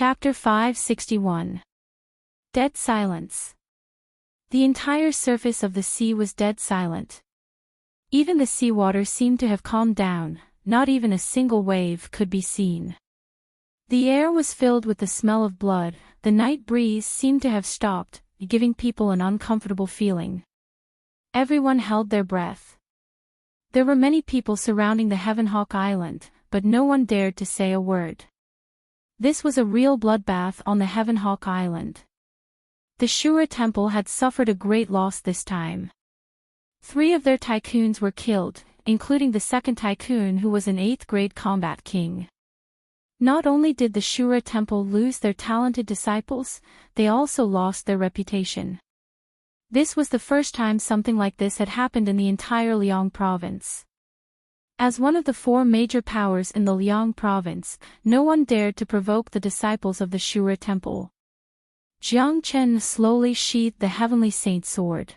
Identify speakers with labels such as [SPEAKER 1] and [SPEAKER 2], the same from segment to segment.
[SPEAKER 1] Chapter 561. Dead Silence. The entire surface of the sea was dead silent. Even the seawater seemed to have calmed down, not even a single wave could be seen. The air was filled with the smell of blood, the night breeze seemed to have stopped, giving people an uncomfortable feeling. Everyone held their breath. There were many people surrounding the Heavenhawk Island, but no one dared to say a word. This was a real bloodbath on the Heavenhawk Island. The Shura Temple had suffered a great loss this time. 3 of their tycoons were killed, including the second tycoon who was an 8th-grade combat king. Not only did the Shura Temple lose their talented disciples, they also lost their reputation. This was the first time something like this had happened in the entire Liang province. As one of the 4 major powers in the Liang province, no one dared to provoke the disciples of the Shura Temple. Jiang Chen slowly sheathed the Heavenly Saint's sword.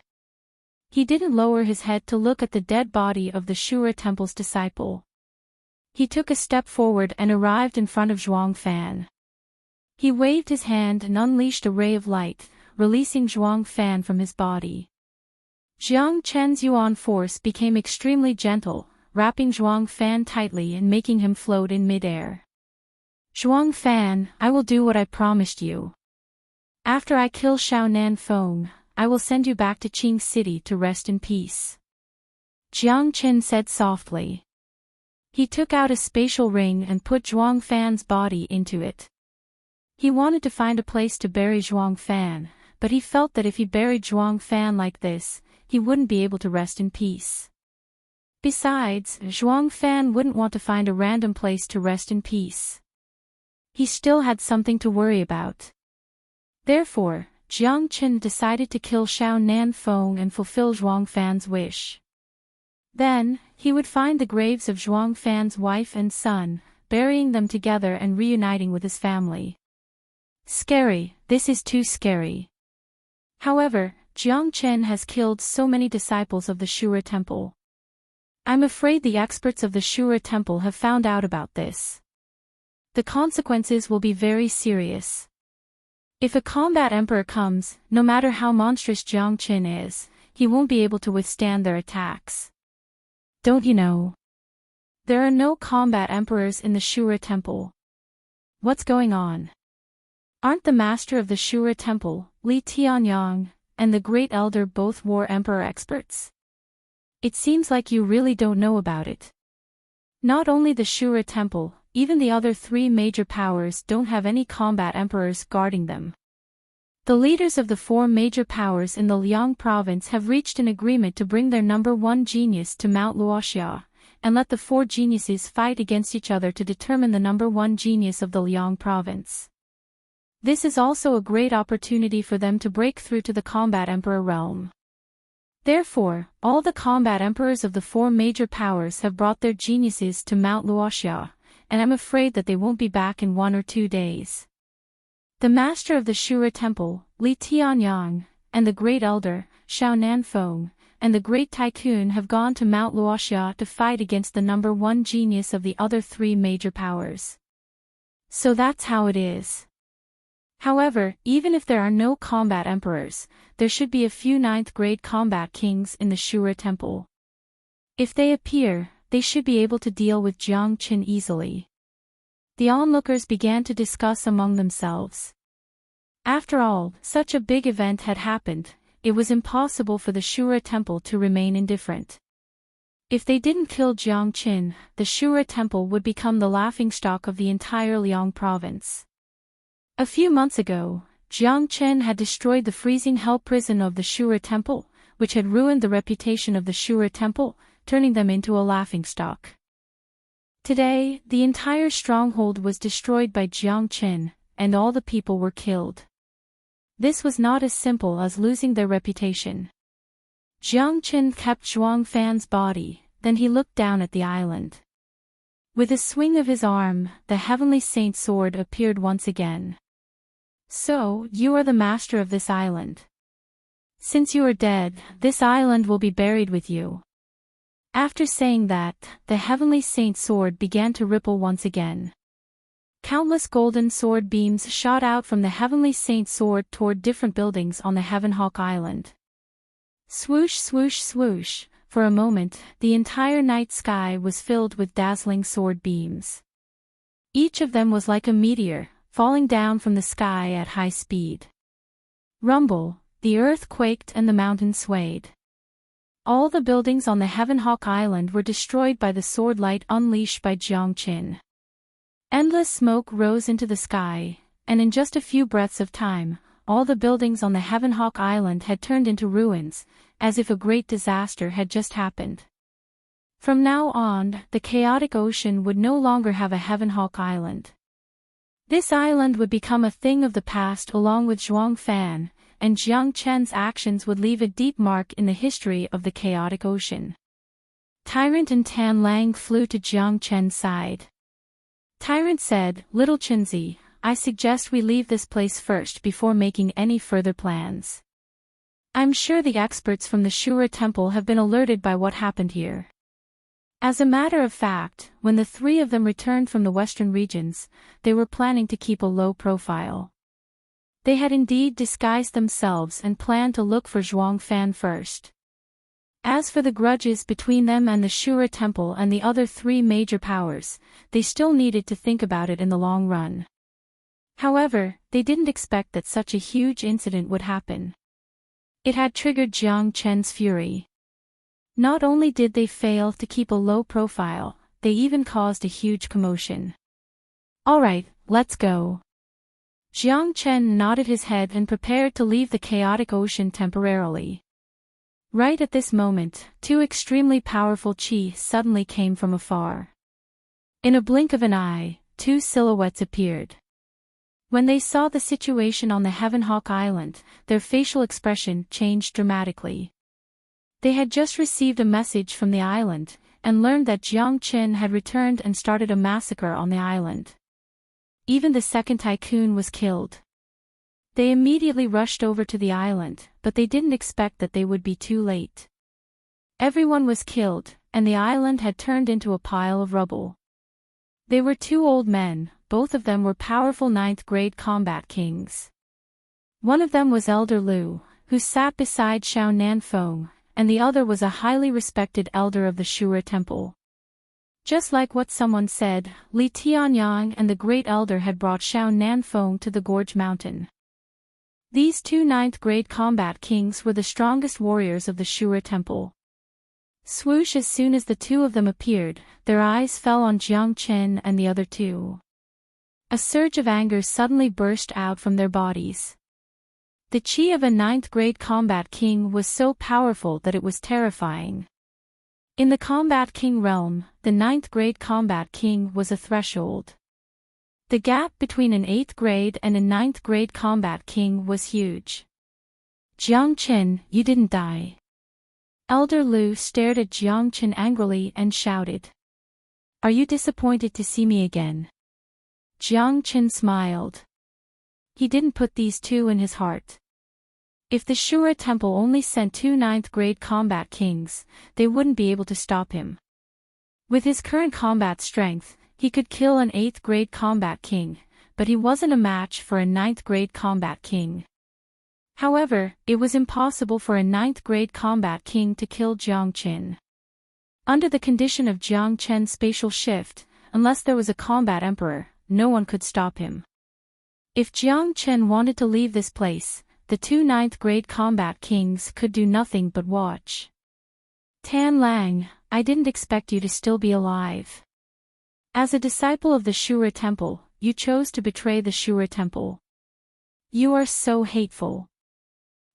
[SPEAKER 1] He didn't lower his head to look at the dead body of the Shura Temple's disciple. He took a step forward and arrived in front of Zhuang Fan. He waved his hand and unleashed a ray of light, releasing Zhuang Fan from his body. Jiang Chen's Yuan force became extremely gentle, wrapping Zhuang Fan tightly and making him float in midair. Zhuang Fan, I will do what I promised you. After I kill Xiao Nan Feng, I will send you back to Qing City to rest in peace. Jiang Chen said softly. He took out a spatial ring and put Zhuang Fan's body into it. He wanted to find a place to bury Zhuang Fan, but he felt that if he buried Zhuang Fan like this, he wouldn't be able to rest in peace. Besides, Zhuang Fan wouldn't want to find a random place to rest in peace. He still had something to worry about. Therefore, Jiang Chen decided to kill Xiao Nan Feng and fulfill Zhuang Fan's wish. Then, he would find the graves of Zhuang Fan's wife and son, burying them together and reuniting with his family. Scary, this is too scary. However, Jiang Chen has killed so many disciples of the Shura Temple. I'm afraid the experts of the Shura Temple have found out about this. The consequences will be very serious. If a combat emperor comes, no matter how monstrous Jiang Chen is, he won't be able to withstand their attacks. Don't you know? There are no combat emperors in the Shura Temple. What's going on? Aren't the master of the Shura Temple, Li Tianyang, and the Great Elder both war emperor experts? It seems like you really don't know about it. Not only the Shura Temple, even the other 3 major powers don't have any combat emperors guarding them. The leaders of the 4 major powers in the Liang province have reached an agreement to bring their number 1 genius to Mount Luoxia, and let the 4 geniuses fight against each other to determine the number 1 genius of the Liang province. This is also a great opportunity for them to break through to the combat emperor realm. Therefore, all the combat emperors of the 4 major powers have brought their geniuses to Mount Luoxia, and I'm afraid that they won't be back in 1 or 2 days. The master of the Shura Temple, Li Tianyang, and the Great Elder, Xiao Nan Feng, and the Great Tycoon have gone to Mount Luoxia to fight against the number 1 genius of the other 3 major powers. So that's how it is. However, even if there are no combat emperors, there should be a few 9th-grade combat kings in the Shura Temple. If they appear, they should be able to deal with Jiang Chen easily. The onlookers began to discuss among themselves. After all, such a big event had happened, it was impossible for the Shura Temple to remain indifferent. If they didn't kill Jiang Chen, the Shura Temple would become the laughingstock of the entire Liang province. A few months ago, Jiang Chen had destroyed the freezing hell prison of the Shura Temple, which had ruined the reputation of the Shura Temple, turning them into a laughingstock. Today, the entire stronghold was destroyed by Jiang Chen, and all the people were killed. This was not as simple as losing their reputation. Jiang Chen kept Zhuang Fan's body, then he looked down at the island. With a swing of his arm, the Heavenly Saint's sword appeared once again. So, you are the master of this island. Since you are dead, this island will be buried with you. After saying that, the Heavenly Saint's sword began to ripple once again. Countless golden sword beams shot out from the heavenly saint sword toward different buildings on the Heavenhawk Island. Swoosh, swoosh, swoosh. For a moment, the entire night sky was filled with dazzling sword beams. Each of them was like a meteor, falling down from the sky at high speed. Rumble, the earth quaked and the mountain swayed. All the buildings on the Heavenhawk Island were destroyed by the sword light unleashed by Jiang Qin. Endless smoke rose into the sky, and in just a few breaths of time, all the buildings on the Heavenhawk Island had turned into ruins, as if a great disaster had just happened. From now on, the chaotic ocean would no longer have a Heavenhawk Island. This island would become a thing of the past along with Zhuang Fan, and Jiang Chen's actions would leave a deep mark in the history of the chaotic ocean. Tyrant and Tan Lang flew to Jiang Chen's side. Tyrant said, "Little Chenzi, I suggest we leave this place first before making any further plans. I'm sure the experts from the Shura Temple have been alerted by what happened here." As a matter of fact, when the three of them returned from the western regions, they were planning to keep a low profile. They had indeed disguised themselves and planned to look for Zhuang Fan first. As for the grudges between them and the Shura Temple and the other three major powers, they still needed to think about it in the long run. However, they didn't expect that such a huge incident would happen. It had triggered Jiang Chen's fury. Not only did they fail to keep a low profile, they even caused a huge commotion. "All right, let's go." Jiang Chen nodded his head and prepared to leave the chaotic ocean temporarily. Right at this moment, two extremely powerful chi suddenly came from afar. In a blink of an eye, two silhouettes appeared. When they saw the situation on the Heavenhawk Island, their facial expression changed dramatically. They had just received a message from the island, and learned that Jiang Chen had returned and started a massacre on the island. Even the second tycoon was killed. They immediately rushed over to the island, but they didn't expect that they would be too late. Everyone was killed, and the island had turned into a pile of rubble. They were two old men, both of them were powerful 9th-grade combat kings. One of them was Elder Lu, who sat beside Xiao Nanfeng, and the other was a highly respected elder of the Shura Temple. Just like what someone said, Li Tianyang and the Great Elder had brought Xiao Nanfeng to the Gorge Mountain. These two 9th-grade combat kings were the strongest warriors of the Shura Temple. Swoosh, as soon as the two of them appeared, their eyes fell on Jiang Chen and the other two. A surge of anger suddenly burst out from their bodies. The chi of a 9th-grade combat king was so powerful that it was terrifying. In the combat king realm, the 9th-grade combat king was a threshold. The gap between an 8th grade and a 9th grade combat king was huge. "Jiang Chen, you didn't die." Elder Lu stared at Jiang Chen angrily and shouted. "Are you disappointed to see me again?" Jiang Chen smiled. He didn't put these two in his heart. If the Shura Temple only sent two 9th grade combat kings, they wouldn't be able to stop him. With his current combat strength, he could kill an 8th grade combat king, but he wasn't a match for a 9th grade combat king. However, it was impossible for a 9th grade combat king to kill Jiang Chen. Under the condition of Jiang Chen's spatial shift, unless there was a combat emperor, no one could stop him. If Jiang Chen wanted to leave this place, the two 9th grade combat kings could do nothing but watch. "Tan Lang, I didn't expect you to still be alive. As a disciple of the Shura Temple, you chose to betray the Shura Temple. You are so hateful."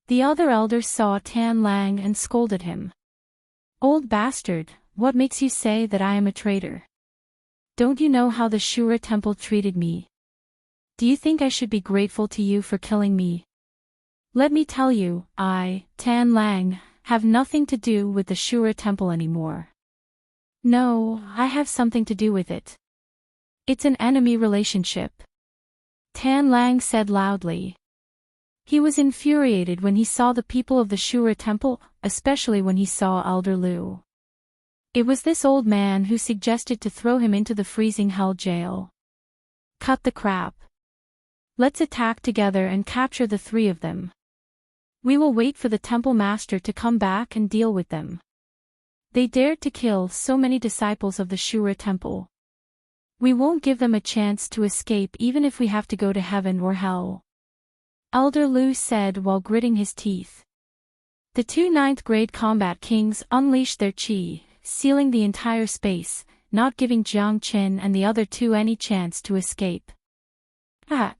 [SPEAKER 1] The other elder saw Tan Lang and scolded him. "Old bastard, what makes you say that I am a traitor? Don't you know how the Shura Temple treated me? Do you think I should be grateful to you for killing me? Let me tell you, I, Tan Lang, have nothing to do with the Shura Temple anymore. No, I have something to do with it. It's an enemy relationship," Tan Lang said loudly. He was infuriated when he saw the people of the Shura Temple, especially when he saw Elder Lu. It was this old man who suggested to throw him into the freezing hell jail. Cut the crap. Let's attack together and capture the three of them. We will wait for the temple master to come back and deal with them. They dared to kill so many disciples of the Shura temple. We won't give them a chance to escape even if we have to go to heaven or hell. Elder Lu said while gritting his teeth. The two ninth-grade combat kings unleashed their chi, sealing the entire space, not giving Jiang Qin and the other two any chance to escape.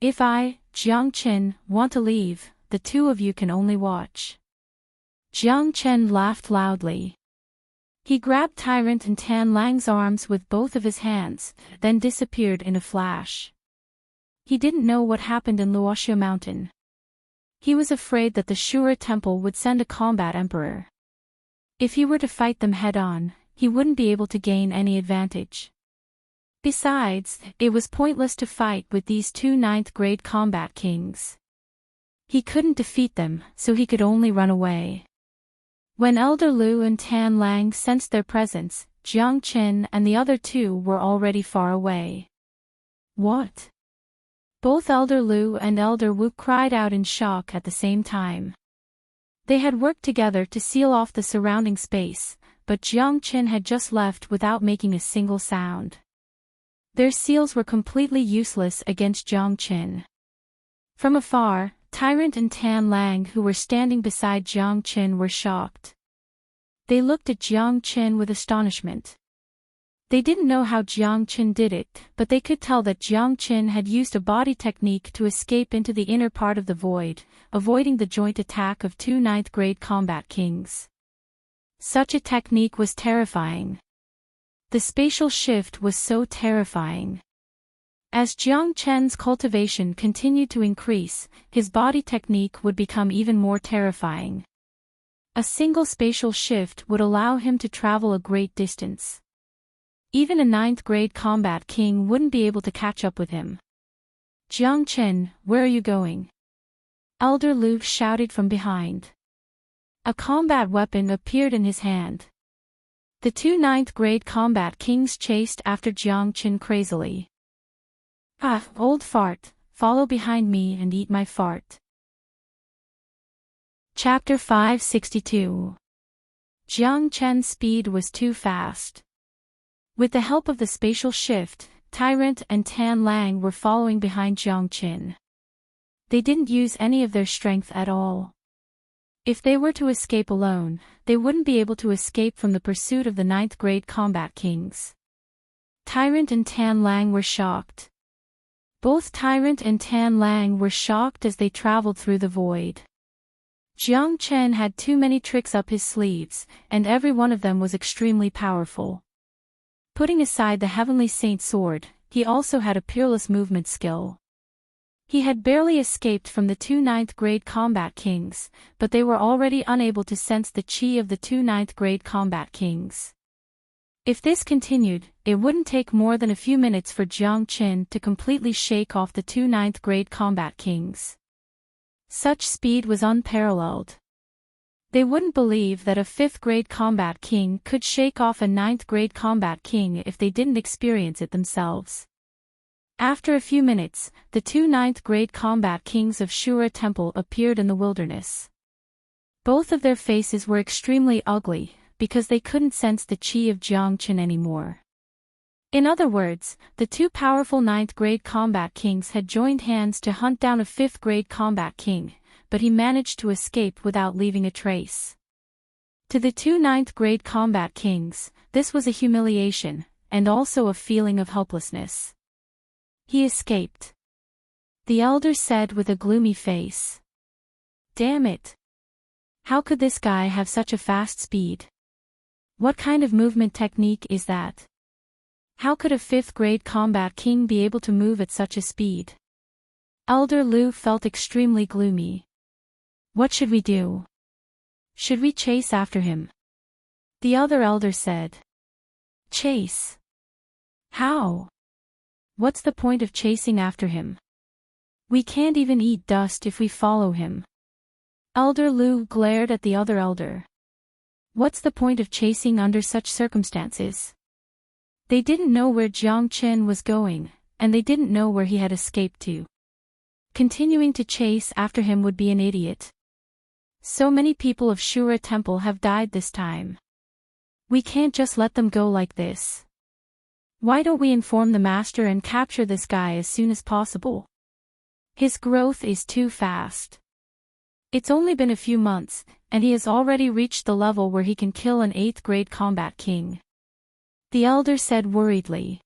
[SPEAKER 1] If I, Jiang Qin, want to leave, the two of you can only watch. Jiang Qin laughed loudly. He grabbed Tyrant and Tan Lang's arms with both of his hands, then disappeared in a flash. He didn't know what happened in Luoxia Mountain. He was afraid that the Shura temple would send a combat emperor. If he were to fight them head-on, he wouldn't be able to gain any advantage. Besides, it was pointless to fight with these two ninth-grade combat kings. He couldn't defeat them, so he could only run away. When Elder Lu and Tan Lang sensed their presence, Jiang Qin and the other two were already far away. What? Both Elder Lu and Elder Wu cried out in shock at the same time. They had worked together to seal off the surrounding space, but Jiang Qin had just left without making a single sound. Their seals were completely useless against Jiang Qin. From afar, Tyrant and Tan Lang who were standing beside Jiang Qin were shocked. They looked at Jiang Qin with astonishment. They didn't know how Jiang Qin did it, but they could tell that Jiang Qin had used a body technique to escape into the inner part of the void, avoiding the joint attack of two ninth-grade combat kings. Such a technique was terrifying. The spatial shift was so terrifying. As Jiang Qin's cultivation continued to increase, his body technique would become even more terrifying. A single spatial shift would allow him to travel a great distance. Even a ninth-grade combat king wouldn't be able to catch up with him. Jiang Qin, where are you going? Elder Lu shouted from behind. A combat weapon appeared in his hand. The two ninth-grade combat kings chased after Jiang Qin crazily. Old fart, follow behind me and eat my fart. Chapter 562. Jiang Qin's speed was too fast. With the help of the spatial shift, Tyrant and Tan Lang were following behind Jiang Qin. They didn't use any of their strength at all. If they were to escape alone, they wouldn't be able to escape from the pursuit of the ninth-grade combat kings. Tyrant and Tan Lang were shocked. Both Tyrant and Tan Lang were shocked as they traveled through the void. Jiang Qin had too many tricks up his sleeves, and every one of them was extremely powerful. Putting aside the Heavenly Saint sword, he also had a peerless movement skill. He had barely escaped from the two ninth-grade combat kings, but they were already unable to sense the chi of the two ninth-grade combat kings. If this continued, it wouldn't take more than a few minutes for Jiang Qin to completely shake off the two ninth-grade combat kings. Such speed was unparalleled. They wouldn't believe that a fifth-grade combat king could shake off a ninth-grade combat king if they didn't experience it themselves. After a few minutes, the two ninth-grade combat kings of Shura Temple appeared in the wilderness. Both of their faces were extremely ugly, because they couldn't sense the chi of Jiang Qin anymore. In other words, the two powerful ninth-grade combat kings had joined hands to hunt down a fifth-grade combat king, but he managed to escape without leaving a trace. To the two ninth-grade combat kings, this was a humiliation, and also a feeling of helplessness. He escaped. The elder said with a gloomy face. Damn it! How could this guy have such a fast speed? What kind of movement technique is that? How could a fifth-grade combat king be able to move at such a speed? Elder Lu felt extremely gloomy. What should we do? Should we chase after him? The other elder said. Chase? How? What's the point of chasing after him? We can't even eat dust if we follow him. Elder Lu glared at the other elder. What's the point of chasing under such circumstances? They didn't know where Jiang Qin was going, and they didn't know where he had escaped to. Continuing to chase after him would be an idiot. So many people of Shura Temple have died this time. We can't just let them go like this. Why don't we inform the master and capture this guy as soon as possible? His growth is too fast. It's only been a few months, and he has already reached the level where he can kill an 8th grade combat king. The elder said worriedly.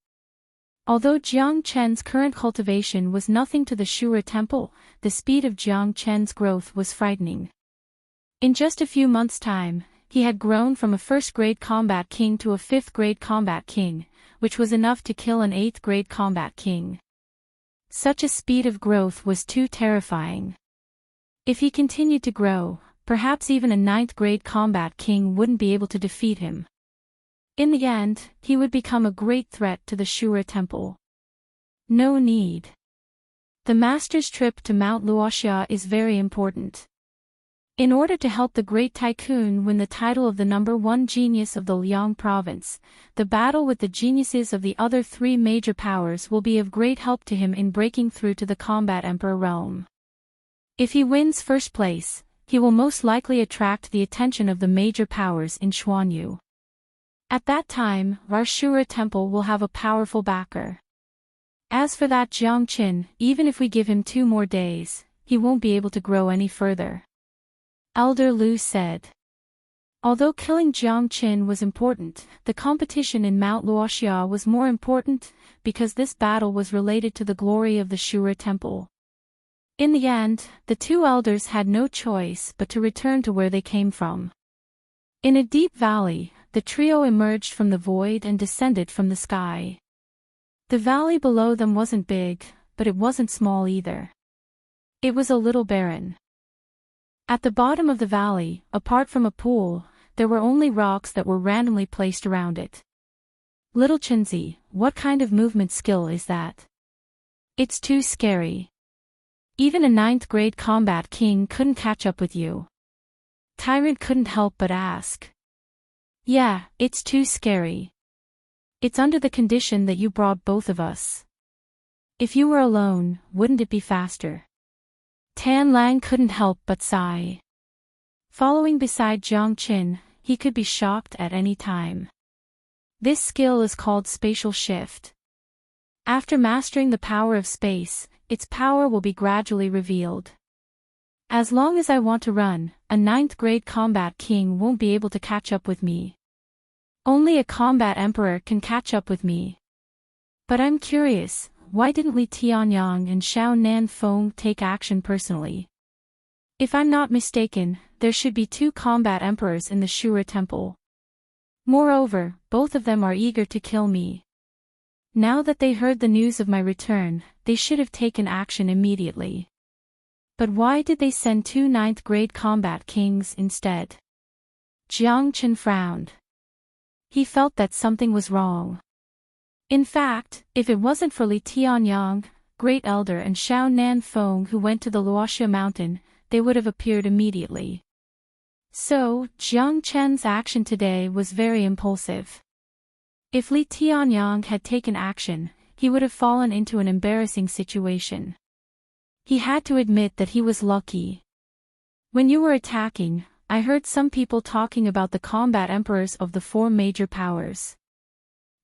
[SPEAKER 1] Although Jiang Chen's current cultivation was nothing to the Shura Temple, the speed of Jiang Chen's growth was frightening. In just a few months' time, he had grown from a 1st grade combat king to a 5th grade combat king, which was enough to kill an 8th grade combat king. Such a speed of growth was too terrifying. If he continued to grow, perhaps even a 9th grade combat king wouldn't be able to defeat him. In the end, he would become a great threat to the Shura Temple. No need. The master's trip to Mount Luoxia is very important. In order to help the great tycoon win the title of the #1 genius of the Liang province, the battle with the geniuses of the other 3 major powers will be of great help to him in breaking through to the combat emperor realm. If he wins first place, he will most likely attract the attention of the major powers in Xuanyu. At that time, our Shura Temple will have a powerful backer. As for that Jiang Qin, even if we give him 2 more days, he won't be able to grow any further. Elder Lu said. Although killing Jiang Qin was important, the competition in Mount Luoxia was more important, because this battle was related to the glory of the Shura Temple. In the end, the 2 elders had no choice but to return to where they came from. In a deep valley, the trio emerged from the void and descended from the sky. The valley below them wasn't big, but it wasn't small either. It was a little barren. At the bottom of the valley, apart from a pool, there were only rocks that were randomly placed around it. Little Chenzi, what kind of movement skill is that? It's too scary. Even a 9th grade combat king couldn't catch up with you. Tyrant couldn't help but ask. Yeah, it's too scary. It's under the condition that you brought both of us. If you were alone, wouldn't it be faster? Tan Lang couldn't help but sigh. Following beside Jiang Qin, he could be shocked at any time. This skill is called spatial shift. After mastering the power of space, its power will be gradually revealed. As long as I want to run, a 9th grade combat king won't be able to catch up with me. Only a combat emperor can catch up with me. But I'm curious, why didn't Li Tianyang and Xiao Nanfeng take action personally? If I'm not mistaken, there should be 2 combat emperors in the Shura Temple. Moreover, both of them are eager to kill me. Now that they heard the news of my return, they should have taken action immediately. But why did they send 2 9th grade combat kings instead? Jiang Qin frowned. He felt that something was wrong. In fact, if it wasn't for Li Tianyang, Great Elder and Xiao Nanfeng who went to the Luoxia mountain, they would have appeared immediately. So, Jiang Chen's action today was very impulsive. If Li Tianyang had taken action, he would have fallen into an embarrassing situation. He had to admit that he was lucky. When you were attacking, I heard some people talking about the combat emperors of the 4 major powers.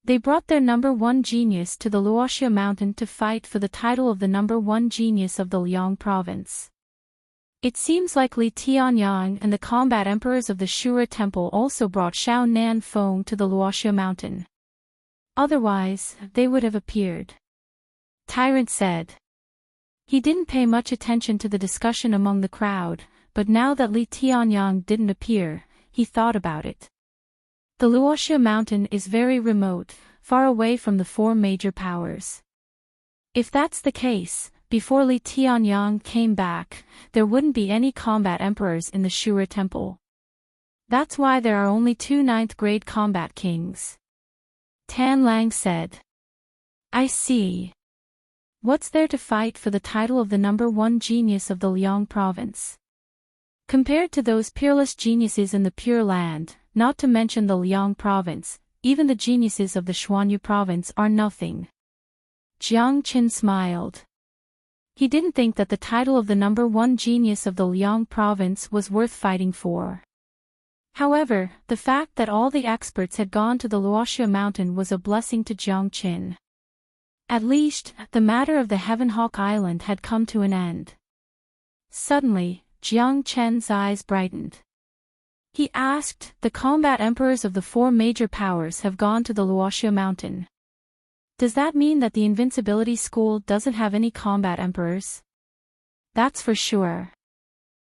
[SPEAKER 1] They brought their #1 genius to the Luoxia mountain to fight for the title of the #1 genius of the Liang province. It seems like Li Tianyang and the combat emperors of the Shura Temple also brought Xiao Nanfeng to the Luoxia mountain. Otherwise, they would have appeared. Tyrant said. He didn't pay much attention to the discussion among the crowd, but now that Li Tianyang didn't appear, he thought about it. The Luoxia mountain is very remote, far away from the 4 major powers. If that's the case, before Li Tianyang came back, there wouldn't be any combat emperors in the Shura Temple. That's why there are only 2 9th grade combat kings. Tan Lang said. I see. What's there to fight for the title of the #1 genius of the Liang province? Compared to those peerless geniuses in the Pure Land, not to mention the Liang province, even the geniuses of the Xuanyu province are nothing. Jiang Qin smiled. He didn't think that the title of the #1 genius of the Liang province was worth fighting for. However, the fact that all the experts had gone to the Luoxia mountain was a blessing to Jiang Qin. At least, the matter of the Heavenhawk Island had come to an end. Suddenly, Jiang Qin's eyes brightened. He asked, "The combat emperors of the 4 major powers have gone to the Luoxia mountain. Does that mean that the invincibility school doesn't have any combat emperors?" "That's for sure.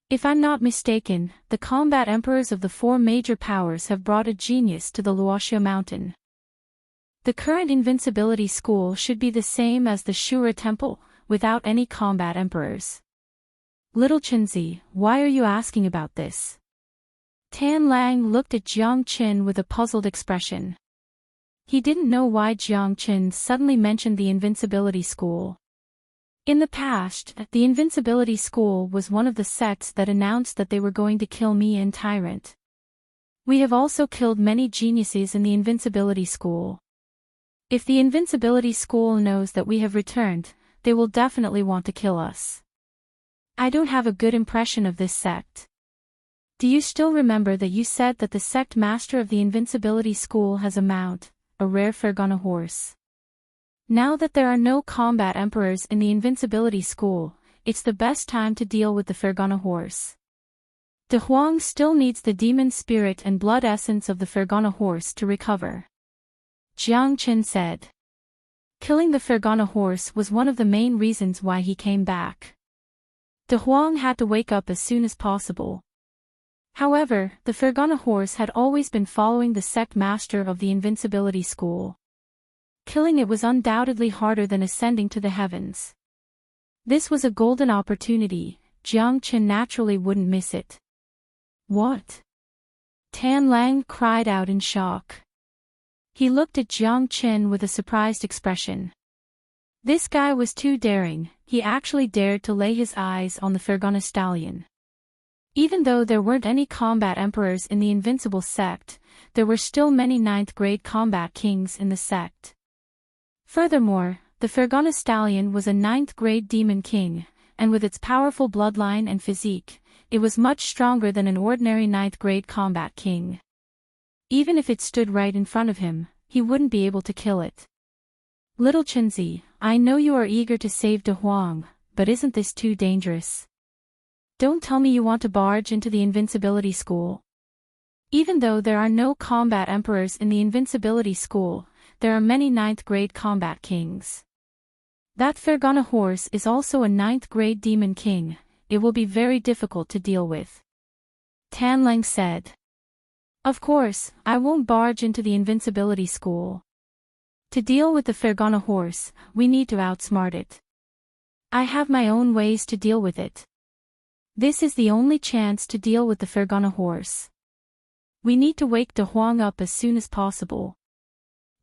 [SPEAKER 1] If I'm not mistaken, the combat emperors of the 4 major powers have brought a genius to the Luoxia mountain. The current invincibility school should be the same as the Shura temple, without any combat emperors." "Little Chenzi, why are you asking about this?" Tan Lang looked at Jiang Qin with a puzzled expression. He didn't know why Jiang Qin suddenly mentioned the invincibility school. In the past, the invincibility school was one of the sects that announced that they were going to kill me and Tyrant. We have also killed many geniuses in the invincibility school. If the invincibility school knows that we have returned, they will definitely want to kill us. I don't have a good impression of this sect. Do you still remember that you said that the sect master of the invincibility school has a mount, a rare Fergana horse? Now that there are no combat emperors in the invincibility school, it's the best time to deal with the Fergana horse. De Huang still needs the demon spirit and blood essence of the Fergana horse to recover. Jiang Qin said. Killing the Fergana horse was one of the main reasons why he came back. De Huang had to wake up as soon as possible. However, the Fergana horse had always been following the sect master of the invincibility school. Killing it was undoubtedly harder than ascending to the heavens. This was a golden opportunity, Jiang Qin naturally wouldn't miss it. What? Tan Lang cried out in shock. He looked at Jiang Qin with a surprised expression. This guy was too daring, he actually dared to lay his eyes on the Fergana stallion. Even though there weren't any combat emperors in the invincible sect, there were still many 9th grade combat kings in the sect. Furthermore, the Fergana stallion was a 9th grade demon king, and with its powerful bloodline and physique, it was much stronger than an ordinary 9th grade combat king. Even if it stood right in front of him, he wouldn't be able to kill it. Little Chenzi, I know you are eager to save De Huang, but isn't this too dangerous? Don't tell me you want to barge into the invincibility school. Even though there are no combat emperors in the invincibility school, there are many 9th grade combat kings. That Fergana horse is also a 9th grade demon king, it will be very difficult to deal with. Tan Lang said. Of course, I won't barge into the invincibility school. To deal with the Fergana horse, we need to outsmart it. I have my own ways to deal with it. This is the only chance to deal with the Fergana horse. We need to wake De Huang up as soon as possible.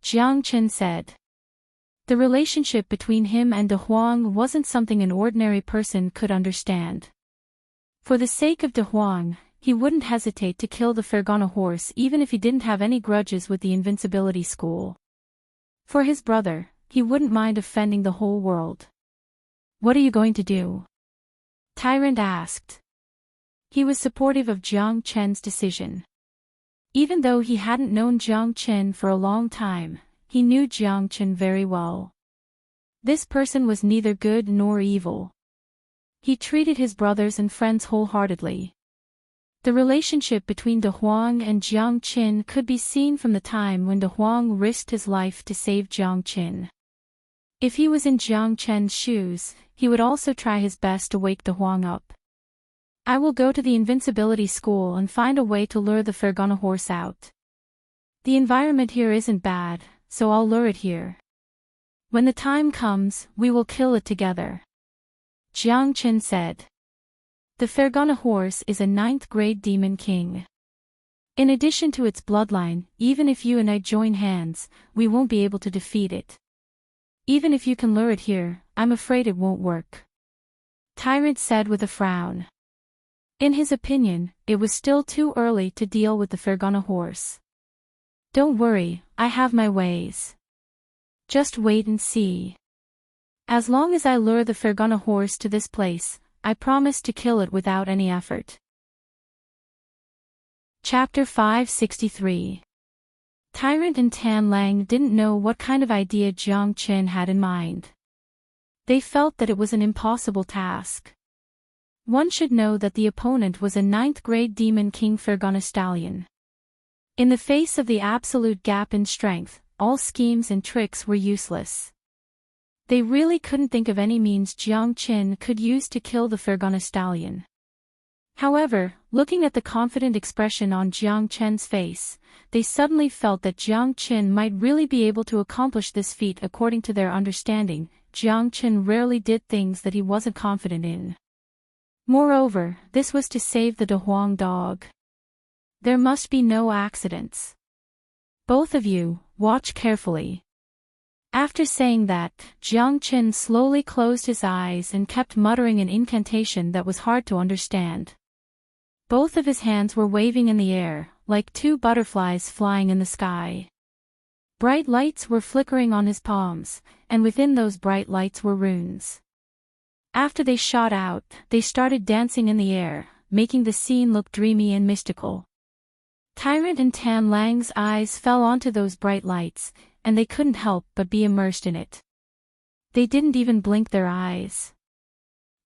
[SPEAKER 1] Jiang Qin said. The relationship between him and De Huang wasn't something an ordinary person could understand. For the sake of De Huang, he wouldn't hesitate to kill the Fergana horse even if he didn't have any grudges with the invincibility school. For his brother, he wouldn't mind offending the whole world. What are you going to do? Tyrant asked. He was supportive of Jiang Qin's decision. Even though he hadn't known Jiang Qin for a long time, he knew Jiang Qin very well. This person was neither good nor evil. He treated his brothers and friends wholeheartedly. The relationship between De Huang and Jiang Qin could be seen from the time when De Huang risked his life to save Jiang Qin. If he was in Jiang Qin's shoes, he would also try his best to wake De Huang up. I will go to the invincibility school and find a way to lure the Fergana horse out. The environment here isn't bad, so I'll lure it here. When the time comes, we will kill it together. Jiang Qin said. The Fergana horse is a 9th grade demon king. In addition to its bloodline, even if you and I join hands, we won't be able to defeat it. Even if you can lure it here, I'm afraid it won't work. Tyrant said with a frown. In his opinion, it was still too early to deal with the Fergana horse. Don't worry, I have my ways. Just wait and see. As long as I lure the Fergana horse to this place, I promise to kill it without any effort. Chapter 563. Tyrant and Tan Lang didn't know what kind of idea Jiang Qin had in mind. They felt that it was an impossible task. One should know that the opponent was a 9th-grade Demon King Fergana stallion. In the face of the absolute gap in strength, all schemes and tricks were useless. They really couldn't think of any means Jiang Qin could use to kill the Fergana stallion. However, looking at the confident expression on Jiang Qin's face, they suddenly felt that Jiang Qin might really be able to accomplish this feat. According to their understanding, Jiang Qin rarely did things that he wasn't confident in. Moreover, this was to save the Dehuang dog. There must be no accidents. Both of you, watch carefully. After saying that, Jiang Qin slowly closed his eyes and kept muttering an incantation that was hard to understand. Both of his hands were waving in the air, like 2 butterflies flying in the sky. Bright lights were flickering on his palms, and within those bright lights were runes. After they shot out, they started dancing in the air, making the scene look dreamy and mystical. Tyrant and Tan Lang's eyes fell onto those bright lights, and they couldn't help but be immersed in it. They didn't even blink their eyes.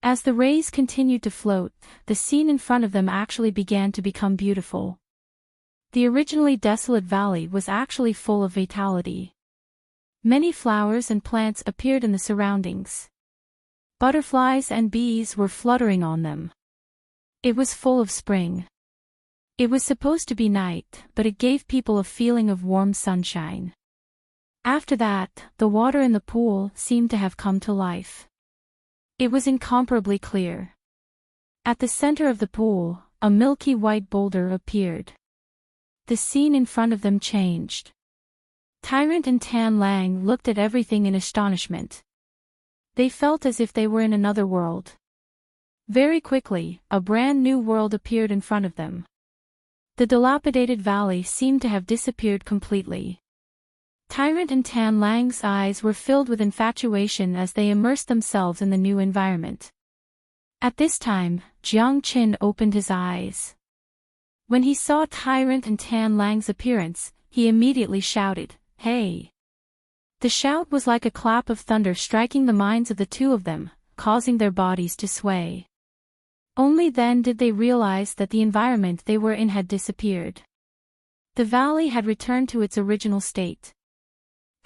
[SPEAKER 1] As the rays continued to float, the scene in front of them actually began to become beautiful. The originally desolate valley was actually full of vitality. Many flowers and plants appeared in the surroundings. Butterflies and bees were fluttering on them. It was full of spring. It was supposed to be night, but it gave people a feeling of warm sunshine. After that, the water in the pool seemed to have come to life. It was incomparably clear. At the center of the pool, a milky white boulder appeared. The scene in front of them changed. Tyrant and Tan Lang looked at everything in astonishment. They felt as if they were in another world. Very quickly, a brand new world appeared in front of them. The dilapidated valley seemed to have disappeared completely. Tyrant and Tan Lang's eyes were filled with infatuation as they immersed themselves in the new environment. At this time, Jiang Qin opened his eyes. When he saw Tyrant and Tan Lang's appearance, he immediately shouted, "Hey!" The shout was like a clap of thunder striking the minds of the two of them, causing their bodies to sway. Only then did they realize that the environment they were in had disappeared. The valley had returned to its original state.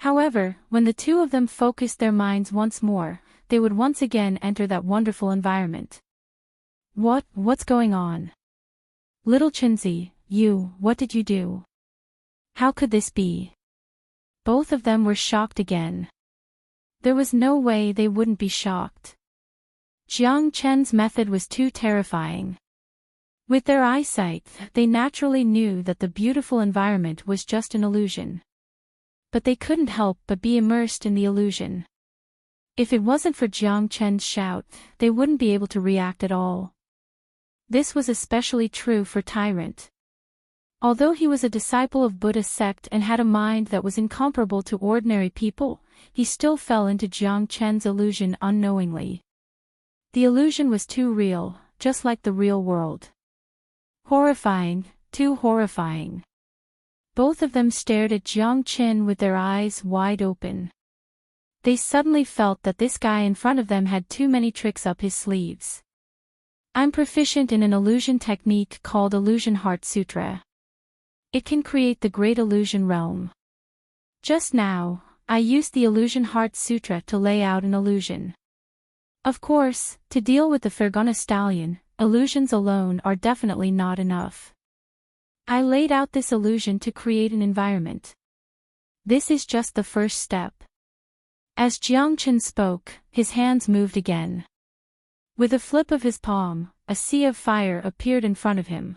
[SPEAKER 1] However, when the two of them focused their minds once more, they would once again enter that wonderful environment. What's going on? Little Chinzi, what did you do? How could this be? Both of them were shocked again. There was no way they wouldn't be shocked. Jiang Chen's method was too terrifying. With their eyesight, they naturally knew that the beautiful environment was just an illusion. But they couldn't help but be immersed in the illusion. If it wasn't for Jiang Chen's shout, they wouldn't be able to react at all. This was especially true for Tyrant. Although he was a disciple of Buddha's sect and had a mind that was incomparable to ordinary people, he still fell into Jiang Chen's illusion unknowingly. The illusion was too real, just like the real world. Horrifying, too horrifying. Both of them stared at Jiang Qin with their eyes wide open. They suddenly felt that this guy in front of them had too many tricks up his sleeves. I'm proficient in an illusion technique called Illusion Heart Sutra. It can create the great illusion realm. Just now, I used the Illusion Heart Sutra to lay out an illusion. Of course, to deal with the Fergana stallion, illusions alone are definitely not enough. I laid out this illusion to create an environment. This is just the first step. As Jiang Qin spoke, his hands moved again. With a flip of his palm, a sea of fire appeared in front of him.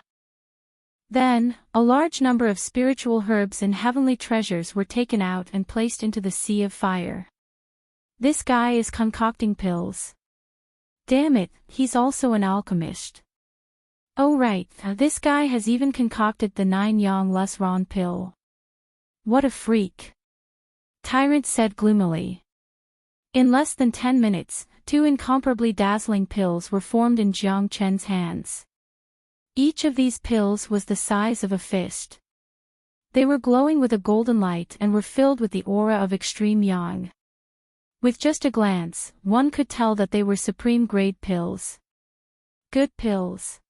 [SPEAKER 1] Then, a large number of spiritual herbs and heavenly treasures were taken out and placed into the sea of fire. This guy is concocting pills. Damn it, he's also an alchemist. Oh right, this guy has even concocted the 9-yang lus ron pill. What a freak. Tyrant said gloomily. In less than 10 minutes, 2 incomparably dazzling pills were formed in Jiang Chen's hands. Each of these pills was the size of a fist. They were glowing with a golden light and were filled with the aura of extreme yang. With just a glance, one could tell that they were supreme-grade pills. Good pills.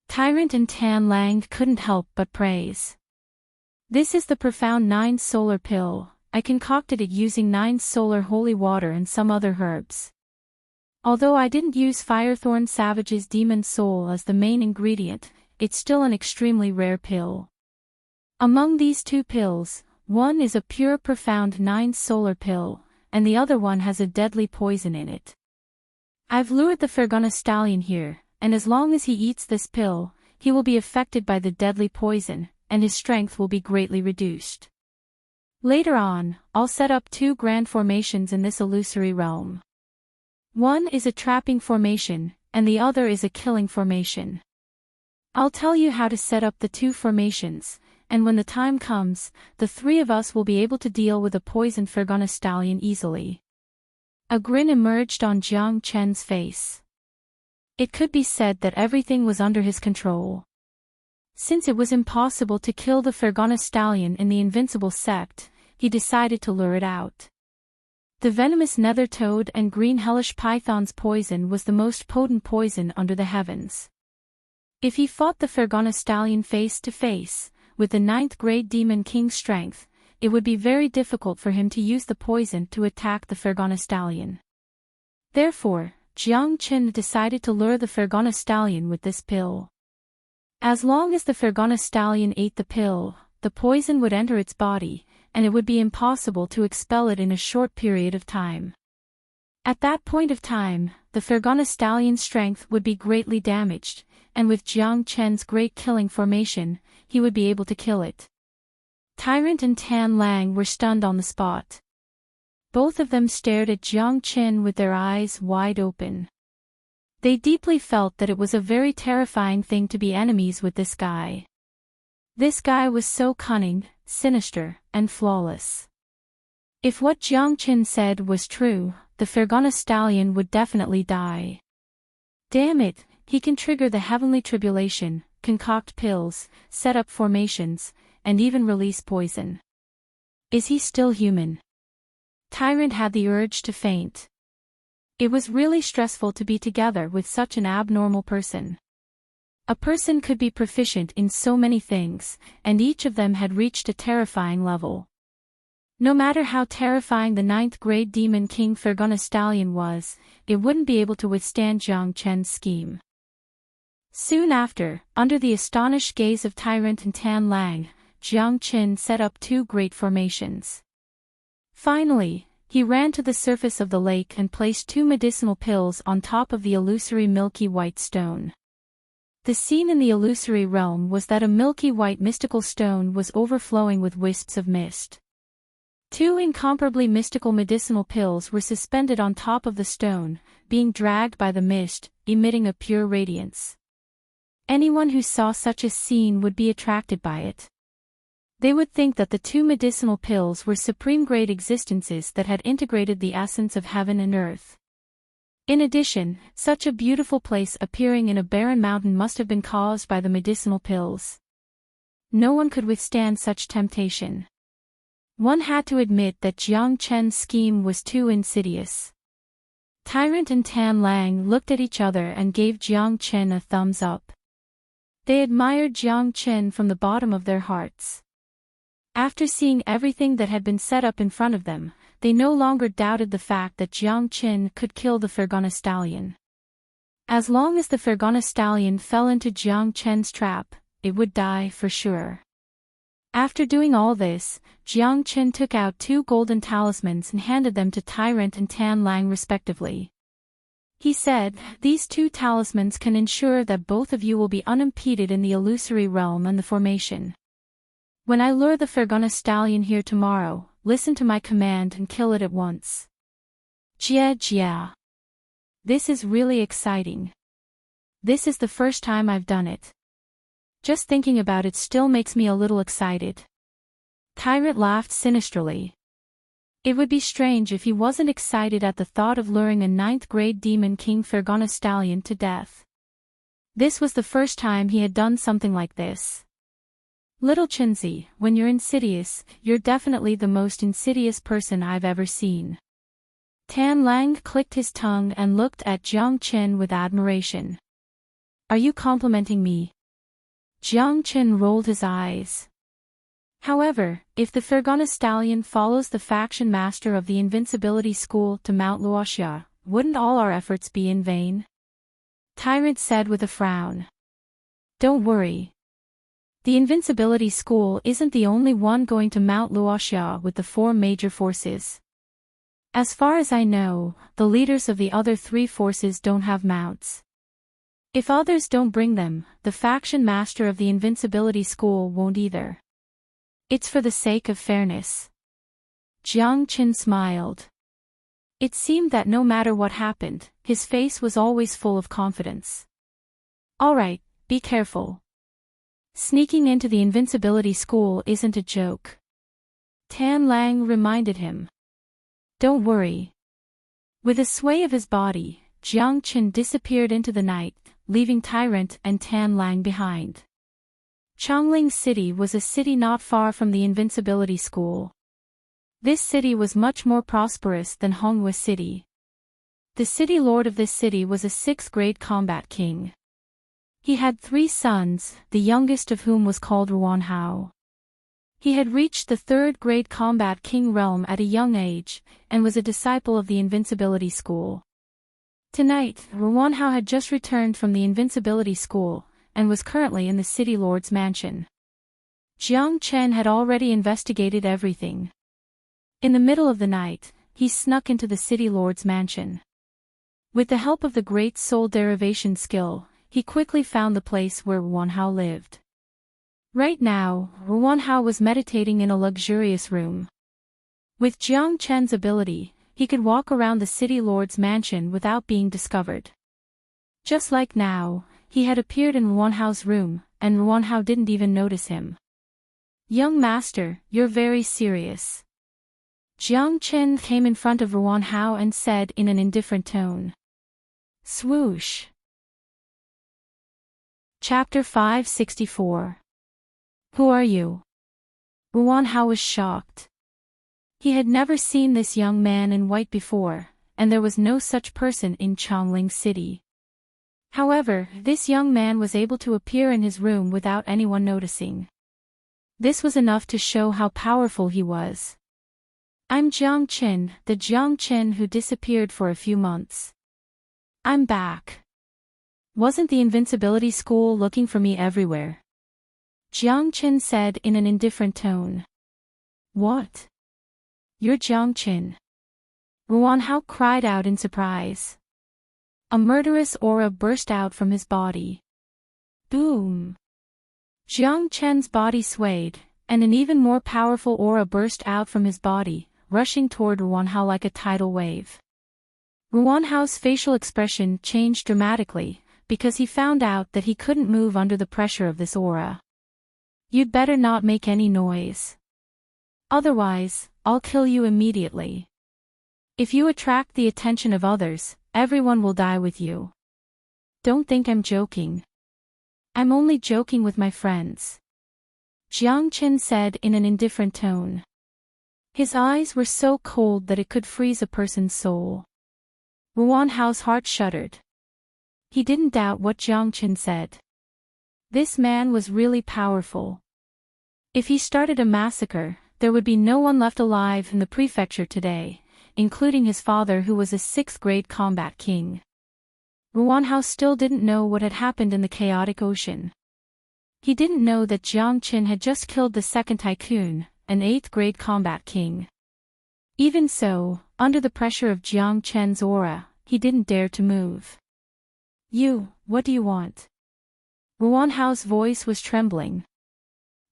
[SPEAKER 1] Tyrant and Tan Lang couldn't help but praise. This is the profound 9 solar pill. I concocted it using 9 solar holy water and some other herbs. Although I didn't use Firethorn Savage's Demon Soul as the main ingredient, it's still an extremely rare pill. Among these 2 pills, one is a pure profound 9 solar pill, and the other one has a deadly poison in it. I've lured the Fergana stallion here, and as long as he eats this pill, he will be affected by the deadly poison, and his strength will be greatly reduced. Later on, I'll set up 2 grand formations in this illusory realm. One is a trapping formation, and the other is a killing formation. I'll tell you how to set up the 2 formations, and when the time comes, the 3 of us will be able to deal with a poisoned Fergana stallion easily. A grin emerged on Jiang Chen's face. It could be said that everything was under his control. Since it was impossible to kill the Fergana stallion in the Invincible Sept, he decided to lure it out. The venomous nether toad and green hellish python's poison was the most potent poison under the heavens. If he fought the Fergana stallion face to face, with the 9th grade demon king's strength, it would be very difficult for him to use the poison to attack the Fergana stallion. Therefore, Jiang Chen decided to lure the Fergana stallion with this pill. As long as the Fergana stallion ate the pill, the poison would enter its body, and it would be impossible to expel it in a short period of time. At that point of time, the Fergana stallion's strength would be greatly damaged, and with Jiang Chen's great killing formation, he would be able to kill it. Tyrant and Tan Lang were stunned on the spot. Both of them stared at Jiang Chen with their eyes wide open. They deeply felt that it was a very terrifying thing to be enemies with this guy. This guy was so cunning, sinister, and flawless. If what Jiang Chen said was true, the Fergana stallion would definitely die. Damn it, he can trigger the heavenly tribulation, concoct pills, set up formations, and even release poison. Is he still human? Tyrant had the urge to faint. It was really stressful to be together with such an abnormal person. A person could be proficient in so many things, and each of them had reached a terrifying level. No matter how terrifying the 9th grade demon king Fergana stallion was, it wouldn't be able to withstand Jiang Chen's scheme. Soon after, under the astonished gaze of Tyrant and Tan Lang, Jiang Chen set up 2 great formations. Finally, he ran to the surface of the lake and placed 2 medicinal pills on top of the illusory milky white stone. The scene in the illusory realm was that a milky white mystical stone was overflowing with wisps of mist. 2 incomparably mystical medicinal pills were suspended on top of the stone, being dragged by the mist, emitting a pure radiance. Anyone who saw such a scene would be attracted by it. They would think that the 2 medicinal pills were supreme-grade existences that had integrated the essence of heaven and earth. In addition, such a beautiful place appearing in a barren mountain must have been caused by the medicinal pills. No one could withstand such temptation. One had to admit that Jiang Chen's scheme was too insidious. Tyrant and Tan Lang looked at each other and gave Jiang Chen a thumbs up. They admired Jiang Chen from the bottom of their hearts. After seeing everything that had been set up in front of them, they no longer doubted the fact that Jiang Chen could kill the Fergana stallion. As long as the Fergana stallion fell into Jiang Chen's trap, it would die for sure. After doing all this, Jiang Chen took out 2 golden talismans and handed them to Tyrant and Tan Lang respectively. He said, "These 2 talismans can ensure that both of you will be unimpeded in the illusory realm and the formation. When I lure the Fergana stallion here tomorrow, listen to my command and kill it at once." Jia jia. This is really exciting. This is the first time I've done it. Just thinking about it still makes me a little excited. Tyrant laughed sinisterly. It would be strange if he wasn't excited at the thought of luring a ninth-grade demon king Fergana stallion to death. This was the first time he had done something like this. Little Chinzi, when you're insidious, you're definitely the most insidious person I've ever seen. Tan Lang clicked his tongue and looked at Jiang Qin with admiration. Are you complimenting me? Jiang Qin rolled his eyes. However, if the Fergana stallion follows the faction master of the invincibility school to Mount Luoxia, wouldn't all our efforts be in vain? Tyrant said with a frown. Don't worry. The invincibility school isn't the only one going to Mount Luoxia with the 4 major forces. As far as I know, the leaders of the other 3 forces don't have mounts. If others don't bring them, the faction master of the invincibility school won't either. It's for the sake of fairness. Jiang Qin smiled. It seemed that no matter what happened, his face was always full of confidence. All right, be careful. Sneaking into the invincibility school isn't a joke. Tan Lang reminded him. Don't worry. With a sway of his body, Jiang Qin disappeared into the night, leaving Tyrant and Tan Lang behind. Chongling City was a city not far from the invincibility school. This city was much more prosperous than Honghua City. The city lord of this city was a 6th-grade combat king. He had 3 sons, the youngest of whom was called Ruan Hao. He had reached the 3rd-grade combat king realm at a young age, and was a disciple of the invincibility school. Tonight, Ruan Hao had just returned from the invincibility school, and was currently in the city lord's mansion. Jiang Chen had already investigated everything. In the middle of the night, he snuck into the city lord's mansion. With the help of the great soul derivation skill, he quickly found the place where Ruan Hao lived. Right now, Ruan Hao was meditating in a luxurious room. With Jiang Chen's ability, he could walk around the city lord's mansion without being discovered. Just like now, he had appeared in Ruan Hao's room, and Ruan Hao didn't even notice him. Young master, you're very serious. Jiang Chen came in front of Ruan Hao and said in an indifferent tone. Swoosh. Chapter 564. Who are you? Ruan Hao was shocked. He had never seen this young man in white before, and there was no such person in Chongling City. However, this young man was able to appear in his room without anyone noticing. This was enough to show how powerful he was. I'm Jiang Qin, the Jiang Qin who disappeared for a few months. I'm back. Wasn't the invincibility school looking for me everywhere? Jiang Qin said in an indifferent tone. What? You're Jiang Qin. Ruan Hao cried out in surprise. A murderous aura burst out from his body. Boom! Jiang Chen's body swayed, and an even more powerful aura burst out from his body, rushing toward Ruan Hao like a tidal wave. Ruan Hao's facial expression changed dramatically, because he found out that he couldn't move under the pressure of this aura. You'd better not make any noise. Otherwise, I'll kill you immediately. If you attract the attention of others, everyone will die with you. Don't think I'm joking. I'm only joking with my friends. Jiang Qin said in an indifferent tone. His eyes were so cold that it could freeze a person's soul. Ruan Hao's heart shuddered. He didn't doubt what Jiang Qin said. This man was really powerful. If he started a massacre, there would be no one left alive in the prefecture today, including his father who was a 6th-grade combat king. Ruan Hao still didn't know what had happened in the chaotic ocean. He didn't know that Jiang Qin had just killed the 2nd tycoon, an 8th-grade combat king. Even so, under the pressure of Jiang Chen's aura, he didn't dare to move. What do you want? Ruan Hao's voice was trembling.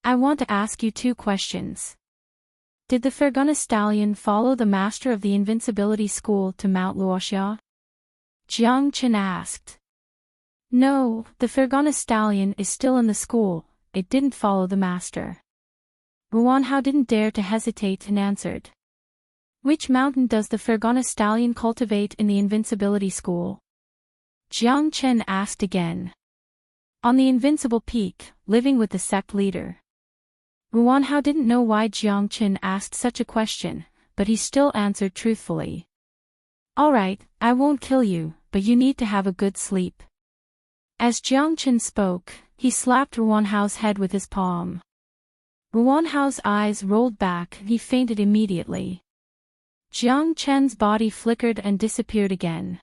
[SPEAKER 1] I want to ask you 2 questions. Did the Fergana stallion follow the master of the invincibility school to Mount Luoxia? Jiang Qin asked. No, the Fergana stallion is still in the school, it didn't follow the master. Ruan Hao didn't dare to hesitate and answered. Which mountain does the Fergana stallion cultivate in the invincibility school? Jiang Chen asked again. On the invincible peak, living with the sect leader. Ruanhao didn't know why Jiang Chen asked such a question, but he still answered truthfully. Alright, I won't kill you, but you need to have a good sleep. As Jiang Chen spoke, he slapped Ruanhao's head with his palm. Ruanhao's eyes rolled back and he fainted immediately. Jiang Chen's body flickered and disappeared again.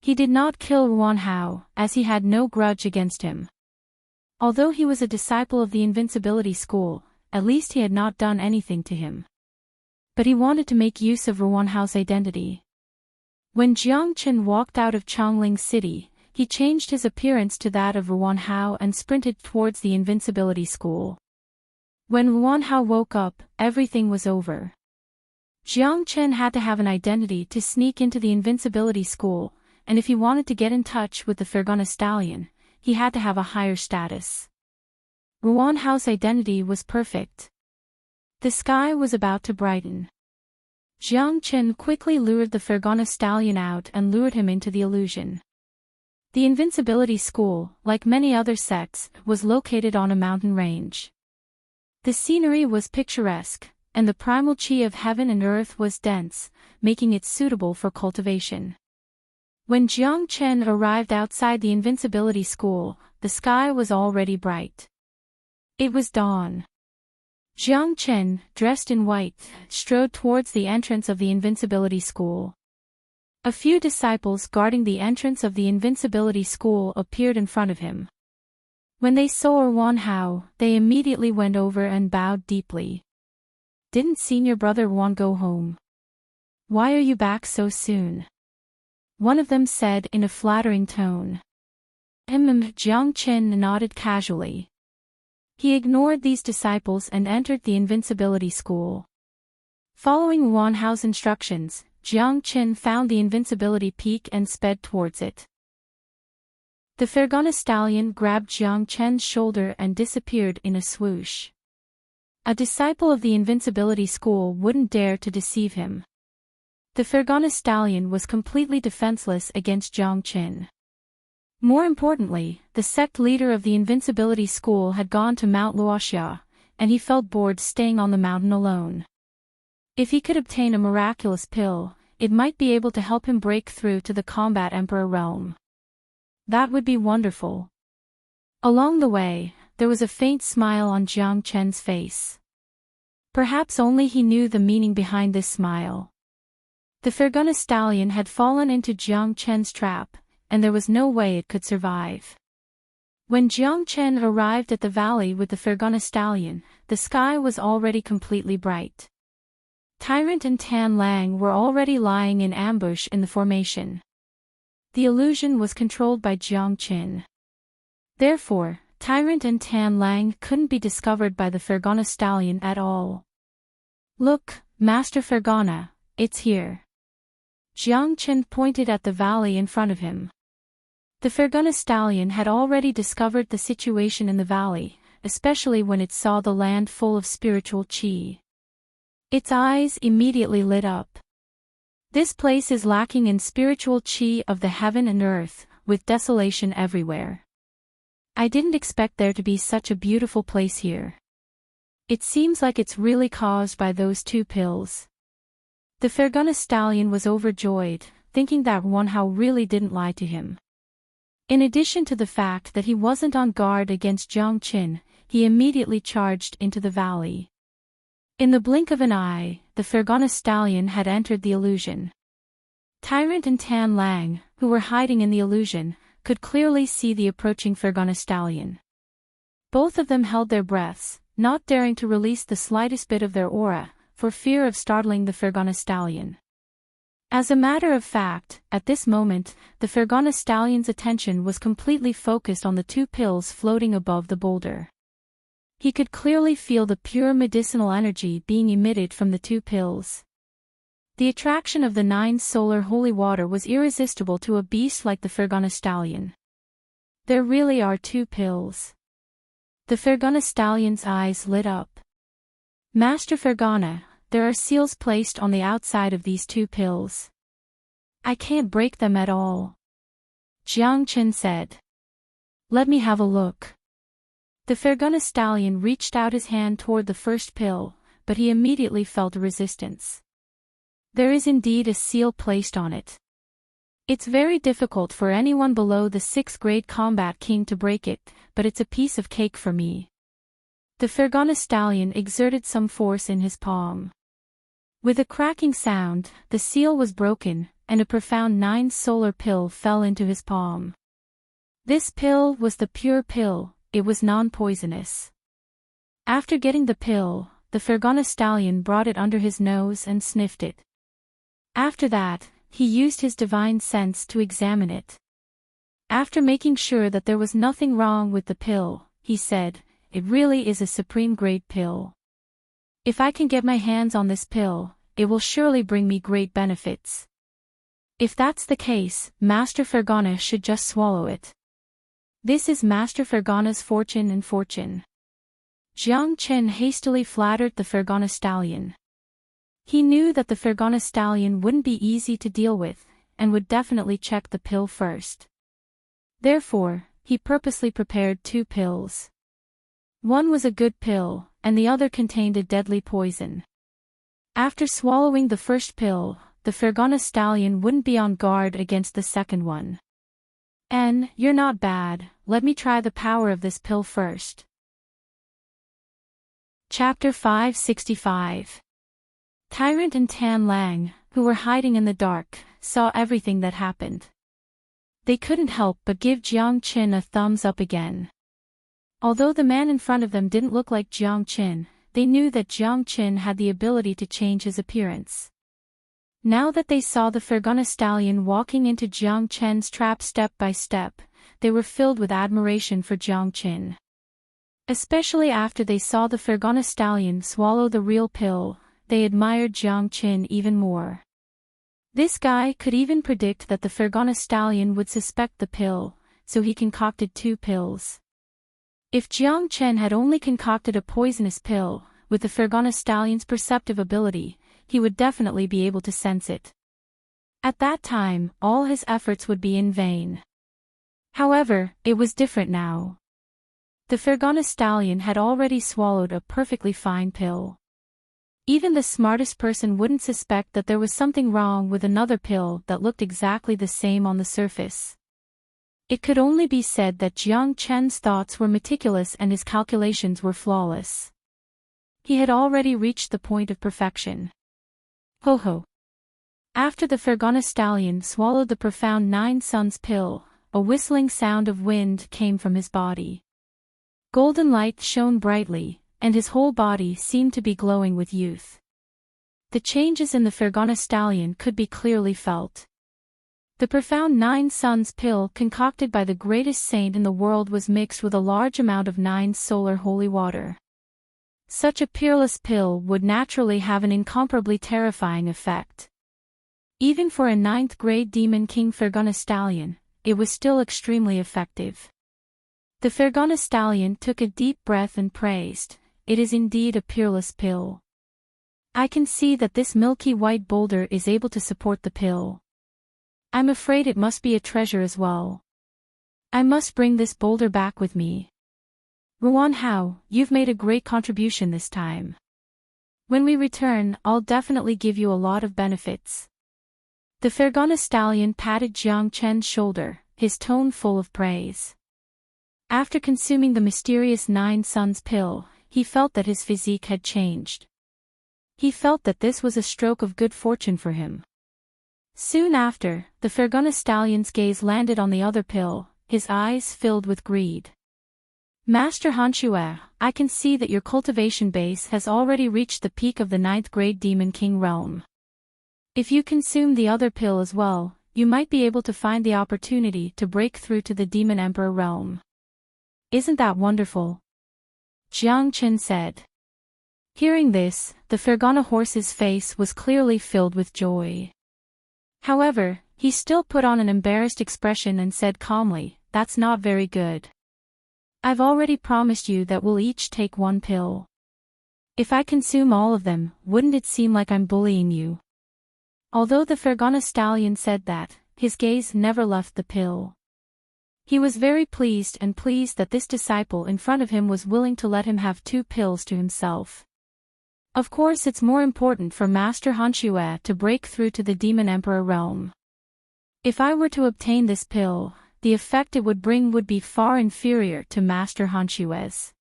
[SPEAKER 1] He did not kill Ruanhao, as he had no grudge against him. Although he was a disciple of the invincibility school, at least he had not done anything to him. But he wanted to make use of Ruanhao's identity. When Jiang Chen walked out of Chongling City, he changed his appearance to that of Ruanhao and sprinted towards the invincibility school. When Ruanhao woke up, everything was over. Jiang Chen had to have an identity to sneak into the invincibility school, and if he wanted to get in touch with the Fergana stallion, he had to have a higher status. Ruanhao's identity was perfect. The sky was about to brighten. Jiang Chen quickly lured the Fergana stallion out and lured him into the illusion. The invincibility school, like many other sects, was located on a mountain range. The scenery was picturesque, and the primal chi of heaven and earth was dense, making it suitable for cultivation. When Jiang Chen arrived outside the invincibility school, the sky was already bright. It was dawn. Jiang Chen, dressed in white, strode towards the entrance of the invincibility school. A few disciples guarding the entrance of the invincibility school appeared in front of him. When they saw Ruanhao, they immediately went over and bowed deeply. Didn't senior brother Ruan go home? Why are you back so soon? One of them said in a flattering tone. Jiang Chen nodded casually. He ignored these disciples and entered the invincibility school. Following Ruanhao's instructions, Jiang Chen found the invincibility peak and sped towards it. The Fergana stallion grabbed Jiang Chen's shoulder and disappeared in a swoosh. A disciple of the invincibility school wouldn't dare to deceive him. The Fergana stallion was completely defenseless against Jiang Chen. More importantly, the sect leader of the invincibility school had gone to Mount Luoxia, and he felt bored staying on the mountain alone. If he could obtain a miraculous pill, it might be able to help him break through to the combat emperor realm. That would be wonderful. Along the way, there was a faint smile on Jiang Chen's face. Perhaps only he knew the meaning behind this smile. The Fergana stallion had fallen into Jiang Chen's trap, and there was no way it could survive. When Jiang Chen arrived at the valley with the Fergana stallion, the sky was already completely bright. Tyrant and Tan Lang were already lying in ambush in the formation. The illusion was controlled by Jiang Chen. Therefore, Tyrant and Tan Lang couldn't be discovered by the Fergana stallion at all. Look, Master Fergana, it's here. Jiang Chen pointed at the valley in front of him. The Fergana stallion had already discovered the situation in the valley, especially when it saw the land full of spiritual qi. Its eyes immediately lit up. This place is lacking in spiritual qi of the heaven and earth, with desolation everywhere. I didn't expect there to be such a beautiful place here. It seems like it's really caused by those two pills. The Fergana stallion was overjoyed, thinking that Ruanhao really didn't lie to him. In addition to the fact that he wasn't on guard against Jiang Chen, he immediately charged into the valley. In the blink of an eye, the Fergana stallion had entered the illusion. Tyrant and Tan Lang, who were hiding in the illusion, could clearly see the approaching Fergana stallion. Both of them held their breaths, not daring to release the slightest bit of their aura, for fear of startling the Fergana stallion. As a matter of fact, at this moment, the Fergana stallion's attention was completely focused on the two pills floating above the boulder. He could clearly feel the pure medicinal energy being emitted from the two pills. The attraction of the 9 solar holy water was irresistible to a beast like the Fergana stallion. There really are 2 pills. The Fergana stallion's eyes lit up. Master Fergana, there are seals placed on the outside of these 2 pills. I can't break them at all. Jiang Chen said. Let me have a look. The Fergana stallion reached out his hand toward the first pill, but he immediately felt a resistance. There is indeed a seal placed on it. It's very difficult for anyone below the 6th grade combat king to break it, but it's a piece of cake for me. The Fergana stallion exerted some force in his palm. With a cracking sound, the seal was broken, and a profound 9 solar pill fell into his palm. This pill was the pure pill, it was non-poisonous. After getting the pill, the Fergana stallion brought it under his nose and sniffed it. After that, he used his divine sense to examine it. After making sure that there was nothing wrong with the pill, he said, "It really is a supreme grade pill. If I can get my hands on this pill, it will surely bring me great benefits. If that's the case, Master Fergana should just swallow it. This is Master Fergana's fortune and fortune." Jiang Chen hastily flattered the Fergana stallion. He knew that the Fergana stallion wouldn't be easy to deal with, and would definitely check the pill first. Therefore, he purposely prepared 2 pills. One was a good pill, and the other contained a deadly poison. After swallowing the first pill, the Fergana stallion wouldn't be on guard against the second one. You're not bad, let me try the power of this pill first. Chapter 565. Tyrant and Tan Lang, who were hiding in the dark, saw everything that happened. They couldn't help but give Jiang Chen a thumbs up again. Although the man in front of them didn't look like Jiang Chen, they knew that Jiang Chen had the ability to change his appearance. Now that they saw the Fergana stallion walking into Jiang Chen's trap step by step, they were filled with admiration for Jiang Chen. Especially after they saw the Fergana stallion swallow the real pill, they admired Jiang Chen even more. This guy could even predict that the Fergana stallion would suspect the pill, so he concocted 2 pills. If Jiang Chen had only concocted a poisonous pill, with the Fergana stallion's perceptive ability, he would definitely be able to sense it. At that time, all his efforts would be in vain. However, it was different now. The Fergana stallion had already swallowed a perfectly fine pill. Even the smartest person wouldn't suspect that there was something wrong with another pill that looked exactly the same on the surface. It could only be said that Jiang Chen's thoughts were meticulous and his calculations were flawless. He had already reached the point of perfection. Ho ho! After the Fergana stallion swallowed the profound 9 suns pill, a whistling sound of wind came from his body. Golden light shone brightly, and his whole body seemed to be glowing with youth. The changes in the Fergana stallion could be clearly felt. The profound 9 suns pill concocted by the greatest saint in the world was mixed with a large amount of 9 solar holy water. Such a peerless pill would naturally have an incomparably terrifying effect. Even for a 9th grade demon king Fergana stallion, it was still extremely effective. The Fergana stallion took a deep breath and praised, "It is indeed a peerless pill. I can see that this milky white boulder is able to support the pill. I'm afraid it must be a treasure as well. I must bring this boulder back with me. Ruan Hao, you've made a great contribution this time. When we return, I'll definitely give you a lot of benefits." The Fergana stallion patted Jiang Chen's shoulder, his tone full of praise. After consuming the mysterious 9 suns pill, he felt that his physique had changed. He felt that this was a stroke of good fortune for him. Soon after, the Fergana stallion's gaze landed on the other pill, his eyes filled with greed. "Master Hanshue, I can see that your cultivation base has already reached the peak of the 9th grade Demon King realm. If you consume the other pill as well, you might be able to find the opportunity to break through to the Demon Emperor realm. Isn't that wonderful?" Jiang Chen said. Hearing this, the Fergana horse's face was clearly filled with joy. However, he still put on an embarrassed expression and said calmly, "That's not very good. I've already promised you that we'll each take 1 pill. If I consume all of them, wouldn't it seem like I'm bullying you? Although the Fergana stallion said that, his gaze never left the pill. He was very pleased that this disciple in front of him was willing to let him have 2 pills to himself. Of course it's more important for Master Hanshue to break through to the Demon Emperor realm. If I were to obtain this pill, the effect it would bring would be far inferior to Master Hanshue's.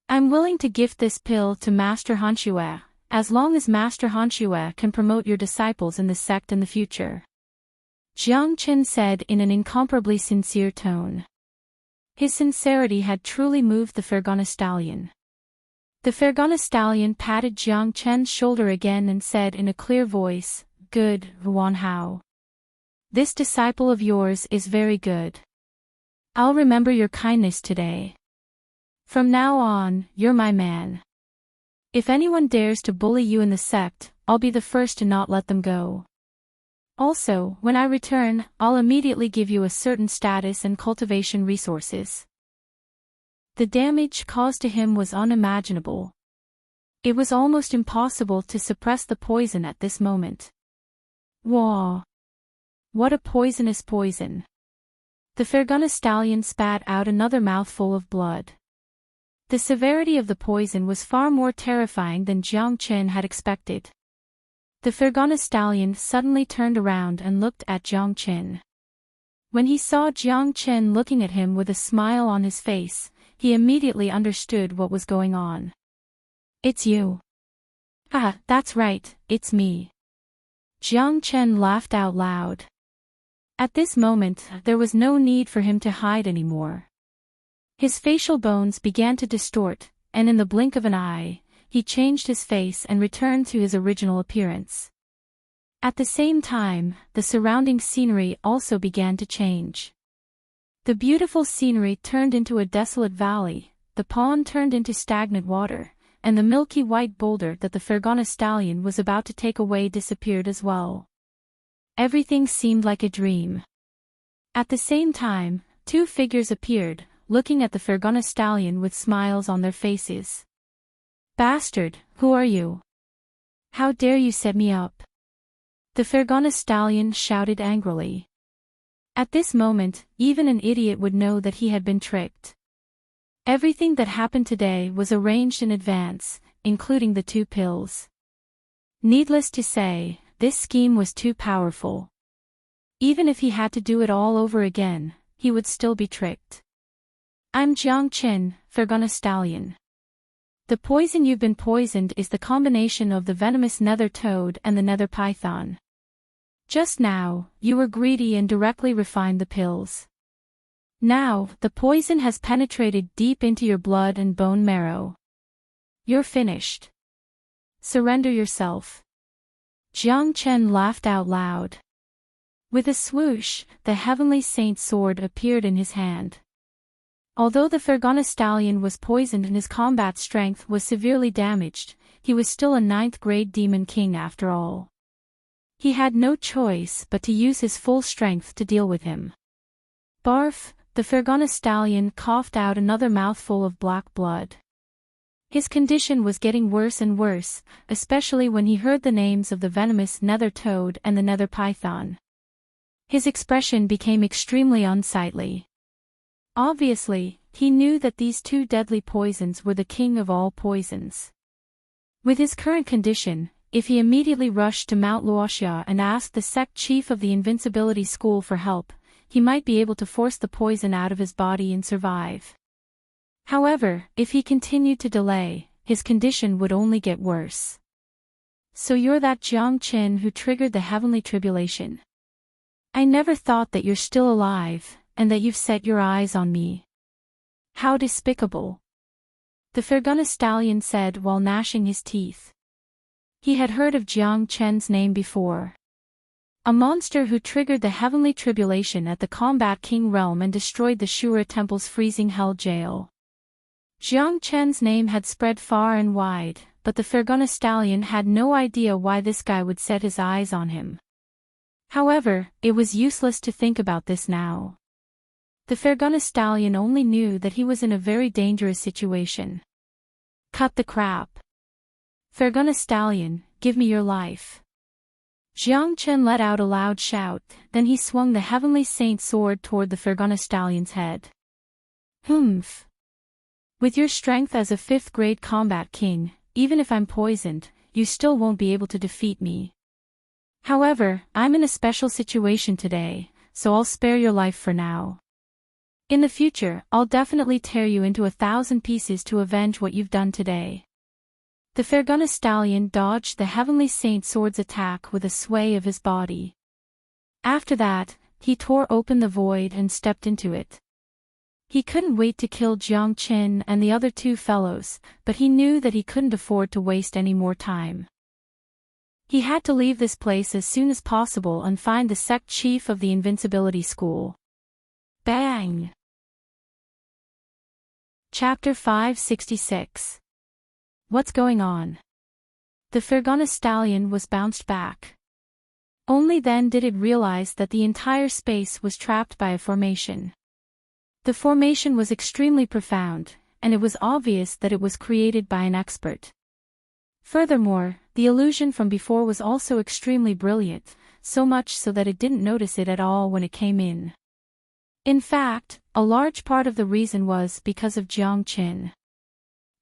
[SPEAKER 1] I'm willing to gift this pill to Master Hanshue, as long as Master Hanshue can promote your disciples in the sect in the future. Jiang Qin said in an incomparably sincere tone. His sincerity had truly moved the Fergana stallion. The Fergana stallion patted Jiang Chen's shoulder again and said in a clear voice, "Good, Yuan Hao. This disciple of yours is very good. I'll remember your kindness today. From now on, you're my man. If anyone dares to bully you in the sect, I'll be the first to not let them go. Also, when I return, I'll immediately give you a certain status and cultivation resources." The damage caused to him was unimaginable. It was almost impossible to suppress the poison at this moment. Wah! What a poisonous poison! The Fergana stallion spat out another mouthful of blood. The severity of the poison was far more terrifying than Jiang Qin had expected. The Fergana stallion suddenly turned around and looked at Jiang Qin. When he saw Jiang Qin looking at him with a smile on his face, he immediately understood what was going on. "It's you." "Ah, that's right, it's me." Jiang Qin laughed out loud. At this moment, there was no need for him to hide anymore. His facial bones began to distort, and in the blink of an eye, he changed his face and returned to his original appearance. At the same time, the surrounding scenery also began to change. The beautiful scenery turned into a desolate valley, the pond turned into stagnant water, and the milky white boulder that the Fergana stallion was about to take away disappeared as well. Everything seemed like a dream. At the same time, 2 figures appeared, looking at the Fergana stallion with smiles on their faces. "Bastard, who are you? How dare you set me up?" The Fergana stallion shouted angrily. At this moment, even an idiot would know that he had been tricked. Everything that happened today was arranged in advance, including the 2 pills. Needless to say, this scheme was too powerful. Even if he had to do it all over again, he would still be tricked. "I'm Jiang Qin, Fergana stallion. The poison you've been poisoned is the combination of the venomous nether toad and the nether python. Just now, you were greedy and directly refined the pills. Now, the poison has penetrated deep into your blood and bone marrow. You're finished. Surrender yourself." Jiang Chen laughed out loud. With a swoosh, the heavenly saint's sword appeared in his hand. Although the Fergana stallion was poisoned and his combat strength was severely damaged, he was still a 9th-grade demon king after all. He had no choice but to use his full strength to deal with him. Barf! The Fergana stallion coughed out another mouthful of black blood. His condition was getting worse and worse, especially when he heard the names of the venomous nether toad and the nether python. His expression became extremely unsightly. Obviously, he knew that these 2 deadly poisons were the king of all poisons. With his current condition, if he immediately rushed to Mount Luoxia and asked the sect chief of the Invincibility School for help, he might be able to force the poison out of his body and survive. However, if he continued to delay, his condition would only get worse. "So you're that Jiang Qin who triggered the heavenly tribulation. I never thought that you're still alive, and that you've set your eyes on me. How despicable." The Fergana stallion said while gnashing his teeth. He had heard of Jiang Chen's name before. A monster who triggered the heavenly tribulation at the Combat King realm and destroyed the Shura Temple's freezing hell jail. Jiang Chen's name had spread far and wide, but the Fergana stallion had no idea why this guy would set his eyes on him. However, it was useless to think about this now. The Fergana stallion only knew that he was in a very dangerous situation. Cut the crap. Fergana Stallion, give me your life. Jiang Chen let out a loud shout, then he swung the Heavenly Saint sword toward the Fergana Stallion's head. Humph. With your strength as a 5th-grade combat king, even if I'm poisoned, you still won't be able to defeat me. However, I'm in a special situation today, so I'll spare your life for now. In the future, I'll definitely tear you into 1,000 pieces to avenge what you've done today. The Fergana Stallion dodged the Heavenly Saint sword's attack with a sway of his body. After that, he tore open the void and stepped into it. He couldn't wait to kill Jiang Qin and the other 2 fellows, but he knew that he couldn't afford to waste any more time. He had to leave this place as soon as possible and find the sect chief of the Invincibility School. Bang! Chapter 566. What's going on? The Fergana Stallion was bounced back. Only then did it realize that the entire space was trapped by a formation. The formation was extremely profound, and it was obvious that it was created by an expert. Furthermore, the illusion from before was also extremely brilliant, so much so that it didn't notice it at all when it came in. In fact, a large part of the reason was because of Jiang Qin.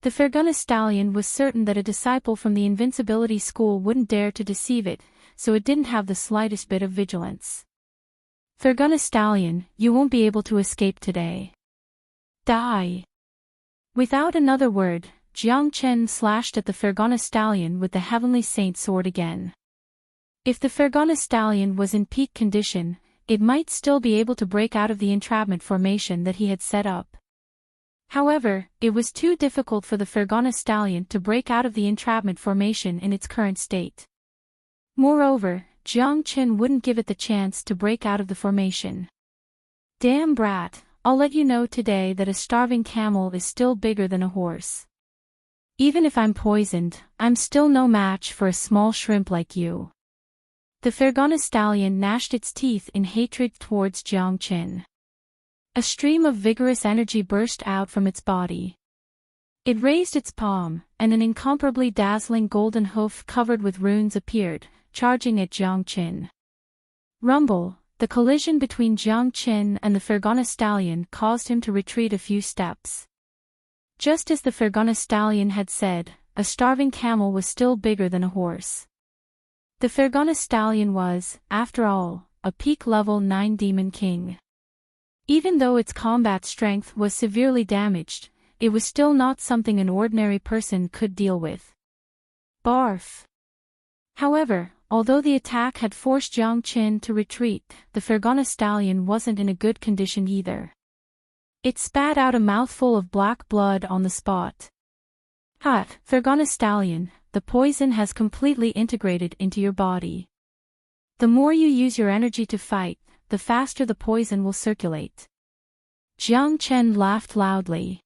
[SPEAKER 1] The Fergana Stallion was certain that a disciple from the Invincibility School wouldn't dare to deceive it, so it didn't have the slightest bit of vigilance. Fergana Stallion, you won't be able to escape today. Die! Without another word, Jiang Chen slashed at the Fergana Stallion with the Heavenly Saint sword again. If the Fergana Stallion was in peak condition, it might still be able to break out of the entrapment formation that he had set up. However, it was too difficult for the Fergana Stallion to break out of the entrapment formation in its current state. Moreover, Jiang Chen wouldn't give it the chance to break out of the formation. Damn brat, I'll let you know today that a starving camel is still bigger than a horse. Even if I'm poisoned, I'm still no match for a small shrimp like you. The Fergana Stallion gnashed its teeth in hatred towards Jiang Chen. A stream of vigorous energy burst out from its body. It raised its palm, and an incomparably dazzling golden hoof covered with runes appeared, charging at Jiang Chen. Rumble, the collision between Jiang Chen and the Fergana Stallion caused him to retreat a few steps. Just as the Fergana Stallion had said, a starving camel was still bigger than a horse. The Fergana Stallion was, after all, a peak level 9 demon king. Even though its combat strength was severely damaged, it was still not something an ordinary person could deal with. Barf! However, although the attack had forced Jiang Chen to retreat, the Fergana Stallion wasn't in a good condition either. It spat out a mouthful of black blood on the spot. Hot, Fergana Stallion, the poison has completely integrated into your body. The more you use your energy to fight, the faster the poison will circulate. Jiang Chen laughed loudly.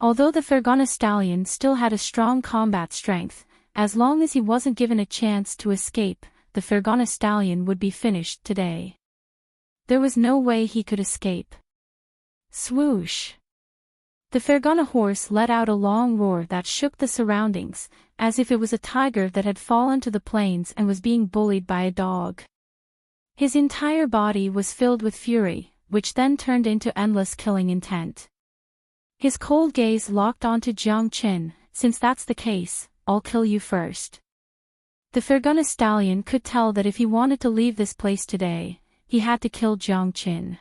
[SPEAKER 1] Although the Fergana Stallion still had a strong combat strength, as long as he wasn't given a chance to escape, the Fergana Stallion would be finished today. There was no way he could escape. Swoosh! The Fergana horse let out a long roar that shook the surroundings, as if it was a tiger that had fallen to the plains and was being bullied by a dog. His entire body was filled with fury, which then turned into endless killing intent. His cold gaze locked onto Jiang Chen. Since that's the case, I'll kill you first. The Fergana Stallion could tell that if he wanted to leave this place today, he had to kill Jiang Chen.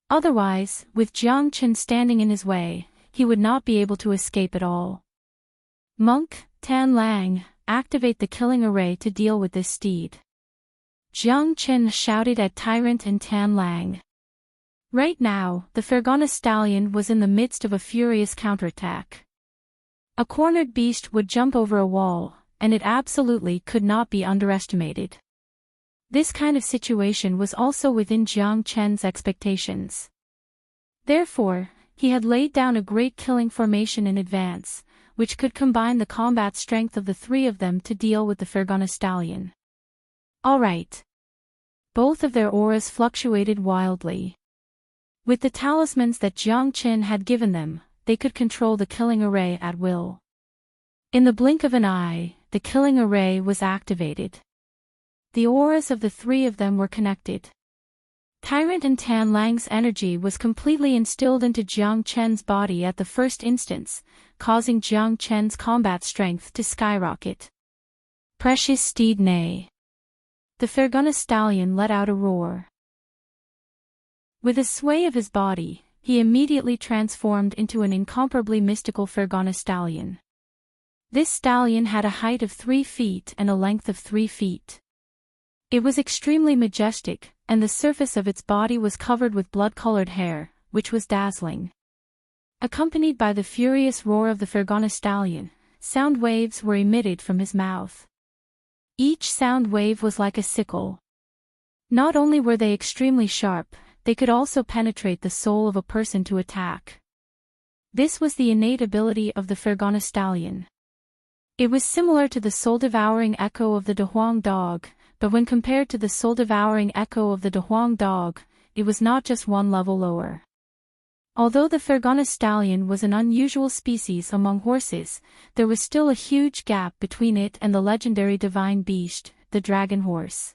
[SPEAKER 1] Otherwise, with Jiang Chen standing in his way, he would not be able to escape at all. Monk, Tan Lang, activate the killing array to deal with this steed. Jiang Chen shouted at Tyrant and Tan Lang. Right now, the Fergana Stallion was in the midst of a furious counterattack. A cornered beast would jump over a wall, and it absolutely could not be underestimated. This kind of situation was also within Jiang Chen's expectations. Therefore, he had laid down a great killing formation in advance, which could combine the combat strength of the 3 of them to deal with the Fergana Stallion. Alright. Both of their auras fluctuated wildly. With the talismans that Jiang Chen had given them, they could control the killing array at will. In the blink of an eye, the killing array was activated. The auras of the three of them were connected. Tyrant and Tan Lang's energy was completely instilled into Jiang Chen's body at the first instance, causing Jiang Chen's combat strength to skyrocket. Precious steed neigh. The Fergana stallion let out a roar. With a sway of his body, he immediately transformed into an incomparably mystical Fergana stallion. This stallion had a height of 3 feet and a length of 3 feet. It was extremely majestic, and the surface of its body was covered with blood-colored hair, which was dazzling. Accompanied by the furious roar of the Fergana stallion, sound waves were emitted from his mouth. Each sound wave was like a sickle. Not only were they extremely sharp, they could also penetrate the soul of a person to attack. This was the innate ability of the Fergana stallion. It was similar to the soul-devouring echo of the Dehuang dog, but when compared to the soul-devouring echo of the Dehuang dog, it was not just one level lower. Although the Fergana stallion was an unusual species among horses, there was still a huge gap between it and the legendary divine beast, the dragon horse.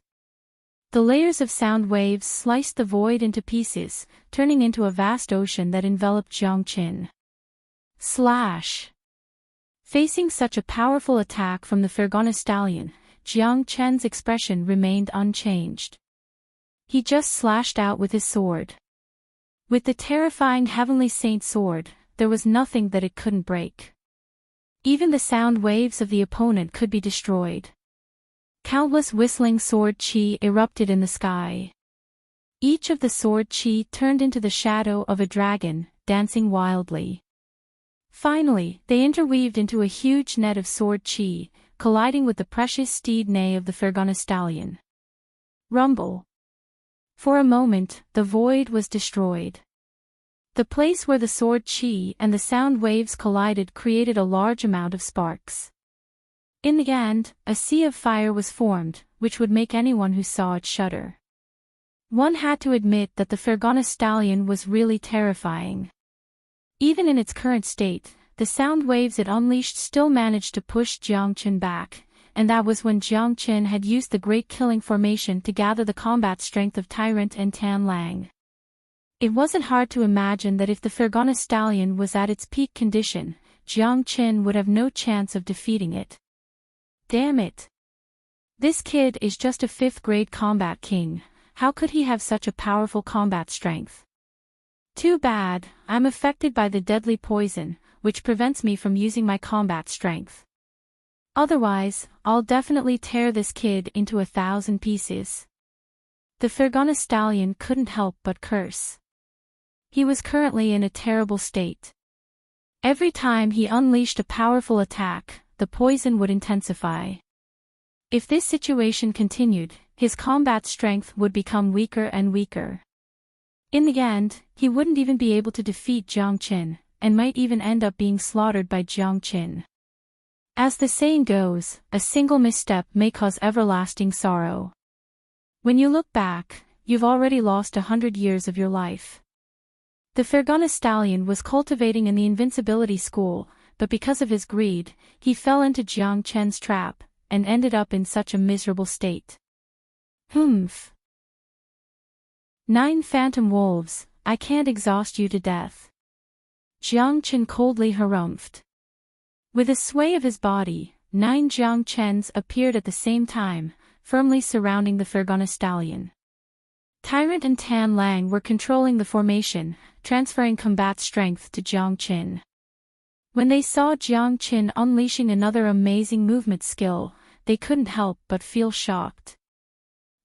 [SPEAKER 1] The layers of sound waves sliced the void into pieces, turning into a vast ocean that enveloped Jiang Chen. Slash! Facing such a powerful attack from the Fergana stallion, Jiang Chen's expression remained unchanged. He just slashed out with his sword. With the terrifying Heavenly Saint sword, there was nothing that it couldn't break. Even the sound waves of the opponent could be destroyed. Countless whistling sword chi erupted in the sky. Each of the sword chi turned into the shadow of a dragon, dancing wildly. Finally, they interweaved into a huge net of sword chi, colliding with the precious steed neigh of the Fergana stallion. Rumble. For a moment, the void was destroyed. The place where the sword chi and the sound waves collided created a large amount of sparks. In the end, a sea of fire was formed, which would make anyone who saw it shudder. One had to admit that the Fergana stallion was really terrifying. Even in its current state, the sound waves it unleashed still managed to push Jiang Chen back, and that was when Jiang Chen had used the Great Killing Formation to gather the combat strength of Tyrant and Tan Lang. It wasn't hard to imagine that if the Fergana stallion was at its peak condition, Jiang Chen would have no chance of defeating it. Damn it! This kid is just a 5th-grade combat king. How could he have such a powerful combat strength? Too bad, I'm affected by the deadly poison, which prevents me from using my combat strength. Otherwise, I'll definitely tear this kid into 1,000 pieces. The Fergana stallion couldn't help but curse. He was currently in a terrible state. Every time he unleashed a powerful attack, the poison would intensify. If this situation continued, his combat strength would become weaker and weaker. In the end, he wouldn't even be able to defeat Jiang Chen, and might even end up being slaughtered by Jiang Chen. As the saying goes, a single misstep may cause everlasting sorrow. When you look back, you've already lost 100 years of your life. The Fergana stallion was cultivating in the invincibility school, but because of his greed, he fell into Jiang Chen's trap, and ended up in such a miserable state. Humph. 9 phantom wolves, I can't exhaust you to death. Jiang Chen coldly harumphed. With a sway of his body, 9 Jiang Chens appeared at the same time, firmly surrounding the Fergana stallion. Tyrant and Tan Lang were controlling the formation, transferring combat strength to Jiang Chen. When they saw Jiang Chen unleashing another amazing movement skill, they couldn't help but feel shocked.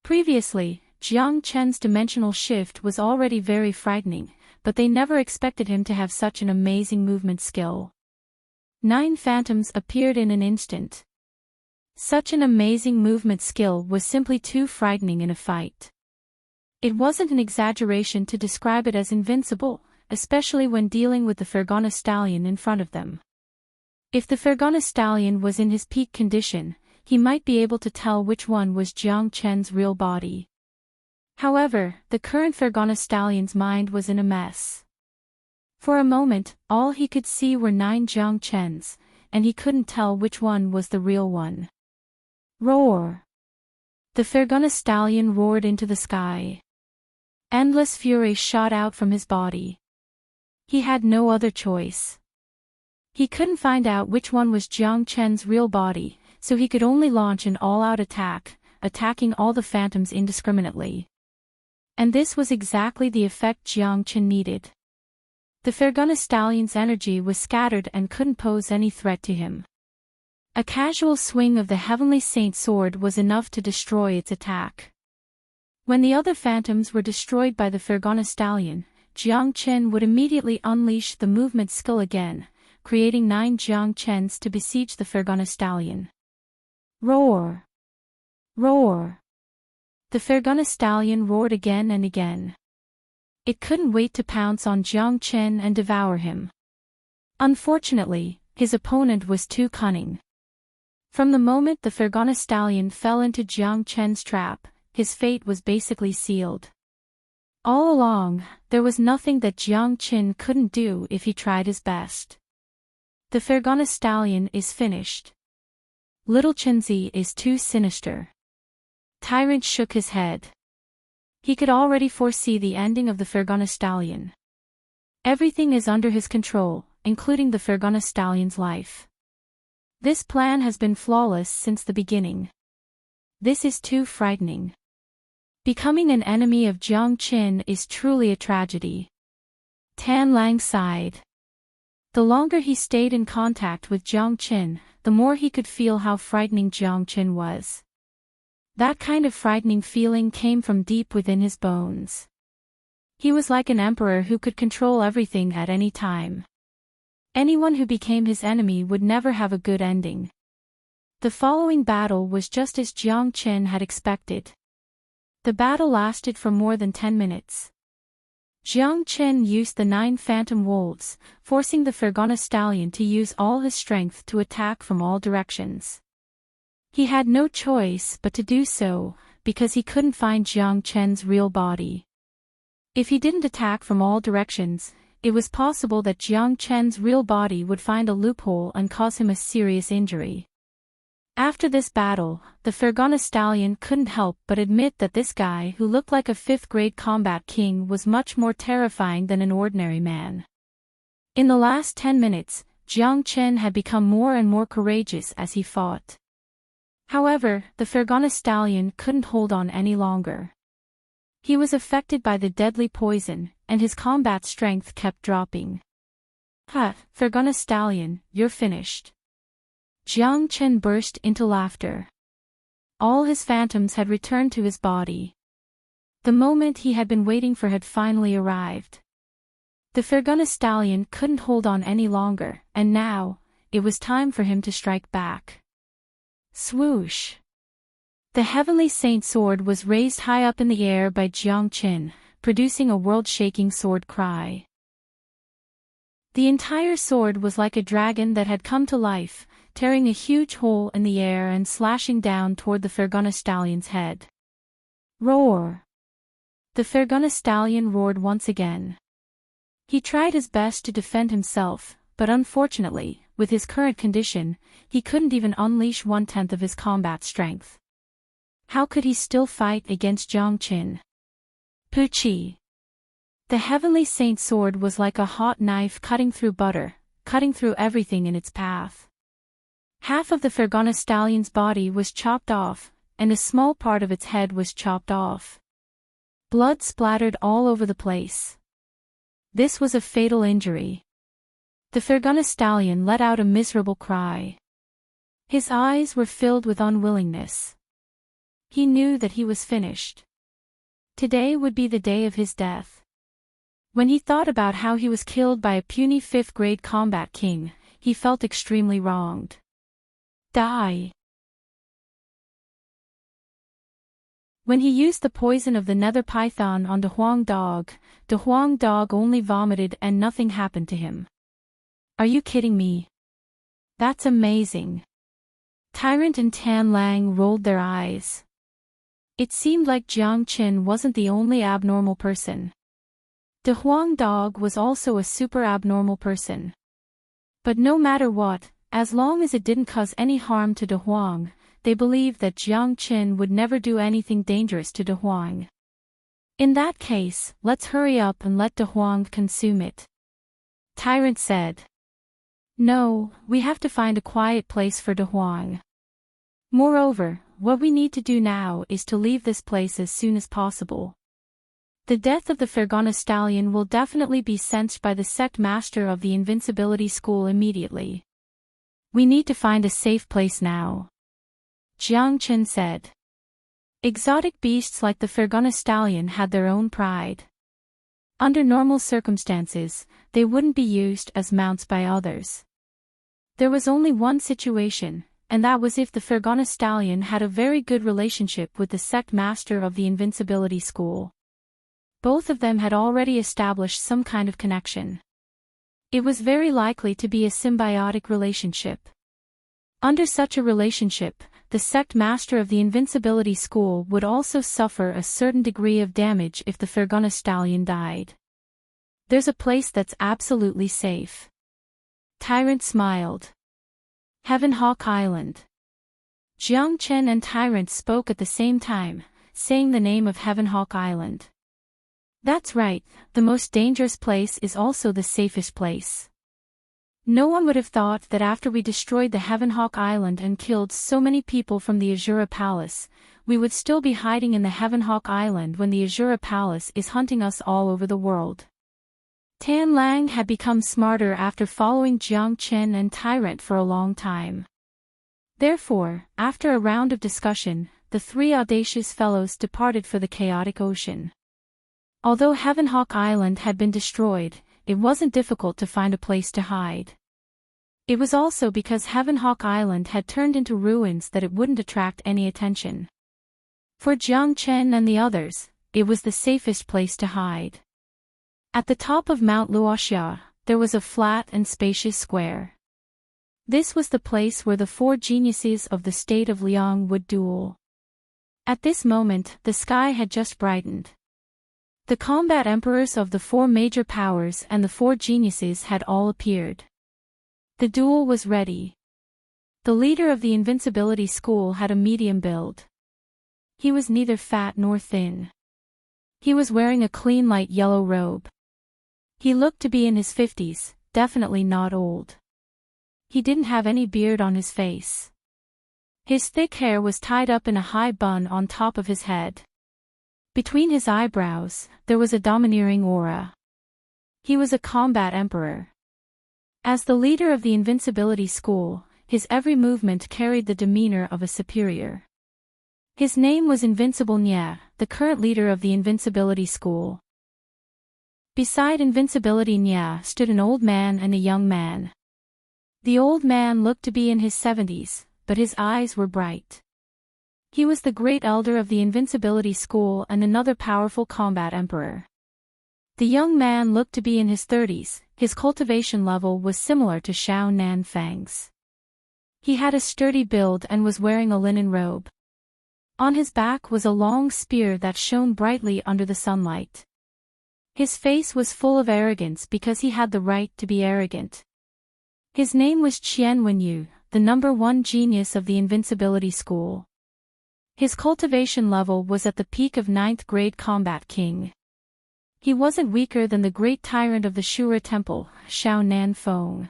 [SPEAKER 1] Previously, Jiang Chen's dimensional shift was already very frightening, but they never expected him to have such an amazing movement skill. 9 phantoms appeared in an instant. Such an amazing movement skill was simply too frightening in a fight. It wasn't an exaggeration to describe it as invincible, especially when dealing with the Fergana stallion in front of them. If the Fergana stallion was in his peak condition, he might be able to tell which one was Jiang Chen's real body. However, the current Fergana stallion's mind was in a mess. For a moment, all he could see were 9 Jiang Chens, and he couldn't tell which one was the real one. Roar! The Fergana stallion roared into the sky. Endless fury shot out from his body. He had no other choice. He couldn't find out which one was Jiang Chen's real body, so he could only launch an all-out attack, attacking all the phantoms indiscriminately. And this was exactly the effect Jiang Chen needed. The Fergana stallion's energy was scattered and couldn't pose any threat to him. A casual swing of the Heavenly Saint sword was enough to destroy its attack. When the other phantoms were destroyed by the Fergana stallion, Jiang Chen would immediately unleash the movement skill again, creating 9 Jiang Chens to besiege the Fergana stallion. Roar! Roar! The Fergana stallion roared again and again. It couldn't wait to pounce on Jiang Chen and devour him. Unfortunately, his opponent was too cunning. From the moment the Fergana stallion fell into Jiang Chen's trap, his fate was basically sealed. All along, there was nothing that Jiang Chen couldn't do if he tried his best. The Fergana stallion is finished. Little Chenzi is too sinister. Tyrant shook his head. He could already foresee the ending of the Fergana stallion. Everything is under his control, including the Fergana stallion's life. This plan has been flawless since the beginning. This is too frightening. Becoming an enemy of Jiang Chen is truly a tragedy. Tan Lang sighed. The longer he stayed in contact with Jiang Chen, the more he could feel how frightening Jiang Chen was. That kind of frightening feeling came from deep within his bones. He was like an emperor who could control everything at any time. Anyone who became his enemy would never have a good ending. The following battle was just as Jiang Chen had expected. The battle lasted for more than 10 minutes. Jiang Chen used the 9 phantom wolves, forcing the Fergana stallion to use all his strength to attack from all directions. He had no choice but to do so, because he couldn't find Jiang Chen's real body. If he didn't attack from all directions, it was possible that Jiang Chen's real body would find a loophole and cause him a serious injury. After this battle, the Fergana stallion couldn't help but admit that this guy who looked like a 5th-grade combat king was much more terrifying than an ordinary man. In the last 10 minutes, Jiang Chen had become more and more courageous as he fought. However, the Fergana stallion couldn't hold on any longer. He was affected by the deadly poison, and his combat strength kept dropping. "Ha, Fergana stallion, you're finished." Jiang Chen burst into laughter. All his phantoms had returned to his body. The moment he had been waiting for had finally arrived. The Fergana stallion couldn't hold on any longer, and now, it was time for him to strike back. Swoosh! The Heavenly Saint sword was raised high up in the air by Jiang Chen, producing a world-shaking sword cry. The entire sword was like a dragon that had come to life, tearing a huge hole in the air and slashing down toward the Fergana stallion's head. Roar! The Fergana stallion roared once again. He tried his best to defend himself, but unfortunately, with his current condition, he couldn't even unleash 1/10 of his combat strength. How could he still fight against Jiang Chen? Puchi! The Heavenly Saint sword was like a hot knife cutting through butter, cutting through everything in its path. Half of the Fergana stallion's body was chopped off, and a small part of its head was chopped off. Blood splattered all over the place. This was a fatal injury. The Fergana stallion let out a miserable cry. His eyes were filled with unwillingness. He knew that he was finished. Today would be the day of his death. When he thought about how he was killed by a puny 5th-grade combat king, he felt extremely wronged. Die! When he used the poison of the nether python on the Huang dog only vomited and nothing happened to him. Are you kidding me? That's amazing. Tyrant and Tan Lang rolled their eyes. It seemed like Jiang Chen wasn't the only abnormal person. The Huang dog was also a super abnormal person. But no matter what, As long as it didn't cause any harm to De Huang, they believed that Jiang Qin would never do anything dangerous to De Huang. In that case, let's hurry up and let De Huang consume it. Tyrant said. No, we have to find a quiet place for De Huang. Moreover, what we need to do now is to leave this place as soon as possible. The death of the Fergana stallion will definitely be sensed by the sect master of the invincibility school immediately. We need to find a safe place now. Jiang Qin said. Exotic beasts like the Fergana stallion had their own pride. Under normal circumstances, they wouldn't be used as mounts by others. There was only one situation, and that was if the Fergana stallion had a very good relationship with the sect master of the invincibility school. Both of them had already established some kind of connection. It was very likely to be a symbiotic relationship. Under such a relationship, the sect master of the invincibility school would also suffer a certain degree of damage if the Fergana stallion died. There's a place that's absolutely safe. Tyrant smiled. Heaven Hawk Island. Jiang Chen and Tyrant spoke at the same time, saying the name of Heaven Hawk Island. That's right, the most dangerous place is also the safest place. No one would have thought that after we destroyed the Heaven Hawk Island and killed so many people from the Azura Palace, we would still be hiding in the Heaven Hawk Island when the Azura Palace is hunting us all over the world. Tan Lang had become smarter after following Jiang Chen and Tyrant for a long time. Therefore, after a round of discussion, the three audacious fellows departed for the chaotic ocean. Although Heaven Hawk Island had been destroyed, it wasn't difficult to find a place to hide. It was also because Heaven Hawk Island had turned into ruins that it wouldn't attract any attention. For Jiang Chen and the others, it was the safest place to hide. At the top of Mount Luoxia, there was a flat and spacious square. This was the place where the four geniuses of the state of Liang would duel. At this moment, the sky had just brightened. The combat emperors of the four major powers and the four geniuses had all appeared. The duel was ready. The leader of the invincibility school had a medium build. He was neither fat nor thin. He was wearing a clean light yellow robe. He looked to be in his 50s, definitely not old. He didn't have any beard on his face. His thick hair was tied up in a high bun on top of his head. Between his eyebrows, there was a domineering aura. He was a combat emperor. As the leader of the invincibility school, his every movement carried the demeanor of a superior. His name was Invincible Nye, the current leader of the invincibility school. Beside Invincibility Nye stood an old man and a young man. The old man looked to be in his 70s, but his eyes were bright. He was the great elder of the invincibility school and another powerful combat emperor. The young man looked to be in his 30s, his cultivation level was similar to Xiao Nanfang's. He had a sturdy build and was wearing a linen robe. On his back was a long spear that shone brightly under the sunlight. His face was full of arrogance because he had the right to be arrogant. His name was Qian Wenyu, the number one genius of the invincibility school. His cultivation level was at the peak of 9th grade combat king. He wasn't weaker than the great tyrant of the Shura temple, Xiao Nanfeng.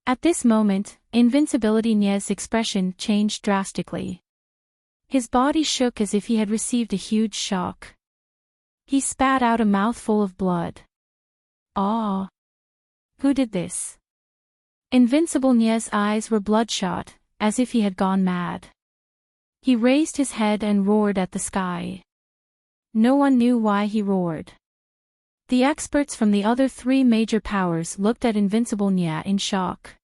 [SPEAKER 1] At this moment, Invincibility Nye's expression changed drastically. His body shook as if he had received a huge shock. He spat out a mouthful of blood. Ah! Who did this? Invincible Nye's eyes were bloodshot, as if he had gone mad. He raised his head and roared at the sky. No one knew why he roared. The experts from the other three major powers looked at Invincible Nye in shock.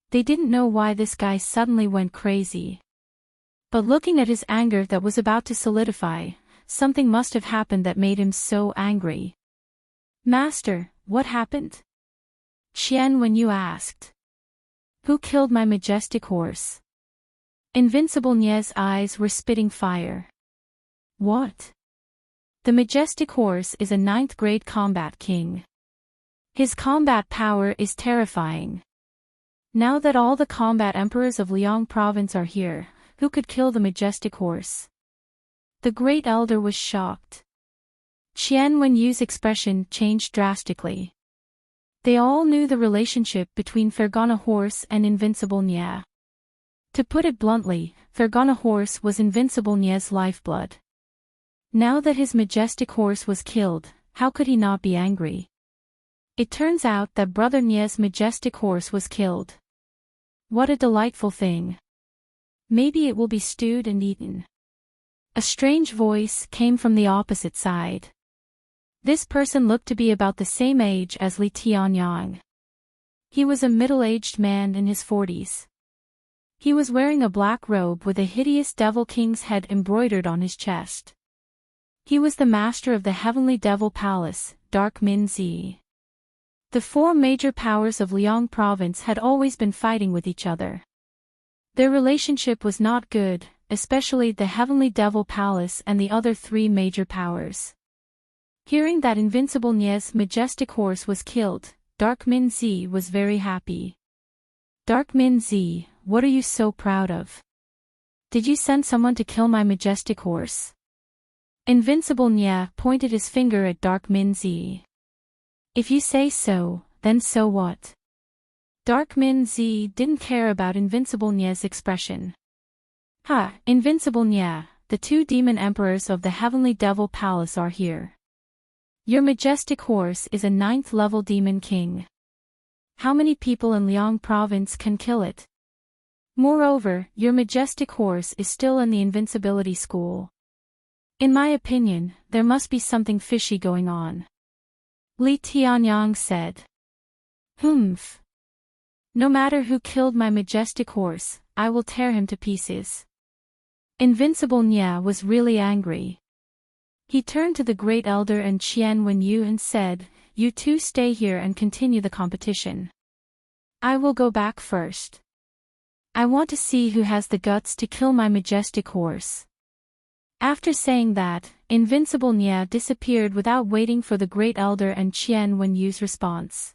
[SPEAKER 1] They didn't know why this guy suddenly went crazy. But looking at his anger that was about to solidify, something must have happened that made him so angry. Master, what happened? Qian Wenyu asked. Who killed my majestic horse? Invincible Nye's eyes were spitting fire. What? The majestic horse is a 9th grade combat king. His combat power is terrifying. Now that all the combat emperors of Liang province are here, who could kill the majestic horse? The great elder was shocked. Qian Wenyu's expression changed drastically. They all knew the relationship between Fergana Horse and Invincible Nya. To put it bluntly, Fergana Horse was Invincible Nya's lifeblood. Now that his majestic horse was killed, how could he not be angry? It turns out that Brother Nya's majestic horse was killed. What a delightful thing. Maybe it will be stewed and eaten. A strange voice came from the opposite side. This person looked to be about the same age as Li Tianyang. He was a middle-aged man in his 40s. He was wearing a black robe with a hideous devil king's head embroidered on his chest. He was the master of the Heavenly Devil Palace, Dark Min Zi. The four major powers of Liang province had always been fighting with each other. Their relationship was not good, especially the Heavenly Devil Palace and the other three major powers. Hearing that Invincible Nya's majestic horse was killed, Dark Min Zi was very happy. Dark Min Zi, what are you so proud of? Did you send someone to kill my majestic horse? Invincible Nya pointed his finger at Dark Min Zi. If you say so, then so what? Dark Min Zi didn't care about Invincible Nya's expression. Ha, Invincible Nya, the two demon emperors of the Heavenly Devil Palace are here. Your majestic horse is a 9th level demon king. How many people in Liang province can kill it? Moreover, your majestic horse is still in the invincibility school. In my opinion, there must be something fishy going on. Li Tianyang said. Humph. No matter who killed my majestic horse, I will tear him to pieces. Invincible Nya was really angry. He turned to the great elder and Qian Wenyu and said, You two stay here and continue the competition. I will go back first. I want to see who has the guts to kill my majestic horse. After saying that, Invincible Nya disappeared without waiting for the great elder and Qian Wenyu's response.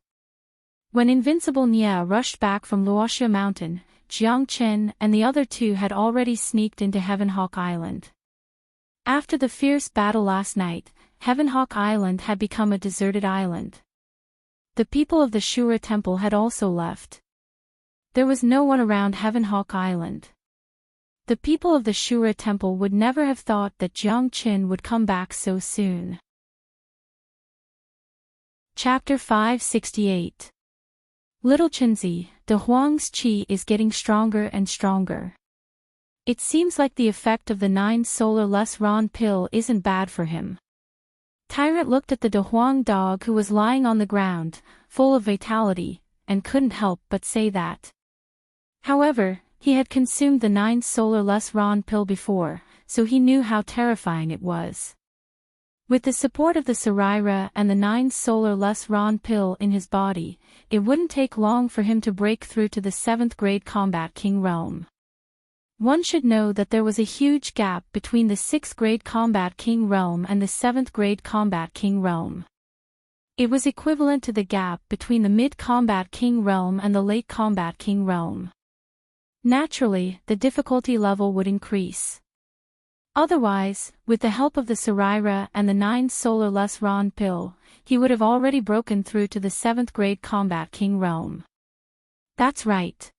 [SPEAKER 1] When Invincible Nya rushed back from Luoxia Mountain, Jiang Chen and the other two had already sneaked into Heaven Hawk Island. After the fierce battle last night, Heaven Hawk Island had become a deserted island. The people of the Shura Temple had also left. There was no one around Heaven Hawk Island. The people of the Shura Temple would never have thought that Jiang Chen would come back so soon. Chapter 568. Little Chenzi, De Huang's qi is getting stronger and stronger. It seems like the effect of the 9 solar less Ron pill isn't bad for him. Tyrant looked at the De Huang dog who was lying on the ground, full of vitality, and couldn't help but say that. However, he had consumed the 9 solar less Ron pill before, so he knew how terrifying it was. With the support of the Saraira and the 9 solar less Ron pill in his body, it wouldn't take long for him to break through to the 7th grade Combat King realm. One should know that there was a huge gap between the 6th grade Combat King realm and the 7th grade Combat King realm. It was equivalent to the gap between the mid-Combat King realm and the late Combat King realm. Naturally, the difficulty level would increase. Otherwise, with the help of the Saraira and the 9 solar less Ron pill, he would have already broken through to the 7th grade Combat King realm. That's right.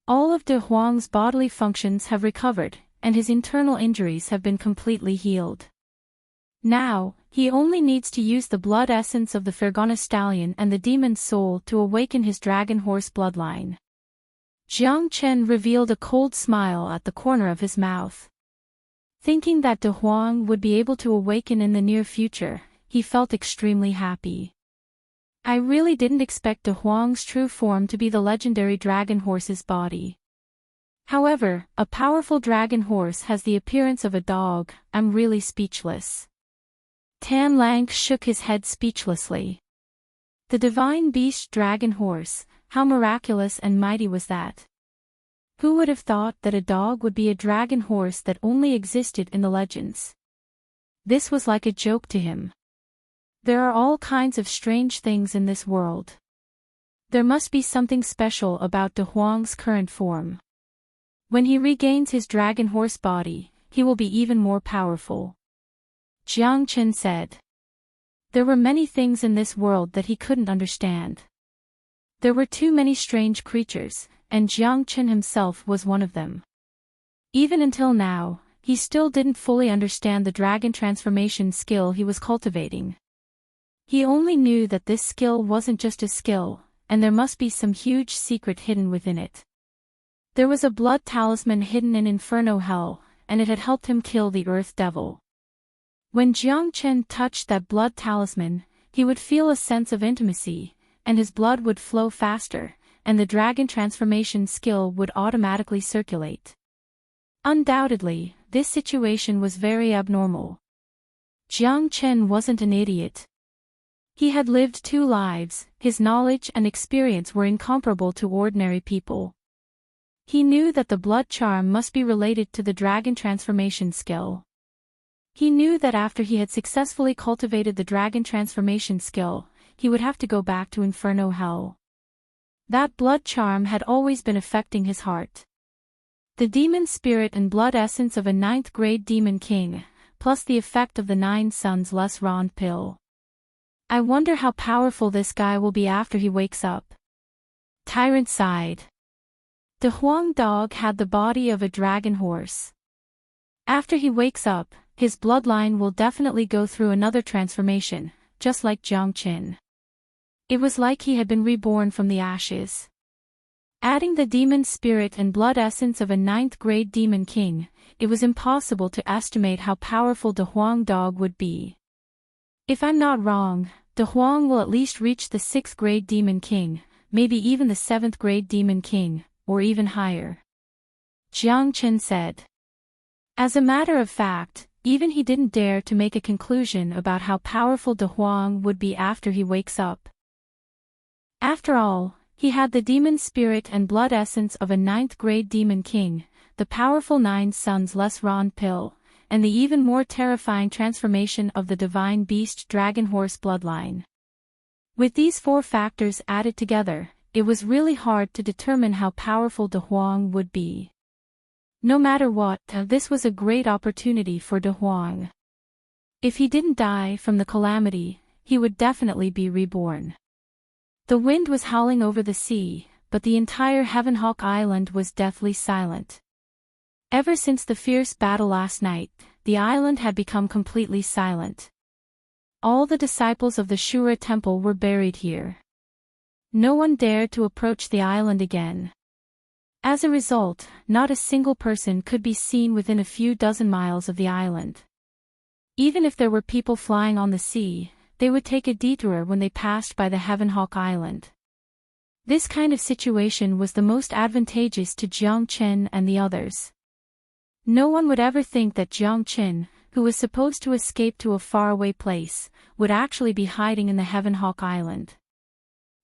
[SPEAKER 1] All of De Huang's bodily functions have recovered, and his internal injuries have been completely healed. Now, he only needs to use the blood essence of the Fergana stallion and the demon soul to awaken his dragon horse bloodline. Jiang Chen revealed a cold smile at the corner of his mouth. Thinking that De Huang would be able to awaken in the near future, he felt extremely happy. I really didn't expect De Huang's true form to be the legendary dragon horse's body. However, a powerful dragon horse has the appearance of a dog. I'm really speechless. Tan Lang shook his head speechlessly. The divine beast dragon horse, how miraculous and mighty was that? Who would have thought that a dog would be a dragon horse that only existed in the legends? This was like a joke to him. There are all kinds of strange things in this world. There must be something special about De Huang's current form. When he regains his dragon horse body, he will be even more powerful. Jiang Chen said. There were many things in this world that he couldn't understand. There were too many strange creatures, and Jiang Chen himself was one of them. Even until now, he still didn't fully understand the dragon transformation skill he was cultivating. He only knew that this skill wasn't just a skill, and there must be some huge secret hidden within it. There was a blood talisman hidden in Inferno Hell, and it had helped him kill the Earth Devil. When Jiang Chen touched that blood talisman, he would feel a sense of intimacy, and his blood would flow faster, and the dragon transformation skill would automatically circulate. Undoubtedly, this situation was very abnormal. Jiang Chen wasn't an idiot. He had lived 2 lives, his knowledge and experience were incomparable to ordinary people. He knew that the blood charm must be related to the dragon transformation skill. He knew that after he had successfully cultivated the dragon transformation skill, he would have to go back to Inferno Hell. That blood charm had always been affecting his heart. The demon spirit and blood essence of a 9th grade demon king, plus the effect of the 9 suns less Rond pill. I wonder how powerful this guy will be after he wakes up. Tyrant sighed. De Huang dog had the body of a dragon horse. After he wakes up, his bloodline will definitely go through another transformation, just like Jiang Chen. It was like he had been reborn from the ashes. Adding the demon spirit and blood essence of a 9th grade demon king, it was impossible to estimate how powerful De Huang dog would be. If I'm not wrong, De Huang will at least reach the 6th grade demon king, maybe even the 7th grade demon king, or even higher. Jiang Chen said. As a matter of fact, even he didn't dare to make a conclusion about how powerful De Huang would be after he wakes up. After all, he had the demon spirit and blood essence of a 9th grade demon king, the powerful 9 suns less Rond pill, and the even more terrifying transformation of the divine beast dragon horse bloodline. With these 4 factors added together, it was really hard to determine how powerful De Huang would be. No matter what, this was a great opportunity for De Huang. If he didn't die from the calamity, he would definitely be reborn. The wind was howling over the sea, but the entire Heavenhawk Island was deathly silent. Ever since the fierce battle last night, the island had become completely silent. All the disciples of the Shura temple were buried here. No one dared to approach the island again. As a result, not a single person could be seen within a few dozen miles of the island. Even if there were people flying on the sea, they would take a detour when they passed by the Heavenhawk Island. This kind of situation was the most advantageous to Jiang Chen and the others. No one would ever think that Jiang Chen, who was supposed to escape to a faraway place, would actually be hiding in the Heavenhawk Island.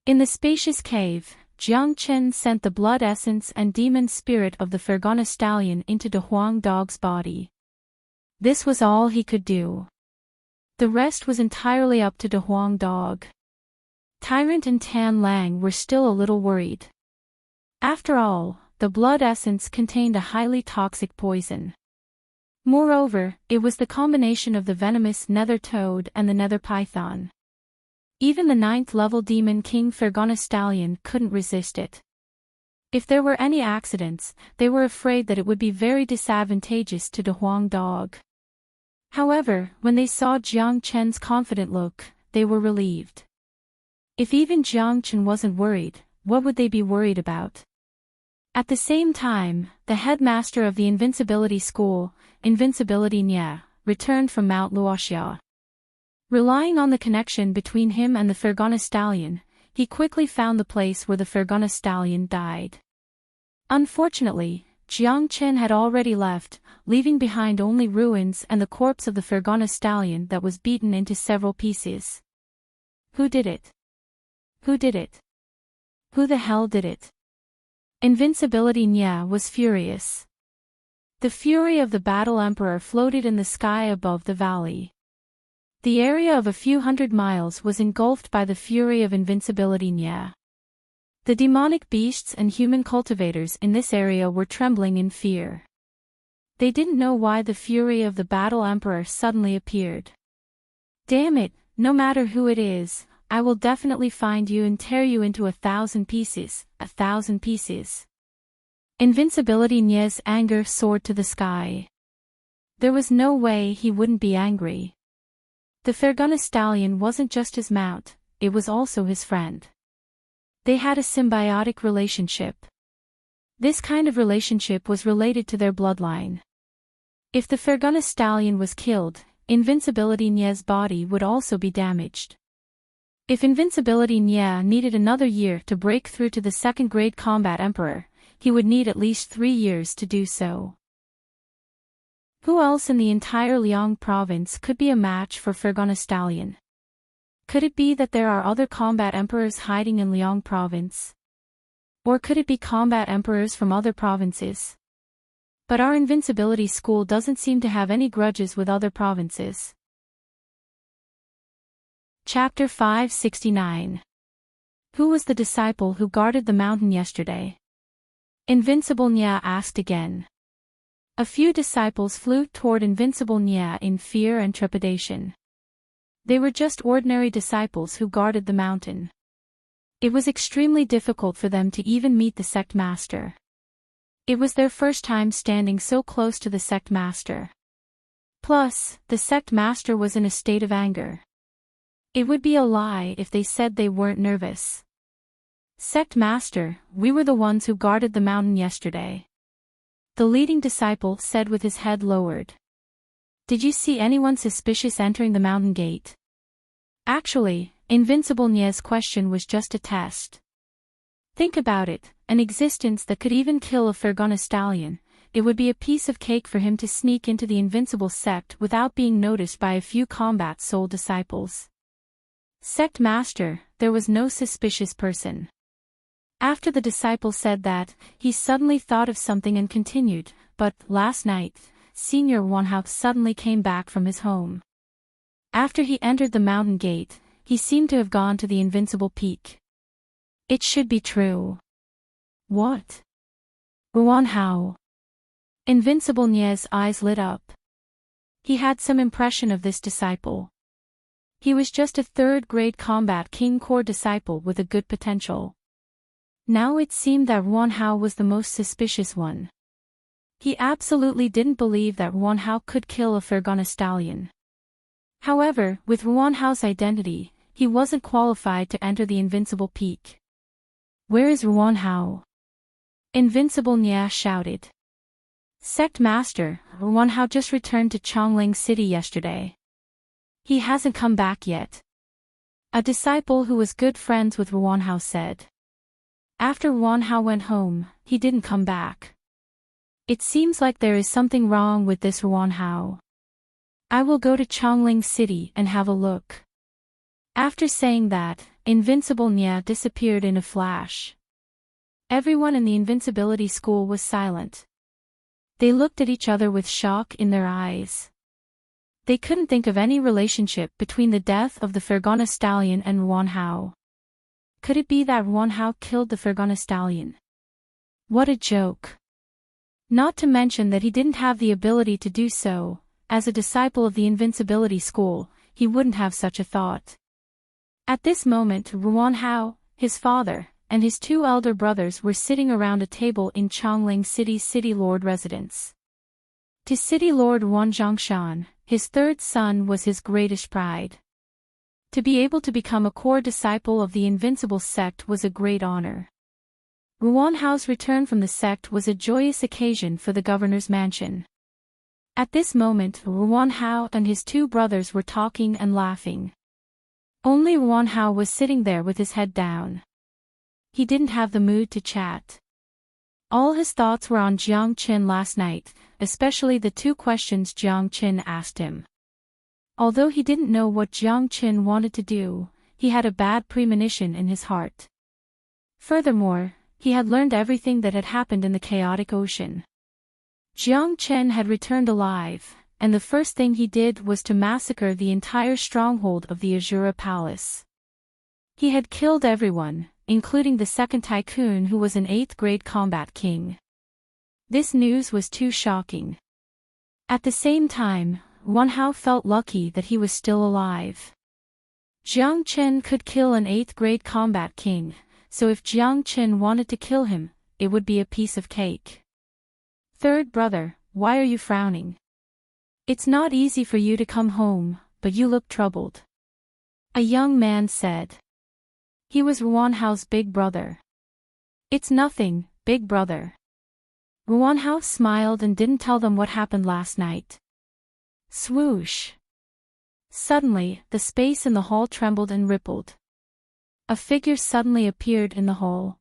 [SPEAKER 1] In the spacious cave, Jiang Chen sent the blood essence and demon spirit of the Fergana stallion into De Huang dog's body. This was all he could do. The rest was entirely up to De Huang dog. Tyrant and Tan Lang were still a little worried. After all, the blood essence contained a highly toxic poison. Moreover, it was the combination of the venomous nether toad and the nether python. Even the 9th level demon king Fergana stallion couldn't resist it. If there were any accidents, they were afraid that it would be very disadvantageous to De Huang dog. However, when they saw Jiang Chen's confident look, they were relieved. If even Jiang Chen wasn't worried, what would they be worried about? At the same time, the headmaster of the Invincibility School, Invincibility Nya, returned from Mount Luoxia. Relying on the connection between him and the Fergana stallion, he quickly found the place where the Fergana stallion died. Unfortunately, Jiang Chen had already left, leaving behind only ruins and the corpse of the Fergana stallion that was beaten into several pieces. Who did it? Who did it? Who the hell did it? Invincibility Nya was furious. The fury of the Battle Emperor floated in the sky above the valley. The area of a few hundred miles was engulfed by the fury of Invincibility Nya. The demonic beasts and human cultivators in this area were trembling in fear. They didn't know why the fury of the battle emperor suddenly appeared. Damn it, no matter who it is, I will definitely find you and tear you into 1,000 pieces, 1,000 pieces. Invincibility Nye's anger soared to the sky. There was no way he wouldn't be angry. The Fergana stallion wasn't just his mount, it was also his friend. They had a symbiotic relationship. This kind of relationship was related to their bloodline. If the Fergana stallion was killed, Invincibility Nye's body would also be damaged. If Invincibility Nye needed another year to break through to the second-grade combat emperor, he would need at least 3 years to do so. Who else in the entire Liang province could be a match for Fergana stallion? Could it be that there are other combat emperors hiding in Liang province? Or could it be combat emperors from other provinces? But our invincibility school doesn't seem to have any grudges with other provinces. Chapter 569. Who was the disciple who guarded the mountain yesterday? Invincible Nye asked again. A few disciples flew toward Invincible Nye in fear and trepidation. They were just ordinary disciples who guarded the mountain. It was extremely difficult for them to even meet the sect master. It was their first time standing so close to the sect master. Plus, the sect master was in a state of anger. It would be a lie if they said they weren't nervous. Sect master, we were the ones who guarded the mountain yesterday. The leading disciple said with his head lowered. Did you see anyone suspicious entering the mountain gate? Actually, Invincible Nye's question was just a test. Think about it, an existence that could even kill a Fergana stallion, it would be a piece of cake for him to sneak into the invincible sect without being noticed by a few combat soul disciples. Sect master, there was no suspicious person. After the disciple said that, he suddenly thought of something and continued, but, last night, Senior Wanhao suddenly came back from his home. After he entered the mountain gate, he seemed to have gone to the invincible peak. It should be true. What? Wanhao. Invincible Nye's eyes lit up. He had some impression of this disciple. He was just a third-grade combat king core disciple with a good potential. Now it seemed that Wanhao was the most suspicious one. He absolutely didn't believe that Wanhao could kill a Fergana stallion. However, with Wanhao's identity, he wasn't qualified to enter the invincible peak. Where is Wanhao? Invincible Nye shouted. Sect master, Wanhao just returned to Chongling City yesterday. He hasn't come back yet. A disciple who was good friends with Wanhao said. After Wanhao went home, he didn't come back. It seems like there is something wrong with this Wanhao. I will go to Chongling City and have a look. After saying that, Invincible Nye disappeared in a flash. Everyone in the invincibility school was silent. They looked at each other with shock in their eyes. They couldn't think of any relationship between the death of the Fergana stallion and Wanhao. Could it be that Wanhao killed the Fergana stallion? What a joke. Not to mention that he didn't have the ability to do so. As a disciple of the invincibility school, he wouldn't have such a thought. At this moment, Wanhao, his father, and his 2 elder brothers were sitting around a table in Chongling City's City Lord residence. To City Lord Wan Zhongshan, his 3rd son was his greatest pride. To be able to become a core disciple of the invincible sect was a great honor. Wanhao's return from the sect was a joyous occasion for the governor's mansion. At this moment, Wanhao and his 2 brothers were talking and laughing. Only Wanhao was sitting there with his head down. He didn't have the mood to chat. All his thoughts were on Jiang Qin last night, especially the 2 questions Jiang Qin asked him. Although he didn't know what Jiang Qin wanted to do, he had a bad premonition in his heart. Furthermore, he had learned everything that had happened in the chaotic ocean. Jiang Qin had returned alive, and the first thing he did was to massacre the entire stronghold of the Azura Palace. He had killed everyone, including the second tycoon who was an 8th grade combat king. This news was too shocking. At the same time, Wang Hao felt lucky that he was still alive. Jiang Chen could kill an 8th grade combat king, so if Jiang Chen wanted to kill him, it would be a piece of cake. Third brother, why are you frowning? It's not easy for you to come home, but you look troubled. A young man said. He was Ruan Hao's big brother. It's nothing, big brother. Ruan Hao smiled and didn't tell them what happened last night. Swoosh. Suddenly, the space in the hall trembled and rippled. A figure suddenly appeared in the hall.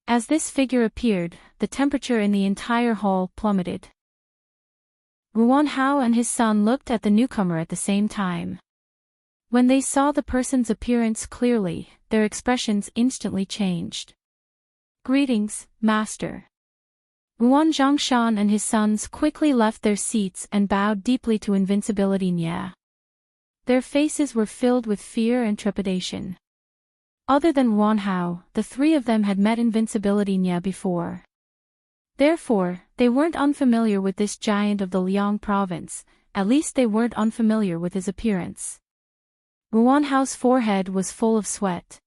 [SPEAKER 1] As this figure appeared, the temperature in the entire hall plummeted. Ruan Hao and his son looked at the newcomer at the same time. When they saw the person's appearance clearly, their expressions instantly changed. Greetings, master. Ruan Zhongshan and his sons quickly left their seats and bowed deeply to Invincibility Nya. Their faces were filled with fear and trepidation. Other than Ruan Hao, the three of them had met Invincibility Nya before. Therefore, they weren't unfamiliar with this giant of the Liang province, at least they weren't unfamiliar with his appearance. Ruan Hao's forehead was full of sweat.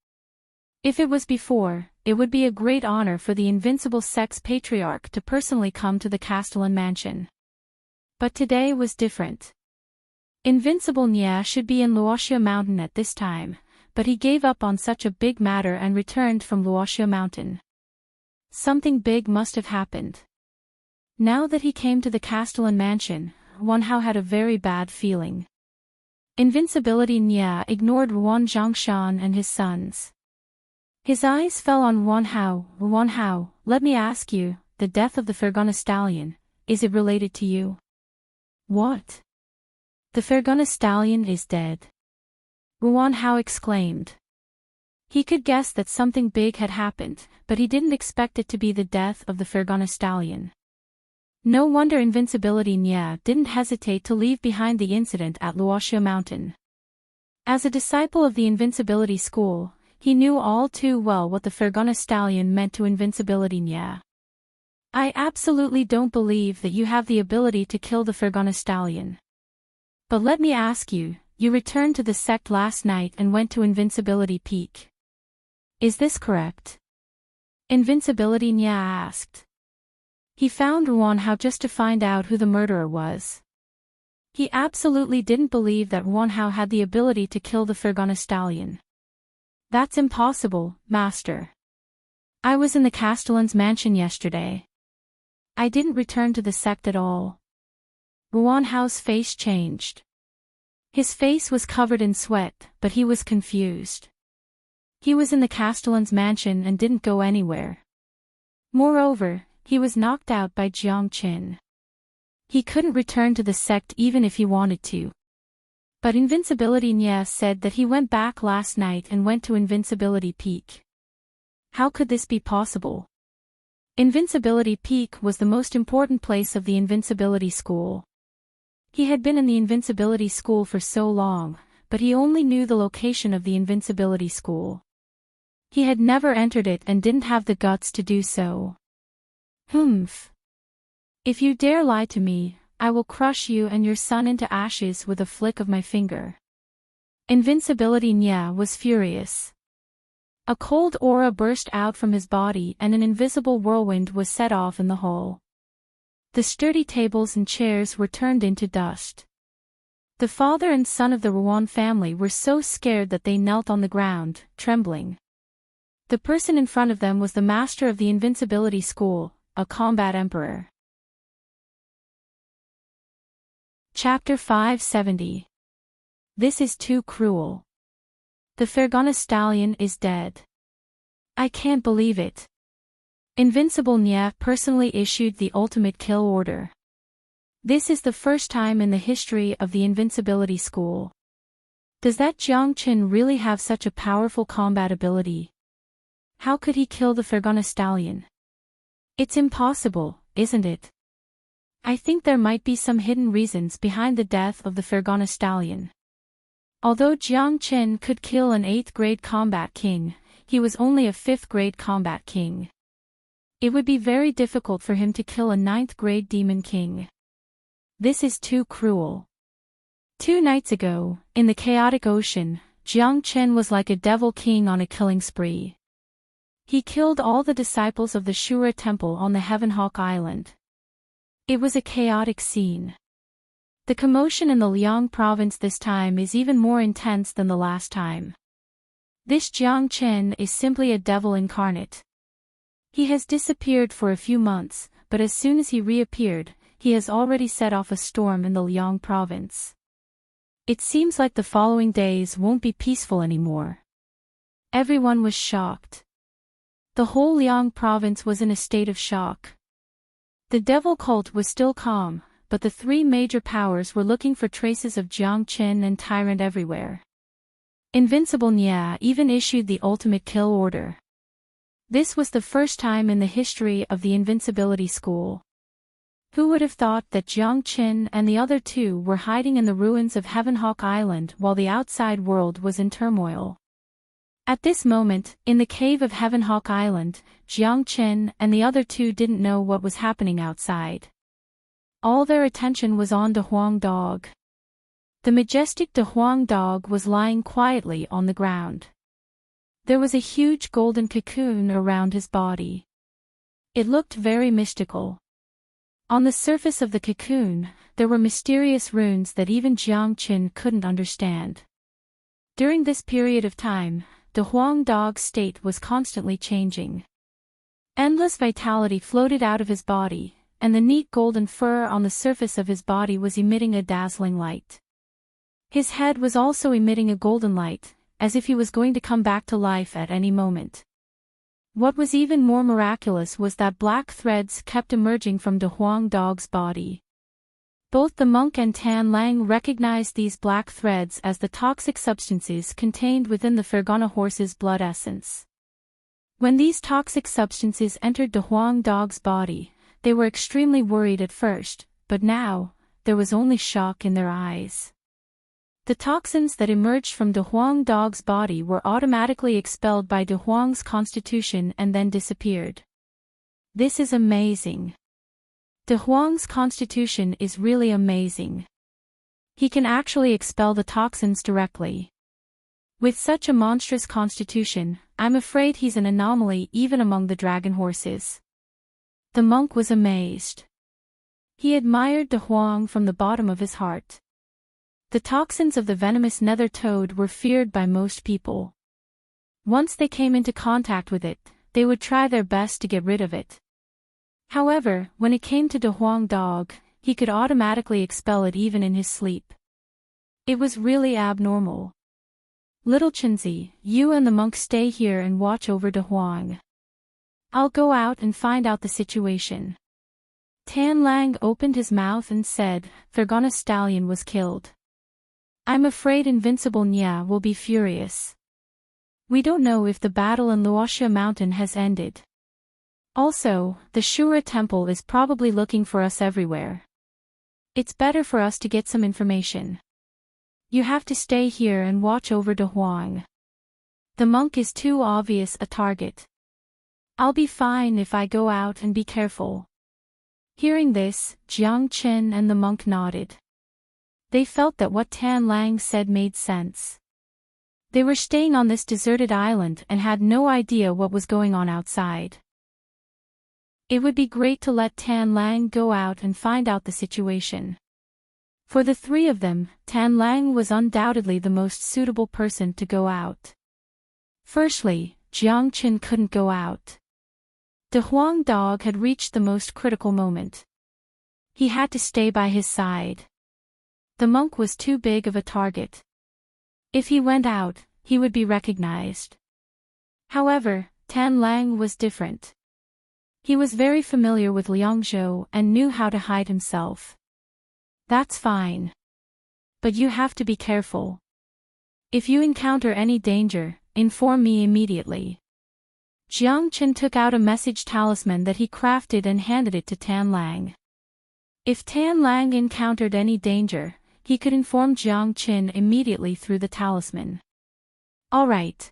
[SPEAKER 1] If it was before, it would be a great honor for the Invincible Sect's patriarch to personally come to the Castellan mansion. But today was different. Invincible Nya should be in Luoxia Mountain at this time, but he gave up on such a big matter and returned from Luoxia Mountain. Something big must have happened. Now that he came to the Castellan mansion, Ruan Hao had a very bad feeling. Invincibility Nya ignored Ruan Zhongshan and his sons. His eyes fell on Ruan Hao. Ruan Hao, let me ask you, the death of the Fergana stallion, is it related to you? What? The Fergana stallion is dead. Ruan Hao exclaimed. He could guess that something big had happened, but he didn't expect it to be the death of the Fergana stallion. No wonder Invincibility Nya didn't hesitate to leave behind the incident at Luoxia Mountain. As a disciple of the Invincibility School, he knew all too well what the Fergana stallion meant to Invincibility Nya. I absolutely don't believe that you have the ability to kill the Fergana stallion. But let me ask you, you returned to the sect last night and went to Invincibility Peak. Is this correct? Invincibility Nya asked. He found Ruan Hao just to find out who the murderer was. He absolutely didn't believe that Ruan Hao had the ability to kill the Fergana stallion. That's impossible, master. I was in the Castellan's mansion yesterday. I didn't return to the sect at all. Ruan Hao's face changed. His face was covered in sweat, but he was confused. He was in the Castellan's mansion and didn't go anywhere. Moreover, he was knocked out by Jiang Chen. He couldn't return to the sect even if he wanted to. But Invincibility Nya said that he went back last night and went to Invincibility Peak. How could this be possible? Invincibility Peak was the most important place of the Invincibility School. He had been in the Invincibility School for so long, but he only knew the location of the Invincibility School. He had never entered it and didn't have the guts to do so. Humph. If you dare lie to me, I will crush you and your son into ashes with a flick of my finger. Invincibility Nya was furious. A cold aura burst out from his body and an invisible whirlwind was set off in the hall. The sturdy tables and chairs were turned into dust. The father and son of the Ruan family were so scared that they knelt on the ground, trembling. The person in front of them was the master of the Invincibility School, a combat emperor. Chapter 570. This is too cruel. The Fergana stallion is dead. I can't believe it. Invincible Nya personally issued the ultimate kill order. This is the first time in the history of the Invincibility School. Does that Jiang Chen really have such a powerful combat ability? How could he kill the Fergana stallion? It's impossible, isn't it? I think there might be some hidden reasons behind the death of the Fergana stallion. Although Jiang Chen could kill an 8th grade combat king, he was only a 5th-grade combat king. It would be very difficult for him to kill a 9th-grade demon king. This is too cruel. 2 nights ago, in the chaotic ocean, Jiang Chen was like a devil king on a killing spree. He killed all the disciples of the Shura temple on the Heaven Hawk Island. It was a chaotic scene. The commotion in the Liang province this time is even more intense than the last time. This Jiang Chen is simply a devil incarnate. He has disappeared for a few months, but as soon as he reappeared, he has already set off a storm in the Liang province. It seems like the following days won't be peaceful anymore. Everyone was shocked. The whole Liang province was in a state of shock. The devil cult was still calm, but the 3 major powers were looking for traces of Jiang Chen and Tyrant everywhere. Invincible Nya even issued the ultimate kill order. This was the first time in the history of the Invincibility School. Who would have thought that Jiang Chen and the other 2 were hiding in the ruins of Heaven Hawk Island while the outside world was in turmoil? At this moment, in the cave of Heaven Hawk Island, Jiang Chen and the other 2 didn't know what was happening outside. All their attention was on De Huang Dog. The majestic De Huang Dog was lying quietly on the ground. There was a huge golden cocoon around his body. It looked very mystical. On the surface of the cocoon, there were mysterious runes that even Jiang Chen couldn't understand. During this period of time, De Huang Dog's state was constantly changing. Endless vitality floated out of his body, and the neat golden fur on the surface of his body was emitting a dazzling light. His head was also emitting a golden light, as if he was going to come back to life at any moment. What was even more miraculous was that black threads kept emerging from De Huang Dog's body. Both the monk and Tan Lang recognized these black threads as the toxic substances contained within the Fergana horse's blood essence. When these toxic substances entered De Huang Dog's body, they were extremely worried at first, but now, there was only shock in their eyes. The toxins that emerged from De Huang Dog's body were automatically expelled by De Huang's constitution and then disappeared. This is amazing. De Huang's constitution is really amazing. He can actually expel the toxins directly. With such a monstrous constitution, I'm afraid he's an anomaly even among the dragon horses. The monk was amazed. He admired De Huang from the bottom of his heart. The toxins of the venomous nether toad were feared by most people. Once they came into contact with it, they would try their best to get rid of it. However, when it came to De Huang Dog, he could automatically expel it even in his sleep. It was really abnormal. Little Chenzi, you and the monk stay here and watch over De Huang. I'll go out and find out the situation. Tan Lang opened his mouth and said, Fergana Stallion was killed. I'm afraid Invincible Nya will be furious. We don't know if the battle in Luoxia Mountain has ended. Also, the Shura temple is probably looking for us everywhere. It's better for us to get some information. You have to stay here and watch over De Huang. The monk is too obvious a target. I'll be fine if I go out and be careful. Hearing this, Jiang Chen and the monk nodded. They felt that what Tan Lang said made sense. They were staying on this deserted island and had no idea what was going on outside. It would be great to let Tan Lang go out and find out the situation. For the 3 of them, Tan Lang was undoubtedly the most suitable person to go out. Firstly, Jiang Chen couldn't go out. De Huang Dog had reached the most critical moment. He had to stay by his side. The monk was too big of a target. If he went out, he would be recognized. However, Tan Lang was different. He was very familiar with Liangzhou and knew how to hide himself. That's fine. But you have to be careful. If you encounter any danger, inform me immediately. Jiang Chen took out a message talisman that he crafted and handed it to Tan Lang. If Tan Lang encountered any danger, he could inform Jiang Chen immediately through the talisman. All right.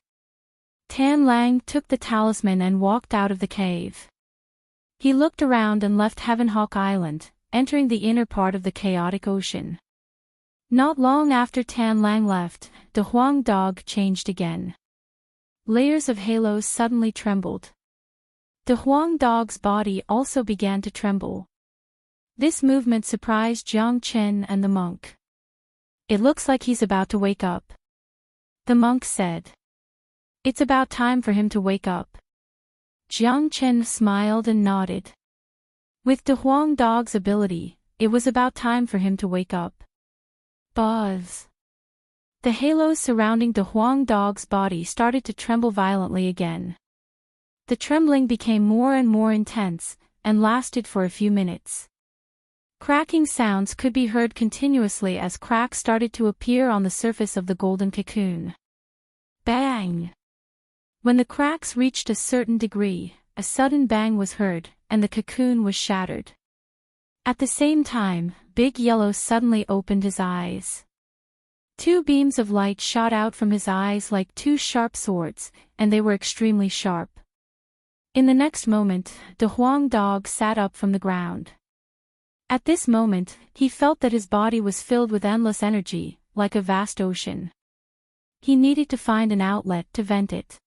[SPEAKER 1] Tan Lang took the talisman and walked out of the cave. He looked around and left Heavenhawk Island, entering the inner part of the chaotic ocean. Not long after Tan Lang left, the Huang dog changed again. Layers of halos suddenly trembled. The Huang dog's body also began to tremble. This movement surprised Jiang Chen and the monk. "It looks like he's about to wake up," the monk said. "It's about time for him to wake up." Jiang Chen smiled and nodded. With the Huang dog's ability, it was about time for him to wake up. Buzz. The halos surrounding the Huang dog's body started to tremble violently again. The trembling became more and more intense, and lasted for a few minutes. Cracking sounds could be heard continuously as cracks started to appear on the surface of the golden cocoon. Bang! When the cracks reached a certain degree, a sudden bang was heard, and the cocoon was shattered. At the same time, Big Yellow suddenly opened his eyes. Two beams of light shot out from his eyes like two sharp swords, and they were extremely sharp. In the next moment, the Huang dog sat up from the ground. At this moment, he felt that his body was filled with endless energy, like a vast ocean. He needed to find an outlet to vent it.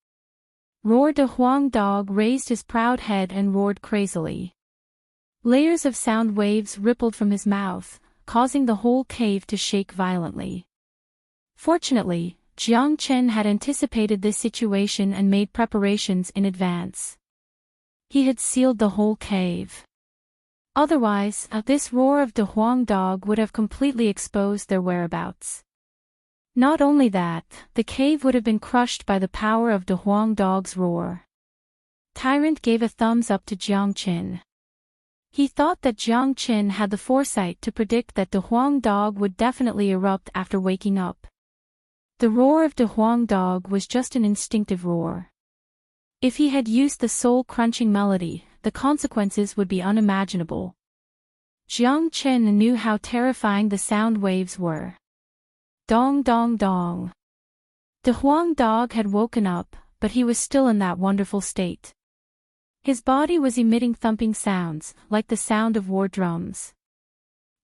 [SPEAKER 1] Roared the Huang dog raised his proud head and roared crazily. Layers of sound waves rippled from his mouth, causing the whole cave to shake violently. Fortunately, Jiang Chen had anticipated this situation and made preparations in advance. He had sealed the whole cave. Otherwise, this roar of the Huang dog would have completely exposed their whereabouts. Not only that, the cave would have been crushed by the power of the Huang dog's roar. Tyrant gave a thumbs up to Jiang Chen. He thought that Jiang Chen had the foresight to predict that the Huang dog would definitely erupt after waking up. The roar of the Huang dog was just an instinctive roar. If he had used the soul-crunching melody, the consequences would be unimaginable. Jiang Chen knew how terrifying the sound waves were. Dong dong dong. The Huang dog had woken up, but he was still in that wonderful state. His body was emitting thumping sounds, like the sound of war drums.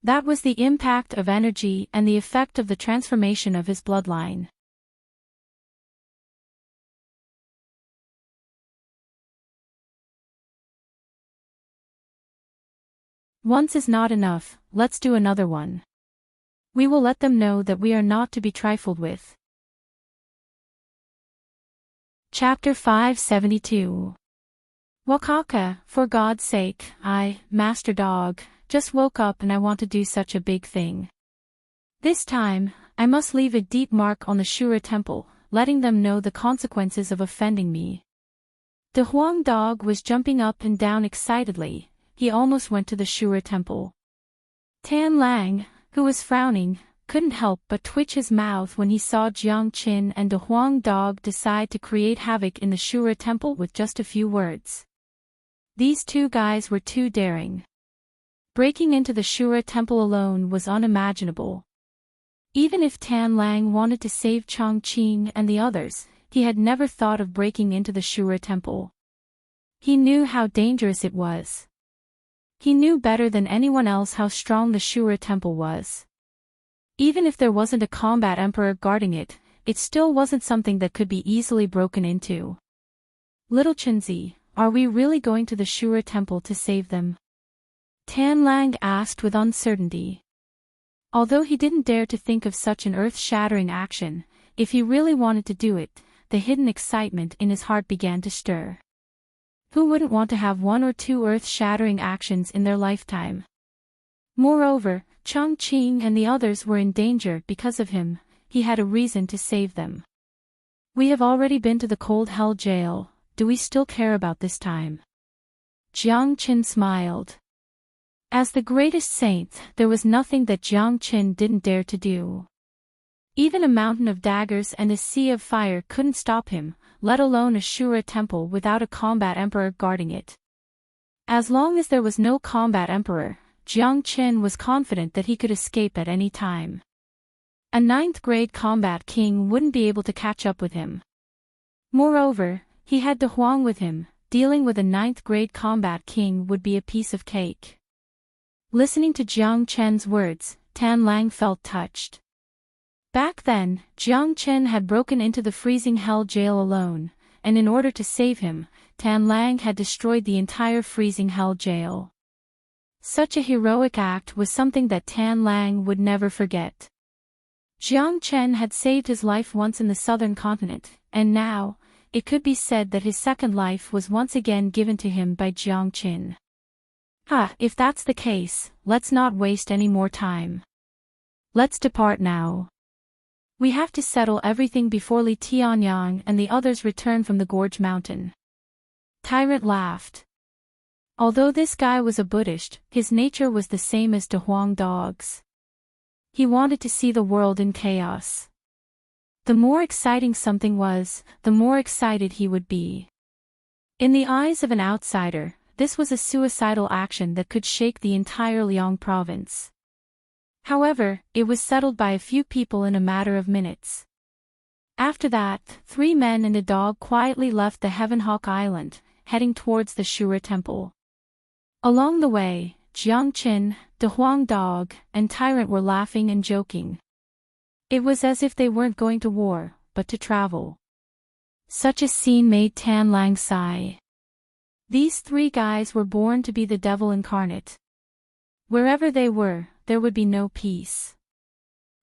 [SPEAKER 1] That was the impact of energy and the effect of the transformation of his bloodline. Once is not enough, let's do another one. We will let them know that we are not to be trifled with. Chapter 572. Wakaka, for God's sake, Master Dog, just woke up and I want to do such a big thing. This time, I must leave a deep mark on the Shura temple, letting them know the consequences of offending me. The Huang dog was jumping up and down excitedly. He almost went to the Shura temple. Tan Lang, who was frowning, couldn't help but twitch his mouth when he saw Jiang Chen and the Huang dog decide to create havoc in the Shura temple with just a few words. These two guys were too daring. Breaking into the Shura temple alone was unimaginable. Even if Tan Lang wanted to save Chongqing and the others, he had never thought of breaking into the Shura temple. He knew how dangerous it was. He knew better than anyone else how strong the Shura temple was. Even if there wasn't a combat emperor guarding it, it still wasn't something that could be easily broken into. Little Chenzi, are we really going to the Shura temple to save them? Tan Lang asked with uncertainty. Although he didn't dare to think of such an earth-shattering action, if he really wanted to do it, the hidden excitement in his heart began to stir. Who wouldn't want to have one or two earth-shattering actions in their lifetime? Moreover, Chongqing and the others were in danger because of him. He had a reason to save them. We have already been to the cold hell jail, do we still care about this time? Jiang Chen smiled. As the greatest saint, there was nothing that Jiang Chen didn't dare to do. Even a mountain of daggers and a sea of fire couldn't stop him, let alone a Shura temple without a combat emperor guarding it. As long as there was no combat emperor, Jiang Chen was confident that he could escape at any time. A 9th-grade combat king wouldn't be able to catch up with him. Moreover, he had De Huang with him. Dealing with a ninth-grade combat king would be a piece of cake. Listening to Jiang Chen's words, Tan Lang felt touched. Back then, Jiang Chen had broken into the freezing hell jail alone, and in order to save him, Tan Lang had destroyed the entire freezing hell jail. Such a heroic act was something that Tan Lang would never forget. Jiang Chen had saved his life once in the southern continent, and now, it could be said that his second life was once again given to him by Jiang Chen. If that's the case, let's not waste any more time. Let's depart now. We have to settle everything before Li Tianyang and the others return from the Gorge Mountain. Tyrant laughed. Although this guy was a Buddhist, his nature was the same as De Huang Dog's. He wanted to see the world in chaos. The more exciting something was, the more excited he would be. In the eyes of an outsider, this was a suicidal action that could shake the entire Liang province. However, it was settled by a few people in a matter of minutes. After that, 3 men and a dog quietly left the Heaven Hawk Island, heading towards the Shura Temple. Along the way, Jiang Qin, De Huang Dog, and Tyrant were laughing and joking. It was as if they weren't going to war, but to travel. Such a scene made Tan Lang sigh. These 3 guys were born to be the devil incarnate. Wherever they were, there would be no peace.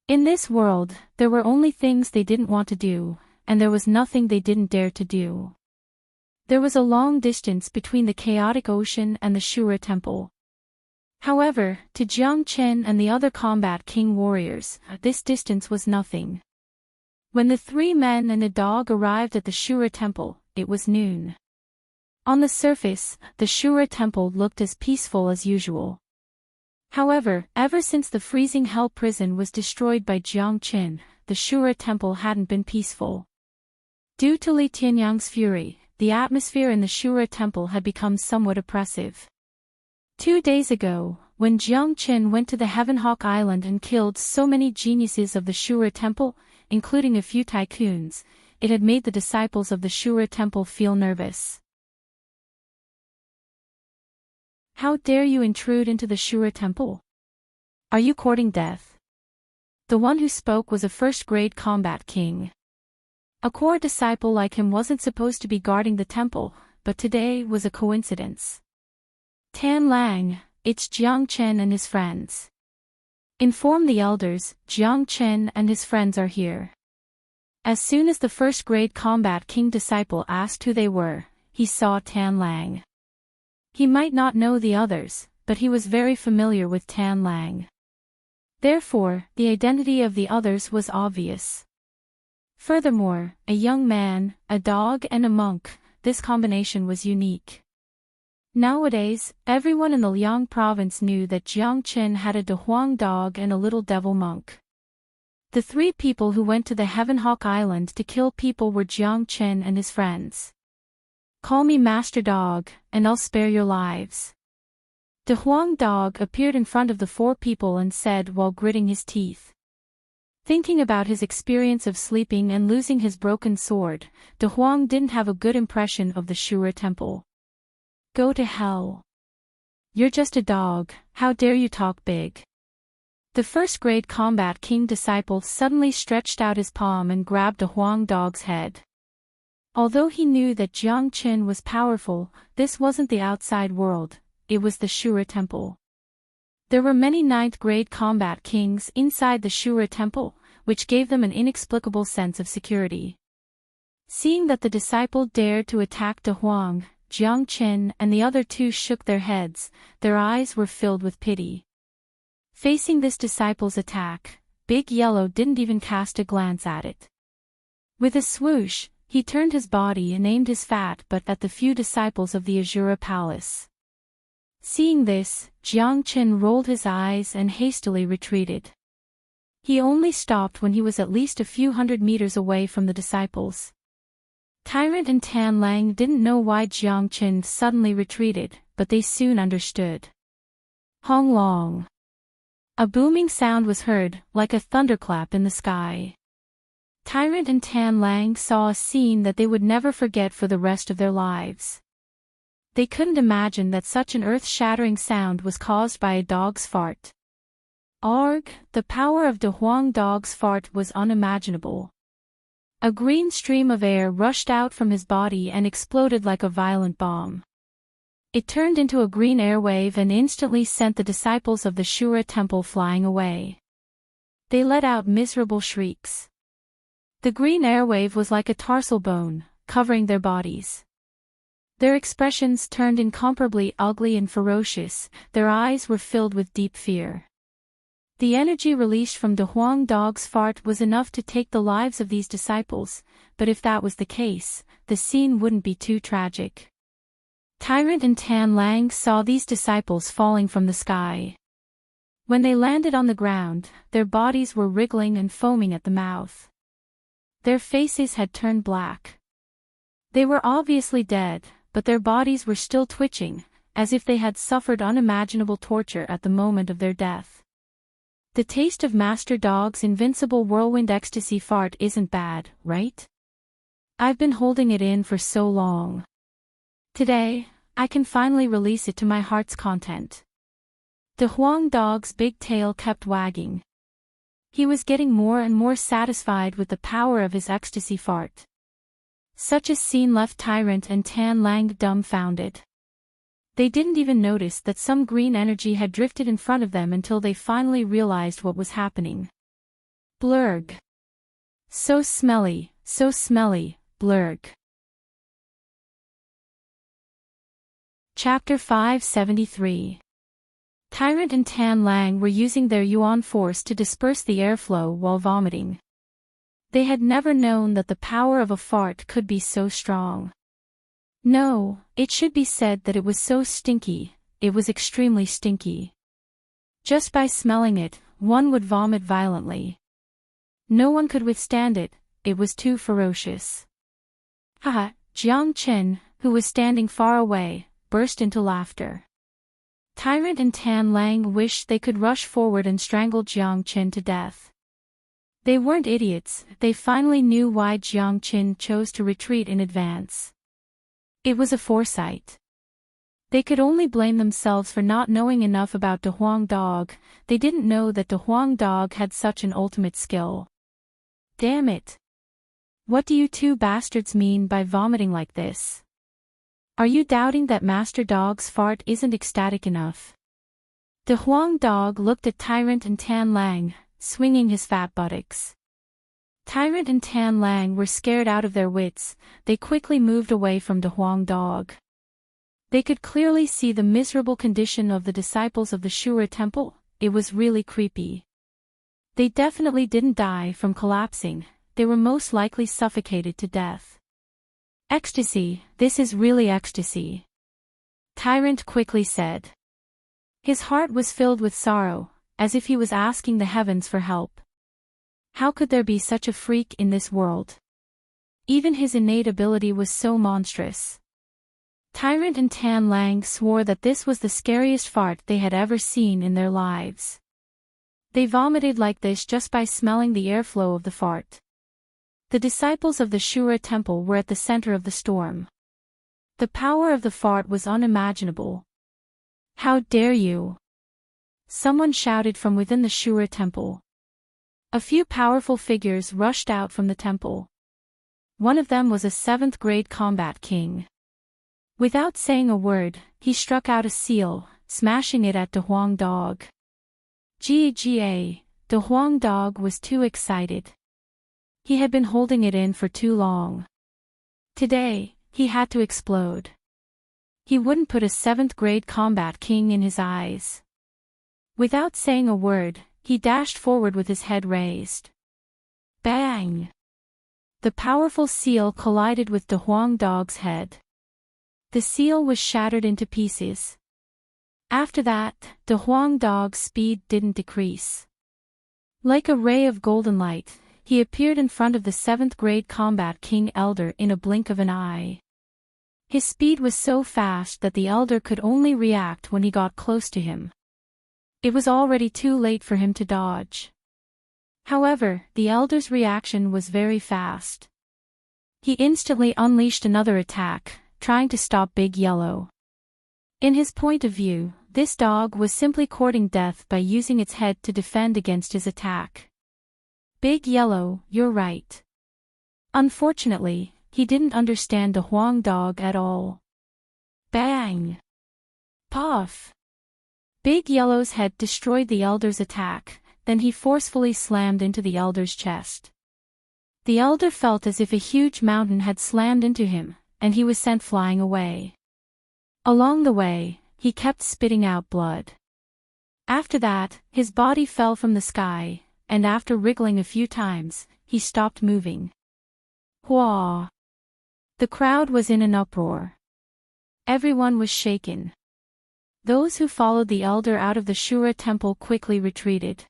[SPEAKER 1] In this world, there were only things they didn't want to do, and there was nothing they didn't dare to do. There was a long distance between the chaotic ocean and the Shura Temple. However, to Jiang Chen and the other combat king warriors, this distance was nothing. When the 3 men and a dog arrived at the Shura Temple, it was noon. On the surface, the Shura Temple looked as peaceful as usual. However, ever since the freezing hell prison was destroyed by Jiang Qin, the Shura Temple hadn't been peaceful. Due to Li Tianyang's fury, the atmosphere in the Shura Temple had become somewhat oppressive. 2 days ago, when Jiang Qin went to the Heaven Hawk Island and killed so many geniuses of the Shura Temple, including a few tycoons, it had made the disciples of the Shura Temple feel nervous. How dare you intrude into the Shura Temple? Are you courting death? The one who spoke was a first-grade combat king. A core disciple like him wasn't supposed to be guarding the temple, but today was a coincidence. Tan Lang, it's Jiang Chen and his friends. Inform the elders, Jiang Chen and his friends are here. As soon as the first-grade combat king disciple asked who they were, he saw Tan Lang. He might not know the others, but he was very familiar with Tan Lang. Therefore, the identity of the others was obvious. Furthermore, a young man, a dog and a monk, this combination was unique. Nowadays, everyone in the Liang province knew that Jiang Qin had a De Huang dog and a little devil monk. The 3 people who went to the Heaven Hawk Island to kill people were Jiang Qin and his friends. Call me Master Dog, and I'll spare your lives. De Huang Dog appeared in front of the 4 people and said while gritting his teeth. Thinking about his experience of sleeping and losing his broken sword, De Huang didn't have a good impression of the Shura Temple. Go to hell. You're just a dog, how dare you talk big. The first-grade combat king disciple suddenly stretched out his palm and grabbed De Huang Dog's head. Although he knew that Jiang Qin was powerful, this wasn't the outside world, it was the Shura Temple. There were many 9th-grade combat kings inside the Shura Temple, which gave them an inexplicable sense of security. Seeing that the disciple dared to attack De Huang, Jiang Qin and the other 2 shook their heads, their eyes were filled with pity. Facing this disciple's attack, Big Yellow didn't even cast a glance at it. With a swoosh, he turned his body and aimed his fat butt at the few disciples of the Azura Palace. Seeing this, Jiang Qin rolled his eyes and hastily retreated. He only stopped when he was at least a few hundred meters away from the disciples. Tyrant and Tan Lang didn't know why Jiang Qin suddenly retreated, but they soon understood. Hong Long. A booming sound was heard, like a thunderclap in the sky. Tyrant and Tan Lang saw a scene that they would never forget for the rest of their lives. They couldn't imagine that such an earth-shattering sound was caused by a dog's fart. Arg, the power of De Huang Dog's fart was unimaginable. A green stream of air rushed out from his body and exploded like a violent bomb. It turned into a green airwave and instantly sent the disciples of the Shura temple flying away. They let out miserable shrieks. The green airwave was like a tarsal bone, covering their bodies. Their expressions turned incomparably ugly and ferocious, their eyes were filled with deep fear. The energy released from De Huang Dog's fart was enough to take the lives of these disciples, but if that was the case, the scene wouldn't be too tragic. Tyrant and Tan Lang saw these disciples falling from the sky. When they landed on the ground, their bodies were wriggling and foaming at the mouth. Their faces had turned black. They were obviously dead, but their bodies were still twitching, as if they had suffered unimaginable torture at the moment of their death. The taste of Master Dog's invincible whirlwind ecstasy fart isn't bad, right? I've been holding it in for so long. Today, I can finally release it to my heart's content. De Huang Dog's big tail kept wagging. He was getting more and more satisfied with the power of his ecstasy fart. Such a scene left Tyrant and Tan Lang dumbfounded. They didn't even notice that some green energy had drifted in front of them until they finally realized what was happening. Blurg. So smelly, blurg. Chapter 573. Tyrant and Tan Lang were using their yuan force to disperse the airflow while vomiting. They had never known that the power of a fart could be so strong. No, it should be said that it was so stinky, it was extremely stinky. Just by smelling it, one would vomit violently. No one could withstand it, it was too ferocious. Haha, Jiang Chen, who was standing far away, burst into laughter. Tyrant and Tan Lang wished they could rush forward and strangle Jiang Chen to death. They weren't idiots, they finally knew why Jiang Chen chose to retreat in advance. It was a foresight. They could only blame themselves for not knowing enough about De Huang Dog, they didn't know that De Huang Dog had such an ultimate skill. Damn it! What do you two bastards mean by vomiting like this? Are you doubting that Master Dog's fart isn't ecstatic enough? De Huang Dog looked at Tyrant and Tan Lang, swinging his fat buttocks. Tyrant and Tan Lang were scared out of their wits, they quickly moved away from De Huang Dog. They could clearly see the miserable condition of the disciples of the Shura temple, it was really creepy. They definitely didn't die from collapsing, they were most likely suffocated to death. Ecstasy, this is really ecstasy. Tyrant quickly said. His heart was filled with sorrow, as if he was asking the heavens for help. How could there be such a freak in this world? Even his innate ability was so monstrous. Tyrant and Tan Lang swore that this was the scariest fart they had ever seen in their lives. They vomited like this just by smelling the airflow of the fart. The disciples of the Shura temple were at the center of the storm. The power of the fart was unimaginable. How dare you! Someone shouted from within the Shura temple. A few powerful figures rushed out from the temple. One of them was a 7th grade combat king. Without saying a word, he struck out a seal, smashing it at De Huang Dog. De Huang Dog was too excited. He had been holding it in for too long. Today, he had to explode. He wouldn't put a 7th grade combat king in his eyes. Without saying a word, he dashed forward with his head raised. Bang! The powerful seal collided with De Huang Dog's head. The seal was shattered into pieces. After that, De Huang Dog's speed didn't decrease. Like a ray of golden light, he appeared in front of the 7th grade combat king elder in a blink of an eye. His speed was so fast that the elder could only react when he got close to him. It was already too late for him to dodge. However, the elder's reaction was very fast. He instantly unleashed another attack, trying to stop Big Yellow. In his point of view, this dog was simply courting death by using its head to defend against his attack. Big Yellow, you're right. Unfortunately, he didn't understand the Huang dog at all. Bang! Puff! Big Yellow's head destroyed the elder's attack, then he forcefully slammed into the elder's chest. The elder felt as if a huge mountain had slammed into him, and he was sent flying away. Along the way, he kept spitting out blood. After that, his body fell from the sky, and after wriggling a few times, he stopped moving. Hua! The crowd was in an uproar. Everyone was shaken. Those who followed the elder out of the Shura temple quickly retreated.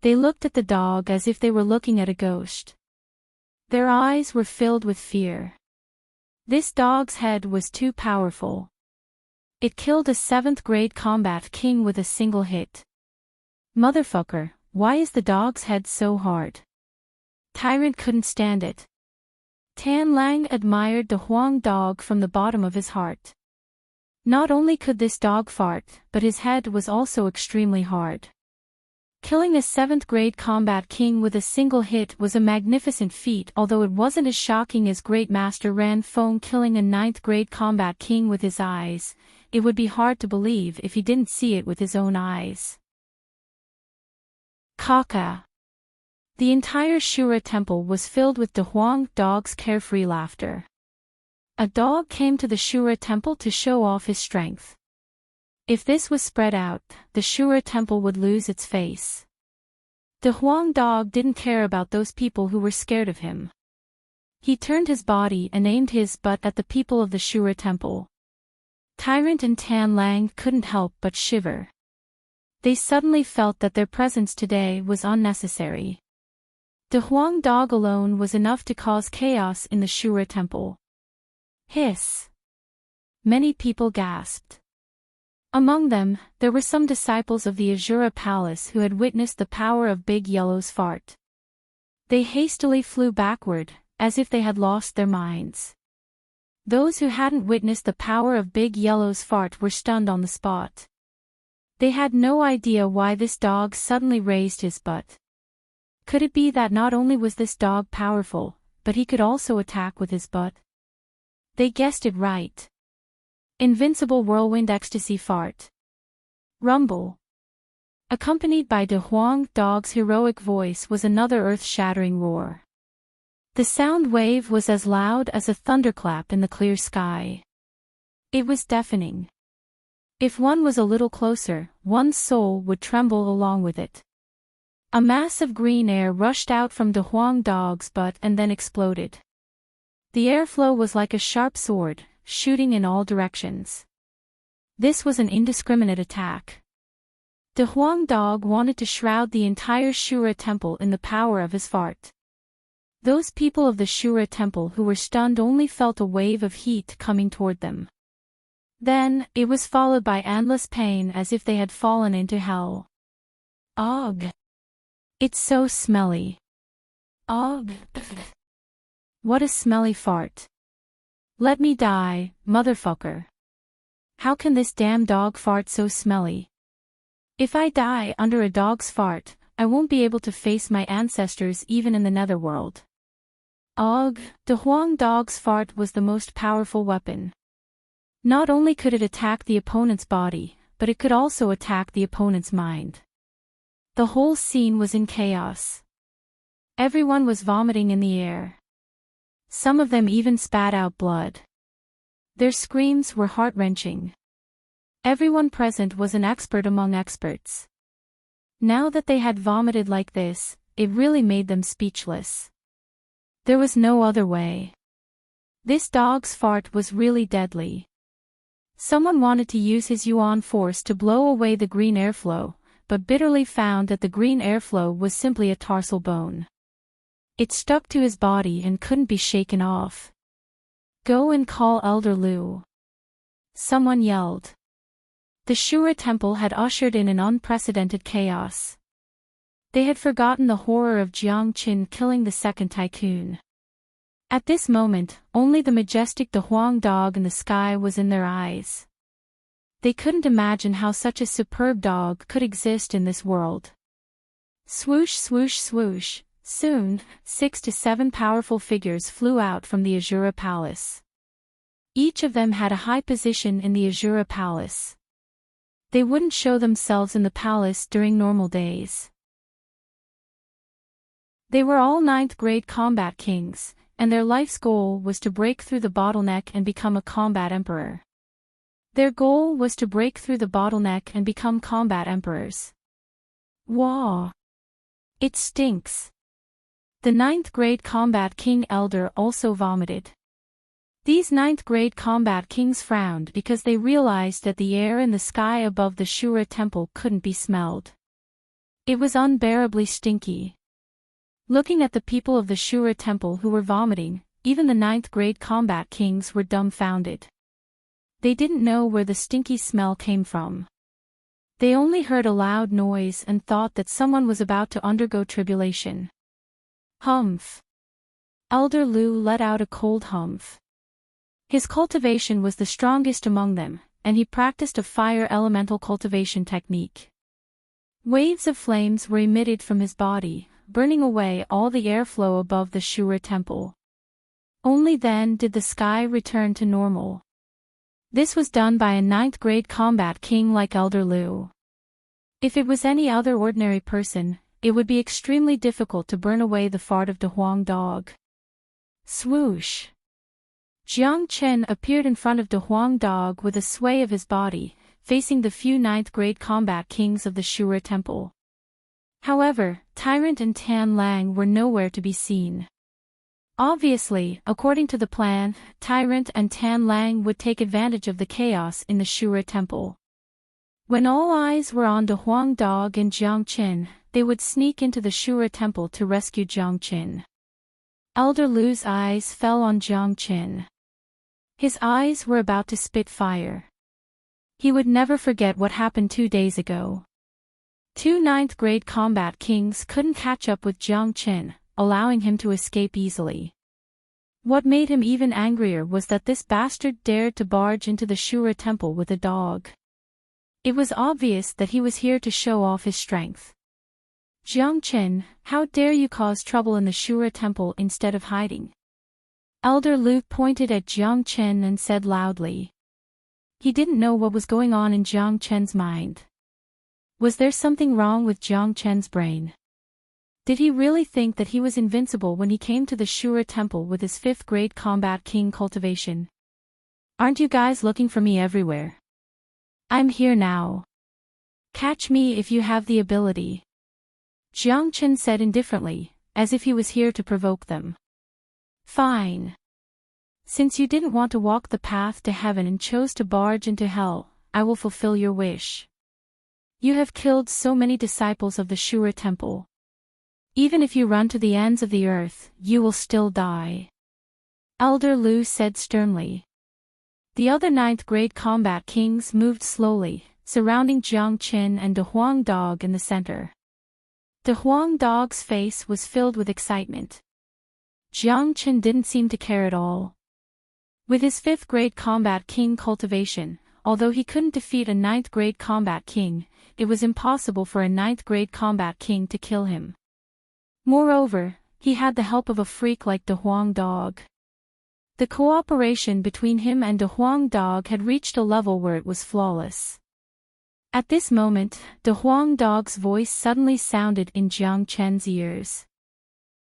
[SPEAKER 1] They looked at the dog as if they were looking at a ghost. Their eyes were filled with fear. This dog's head was too powerful. It killed a 7th grade combat king with a single hit. Motherfucker, why is the dog's head so hard? Tyrant couldn't stand it. Tan Lang admired the Huang dog from the bottom of his heart. Not only could this dog fart, but his head was also extremely hard. Killing a 7th grade combat king with a single hit was a magnificent feat, although it wasn't as shocking as Great Master Ran Feng killing a 9th grade combat king with his eyes. It would be hard to believe if he didn't see it with his own eyes. Kaka. The entire Shura temple was filled with the Huang dog's carefree laughter. A dog came to the Shura temple to show off his strength. If this was spread out, the Shura temple would lose its face. The Huang dog didn't care about those people who were scared of him. He turned his body and aimed his butt at the people of the Shura temple. Tyrant and Tan Lang couldn't help but shiver. They suddenly felt that their presence today was unnecessary. The Huang dog alone was enough to cause chaos in the Shura temple. Hiss! Many people gasped. Among them, there were some disciples of the Azura Palace who had witnessed the power of Big Yellow's fart. They hastily flew backward, as if they had lost their minds. Those who hadn't witnessed the power of Big Yellow's fart were stunned on the spot. They had no idea why this dog suddenly raised his butt. Could it be that not only was this dog powerful, but he could also attack with his butt? They guessed it right. Invincible whirlwind ecstasy fart. Rumble. Accompanied by the Huang dog's heroic voice was another earth-shattering roar. The sound wave was as loud as a thunderclap in the clear sky. It was deafening. If one was a little closer, one's soul would tremble along with it. A mass of green air rushed out from the Huang dog's butt and then exploded. The airflow was like a sharp sword, shooting in all directions. This was an indiscriminate attack. The Huang dog wanted to shroud the entire Shura temple in the power of his fart. Those people of the Shura temple who were stunned only felt a wave of heat coming toward them. Then, it was followed by endless pain as if they had fallen into hell. Ugh! It's so smelly. Ugh! What a smelly fart. Let me die, motherfucker. How can this damn dog fart so smelly? If I die under a dog's fart, I won't be able to face my ancestors even in the netherworld. Ugh, the Huang dog's fart was the most powerful weapon. Not only could it attack the opponent's body, but it could also attack the opponent's mind. The whole scene was in chaos. Everyone was vomiting in the air. Some of them even spat out blood. Their screams were heart-wrenching. Everyone present was an expert among experts. Now that they had vomited like this, it really made them speechless. There was no other way. This dog's fart was really deadly. Someone wanted to use his Yuan force to blow away the green airflow, but bitterly found that the green airflow was simply a tarsal bone. It stuck to his body and couldn't be shaken off. Go and call Elder Liu. Someone yelled. The Shura temple had ushered in an unprecedented chaos. They had forgotten the horror of Jiang Qin killing the second tycoon. At this moment, only the majestic De Huang dog in the sky was in their eyes. They couldn't imagine how such a superb dog could exist in this world. Swoosh, swoosh, swoosh. Soon, 6 to 7 powerful figures flew out from the Azura Palace. Each of them had a high position in the Azura Palace. They wouldn't show themselves in the palace during normal days. They were all 9th grade combat kings, and their life's goal was to break through the bottleneck and become a combat emperor. Their goal was to break through the bottleneck and become combat emperors. Wah! It stinks. The 9th grade combat king elder also vomited. These 9th grade combat kings frowned because they realized that the air in the sky above the Shura temple couldn't be smelled. It was unbearably stinky. Looking at the people of the Shura temple who were vomiting, even the 9th grade combat kings were dumbfounded. They didn't know where the stinky smell came from. They only heard a loud noise and thought that someone was about to undergo tribulation. Humph! Elder Lu let out a cold humph. His cultivation was the strongest among them, and he practiced a fire elemental cultivation technique. Waves of flames were emitted from his body, burning away all the airflow above the Shura temple. Only then did the sky return to normal. This was done by a 9th grade combat king like Elder Lu. If it was any other ordinary person, it would be extremely difficult to burn away the fart of De Huang dog. Swoosh! Jiang Chen appeared in front of De Huang dog with a sway of his body, facing the few 9th grade combat kings of the Shura temple. However, Tyrant and Tan Lang were nowhere to be seen. Obviously, according to the plan, Tyrant and Tan Lang would take advantage of the chaos in the Shura temple. When all eyes were on De Huang dog and Jiang Qin, they would sneak into the Shura temple to rescue Jiang Qin. Elder Lu's eyes fell on Jiang Qin. His eyes were about to spit fire. He would never forget what happened 2 days ago. 2 9th grade combat kings couldn't catch up with Jiang Qin, allowing him to escape easily. What made him even angrier was that this bastard dared to barge into the Shura temple with a dog. It was obvious that he was here to show off his strength. Jiang Qin, how dare you cause trouble in the Shura temple instead of hiding? Elder Lu pointed at Jiang Qin and said loudly. He didn't know what was going on in Jiang Qin's mind. Was there something wrong with Jiang Qin's brain? Did he really think that he was invincible when he came to the Shura temple with his 5th grade combat king cultivation? Aren't you guys looking for me everywhere? I'm here now. Catch me if you have the ability. Jiang Qin said indifferently, as if he was here to provoke them. Fine. Since you didn't want to walk the path to heaven and chose to barge into hell, I will fulfill your wish. You have killed so many disciples of the Shura temple. Even if you run to the ends of the earth, you will still die. Elder Lu said sternly. The other 9th grade combat kings moved slowly, surrounding Jiang Qin and De Huang dog in the center. De Huang dog's face was filled with excitement. Jiang Qin didn't seem to care at all. With his 5th grade combat king cultivation, although he couldn't defeat a 9th grade combat king, it was impossible for a 9th grade combat king to kill him. Moreover, he had the help of a freak like De Huang dog. The cooperation between him and De Huang dog had reached a level where it was flawless. At this moment, De Huang dog's voice suddenly sounded in Jiang Chen's ears.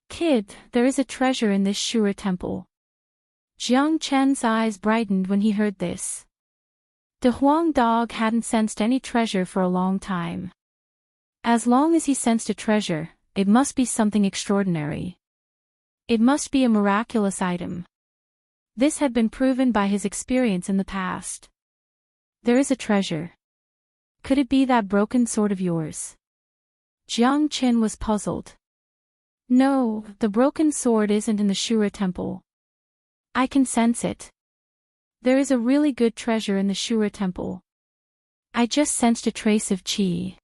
[SPEAKER 1] Kid, there is a treasure in this Shura temple. Jiang Chen's eyes brightened when he heard this. De Huang dog hadn't sensed any treasure for a long time. As long as he sensed a treasure, it must be something extraordinary. It must be a miraculous item. This had been proven by his experience in the past. There is a treasure. Could it be that broken sword of yours? Jiang Qin was puzzled. No, the broken sword isn't in the Shura temple. I can sense it. There is a really good treasure in the Shura temple. I just sensed a trace of qi.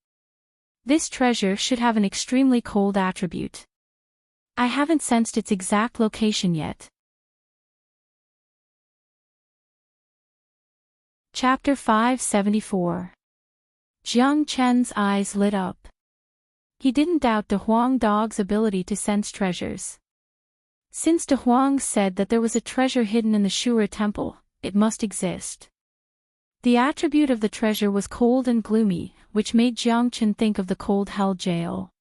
[SPEAKER 1] This treasure should have an extremely cold attribute. I haven't sensed its exact location yet. Chapter 574. Jiang Chen's eyes lit up. He didn't doubt De Huang Dog's ability to sense treasures. Since De Huang said that there was a treasure hidden in the Shura temple, it must exist. The attribute of the treasure was cold and gloomy, which made Jiang Chen think of the cold hell jail.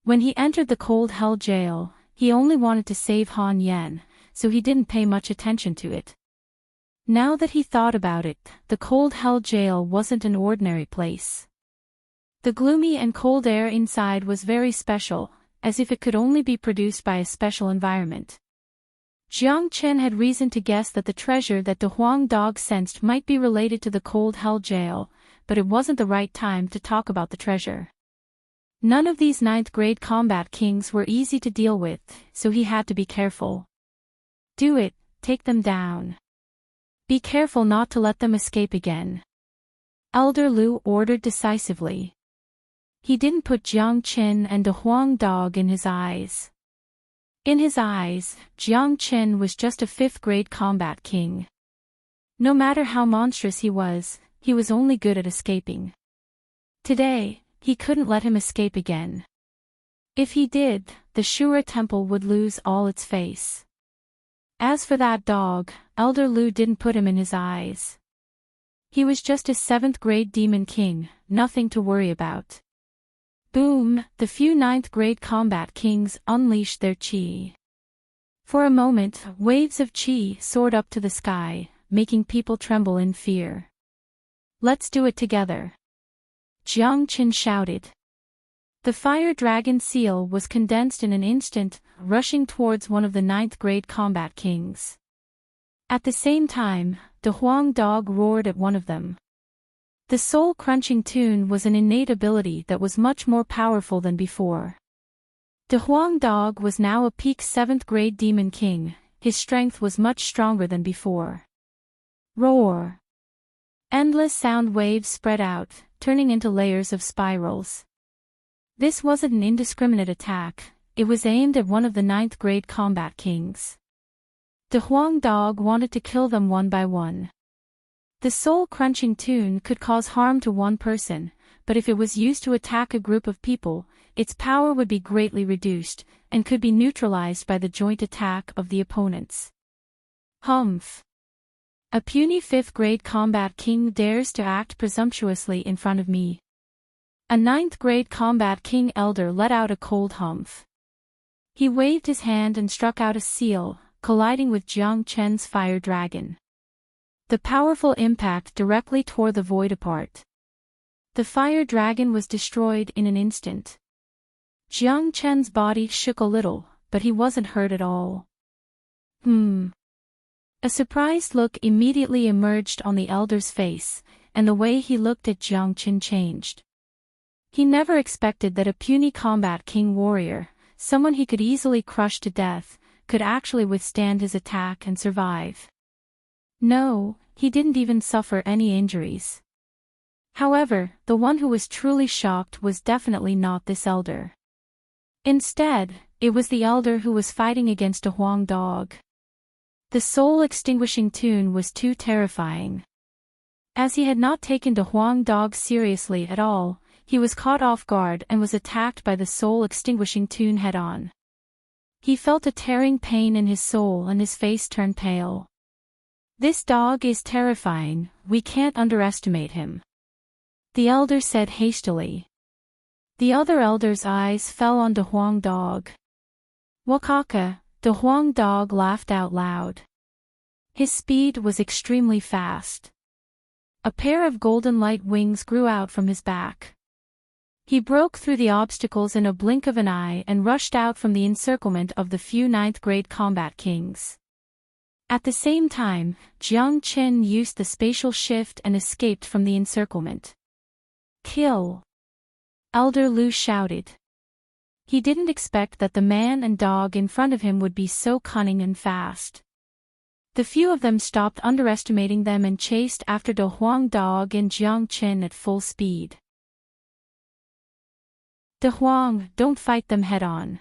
[SPEAKER 1] When he entered the cold hell jail, he only wanted to save Han Yan, so he didn't pay much attention to it. Now that he thought about it, the cold hell jail wasn't an ordinary place. The gloomy and cold air inside was very special, as if it could only be produced by a special environment. Jiang Chen had reason to guess that the treasure that De Huang Dog sensed might be related to the cold hell jail, but it wasn't the right time to talk about the treasure. None of these 9th grade combat kings were easy to deal with, so he had to be careful. Do it, take them down. Be careful not to let them escape again. Elder Lu ordered decisively. He didn't put Jiang Chen and De Huang Dog in his eyes. In his eyes, Jiang Chen was just a 5th grade combat king. No matter how monstrous he was only good at escaping. Today, he couldn't let him escape again. If he did, the Shura temple would lose all its face. As for that dog, Elder Lu didn't put him in his eyes. He was just a 7th grade demon king, nothing to worry about. Boom, the few 9th grade combat kings unleashed their qi. For a moment, waves of qi soared up to the sky, making people tremble in fear. Let's do it together. Jiang Chen shouted. The fire dragon seal was condensed in an instant, rushing towards one of the 9th grade combat kings. At the same time, De Huang Dog roared at one of them. The soul-crunching tune was an innate ability that was much more powerful than before. De Huang Dog was now a peak 7th grade demon king, his strength was much stronger than before. Roar! Endless sound waves spread out, turning into layers of spirals. This wasn't an indiscriminate attack, it was aimed at one of the 9th grade combat kings. De Huang Dog wanted to kill them one by one. The soul-crunching tune could cause harm to one person, but if it was used to attack a group of people, its power would be greatly reduced, and could be neutralized by the joint attack of the opponents. Humph! A puny 5th grade combat king dares to act presumptuously in front of me. A 9th grade combat king elder let out a cold humph. He waved his hand and struck out a seal, colliding with Jiang Chen's fire dragon. The powerful impact directly tore the void apart. The fire dragon was destroyed in an instant. Jiang Chen's body shook a little, but he wasn't hurt at all. A surprised look immediately emerged on the elder's face, and the way he looked at Jiang Chen changed. He never expected that a puny combat king warrior, someone he could easily crush to death, could actually withstand his attack and survive. No, he didn't even suffer any injuries. However, the one who was truly shocked was definitely not this elder. Instead, it was the elder who was fighting against a Huang Dog. The soul-extinguishing tune was too terrifying. As he had not taken De Huang Dog seriously at all, he was caught off guard and was attacked by the soul-extinguishing tune head-on. He felt a tearing pain in his soul and his face turned pale. This dog is terrifying, we can't underestimate him. The elder said hastily. The other elder's eyes fell on De Huang Dog. Wakaka, De Huang Dog laughed out loud. His speed was extremely fast. A pair of golden light wings grew out from his back. He broke through the obstacles in a blink of an eye and rushed out from the encirclement of the few 9th grade combat kings. At the same time, Jiang Chen used the spatial shift and escaped from the encirclement. Kill! Elder Lu shouted. He didn't expect that the man and dog in front of him would be so cunning and fast. The few of them stopped underestimating them and chased after De Huang Dog and Jiang Chen at full speed. De Huang, don't fight them head-on.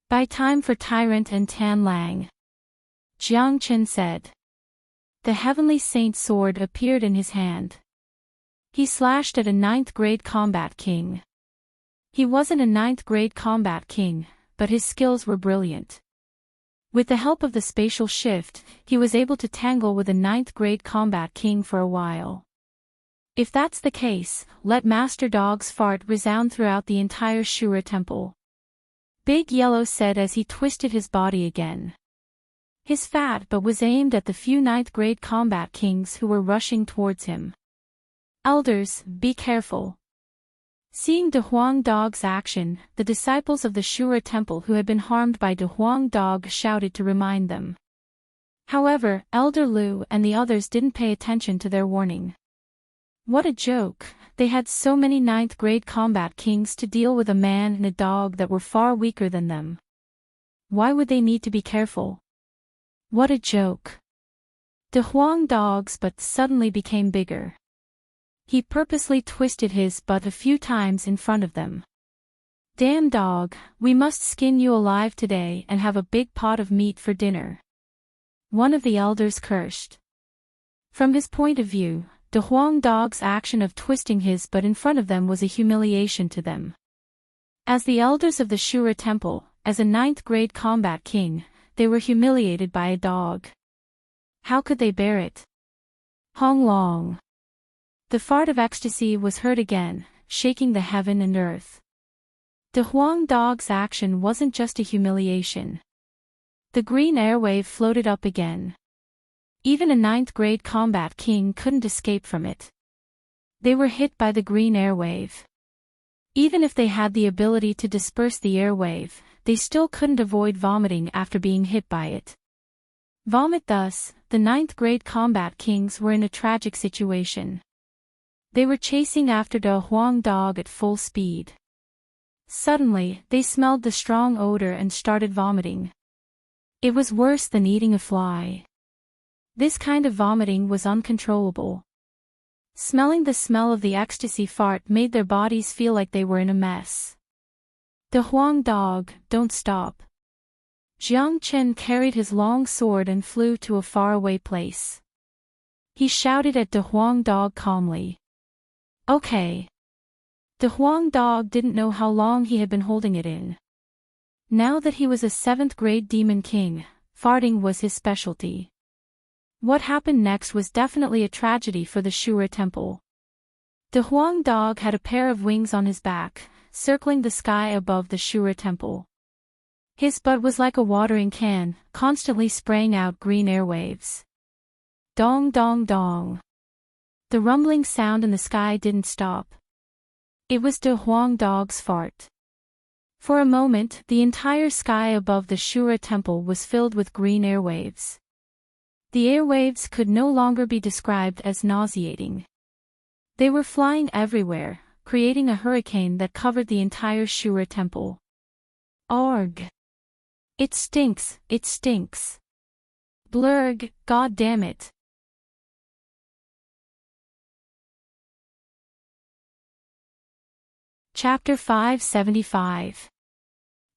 [SPEAKER 1] Buy time for Tyrant and Tan Lang. Jiang Chen said. The heavenly saint's sword appeared in his hand. He slashed at a 9th-grade combat king. He wasn't a 9th-grade combat king, but his skills were brilliant. With the help of the spatial shift, he was able to tangle with a 9th-grade combat king for a while. If that's the case, let Master Dog's fart resound throughout the entire Shura temple. Big Yellow said as he twisted his body again. His fat butt was aimed at the few 9th-grade combat kings who were rushing towards him. Elders, be careful. Seeing De Huang Dog's action, the disciples of the Shura temple who had been harmed by De Huang Dog shouted to remind them. However, Elder Lu and the others didn't pay attention to their warning. What a joke, they had so many 9th-grade combat kings to deal with a man and a dog that were far weaker than them. Why would they need to be careful? What a joke. De Huang Dog's butt suddenly became bigger. He purposely twisted his butt a few times in front of them. Damn dog, we must skin you alive today and have a big pot of meat for dinner. One of the elders cursed. From his point of view, De Huang Dog's action of twisting his butt in front of them was a humiliation to them. As the elders of the Shura temple, as a 9th-grade combat king, they were humiliated by a dog. How could they bear it? Hong Long. The fart of ecstasy was heard again, shaking the heaven and earth. De Huang Dog's action wasn't just a humiliation. The green airwave floated up again. Even a 9th-grade combat king couldn't escape from it. They were hit by the green airwave. Even if they had the ability to disperse the airwave, they still couldn't avoid vomiting after being hit by it. Vomit thus, the 9th-grade combat kings were in a tragic situation. They were chasing after De Huang Dog at full speed. Suddenly, they smelled the strong odor and started vomiting. It was worse than eating a fly. This kind of vomiting was uncontrollable. Smelling the smell of the ecstasy fart made their bodies feel like they were in a mess. De Huang Dog, don't stop. Jiang Chen carried his long sword and flew to a faraway place. He shouted at De Huang Dog calmly. Okay. De Huang Dog didn't know how long he had been holding it in. Now that he was a 7th-grade demon king, farting was his specialty. What happened next was definitely a tragedy for the Shura temple. De Huang Dog had a pair of wings on his back, circling the sky above the Shura temple. His butt was like a watering can, constantly spraying out green airwaves. Dong dong dong. The rumbling sound in the sky didn't stop. It was De Huang Dog's fart. For a moment, the entire sky above the Shura temple was filled with green airwaves. The airwaves could no longer be described as nauseating. They were flying everywhere, creating a hurricane that covered the entire Shura temple. Arg! It stinks, it stinks. Blurg, god damn it. Chapter 575.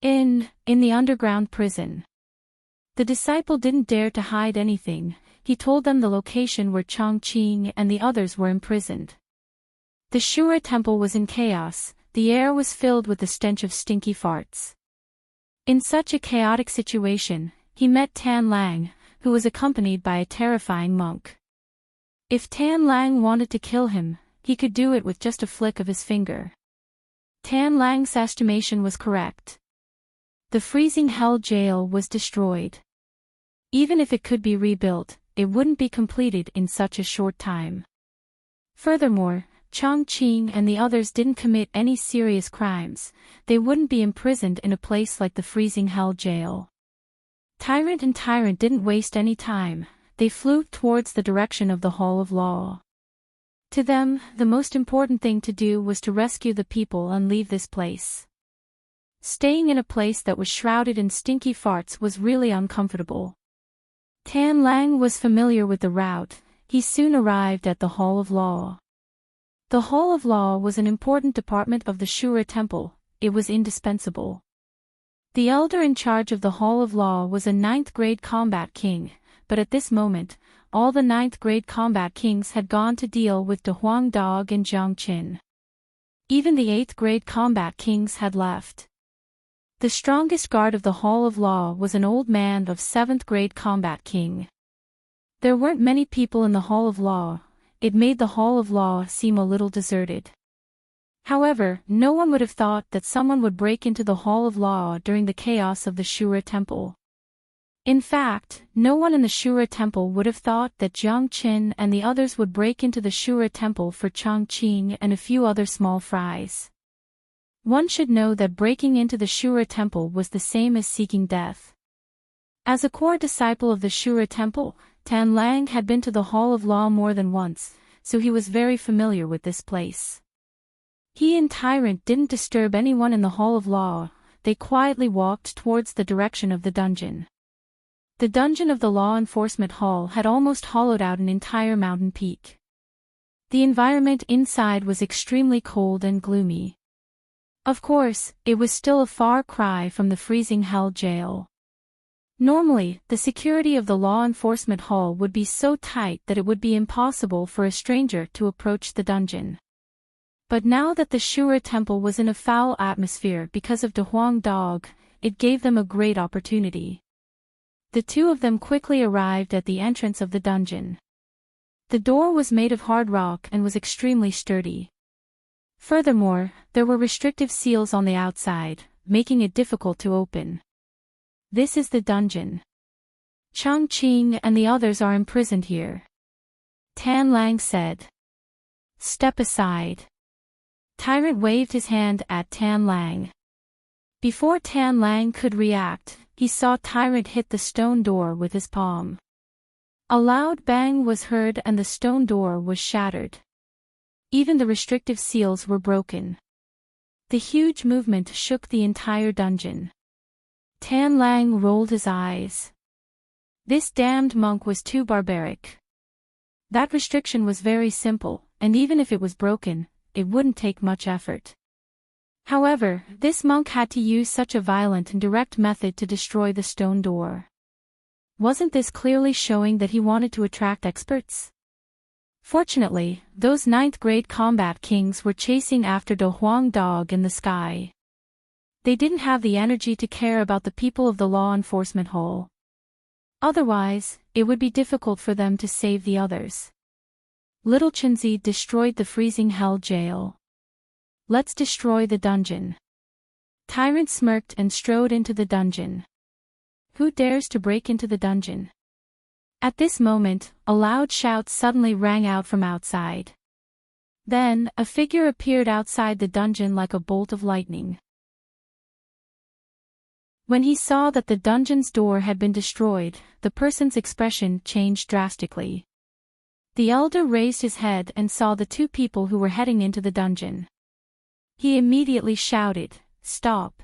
[SPEAKER 1] In the underground prison. The disciple didn't dare to hide anything. He told them the location where Chongqing and the others were imprisoned. The Shura temple was in chaos, the air was filled with the stench of stinky farts. In such a chaotic situation, he met Tan Lang, who was accompanied by a terrifying monk. If Tan Lang wanted to kill him, he could do it with just a flick of his finger. Tan Lang's estimation was correct. The freezing hell jail was destroyed. Even if it could be rebuilt, it wouldn't be completed in such a short time. Furthermore, Chongqing and the others didn't commit any serious crimes. They wouldn't be imprisoned in a place like the freezing hell jail. Tyrant and Tyrant didn't waste any time. They flew towards the direction of the Hall of Law. To them, the most important thing to do was to rescue the people and leave this place. Staying in a place that was shrouded in stinky farts was really uncomfortable. Tan Lang was familiar with the route. He soon arrived at the Hall of Law. The Hall of Law was an important department of the Shura temple. it was indispensable. The elder in charge of the Hall of Law was a 9th grade combat king, but at this moment, all the 9th grade combat kings had gone to deal with De Huang Dog and Jiang Qin. Even the 8th grade combat kings had left. The strongest guard of the Hall of Law was an old man of 7th grade combat king. There weren't many people in the Hall of Law. It made the Hall of Law seem a little deserted. However, no one would have thought that someone would break into the Hall of Law during the chaos of the Shura Temple. In fact, no one in the Shura Temple would have thought that Jiang Qin and the others would break into the Shura Temple for Chongqing and a few other small fries. One should know that breaking into the Shura Temple was the same as seeking death. As a core disciple of the Shura Temple, Tan Lang had been to the Hall of Law more than once, so he was very familiar with this place. He and Tyrant didn't disturb anyone in the Hall of Law. They quietly walked towards the direction of the dungeon. The dungeon of the Law Enforcement Hall had almost hollowed out an entire mountain peak. The environment inside was extremely cold and gloomy. Of course, it was still a far cry from the freezing hell jail. Normally, the security of the Law Enforcement Hall would be so tight that it would be impossible for a stranger to approach the dungeon. But now that the Shura Temple was in a foul atmosphere because of De Huang Dog, it gave them a great opportunity. The two of them quickly arrived at the entrance of the dungeon. The door was made of hard rock and was extremely sturdy. Furthermore, there were restrictive seals on the outside, making it difficult to open. This is the dungeon. Chongqing and the others are imprisoned here. Tan Lang said. Step aside. Tyrant waved his hand at Tan Lang. Before Tan Lang could react, he saw Tyrant hit the stone door with his palm. A loud bang was heard and the stone door was shattered. Even the restrictive seals were broken. The huge movement shook the entire dungeon. Tan Lang rolled his eyes. This damned monk was too barbaric. That restriction was very simple, and even if it was broken, it wouldn't take much effort. However, this monk had to use such a violent and direct method to destroy the stone door. Wasn't this clearly showing that he wanted to attract experts? Fortunately, those 9th grade combat kings were chasing after De Huang Dog in the sky. They didn't have the energy to care about the people of the Law Enforcement Hall. Otherwise, it would be difficult for them to save the others. Little Chenzi destroyed the freezing hell jail. Let's destroy the dungeon. Tyrant smirked and strode into the dungeon. Who dares to break into the dungeon? At this moment, a loud shout suddenly rang out from outside. Then, a figure appeared outside the dungeon like a bolt of lightning. When he saw that the dungeon's door had been destroyed, the person's expression changed drastically. The elder raised his head and saw the two people who were heading into the dungeon. He immediately shouted, "Stop!"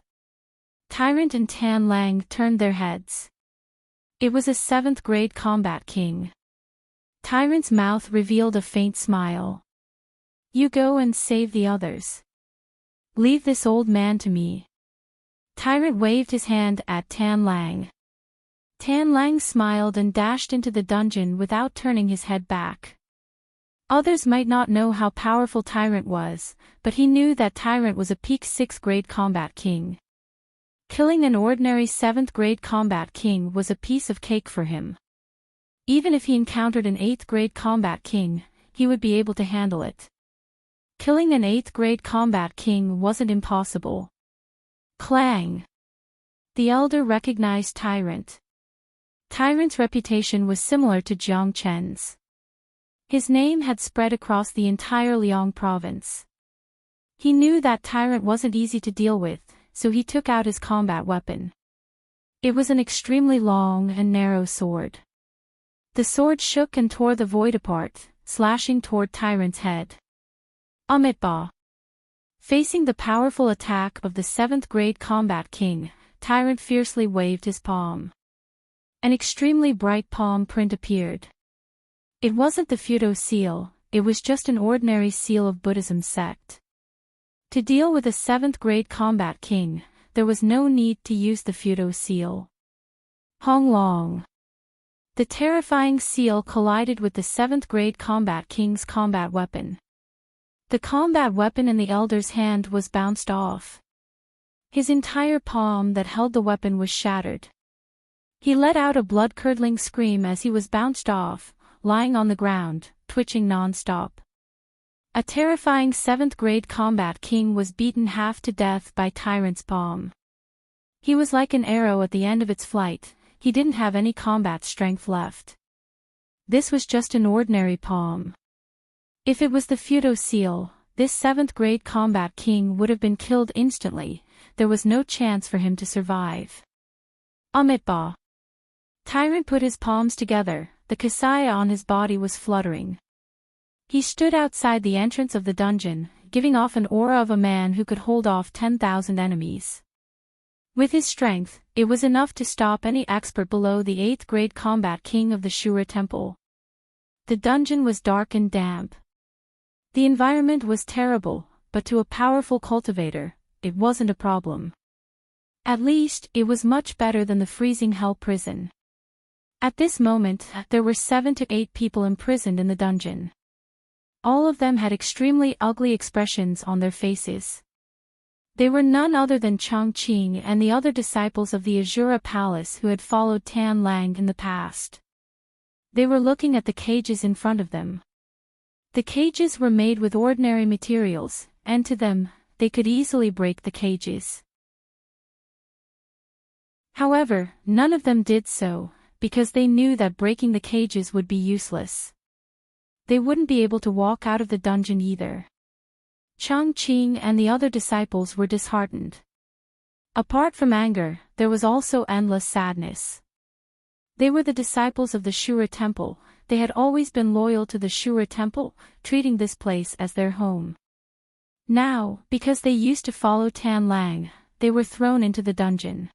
[SPEAKER 1] Tyrant and Tan Lang turned their heads. It was a 7th grade combat king. Tyrant's mouth revealed a faint smile. You go and save the others. Leave this old man to me. Tyrant waved his hand at Tan Lang. Tan Lang smiled and dashed into the dungeon without turning his head back. Others might not know how powerful Tyrant was, but he knew that Tyrant was a peak 6th grade combat king. Killing an ordinary 7th grade combat king was a piece of cake for him. Even if he encountered an 8th grade combat king, he would be able to handle it. Killing an 8th grade combat king wasn't impossible. Clang! The elder recognized Tyrant. Tyrant's reputation was similar to Jiang Chen's. His name had spread across the entire Liang province. He knew that Tyrant wasn't easy to deal with, so he took out his combat weapon. It was an extremely long and narrow sword. The sword shook and tore the void apart, slashing toward Tyrant's head. Amitba. Facing the powerful attack of the 7th grade combat king, Tyrant fiercely waved his palm. An extremely bright palm print appeared. It wasn't the Fudo seal, it was just an ordinary seal of Buddhism sect. To deal with a 7th grade combat king, there was no need to use the Fudo seal. Hong Long. The terrifying seal collided with the 7th grade combat king's combat weapon. The combat weapon in the elder's hand was bounced off. His entire palm that held the weapon was shattered. He let out a blood-curdling scream as he was bounced off, lying on the ground, twitching non-stop. A terrifying 7th grade combat king was beaten half to death by Tyrant's palm. He was like an arrow at the end of its flight, he didn't have any combat strength left. This was just an ordinary palm. If it was the Fudo seal, this 7th grade combat king would have been killed instantly, there was no chance for him to survive. Amitba. Tyrant put his palms together, the kasaya on his body was fluttering. He stood outside the entrance of the dungeon, giving off an aura of a man who could hold off 10,000 enemies. With his strength, it was enough to stop any expert below the 8th grade combat king of the Shura temple. The dungeon was dark and damp. The environment was terrible, but to a powerful cultivator, it wasn't a problem. At least, it was much better than the freezing hell prison. At this moment, there were 7 to 8 people imprisoned in the dungeon. All of them had extremely ugly expressions on their faces. They were none other than Chongqing and the other disciples of the Azura Palace who had followed Tan Lang in the past. They were looking at the cages in front of them. The cages were made with ordinary materials, and to them, they could easily break the cages. However, none of them did so, because they knew that breaking the cages would be useless. They wouldn't be able to walk out of the dungeon either. Chongqing and the other disciples were disheartened. Apart from anger, there was also endless sadness. They were the disciples of the Shura temple, they had always been loyal to the Shura temple, treating this place as their home. Now, because they used to follow Tan Lang, they were thrown into the dungeon.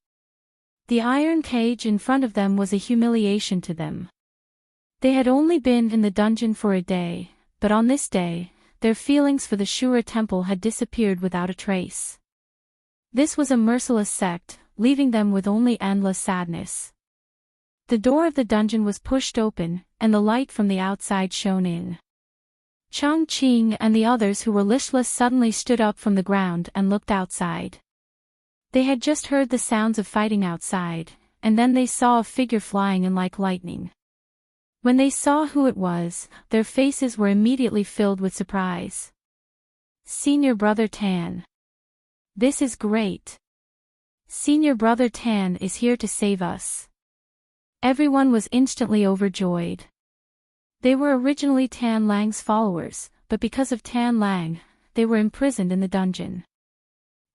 [SPEAKER 1] The iron cage in front of them was a humiliation to them. They had only been in the dungeon for a day, but on this day, their feelings for the Shura temple had disappeared without a trace. This was a merciless sect, leaving them with only endless sadness. The door of the dungeon was pushed open, and the light from the outside shone in. Chongqing and the others who were listless suddenly stood up from the ground and looked outside. They had just heard the sounds of fighting outside, and then they saw a figure flying in like lightning. When they saw who it was, their faces were immediately filled with surprise. Senior Brother Tan. This is great. Senior Brother Tan is here to save us. Everyone was instantly overjoyed. They were originally Tan Lang's followers, but because of Tan Lang, they were imprisoned in the dungeon.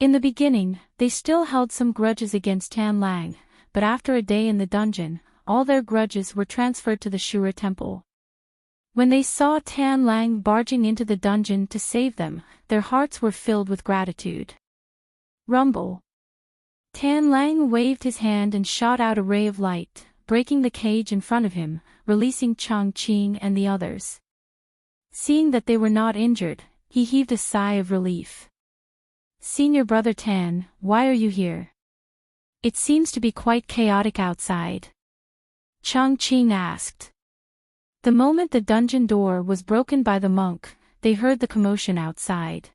[SPEAKER 1] In the beginning, they still held some grudges against Tan Lang, but after a day in the dungeon, all their grudges were transferred to the Shura temple. When they saw Tan Lang barging into the dungeon to save them, their hearts were filled with gratitude. Rumble. Tan Lang waved his hand and shot out a ray of light, breaking the cage in front of him, releasing Chongqing and the others. Seeing that they were not injured, he heaved a sigh of relief. Senior Brother Tan, why are you here? It seems to be quite chaotic outside. Chongqing asked. The moment the dungeon door was broken by the monk, they heard the commotion outside.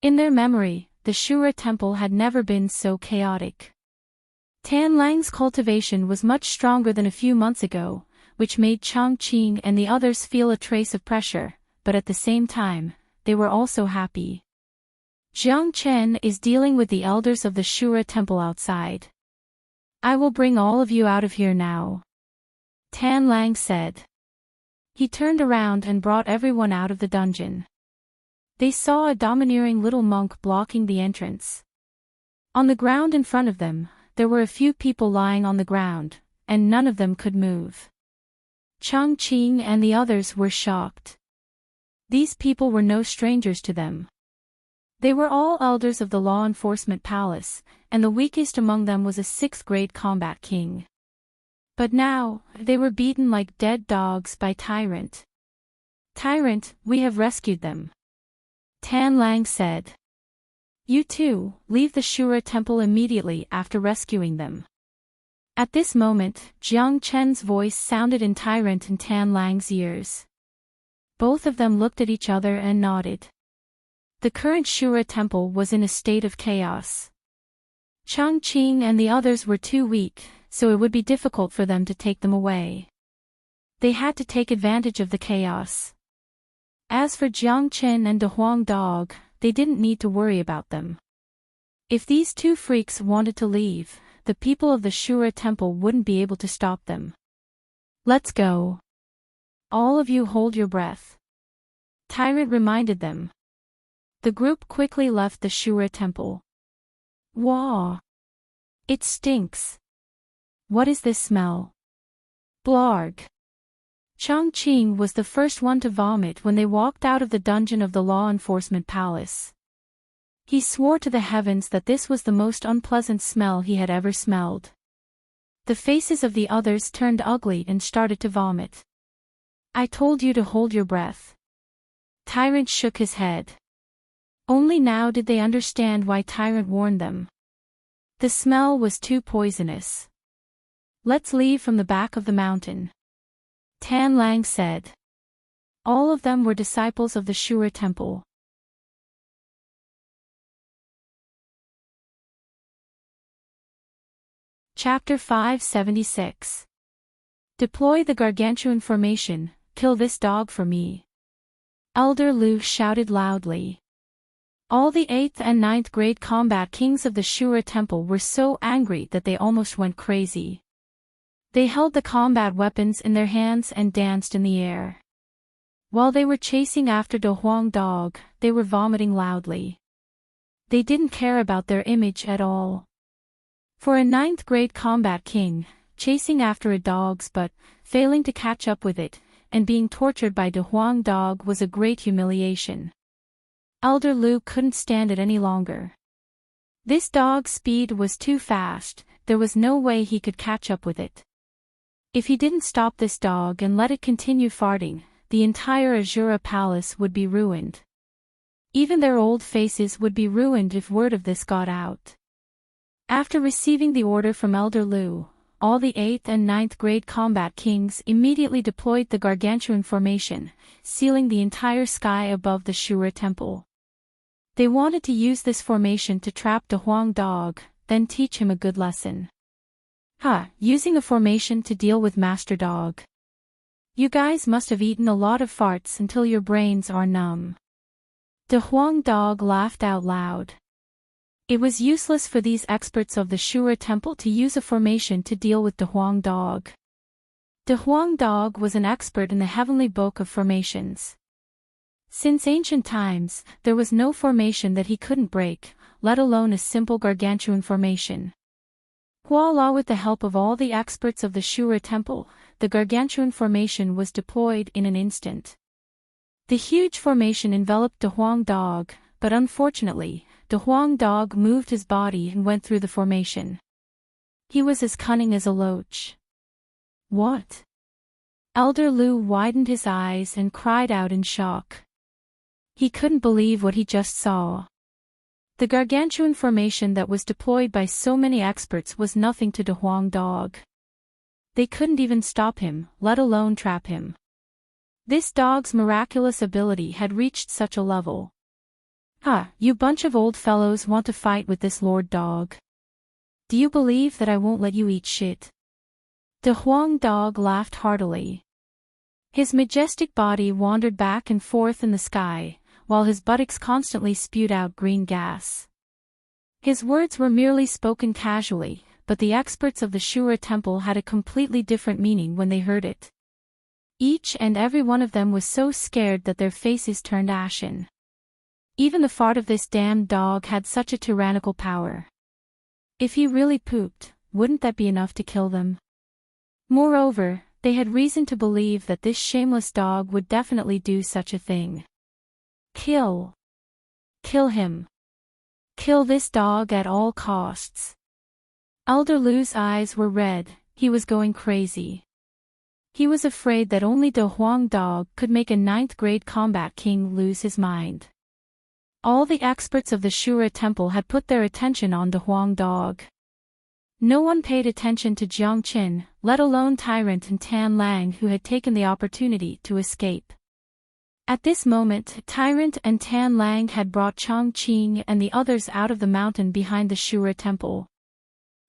[SPEAKER 1] In their memory, the Shura temple had never been so chaotic. Tan Lang's cultivation was much stronger than a few months ago, which made Chongqing and the others feel a trace of pressure, but at the same time, they were also happy. Jiang Chen is dealing with the elders of the Shura temple outside. I will bring all of you out of here now. Tan Lang said. He turned around and brought everyone out of the dungeon. They saw a domineering little monk blocking the entrance. On the ground in front of them, there were a few people lying on the ground, and none of them could move. Chongqing and the others were shocked. These people were no strangers to them. They were all elders of the law enforcement palace, and the weakest among them was a 6th grade combat king. But now, they were beaten like dead dogs by Tyrant. Tyrant, we have rescued them. Tan Lang said. You two, leave the Shura temple immediately after rescuing them. At this moment, Jiang Chen's voice sounded in Tyrant and Tan Lang's ears. Both of them looked at each other and nodded. The current Shura temple was in a state of chaos. Chang Qing and the others were too weak, so it would be difficult for them to take them away. They had to take advantage of the chaos. As for Jiang Chen and De Huang Dog, they didn't need to worry about them. If these two freaks wanted to leave, the people of the Shura temple wouldn't be able to stop them. Let's go. All of you hold your breath. Tyrant reminded them. The group quickly left the Shura temple. Wah! It stinks. What is this smell? Blarg. Chang Qing was the first one to vomit when they walked out of the dungeon of the law enforcement palace. He swore to the heavens that this was the most unpleasant smell he had ever smelled. The faces of the others turned ugly and started to vomit. I told you to hold your breath. Tyrant shook his head. Only now did they understand why Tyrant warned them. The smell was too poisonous. Let's leave from the back of the mountain. Tan Lang said. All of them were disciples of the Shura temple. Chapter 576. Deploy the Gargantuan formation, kill this dog for me. Elder Lu shouted loudly. All the 8th and 9th grade combat kings of the Shura temple were so angry that they almost went crazy. They held the combat weapons in their hands and danced in the air. While they were chasing after De Huang Dog, they were vomiting loudly. They didn't care about their image at all. For a 9th grade combat king, chasing after a dog's butt, failing to catch up with it, and being tortured by De Huang Dog was a great humiliation. Elder Lu couldn't stand it any longer. This dog's speed was too fast, there was no way he could catch up with it. If he didn't stop this dog and let it continue farting, the entire Azura palace would be ruined. Even their old faces would be ruined if word of this got out. After receiving the order from Elder Lu, all the 8th and 9th grade combat kings immediately deployed the Gargantuan formation, sealing the entire sky above the Shura temple. They wanted to use this formation to trap De Huang Dog, then teach him a good lesson. Using a formation to deal with Master Dog. You guys must have eaten a lot of farts until your brains are numb. De Huang Dog laughed out loud. It was useless for these experts of the Shura temple to use a formation to deal with De Huang Dog. De Huang Dog was an expert in the heavenly book of formations. Since ancient times, there was no formation that he couldn't break, let alone a simple Gargantuan formation. Voila! With the help of all the experts of the Shura temple, the Gargantuan formation was deployed in an instant. The huge formation enveloped De Huang Dog, but unfortunately, De Huang Dog moved his body and went through the formation. He was as cunning as a loach. What? Elder Lu widened his eyes and cried out in shock. He couldn't believe what he just saw. The Gargantuan formation that was deployed by so many experts was nothing to De Huang Dog. They couldn't even stop him, let alone trap him. This dog's miraculous ability had reached such a level. You bunch of old fellows want to fight with this Lord Dog? Do you believe that I won't let you eat shit? De Huang Dog laughed heartily. His majestic body wandered back and forth in the sky, while his buttocks constantly spewed out green gas. His words were merely spoken casually, but the experts of the Shura temple had a completely different meaning when they heard it. Each and every one of them was so scared that their faces turned ashen. Even the fart of this damned dog had such a tyrannical power. If he really pooped, wouldn't that be enough to kill them? Moreover, they had reason to believe that this shameless dog would definitely do such a thing. Kill. Kill him. Kill this dog at all costs. Elder Lu's eyes were red, he was going crazy. He was afraid that only De Huang Dog could make a 9th grade combat king lose his mind. All the experts of the Shura temple had put their attention on the Huang dog. No one paid attention to Jiang Qin, let alone Tyrant and Tan Lang, who had taken the opportunity to escape. At this moment, Tyrant and Tan Lang had brought Chang Qing and the others out of the mountain behind the Shura temple.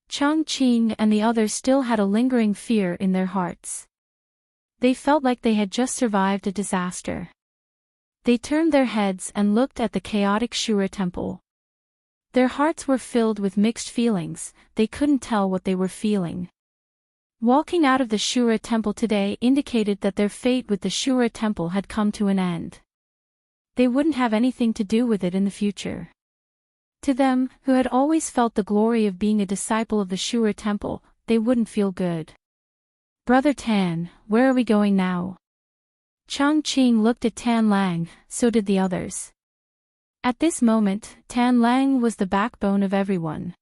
[SPEAKER 1] Chang Qing and the others still had a lingering fear in their hearts. They felt like they had just survived a disaster. They turned their heads and looked at the chaotic Shura temple. Their hearts were filled with mixed feelings, they couldn't tell what they were feeling. Walking out of the Shura temple today indicated that their fate with the Shura temple had come to an end. They wouldn't have anything to do with it in the future. To them, who had always felt the glory of being a disciple of the Shura temple, they wouldn't feel good. "Brother Tan, where are we going now?" Chang Qing looked at Tan Lang, so did the others. At this moment, Tan Lang was the backbone of everyone.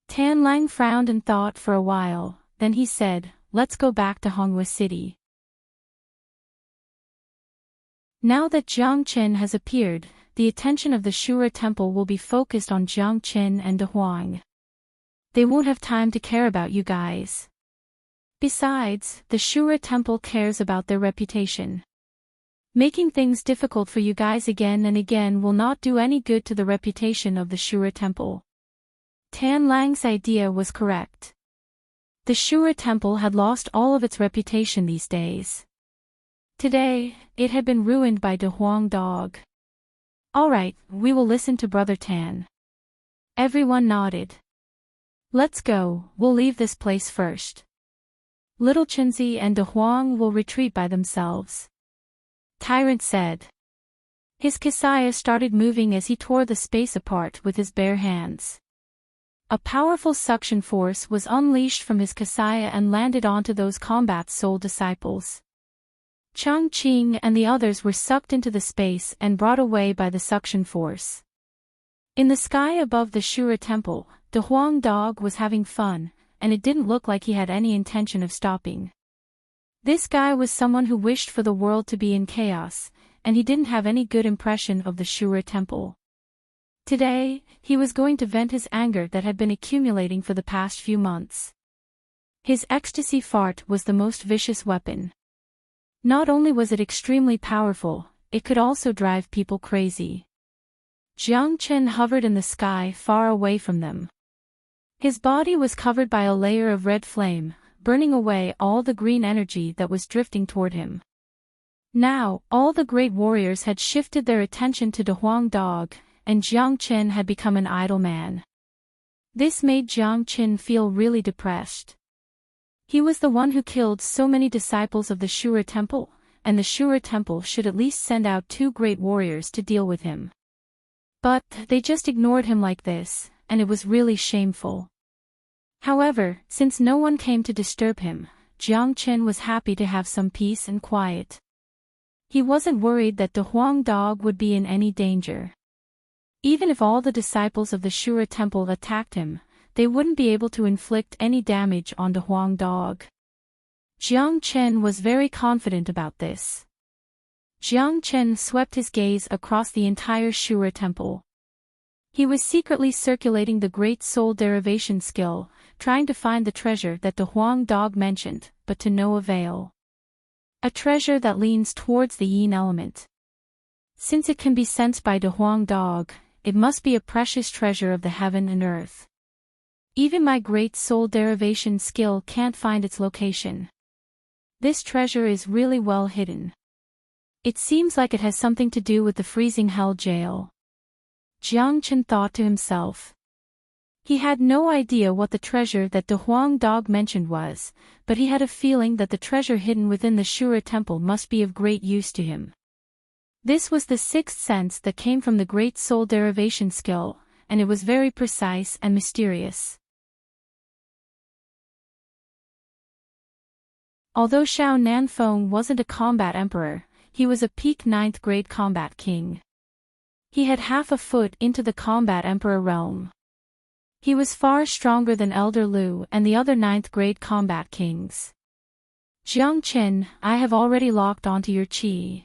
[SPEAKER 1] Tan Lang frowned and thought for a while, then he said, "Let's go back to Honghua City." Now that Jiang Qin has appeared, the attention of the Shura temple will be focused on Jiang Qin and De Huang. They won't have time to care about you guys. Besides, the Shura temple cares about their reputation. Making things difficult for you guys again and again will not do any good to the reputation of the Shura temple. Tan Lang's idea was correct. The Shura temple had lost all of its reputation these days. Today, it had been ruined by De Huang dog. "Alright, we will listen to Brother Tan." Everyone nodded. "Let's go, we'll leave this place first. Little Chenzi and De Huang will retreat by themselves," Tyrant said. His Kasaya started moving as he tore the space apart with his bare hands. A powerful suction force was unleashed from his Kasaya and landed onto those combat soul disciples. Chang Qing and the others were sucked into the space and brought away by the suction force. In the sky above the Shura temple, De Huang dog was having fun, and it didn't look like he had any intention of stopping. This guy was someone who wished for the world to be in chaos, and he didn't have any good impression of the Shura temple. Today, he was going to vent his anger that had been accumulating for the past few months. His ecstasy fart was the most vicious weapon. Not only was it extremely powerful, it could also drive people crazy. Jiang Chen hovered in the sky far away from them. His body was covered by a layer of red flame, burning away all the green energy that was drifting toward him. Now, all the great warriors had shifted their attention to De Huang dog, and Jiang Chen had become an idle man. This made Jiang Chen feel really depressed. He was the one who killed so many disciples of the Shura temple, and the Shura temple should at least send out 2 great warriors to deal with him. But they just ignored him like this, and it was really shameful. However, since no one came to disturb him, Jiang Chen was happy to have some peace and quiet. He wasn't worried that De Huang dog would be in any danger. Even if all the disciples of the Shura temple attacked him, they wouldn't be able to inflict any damage on De Huang dog. Jiang Chen was very confident about this. Jiang Chen swept his gaze across the entire Shura temple. He was secretly circulating the Great Soul Derivation skill, trying to find the treasure that De Huang dog mentioned, but to no avail. A treasure that leans towards the yin element. Since it can be sensed by De Huang dog, it must be a precious treasure of the heaven and earth. Even my Great Soul Derivation skill can't find its location. This treasure is really well hidden. It seems like it has something to do with the freezing hell jail. Jiang Chen thought to himself. He had no idea what the treasure that De Huang dog mentioned was, but he had a feeling that the treasure hidden within the Shura temple must be of great use to him. This was the 6th sense that came from the Great Soul Derivation skill, and it was very precise and mysterious. Although Shao Nanfeng wasn't a combat emperor, he was a peak 9th grade combat king. He had half a foot into the combat emperor realm. He was far stronger than Elder Lu and the other 9th grade combat kings. Jiang Chen, I have already locked onto your qi.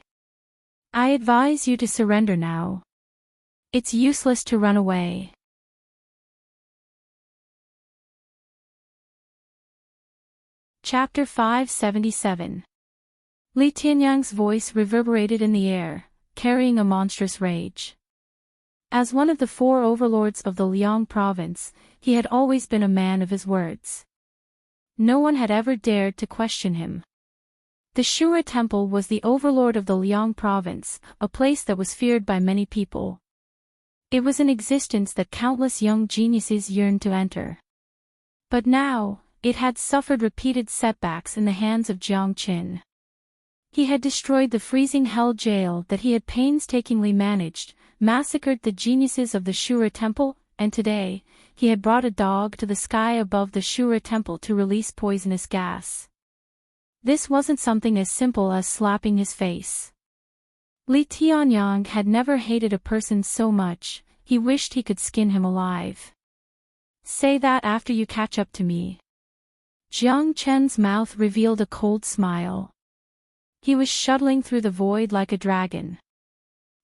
[SPEAKER 1] I advise you to surrender now. It's useless to run away. Chapter 577. Li Tianyang's voice reverberated in the air, carrying a monstrous rage. As one of the 4 overlords of the Liang province, he had always been a man of his words. No one had ever dared to question him. The Shura Temple was the overlord of the Liang province, a place that was feared by many people. It was an existence that countless young geniuses yearned to enter. But now, it had suffered repeated setbacks in the hands of Jiang Qin. He had destroyed the freezing hell jail that he had painstakingly managed, massacred the geniuses of the Shura Temple, and today, he had brought a dog to the sky above the Shura Temple to release poisonous gas. This wasn't something as simple as slapping his face. Li Tianyang had never hated a person so much, he wished he could skin him alive. Say that after you catch up to me. Jiang Chen's mouth revealed a cold smile. He was shuttling through the void like a dragon.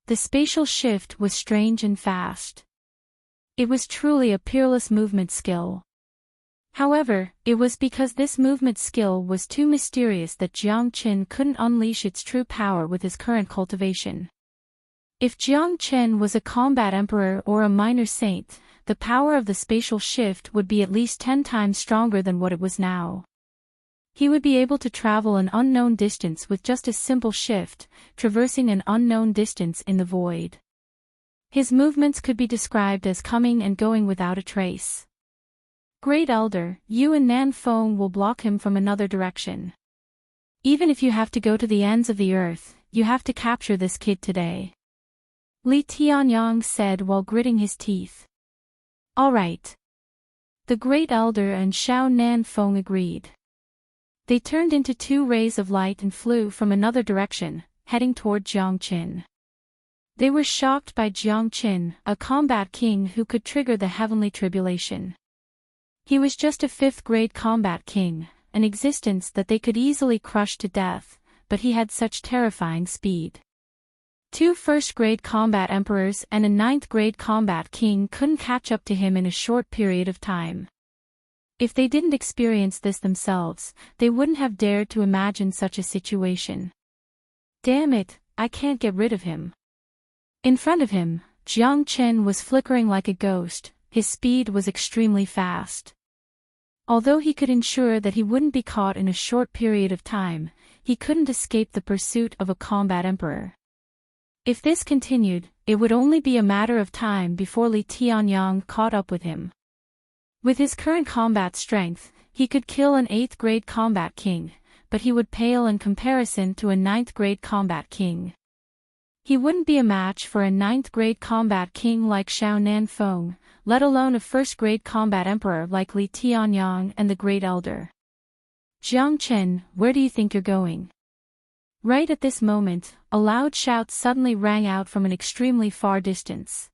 [SPEAKER 1] The spatial shift was strange and fast. It was truly a peerless movement skill. However, it was because this movement skill was too mysterious that Jiang Qin couldn't unleash its true power with his current cultivation. If Jiang Qin was a combat emperor or a minor saint, the power of the spatial shift would be at least 10 times stronger than what it was now. He would be able to travel an unknown distance with just a simple shift, traversing an unknown distance in the void. His movements could be described as coming and going without a trace. Great Elder, you and Nan Feng will block him from another direction. Even if you have to go to the ends of the earth, you have to capture this kid today. Li Tianyang said while gritting his teeth. All right. The Great Elder and Xiao Nan Feng agreed. They turned into 2 rays of light and flew from another direction, heading toward Jiang Qin. They were shocked by Jiang Qin, a combat king who could trigger the heavenly tribulation. He was just a 5th-grade combat king, an existence that they could easily crush to death, but he had such terrifying speed. 2 1st-grade combat emperors and a 9th-grade combat king couldn't catch up to him in a short period of time. If they didn't experience this themselves, they wouldn't have dared to imagine such a situation. Damn it, I can't get rid of him. In front of him, Jiang Qin was flickering like a ghost, his speed was extremely fast. Although he could ensure that he wouldn't be caught in a short period of time, he couldn't escape the pursuit of a combat emperor. If this continued, it would only be a matter of time before Li Tianyang caught up with him. With his current combat strength, he could kill an 8th-grade combat king, but he would pale in comparison to a 9th-grade combat king. He wouldn't be a match for a 9th-grade combat king like Xiao Nan Feng, let alone a 1st-grade combat emperor like Li Tianyang and the Great Elder. Jiang Qin, where do you think you're going? Right at this moment, a loud shout suddenly rang out from an extremely far distance.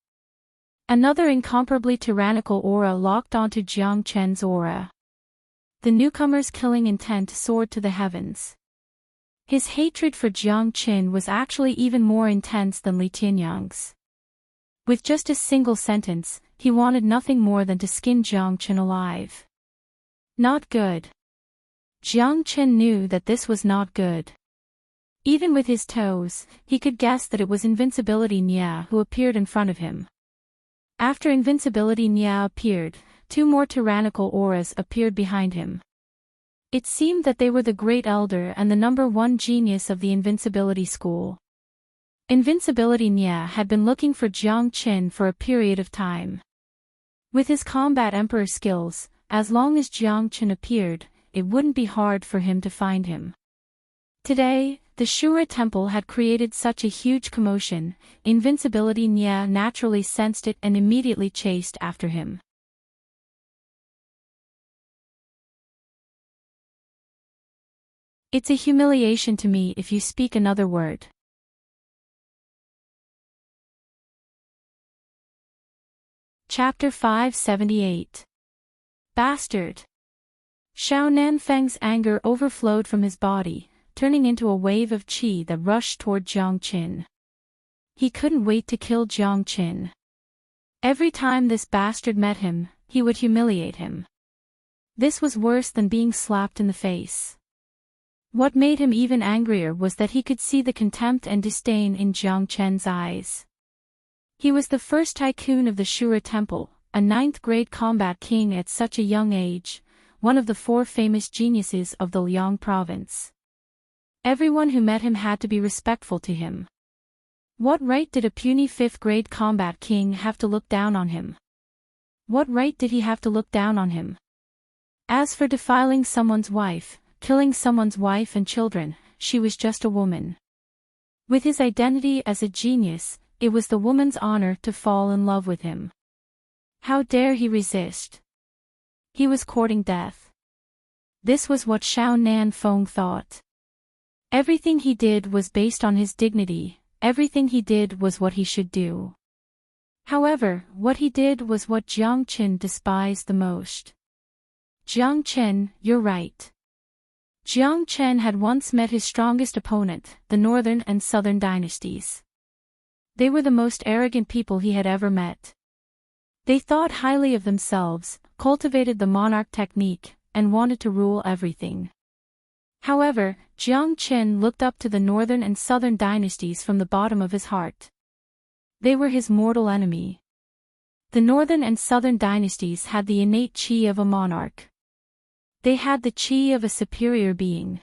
[SPEAKER 1] Another incomparably tyrannical aura locked onto Jiang Chen's aura. The newcomer's killing intent soared to the heavens. His hatred for Jiang Qin was actually even more intense than Li Tianyang's. With just a single sentence, he wanted nothing more than to skin Jiang Qin alive. Not good. Jiang Qin knew that this was not good. Even with his toes, he could guess that it was Invincibility Nya who appeared in front of him. After Invincibility Nya appeared, 2 more tyrannical auras appeared behind him. It seemed that they were the Great Elder and the #1 genius of the Invincibility School. Invincibility Nya had been looking for Jiang Qin for a period of time. With his combat emperor skills, as long as Jiang Qin appeared, it wouldn't be hard for him to find him. Today, the Shura Temple had created such a huge commotion, Invincibility Nya naturally sensed it and immediately chased after him. It's a humiliation to me if you speak another word. Chapter 578. Bastard! Xiao Nanfeng's anger overflowed from his body, turning into a wave of qi that rushed toward Jiang Qin. He couldn't wait to kill Jiang Qin. Every time this bastard met him, he would humiliate him. This was worse than being slapped in the face. What made him even angrier was that he could see the contempt and disdain in Jiang Chen's eyes. He was the first tycoon of the Shura Temple, a ninth-grade combat king at such a young age, one of the 4 famous geniuses of the Liang province. Everyone who met him had to be respectful to him. What right did a puny 5th-grade combat king have to look down on him? What right did he have to look down on him? As for defiling someone's wife, killing someone's wife and children, she was just a woman. With his identity as a genius, it was the woman's honor to fall in love with him. How dare he resist? He was courting death. This was what Xiao Nanfeng thought. Everything he did was based on his dignity, everything he did was what he should do. However, what he did was what Jiang Qin despised the most. Jiang Chen, you're right. Jiang Chen had once met his strongest opponent, the Northern and Southern dynasties. They were the most arrogant people he had ever met. They thought highly of themselves, cultivated the monarch technique, and wanted to rule everything. However, Jiang Qin looked up to the Northern and Southern dynasties from the bottom of his heart. They were his mortal enemy. The Northern and Southern dynasties had the innate qi of a monarch. They had the qi of a superior being.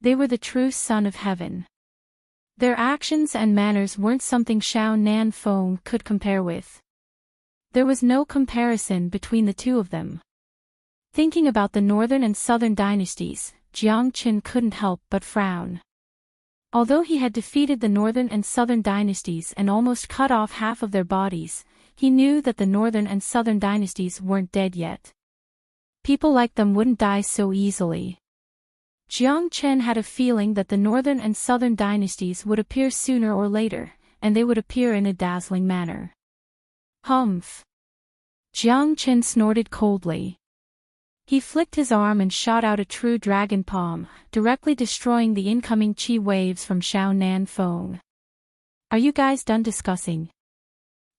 [SPEAKER 1] They were the true son of heaven. Their actions and manners weren't something Xiao Nanfeng could compare with. There was no comparison between the two of them. Thinking about the Northern and Southern dynasties, Jiang Qin couldn't help but frown. Although he had defeated the Northern and Southern dynasties and almost cut off half of their bodies, he knew that the Northern and Southern dynasties weren't dead yet. People like them wouldn't die so easily. Jiang Chen had a feeling that the Northern and Southern dynasties would appear sooner or later, and they would appear in a dazzling manner. Humph! Jiang Chen snorted coldly. He flicked his arm and shot out a true dragon palm, directly destroying the incoming qi waves from Xiao Nanfeng. Are you guys done discussing?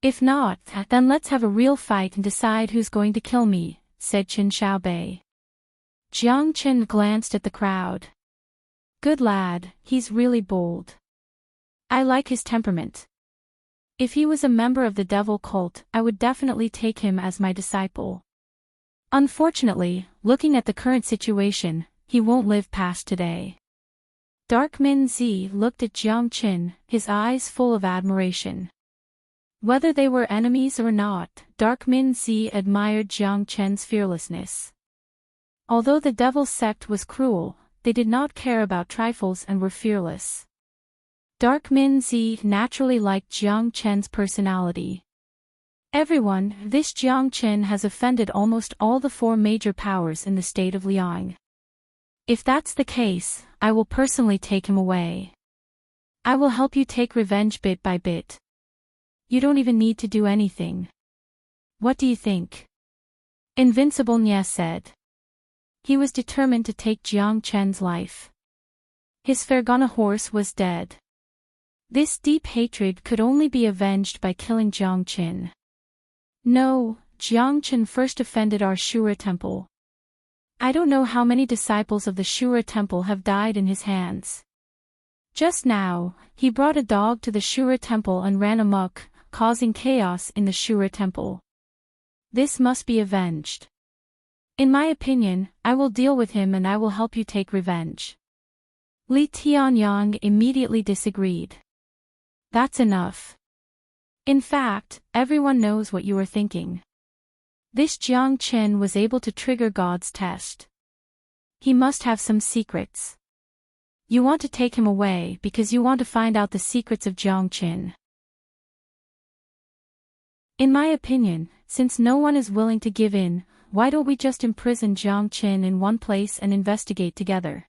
[SPEAKER 1] If not, then let's have a real fight and decide who's going to kill me, said Qin Xiaobei. Jiang Chen glanced at the crowd. Good lad, he's really bold. I like his temperament. If he was a member of the devil cult, I would definitely take him as my disciple. Unfortunately, looking at the current situation, he won't live past today. Dark Min Zi looked at Jiang Qin, his eyes full of admiration. Whether they were enemies or not, Dark Min Zi admired Jiang Chen's fearlessness. Although the devil sect was cruel, they did not care about trifles and were fearless. Dark Min Zi naturally liked Jiang Chen's personality. Everyone, this Jiang Chen has offended almost all the 4 major powers in the state of Liang. If that's the case, I will personally take him away. I will help you take revenge bit by bit. You don't even need to do anything. What do you think? Invincible Nye said. He was determined to take Jiang Chen's life. His Fergana horse was dead. This deep hatred could only be avenged by killing Jiang Qin. No, Jiang Qin first offended our Shura temple. I don't know how many disciples of the Shura temple have died in his hands. Just now, he brought a dog to the Shura temple and ran amok, causing chaos in the Shura temple. This must be avenged. In my opinion, I will deal with him and I will help you take revenge. Li Tianyang immediately disagreed. That's enough. In fact, everyone knows what you are thinking. This Jiang Chen was able to trigger God's test. He must have some secrets. You want to take him away because you want to find out the secrets of Jiang Chen. In my opinion, since no one is willing to give in, why don't we just imprison Jiang Chen in one place and investigate together?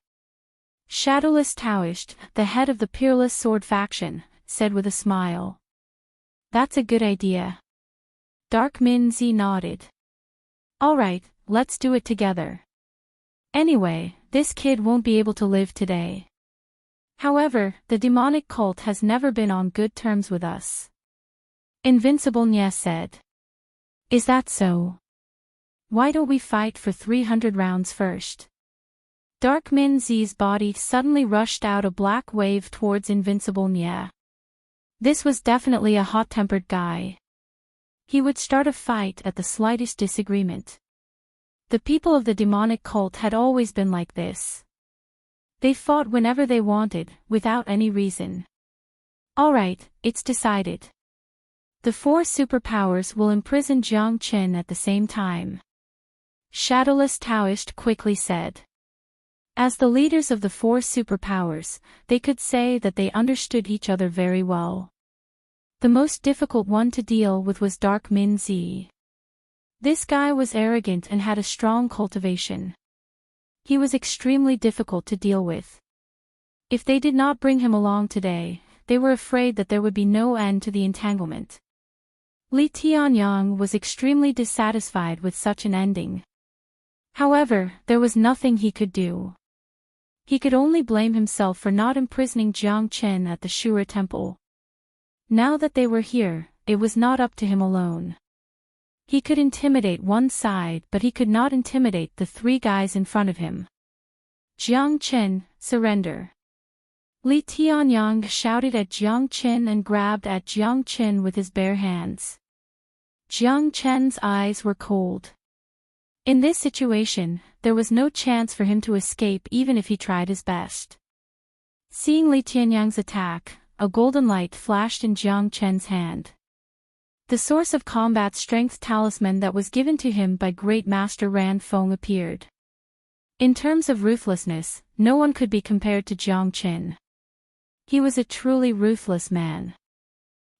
[SPEAKER 1] Shadowless Taoist, the head of the Peerless Sword faction, said with a smile. That's a good idea. Dark Min Zi nodded. Alright, let's do it together. Anyway, this kid won't be able to live today. However, the demonic cult has never been on good terms with us. Invincible Nye said. Is that so? Why don't we fight for 300 rounds first? Dark Min Zi's body suddenly rushed out a black wave towards Invincible Nye. This was definitely a hot-tempered guy. He would start a fight at the slightest disagreement. The people of the demonic cult had always been like this. They fought whenever they wanted, without any reason. Alright, it's decided. The 4 superpowers will imprison Jiang Qin at the same time. Shadowless Taoist quickly said. As the leaders of the 4 superpowers, they could say that they understood each other very well. The most difficult one to deal with was Dark Min Zi. This guy was arrogant and had a strong cultivation. He was extremely difficult to deal with. If they did not bring him along today, they were afraid that there would be no end to the entanglement. Li Tianyang was extremely dissatisfied with such an ending. However, there was nothing he could do. He could only blame himself for not imprisoning Jiang Qin at the Shura temple. Now that they were here, it was not up to him alone. He could intimidate one side, but he could not intimidate the 3 guys in front of him. Jiang Qin, surrender. Li Tianyang shouted at Jiang Qin and grabbed at Jiang Qin with his bare hands. Jiang Qin's eyes were cold. In this situation, there was no chance for him to escape even if he tried his best. Seeing Li Tianyang's attack, a golden light flashed in Jiang Qin's hand. The source of combat strength talisman that was given to him by Great Master Ran Feng appeared. In terms of ruthlessness, no one could be compared to Jiang Qin. He was a truly ruthless man.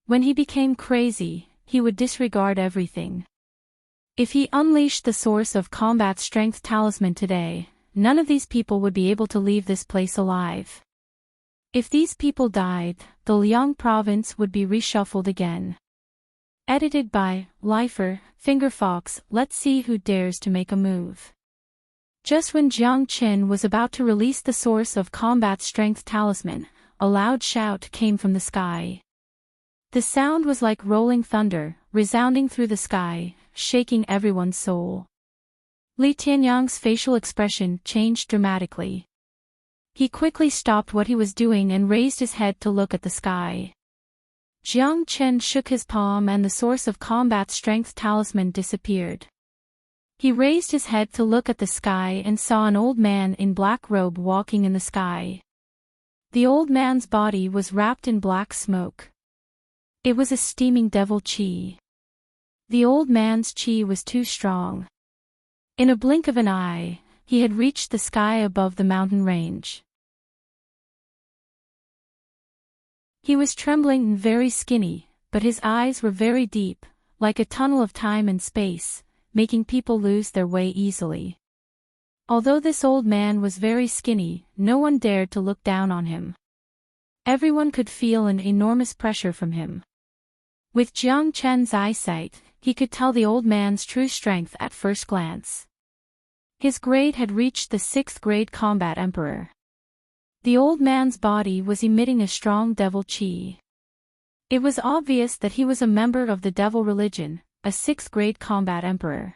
[SPEAKER 1] When he became crazy, he would disregard everything. If he unleashed the source of combat strength talisman today, none of these people would be able to leave this place alive. If these people died, the Liang province would be reshuffled again. Edited by Lifer, Fingerfox. Let's see who dares to make a move. Just when Jiang Qin was about to release the source of combat strength talisman, a loud shout came from the sky. The sound was like rolling thunder, resounding through the sky, shaking everyone's soul. Li Tianyang's facial expression changed dramatically. He quickly stopped what he was doing and raised his head to look at the sky. Jiang Qin shook his palm and the source of combat strength talisman disappeared. He raised his head to look at the sky and saw an old man in black robe walking in the sky. The old man's body was wrapped in black smoke. It was a steaming devil chi. The old man's chi was too strong. In a blink of an eye, he had reached the sky above the mountain range. He was trembling and very skinny, but his eyes were very deep, like a tunnel of time and space, making people lose their way easily. Although this old man was very skinny, no one dared to look down on him. Everyone could feel an enormous pressure from him. With Jiang Qin's eyesight, he could tell the old man's true strength at first glance. His grade had reached the 6th grade combat emperor. The old man's body was emitting a strong devil chi. It was obvious that he was a member of the devil religion, a 6th grade combat emperor.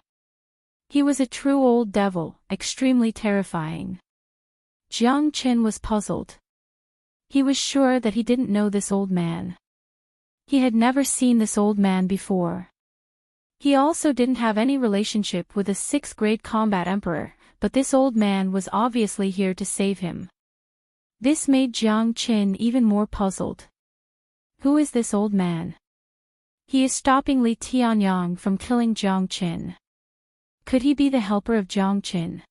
[SPEAKER 1] He was a true old devil, extremely terrifying. Jiang Qin was puzzled. He was sure that he didn't know this old man. He had never seen this old man before. He also didn't have any relationship with a 6th grade combat emperor, but this old man was obviously here to save him. This made Jiang Qin even more puzzled. Who is this old man? He is stopping Li Tianyang from killing Jiang Qin. Could he be the helper of Jiang Qin?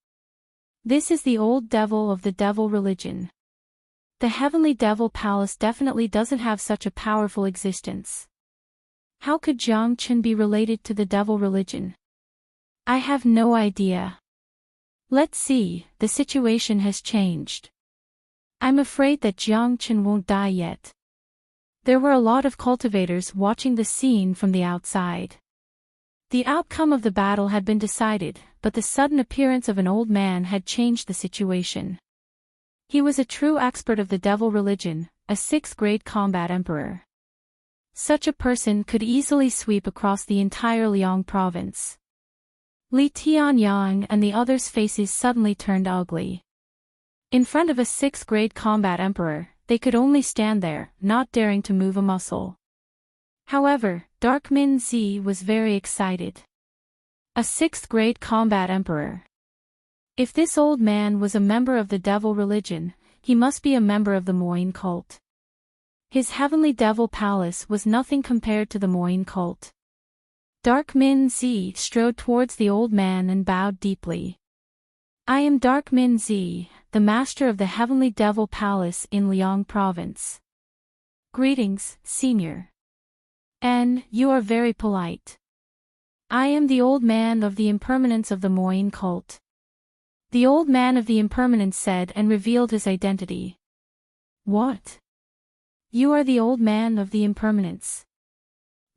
[SPEAKER 1] This is the old devil of the devil religion. The heavenly devil palace definitely doesn't have such a powerful existence. How could Jiang Qin be related to the devil religion? I have no idea. Let's see, the situation has changed. I'm afraid that Jiang Qin won't die yet. There were a lot of cultivators watching the scene from the outside. The outcome of the battle had been decided, but the sudden appearance of an old man had changed the situation. He was a true expert of the devil religion, a 6th grade combat emperor. Such a person could easily sweep across the entire Liang province. Li Tianyang and the others' faces suddenly turned ugly. In front of a 6th-grade combat emperor, they could only stand there, not daring to move a muscle. However, Dark Min Zi was very excited. A 6th-grade combat emperor. If this old man was a member of the devil religion, he must be a member of the Moyin cult. His heavenly devil palace was nothing compared to the Moyin cult. Dark Min Zi strode towards the old man and bowed deeply. I am Dark Min Zi, the master of the heavenly devil palace in Liang province. Greetings, senior. And you are very polite. I am the old man of the impermanence of the Moyin cult. The old man of the impermanence said and revealed his identity. What? You are the old man of the impermanence.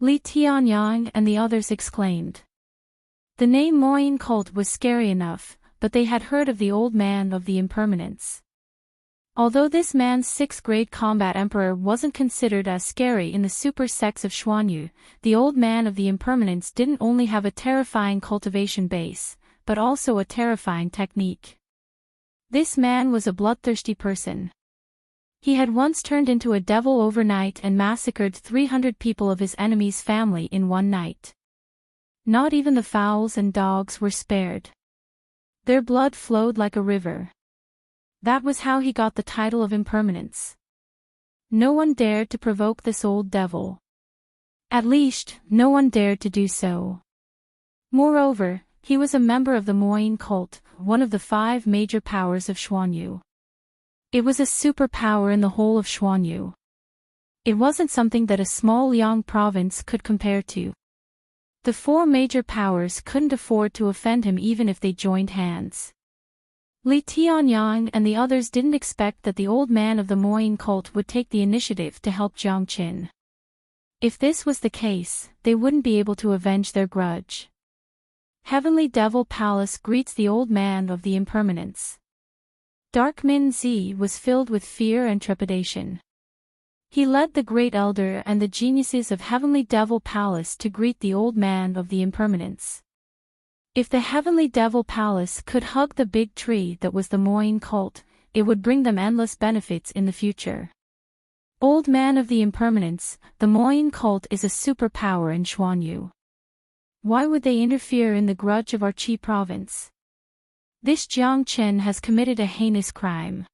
[SPEAKER 1] Li Tianyang and the others exclaimed. The name Moyin cult was scary enough, but they had heard of the old man of the impermanence. Although this man's 6th-grade combat emperor wasn't considered as scary in the super sects of Xuanyu, the old man of the impermanence didn't only have a terrifying cultivation base, but also a terrifying technique. This man was a bloodthirsty person. He had once turned into a devil overnight and massacred 300 people of his enemy's family in one night. Not even the fowls and dogs were spared. Their blood flowed like a river. That was how he got the title of impermanence. No one dared to provoke this old devil. At least, no one dared to do so. Moreover, he was a member of the Moyin cult, one of the 5 major powers of Xuanyu. It was a superpower in the whole of Xuanyu. It wasn't something that a small Liang province could compare to. The 4 major powers couldn't afford to offend him even if they joined hands. Li Tianyang and the others didn't expect that the old man of the Moyin cult would take the initiative to help Jiang Qin. If this was the case, they wouldn't be able to avenge their grudge. Heavenly Devil Palace greets the old man of the impermanence. Dark Min Zi was filled with fear and trepidation. He led the Great Elder and the geniuses of Heavenly Devil Palace to greet the old man of the impermanence. If the Heavenly Devil Palace could hug the big tree that was the Moyin cult, it would bring them endless benefits in the future. Old man of the impermanence, the Moyin cult is a superpower in Xuanyu. Why would they interfere in the grudge of our Qi province? This Jiang Qin has committed a heinous crime.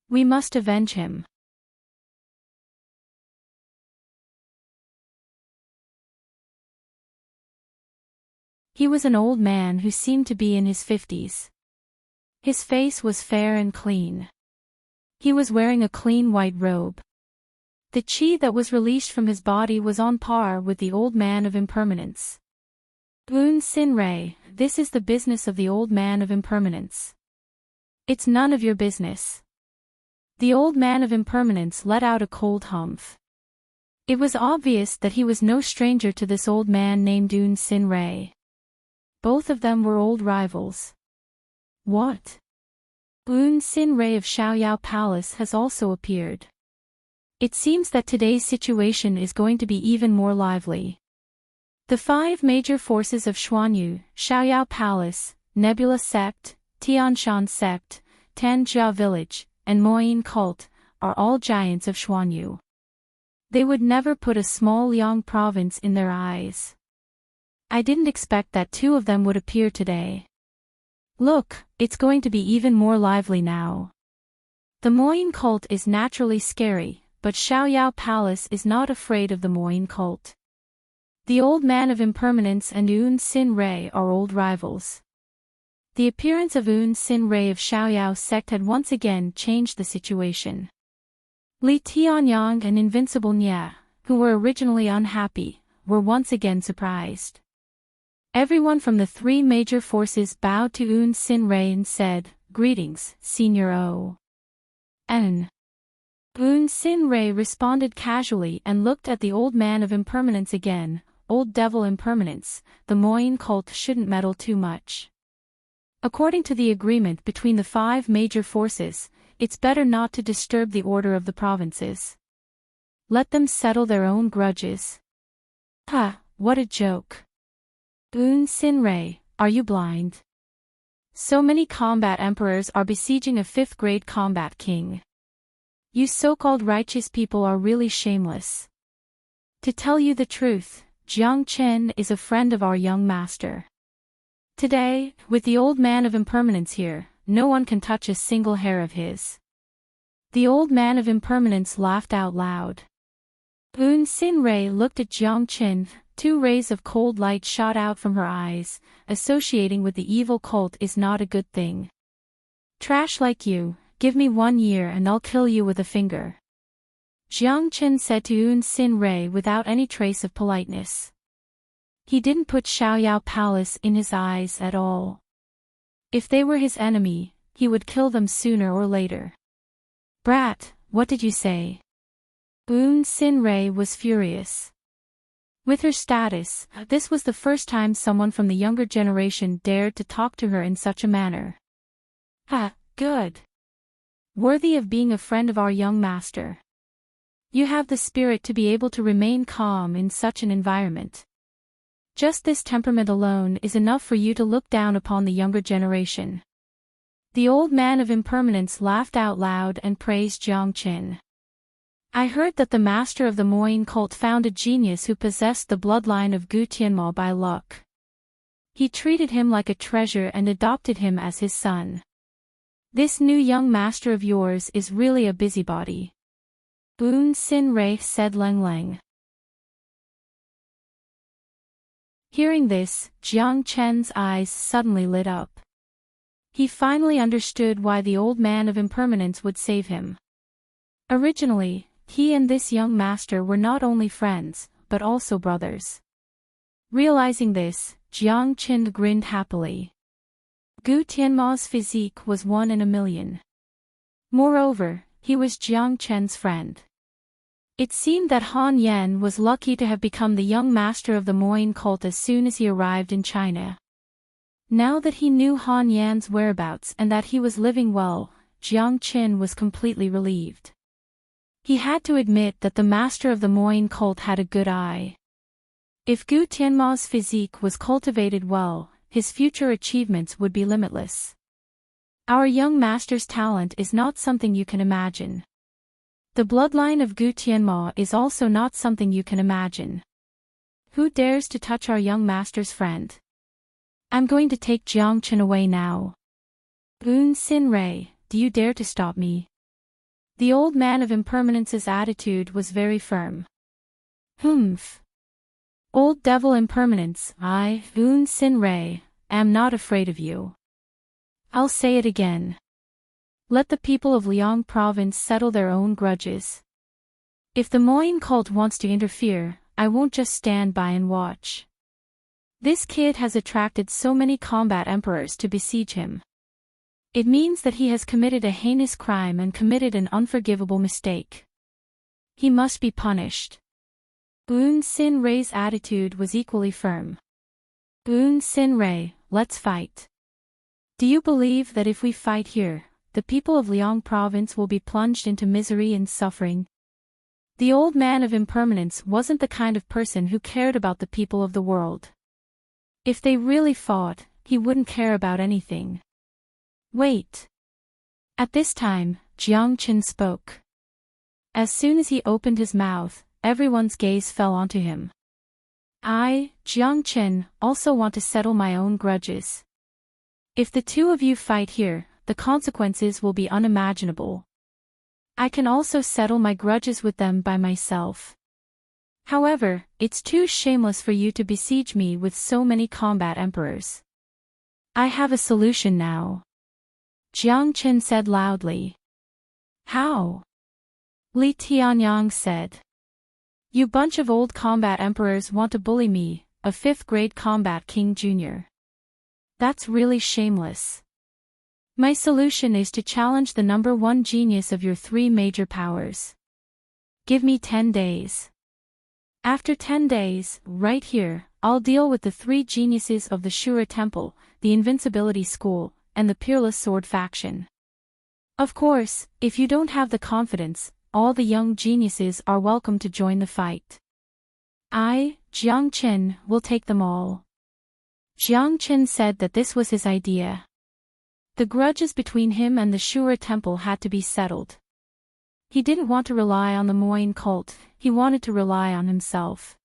[SPEAKER 1] We must avenge him. He was an old man who seemed to be in his 50s. His face was fair and clean. He was wearing a clean white robe. The qi that was released from his body was on par with the old man of impermanence. Un Sin Rei, this is the business of the old man of impermanence. It's none of your business. The old man of impermanence let out a cold humph. It was obvious that he was no stranger to this old man named Un Sin Rei. Both of them were old rivals. What? Un Sin Rei of Xiaoyao Palace has also appeared. It seems that today's situation is going to be even more lively. The 5 major forces of Xuanyu, Xiaoyao Palace, Nebula Sect, Tianshan Sect, Tanjia Village, and Moyin Cult, are all giants of Xuanyu. They would never put a small Liang province in their eyes. I didn't expect that 2 of them would appear today. Look, it's going to be even more lively now. The Moyin Cult is naturally scary, but Xiaoyao Palace is not afraid of the Moyin Cult. The old man of impermanence and Un Sin Rei are old rivals. The appearance of Un Sin Rei of Xiaoyao sect had once again changed the situation. Li Tianyang and Invincible Nya, who were originally unhappy, were once again surprised. Everyone from the 3 major forces bowed to Un Sin Rei and said, "Greetings, Senior O." Un Sin Rei responded casually and looked at the old man of impermanence again. Old devil impermanence, the Moyin cult shouldn't meddle too much. According to the agreement between the 5 major forces, it's better not to disturb the order of the provinces. Let them settle their own grudges. Ha, what a joke. Sin-rei, are you blind? So many combat emperors are besieging a 5th grade combat king. You so-called righteous people are really shameless. To tell you the truth, Jiang Chen is a friend of our young master. Today, with the old man of impermanence here, no one can touch a single hair of his. The old man of impermanence laughed out loud. Sin-rei looked at Jiang Chen. 2 rays of cold light shot out from her eyes. Associating with the evil cult is not a good thing. Trash like you, give me 1 year and I'll kill you with a finger. Jiang Chen said to Sin-rei without any trace of politeness. He didn't put Xiaoyao Palace in his eyes at all. If they were his enemy, he would kill them sooner or later. Brat, what did you say? Sin-rei was furious. With her status, this was the first time someone from the younger generation dared to talk to her in such a manner. Good. Worthy of being a friend of our young master. You have the spirit to be able to remain calm in such an environment. Just this temperament alone is enough for you to look down upon the younger generation. The old man of impermanence laughed out loud and praised Jiang Chen. I heard that the master of the Moyin cult found a genius who possessed the bloodline of Gu Tianmo by luck. He treated him like a treasure and adopted him as his son. This new young master of yours is really a busybody. Sin-rei said Leng Leng. Hearing this, Jiang Chen's eyes suddenly lit up. He finally understood why the old man of impermanence would save him. Originally, he and this young master were not only friends, but also brothers. Realizing this, Jiang Chen grinned happily. Gu Tianma's physique was 1 in a million. Moreover, he was Jiang Chen's friend. It seemed that Han Yan was lucky to have become the young master of the Moyin cult as soon as he arrived in China. Now that he knew Han Yan's whereabouts and that he was living well, Jiang Chen was completely relieved. He had to admit that the master of the Moyin cult had a good eye. If Gu Tianma's physique was cultivated well, his future achievements would be limitless. Our young master's talent is not something you can imagine. The bloodline of Gu Tianma is also not something you can imagine. Who dares to touch our young master's friend? I'm going to take Jiang Chen away now. Sin-rei, do you dare to stop me? The old man of impermanence's attitude was very firm. Humph. Old devil impermanence, I, Sin-rei, am not afraid of you. I'll say it again. Let the people of Liang province settle their own grudges. If the Moyin cult wants to interfere, I won't just stand by and watch. This kid has attracted so many combat emperors to besiege him. It means that he has committed a heinous crime and committed an unforgivable mistake. He must be punished. Sin-rei's attitude was equally firm. Sin-rei, let's fight. Do you believe that if we fight here, the people of Liang province will be plunged into misery and suffering? The old man of impermanence wasn't the kind of person who cared about the people of the world. If they really fought, he wouldn't care about anything. Wait. At this time, Jiang Chen spoke. As soon as he opened his mouth, everyone's gaze fell onto him. I, Jiang Chen, also want to settle my own grudges. If the two of you fight here, the consequences will be unimaginable. I can also settle my grudges with them by myself. However, it's too shameless for you to besiege me with so many combat emperors. I have a solution now. Jiang Chen said loudly. How? Li Tianyang said. You bunch of old combat emperors want to bully me, a 5th grade combat king junior. That's really shameless. My solution is to challenge the number 1 genius of your 3 major powers. Give me 10 days. After 10 days, right here, I'll deal with the 3 geniuses of the Shura Temple, the Invincibility School, and the Peerless Sword faction. Of course, if you don't have the confidence, all the young geniuses are welcome to join the fight. I, Jiang Chen, will take them all. Jiang Chen said that this was his idea. The grudges between him and the Shura temple had to be settled. He didn't want to rely on the Moyin cult, he wanted to rely on himself.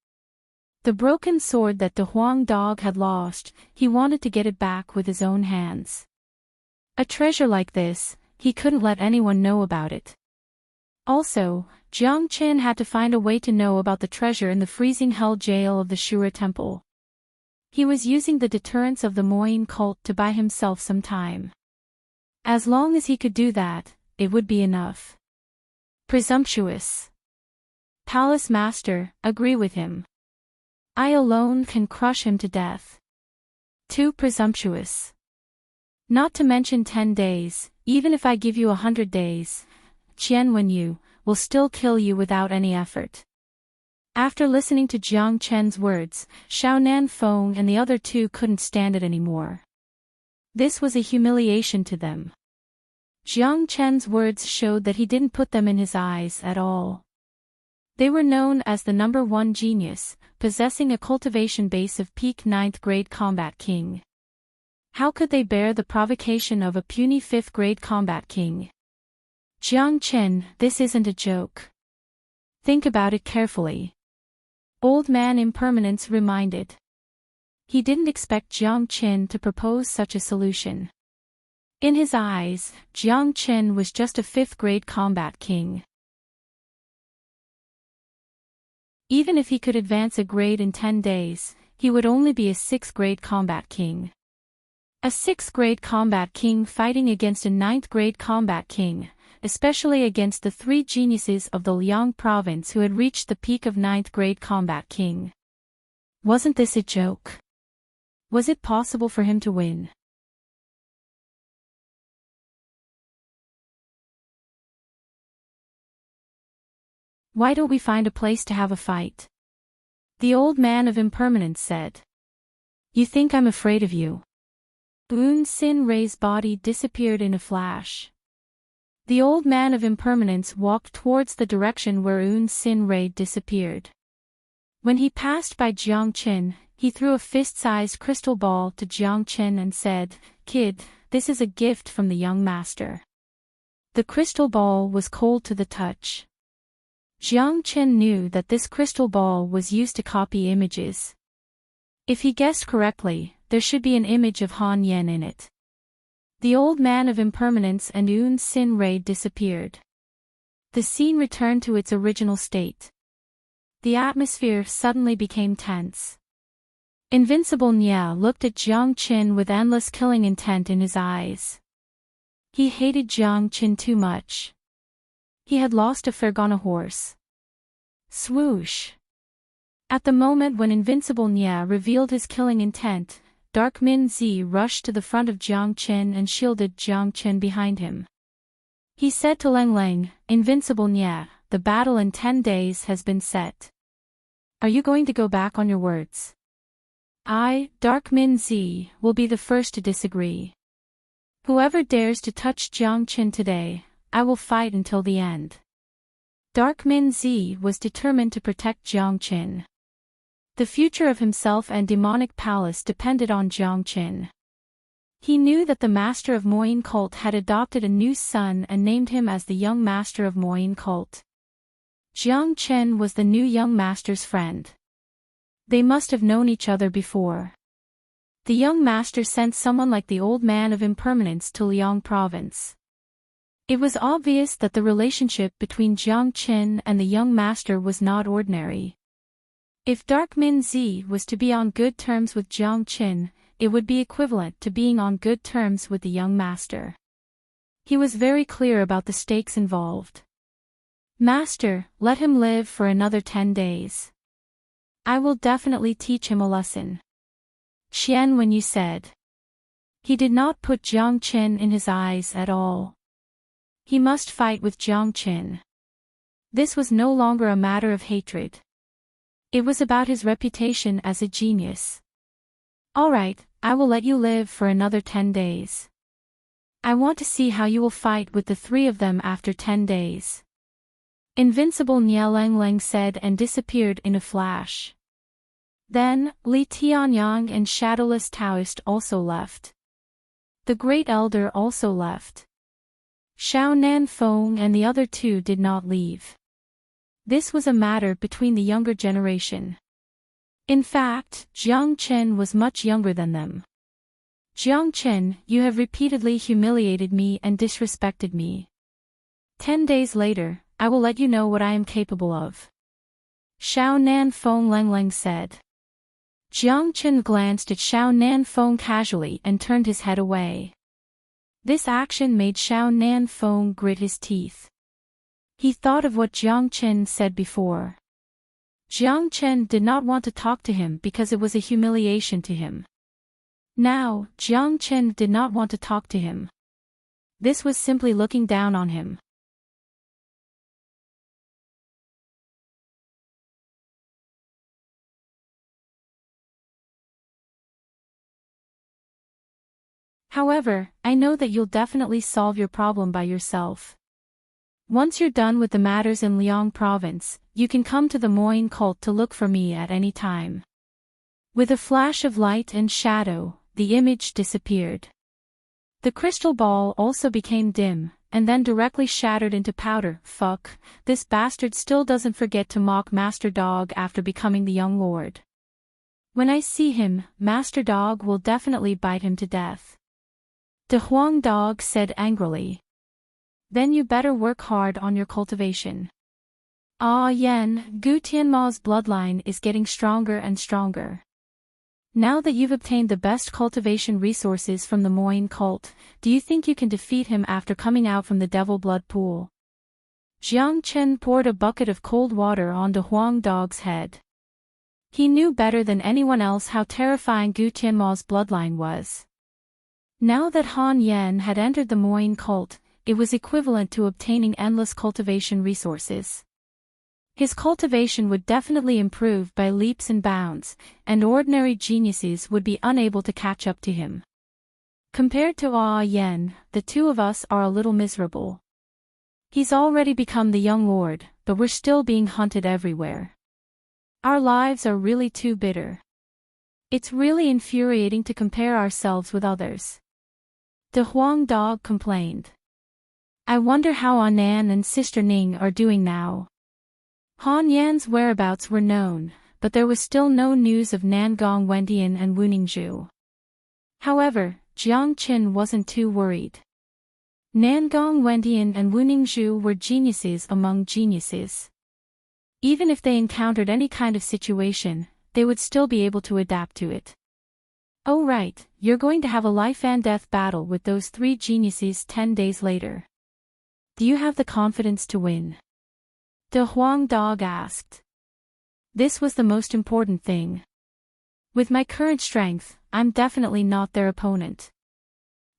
[SPEAKER 1] The broken sword that the Huang dog had lost, he wanted to get it back with his own hands. A treasure like this, he couldn't let anyone know about it. Also, Jiang Chen had to find a way to know about the treasure in the freezing hell jail of the Shura temple. He was using the deterrence of the Moyin cult to buy himself some time. As long as he could do that, it would be enough. Presumptuous. Palace Master, agree with him. I alone can crush him to death. Too presumptuous. Not to mention 10 days, even if I give you 100 days, Qian Wenyu will still kill you without any effort. After listening to Jiang Chen's words, Xiaonan Feng and the other two couldn't stand it anymore. This was a humiliation to them. Jiang Chen's words showed that he didn't put them in his eyes at all. They were known as the number 1 genius, possessing a cultivation base of peak 9th grade combat king. How could they bear the provocation of a puny 5th grade combat king? Jiang Chen, this isn't a joke. Think about it carefully. Old Man Impermanence reminded. He didn't expect Jiang Chen to propose such a solution. In his eyes, Jiang Chen was just a 5th grade combat king. Even if he could advance a grade in 10 days, he would only be a 6th grade combat king. A 6th grade combat king fighting against a 9th grade combat king, especially against the 3 geniuses of the Liang province who had reached the peak of 9th grade combat king. Wasn't this a joke? Was it possible for him to win? Why don't we find a place to have a fight? The old man of impermanence said. You think I'm afraid of you? Boon Sin Rei's body disappeared in a flash. The old man of impermanence walked towards the direction where Un Sin Rei disappeared. When he passed by Jiang Chen, he threw a fist-sized crystal ball to Jiang Chen and said, Kid, this is a gift from the young master. The crystal ball was cold to the touch. Jiang Chen knew that this crystal ball was used to copy images. If he guessed correctly, there should be an image of Han Yan in it. The old man of impermanence and Un Sin Rei disappeared. The scene returned to its original state. The atmosphere suddenly became tense. Invincible Nya looked at Jiang Chen with endless killing intent in his eyes. He hated Jiang Chen too much. He had lost a Fergana horse. Swoosh! At the moment when Invincible Nya revealed his killing intent, Dark Min Zi rushed to the front of Jiang Chen and shielded Jiang Chen behind him. He said to Leng Leng, Invincible Nya, the battle in 10 days has been set. Are you going to go back on your words? I, Dark Min Zi, will be the first to disagree. Whoever dares to touch Jiang Chen today, I will fight until the end. Dark Min Zi was determined to protect Jiang Chen. The future of himself and demonic palace depended on Jiang Chen. He knew that the master of Moyin cult had adopted a new son and named him as the young master of Moyin cult. Jiang Chen was the new young master's friend. They must have known each other before. The young master sent someone like the old man of impermanence to Liang province. It was obvious that the relationship between Jiang Chen and the young master was not ordinary. If Dark Min Zi was to be on good terms with Jiang Chen, it would be equivalent to being on good terms with the young master. He was very clear about the stakes involved. Master, let him live for another 10 days. I will definitely teach him a lesson. Qian Wenyu said. He did not put Jiang Chen in his eyes at all. He must fight with Jiang Chen. This was no longer a matter of hatred. It was about his reputation as a genius. All right, I will let you live for another 10 days. I want to see how you will fight with the three of them after 10 days. Invincible Nialangleng said and disappeared in a flash. Then, Li Tianyang and Shadowless Taoist also left. The Great Elder also left. Xiao Nanfeng and the other two did not leave. This was a matter between the younger generation. In fact, Jiang Chen was much younger than them. Jiang Chen, you have repeatedly humiliated me and disrespected me. 10 days later, I will let you know what I am capable of. Xiao Nanfeng Lengleng said. Jiang Chen glanced at Xiao Nanfeng casually and turned his head away. This action made Xiao Nanfeng grit his teeth. He thought of what Jiang Chen said before. Jiang Chen did not want to talk to him because it was a humiliation to him. Now, Jiang Chen did not want to talk to him. This was simply looking down on him. However, I know that you'll definitely solve your problem by yourself. Once you're done with the matters in Liang province, you can come to the Moine cult to look for me at any time. With a flash of light and shadow, the image disappeared. The crystal ball also became dim, and then directly shattered into powder. Fuck, this bastard still doesn't forget to mock Master Dog after becoming the young lord. When I see him, Master Dog will definitely bite him to death. De Huang Dog said angrily. Then you better work hard on your cultivation. Ah Yen, Gu Tianma's bloodline is getting stronger and stronger. Now that you've obtained the best cultivation resources from the Moine cult, do you think you can defeat him after coming out from the devil blood pool? Jiang Chen poured a bucket of cold water on De Huang Dog's head. He knew better than anyone else how terrifying Gu Tianma's bloodline was. Now that Han Yen had entered the Moine cult, it was equivalent to obtaining endless cultivation resources. His cultivation would definitely improve by leaps and bounds, and ordinary geniuses would be unable to catch up to him. Compared to Ah Yen, the two of us are a little miserable. He's already become the young lord, but we're still being hunted everywhere. Our lives are really too bitter. It's really infuriating to compare ourselves with others. De Huang Dog complained. I wonder how Anan and Sister Ning are doing now. Han Yan's whereabouts were known, but there was still no news of Nangong Wendian and Wuningzhu. However, Jiang Chen wasn't too worried. Nangong Wendian and Wuningzhu were geniuses among geniuses. Even if they encountered any kind of situation, they would still be able to adapt to it. Oh right, you're going to have a life and death battle with those three geniuses 10 days later. Do you have the confidence to win? De Huang Dog asked. This was the most important thing. With my current strength, I'm definitely not their opponent.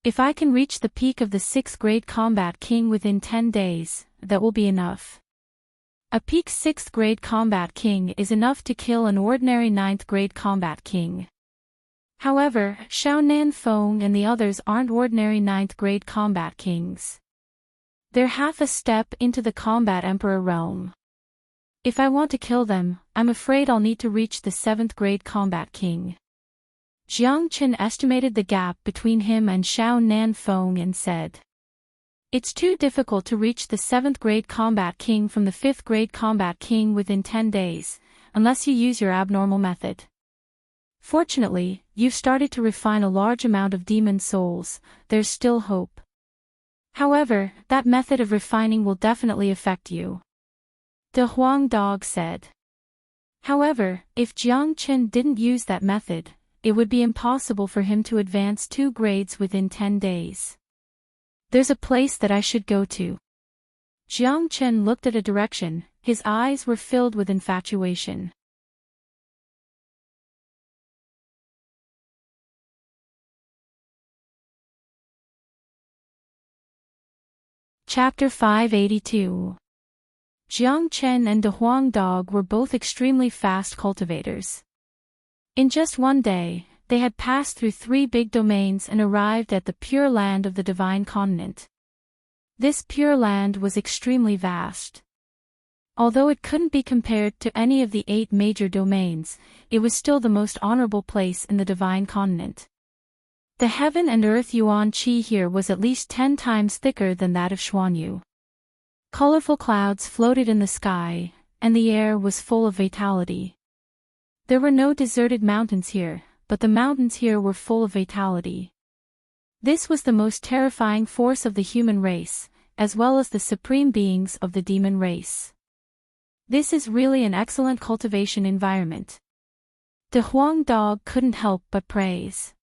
[SPEAKER 1] If I can reach the peak of the 6th grade combat king within 10 days, that will be enough. A peak 6th grade combat king is enough to kill an ordinary 9th grade combat king. However, Xiao Nanfeng and the others aren't ordinary 9th grade combat kings. They're half a step into the combat emperor realm. If I want to kill them, I'm afraid I'll need to reach the 7th grade combat king. Jiang Chen estimated the gap between him and Xiao Nanfeng and said, it's too difficult to reach the 7th grade combat king from the 5th grade combat king within 10 days, unless you use your abnormal method. Fortunately, you've started to refine a large amount of demon souls, there's still hope. However, that method of refining will definitely affect you. De Huang Dog said. However, if Jiang Chen didn't use that method, it would be impossible for him to advance 2 grades within 10 days. There's a place that I should go to. Jiang Chen looked at a direction, his eyes were filled with infatuation. Chapter 582. Jiang Chen and De Huang Dog were both extremely fast cultivators. In just one day, they had passed through 3 big domains and arrived at the Pure Land of the Divine Continent. This Pure Land was extremely vast. Although it couldn't be compared to any of the 8 major domains, it was still the most honorable place in the Divine Continent. The heaven and earth yuan qi here was at least 10 times thicker than that of Xuanyu. Colorful clouds floated in the sky, and the air was full of vitality. There were no deserted mountains here, but the mountains here were full of vitality. This was the most terrifying force of the human race, as well as the supreme beings of the demon race. This is really an excellent cultivation environment. The Huang dog couldn't help but praise.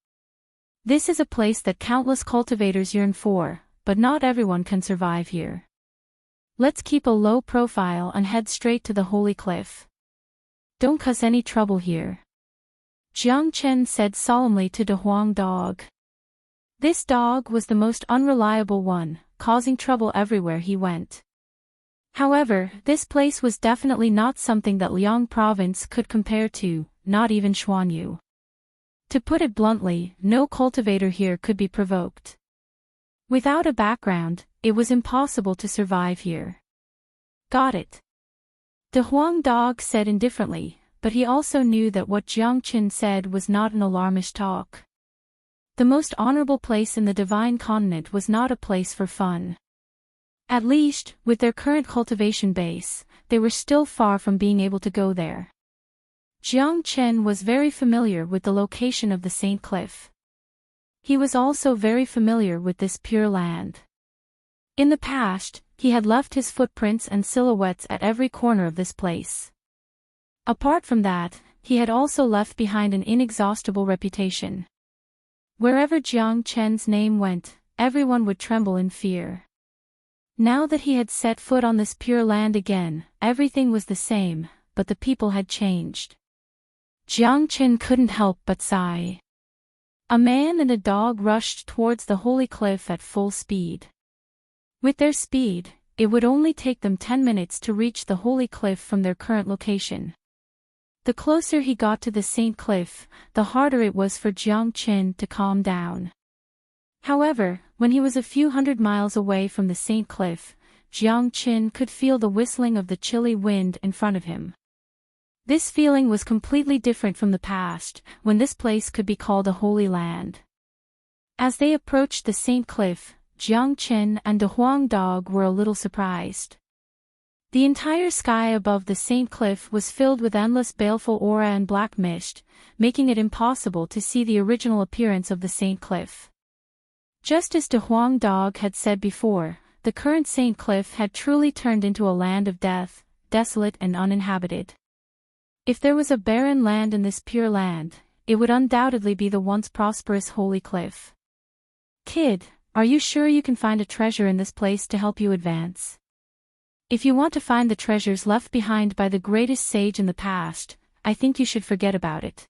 [SPEAKER 1] This is a place that countless cultivators yearn for, but not everyone can survive here. Let's keep a low profile and head straight to the holy cliff. Don't cause any trouble here, Jiang Chen said solemnly to De Huang dog. This dog was the most unreliable one, causing trouble everywhere he went. However, this place was definitely not something that Liang province could compare to, not even Xuanyu. To put it bluntly, no cultivator here could be provoked. Without a background, it was impossible to survive here. Got it. De Huang dog said indifferently, but he also knew that what Jiang Chen said was not an alarmist talk. The most honorable place in the Divine Continent was not a place for fun. At least, with their current cultivation base, they were still far from being able to go there. Jiang Chen was very familiar with the location of the Saint Cliff. He was also very familiar with this Pure Land. In the past, he had left his footprints and silhouettes at every corner of this place. Apart from that, he had also left behind an inexhaustible reputation. Wherever Jiang Chen's name went, everyone would tremble in fear. Now that he had set foot on this Pure Land again, everything was the same, but the people had changed. Jiang Chen couldn't help but sigh. A man and a dog rushed towards the holy cliff at full speed. With their speed, it would only take them 10 minutes to reach the holy cliff from their current location. The closer he got to the Saint Cliff, the harder it was for Jiang Chen to calm down. However, when he was a few hundred miles away from the Saint Cliff, Jiang Chen could feel the whistling of the chilly wind in front of him. This feeling was completely different from the past, when this place could be called a holy land. As they approached the Saint Cliff, Jiang Chen and De Huang dog were a little surprised. The entire sky above the Saint Cliff was filled with endless baleful aura and black mist, making it impossible to see the original appearance of the Saint Cliff. Just as De Huang dog had said before, the current Saint Cliff had truly turned into a land of death, desolate and uninhabited. If there was a barren land in this Pure Land, it would undoubtedly be the once prosperous Holy Cliff. Kid, are you sure you can find a treasure in this place to help you advance? If you want to find the treasures left behind by the greatest sage in the past, I think you should forget about it.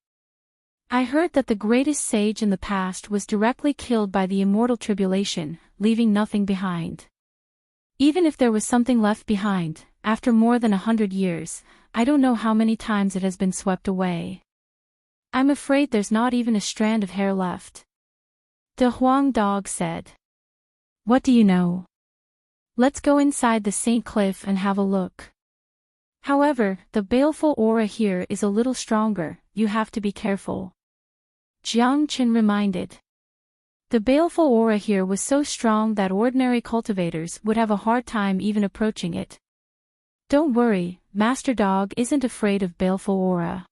[SPEAKER 1] I heard that the greatest sage in the past was directly killed by the immortal tribulation, leaving nothing behind. Even if there was something left behind, after more than 100 years, I don't know how many times it has been swept away. I'm afraid there's not even a strand of hair left. De Huang dog said. What do you know? Let's go inside the Saint Cliff and have a look. However, the baleful aura here is a little stronger, you have to be careful. Jiang Chen reminded. The baleful aura here was so strong that ordinary cultivators would have a hard time even approaching it. Don't worry, Master Dog isn't afraid of baleful aura.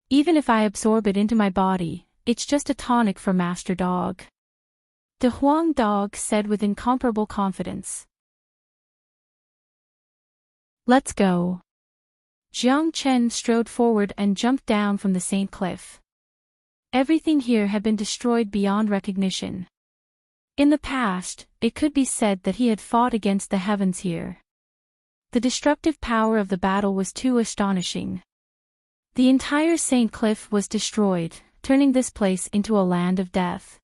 [SPEAKER 1] Even if I absorb it into my body, it's just a tonic for Master Dog. De Huang dog said with incomparable confidence. Let's go. Jiang Chen strode forward and jumped down from the Saint Cliff. Everything here had been destroyed beyond recognition. In the past, it could be said that he had fought against the heavens here. The destructive power of the battle was too astonishing. The entire Saint Cliff was destroyed, turning this place into a land of death.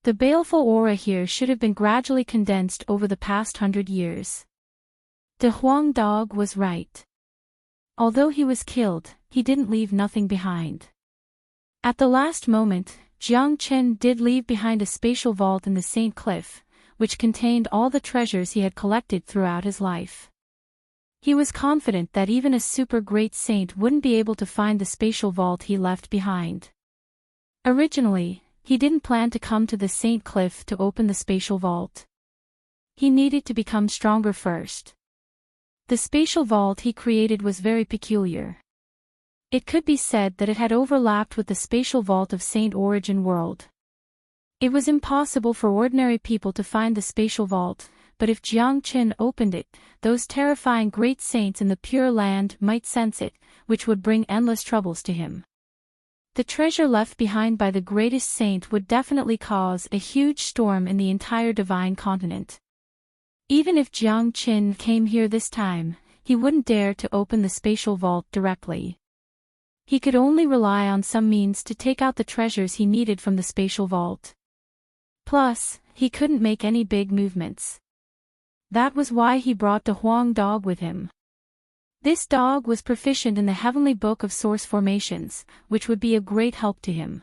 [SPEAKER 1] The baleful aura here should have been gradually condensed over the past 100 years. De Huang dog was right. Although he was killed, he didn't leave nothing behind. At the last moment, Jiang Chen did leave behind a spatial vault in the Saint Cliff, which contained all the treasures he had collected throughout his life. He was confident that even a super great saint wouldn't be able to find the spatial vault he left behind. Originally, he didn't plan to come to the Saint Cliff to open the spatial vault. He needed to become stronger first. The spatial vault he created was very peculiar. It could be said that it had overlapped with the spatial vault of Saint Origin World. It was impossible for ordinary people to find the spatial vault, but if Jiang Chen opened it, those terrifying great saints in the Pure Land might sense it, which would bring endless troubles to him. The treasure left behind by the greatest saint would definitely cause a huge storm in the entire divine continent. Even if Jiang Chen came here this time, he wouldn't dare to open the spatial vault directly. He could only rely on some means to take out the treasures he needed from the spatial vault. Plus, he couldn't make any big movements. That was why he brought the Huang dog with him. This dog was proficient in the heavenly book of source formations, which would be a great help to him.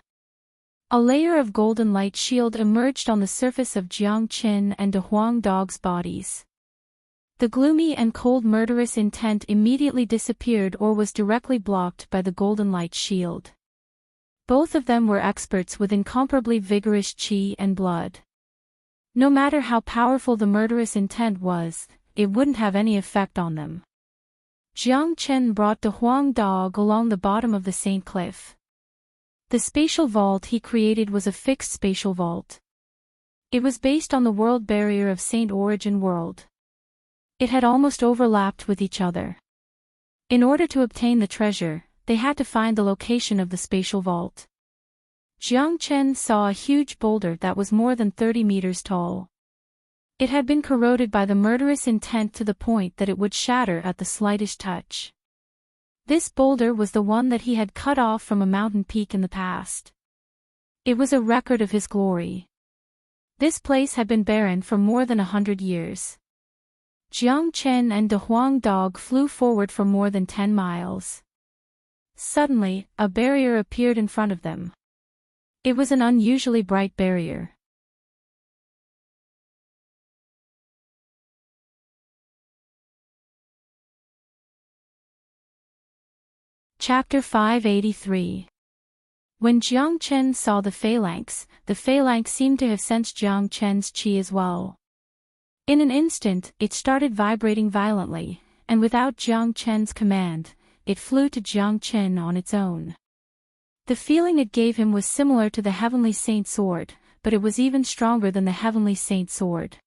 [SPEAKER 1] A layer of golden light shield emerged on the surface of Jiang Chen and De Huang dog's bodies. The gloomy and cold murderous intent immediately disappeared or was directly blocked by the golden light shield. Both of them were experts with incomparably vigorous qi and blood. No matter how powerful the murderous intent was, it wouldn't have any effect on them. Jiang Chen brought the Huang dog along the bottom of the Saint Cliff. The spatial vault he created was a fixed spatial vault. It was based on the world barrier of Saint Origin World. It had almost overlapped with each other. In order to obtain the treasure, they had to find the location of the spatial vault. Jiang Chen saw a huge boulder that was more than 30 meters tall. It had been corroded by the murderous intent to the point that it would shatter at the slightest touch. This boulder was the one that he had cut off from a mountain peak in the past. It was a record of his glory. This place had been barren for more than 100 years. Jiang Chen and De Huang dog flew forward for more than 10 miles. Suddenly, a barrier appeared in front of them. It was an unusually bright barrier. Chapter 583. When Jiang Chen saw the phalanx seemed to have sensed Jiang Chen's qi as well. In an instant, it started vibrating violently, and without Jiang Chen's command, it flew to Jiang Chen on its own. The feeling it gave him was similar to the Heavenly Saint Sword, but it was even stronger than the Heavenly Saint Sword.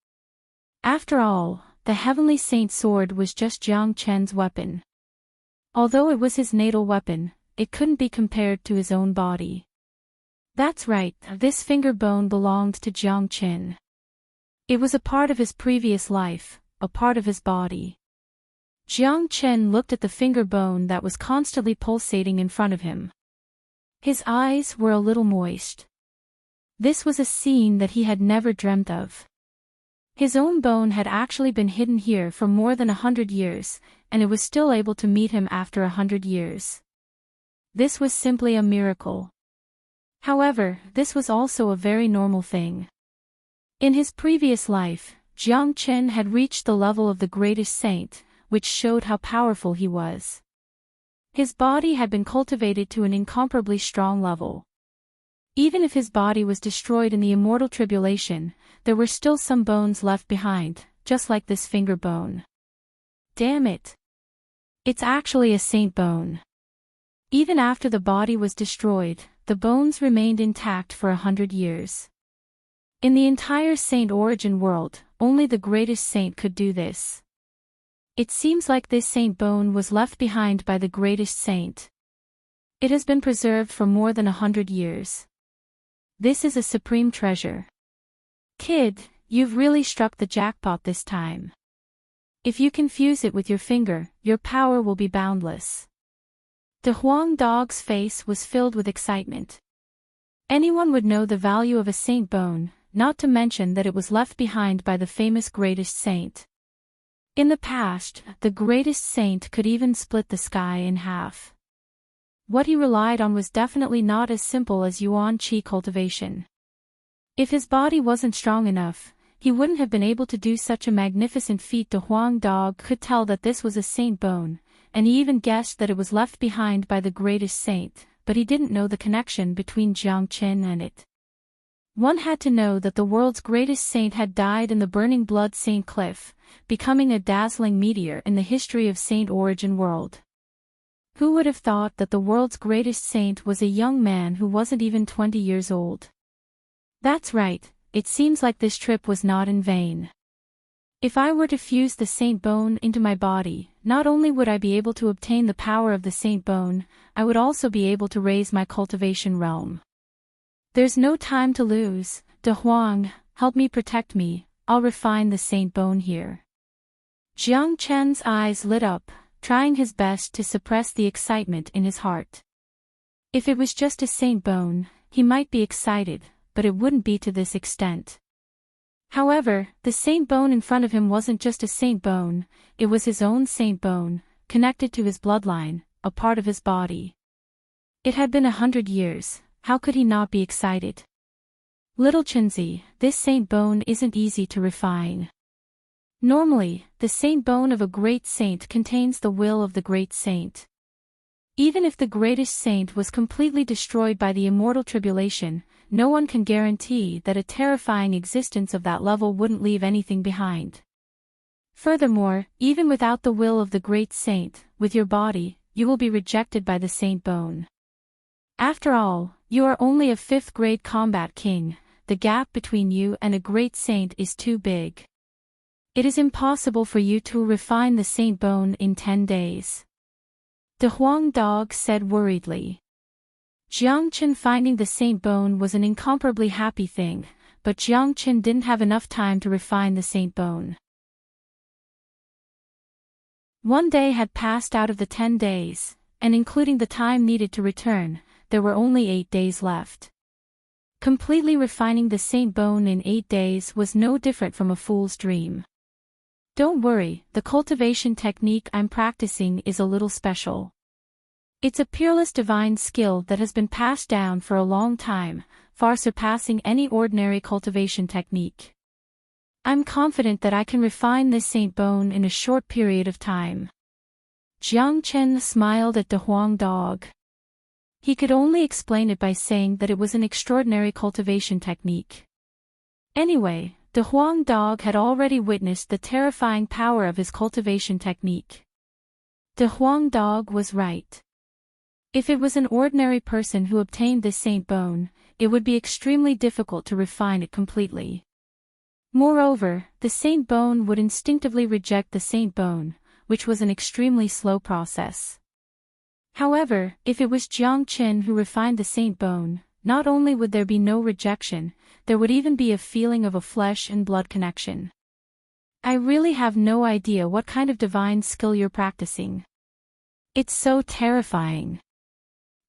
[SPEAKER 1] After all, the Heavenly Saint Sword was just Jiang Chen's weapon. Although it was his natal weapon, it couldn't be compared to his own body. That's right, this finger bone belonged to Jiang Chen. It was a part of his previous life, a part of his body. Jiang Chen looked at the finger bone that was constantly pulsating in front of him. His eyes were a little moist. This was a scene that he had never dreamt of. His own bone had actually been hidden here for more than 100 years, and it was still able to meet him after 100 years. This was simply a miracle. However, this was also a very normal thing. In his previous life, Jiang Chen had reached the level of the greatest saint, which showed how powerful he was. His body had been cultivated to an incomparably strong level. Even if his body was destroyed in the immortal tribulation, there were still some bones left behind, just like this finger bone. Damn it! It's actually a saint bone. Even after the body was destroyed, the bones remained intact for 100 years. In the entire Saint Origin world, only the greatest saint could do this. It seems like this saint bone was left behind by the greatest saint. It has been preserved for more than 100 years. This is a supreme treasure. Kid, you've really struck the jackpot this time. If you can fuse it with your finger, your power will be boundless. The Huang dog's face was filled with excitement. Anyone would know the value of a saint bone, not to mention that it was left behind by the famous greatest saint. In the past, the greatest saint could even split the sky in half. what he relied on was definitely not as simple as yuan qi cultivation. If his body wasn't strong enough, he wouldn't have been able to do such a magnificent feat. De Huang Dog could tell that this was a saint bone, and he even guessed that it was left behind by the greatest saint, but he didn't know the connection between Jiang Qin and it. One had to know that the world's greatest saint had died in the burning blood St. Cliff, becoming a dazzling meteor in the history of saint origin world. Who would have thought that the world's greatest saint was a young man who wasn't even 20 years old? That's right, it seems like this trip was not in vain. If I were to fuse the saint bone into my body, not only would I be able to obtain the power of the saint bone, I would also be able to raise my cultivation realm. There's no time to lose, De Huang, help me protect me, I'll refine the saint bone here. Jiang Chen's eyes lit up, trying his best to suppress the excitement in his heart. If it was just a saint bone, he might be excited, but it wouldn't be to this extent. However, the saint bone in front of him wasn't just a saint bone, it was his own saint bone, connected to his bloodline, a part of his body. It had been 100 years, how could he not be excited? Little Chenzi, this saint bone isn't easy to refine. Normally, the saint bone of a great saint contains the will of the great saint. Even if the greatest saint was completely destroyed by the immortal tribulation, no one can guarantee that a terrifying existence of that level wouldn't leave anything behind. Furthermore, even without the will of the great saint, with your body, you will be rejected by the saint bone. After all, you are only a 5th grade combat king, the gap between you and a great saint is too big. It is impossible for you to refine the saint bone in 10 days. De Huang Dog said worriedly. Jiang Qin finding the saint bone was an incomparably happy thing, but Jiang Qin didn't have enough time to refine the saint bone. 1 day had passed out of the 10 days, and including the time needed to return, there were only 8 days left. Completely refining the saint bone in 8 days was no different from a fool's dream. Don't worry, the cultivation technique I'm practicing is a little special. It's a peerless divine skill that has been passed down for a long time, far surpassing any ordinary cultivation technique. I'm confident that I can refine this saint bone in a short period of time. Jiang Chen smiled at De Huang Dog. He could only explain it by saying that it was an extraordinary cultivation technique. Anyway, De Huang Dog had already witnessed the terrifying power of his cultivation technique. De Huang Dog was right. If it was an ordinary person who obtained this saint bone, it would be extremely difficult to refine it completely. Moreover, the saint bone would instinctively reject the saint bone, which was an extremely slow process. However, if it was Jiang Qin who refined the saint bone, not only would there be no rejection, there would even be a feeling of a flesh and blood connection. I really have no idea what kind of divine skill you're practicing. It's so terrifying.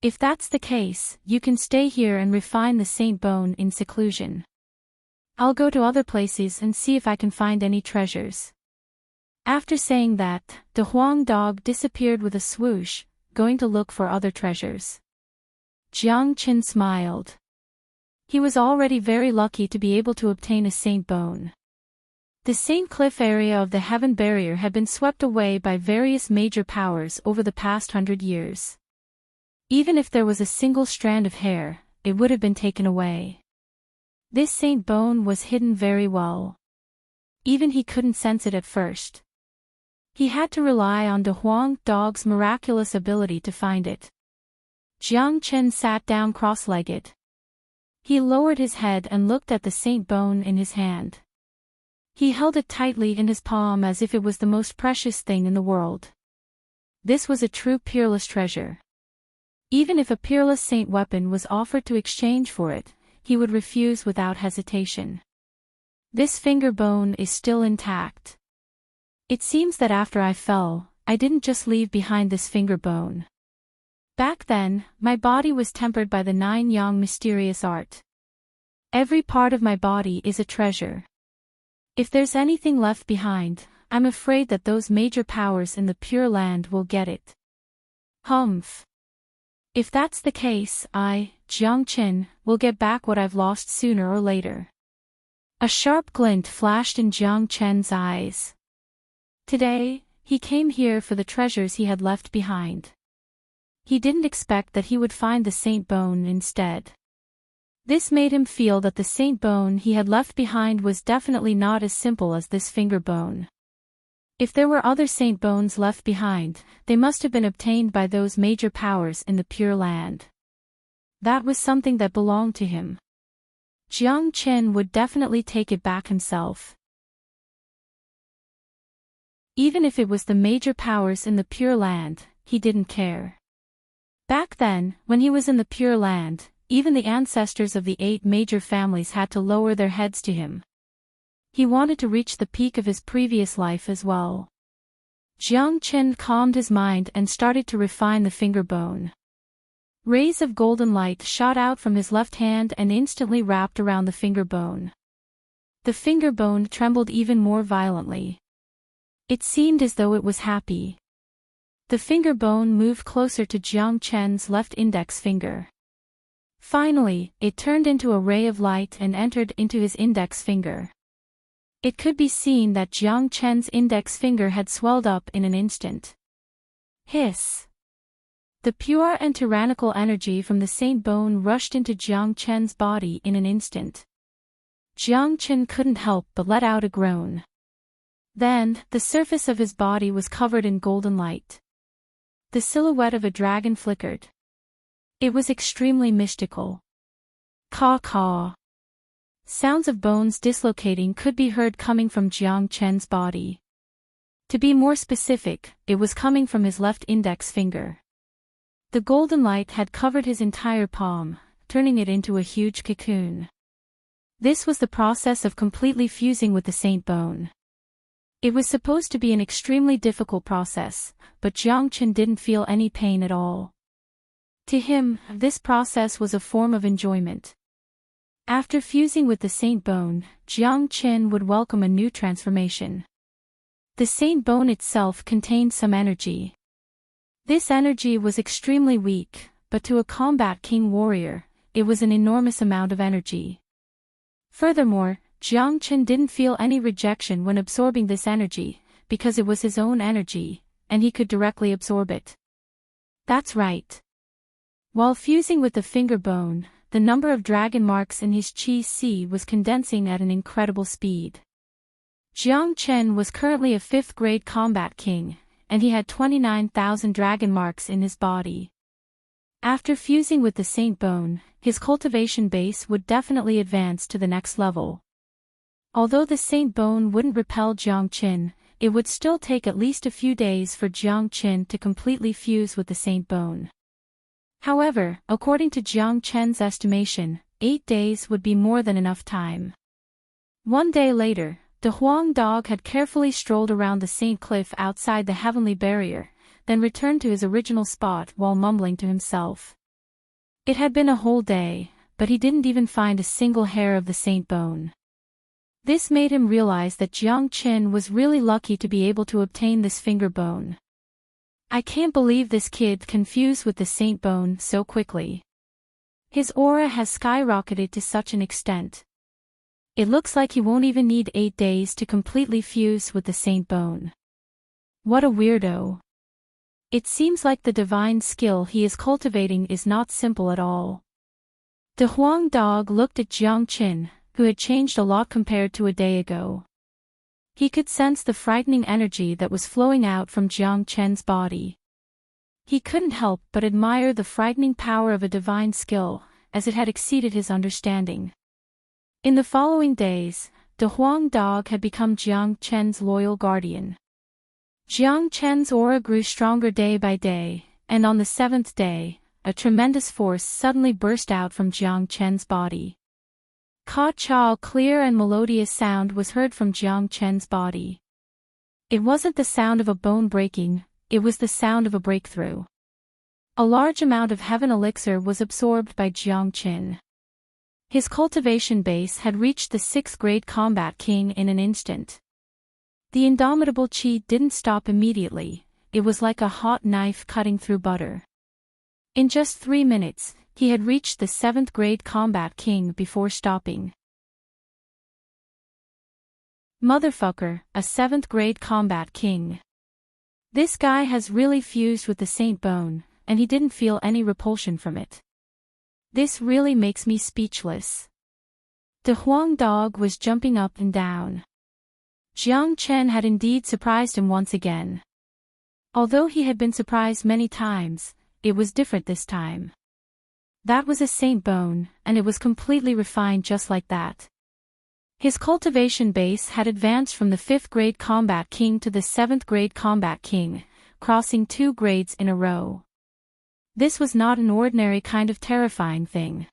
[SPEAKER 1] If that's the case, you can stay here and refine the saint bone in seclusion. I'll go to other places and see if I can find any treasures. After saying that, De Huang Dog disappeared with a swoosh, going to look for other treasures. Jiang Qin smiled. He was already very lucky to be able to obtain a saint bone. The St. Cliff area of the Heaven Barrier had been swept away by various major powers over the past 100 years. Even if there was a single strand of hair, it would have been taken away. This saint bone was hidden very well. Even he couldn't sense it at first. He had to rely on De Huang Dog's miraculous ability to find it. Jiang Chen sat down cross-legged. He lowered his head and looked at the saint bone in his hand. He held it tightly in his palm as if it was the most precious thing in the world. This was a true peerless treasure. Even if a peerless saint weapon was offered to exchange for it, he would refuse without hesitation. This finger bone is still intact. It seems that after I fell, I didn't just leave behind this finger bone. Back then, my body was tempered by the 9 yang mysterious art. Every part of my body is a treasure. If there's anything left behind, I'm afraid that those major powers in the Pure Land will get it. Humph. If that's the case, Jiang Qin, will get back what I've lost sooner or later. A sharp glint flashed in Jiang Chen's eyes. Today, he came here for the treasures he had left behind. He didn't expect that he would find the saint bone instead. This made him feel that the saint bone he had left behind was definitely not as simple as this finger bone. If there were other saint bones left behind, they must have been obtained by those major powers in the Pure Land. That was something that belonged to him. Jiang Qin would definitely take it back himself. Even if it was the major powers in the Pure Land, he didn't care. Back then, when he was in the Pure Land, even the ancestors of the 8 major families had to lower their heads to him. He wanted to reach the peak of his previous life as well. Jiang Qin calmed his mind and started to refine the finger bone. Rays of golden light shot out from his left hand and instantly wrapped around the finger bone. The finger bone trembled even more violently. It seemed as though it was happy. The finger bone moved closer to Jiang Chen's left index finger. Finally, it turned into a ray of light and entered into his index finger. It could be seen that Jiang Chen's index finger had swelled up in an instant. Hiss! The pure and tyrannical energy from the saint bone rushed into Jiang Chen's body in an instant. Jiang Chen couldn't help but let out a groan. Then, the surface of his body was covered in golden light. The silhouette of a dragon flickered. It was extremely mystical. Caw-caw. Sounds of bones dislocating could be heard coming from Jiang Chen's body. To be more specific, it was coming from his left index finger. The golden light had covered his entire palm, turning it into a huge cocoon. This was the process of completely fusing with the saint bone. It was supposed to be an extremely difficult process, but Jiang Chen didn't feel any pain at all. To him, this process was a form of enjoyment. After fusing with the saint bone, Jiang Chen would welcome a new transformation. The saint bone itself contained some energy. This energy was extremely weak, but to a combat king warrior, it was an enormous amount of energy. Furthermore, Jiang Chen didn't feel any rejection when absorbing this energy, because it was his own energy, and he could directly absorb it. That's right. While fusing with the finger bone, the number of dragon marks in his Qi was condensing at an incredible speed. Jiang Chen was currently a 5th grade combat king, and he had 29,000 dragon marks in his body. After fusing with the saint bone, his cultivation base would definitely advance to the next level. Although the saint bone wouldn't repel Jiang Chen, it would still take at least a few days for Jiang Chen to completely fuse with the saint bone. However, according to Jiang Chen's estimation, 8 days would be more than enough time. One day later, the Huang dog had carefully strolled around the Saint Cliff outside the heavenly barrier, then returned to his original spot while mumbling to himself. It had been a whole day, but he didn't even find a single hair of the saint bone. This made him realize that Jiang Chen was really lucky to be able to obtain this finger bone. I can't believe this kid can fuse with the saint bone so quickly. His aura has skyrocketed to such an extent. It looks like he won't even need 8 days to completely fuse with the saint bone. What a weirdo. It seems like the divine skill he is cultivating is not simple at all. The Huang dog looked at Jiang Chen, who had changed a lot compared to a day ago. He could sense the frightening energy that was flowing out from Jiang Chen's body. He couldn't help but admire the frightening power of a divine skill, as it had exceeded his understanding. In the following days, the Huang dog had become Jiang Chen's loyal guardian. Jiang Chen's aura grew stronger day by day, and on the 7th day, a tremendous force suddenly burst out from Jiang Chen's body. Ka-cha, clear and melodious sound was heard from Jiang Chen's body. It wasn't the sound of a bone breaking, it was the sound of a breakthrough. A large amount of heaven elixir was absorbed by Jiang Chen. His cultivation base had reached the 6th grade combat king in an instant. The indomitable qi didn't stop immediately, it was like a hot knife cutting through butter. In just 3 minutes, he had reached the 7th grade combat king before stopping. Motherfucker, a 7th grade combat king. This guy has really fused with the Saint Bone, and he didn't feel any repulsion from it. This really makes me speechless. The Huang dog was jumping up and down. Jiang Chen had indeed surprised him once again. Although he had been surprised many times, it was different this time. That was a Saint Bone, and it was completely refined just like that. His cultivation base had advanced from the 5th grade combat king to the 7th grade combat king, crossing 2 grades in a row. This was not an ordinary kind of terrifying thing.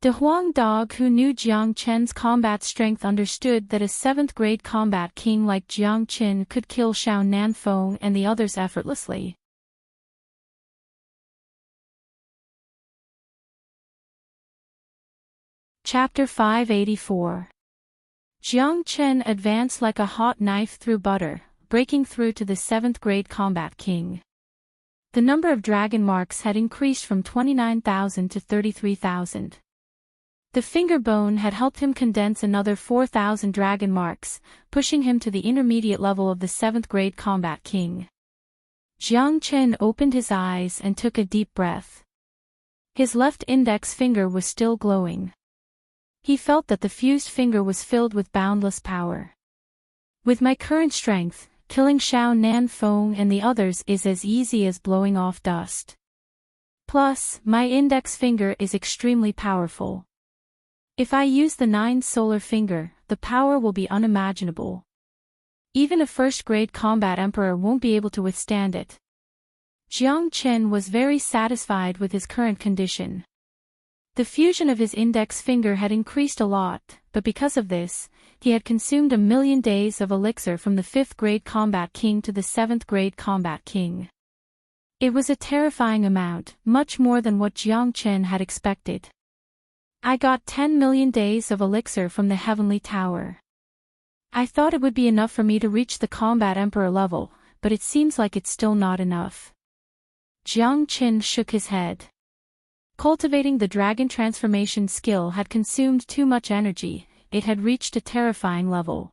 [SPEAKER 1] The Huang dog who knew Jiang Chen's combat strength understood that a 7th grade combat king like Jiang Chen could kill Xiao Nanfeng and the others effortlessly. Chapter 584. Jiang Chen advanced like a hot knife through butter, breaking through to the 7th grade combat king. The number of dragon marks had increased from 29,000 to 33,000. The finger bone had helped him condense another 4,000 dragon marks, pushing him to the intermediate level of the 7th grade combat king. Jiang Chen opened his eyes and took a deep breath. His left index finger was still glowing. He felt that the fused finger was filled with boundless power. With my current strength, killing Xiao Nanfeng and the others is as easy as blowing off dust. Plus, my index finger is extremely powerful. If I use the 9th solar finger, the power will be unimaginable. Even a 1st grade combat emperor won't be able to withstand it. Jiang Chen was very satisfied with his current condition. The fusion of his index finger had increased a lot, but because of this, he had consumed 1,000,000 days of elixir from the 5th grade combat king to the 7th grade combat king. It was a terrifying amount, much more than what Jiang Chen had expected. I got 10,000,000 days of elixir from the Heavenly Tower. I thought it would be enough for me to reach the combat emperor level, but it seems like it's still not enough. Jiang Chen shook his head. Cultivating the dragon transformation skill had consumed too much energy, it had reached a terrifying level.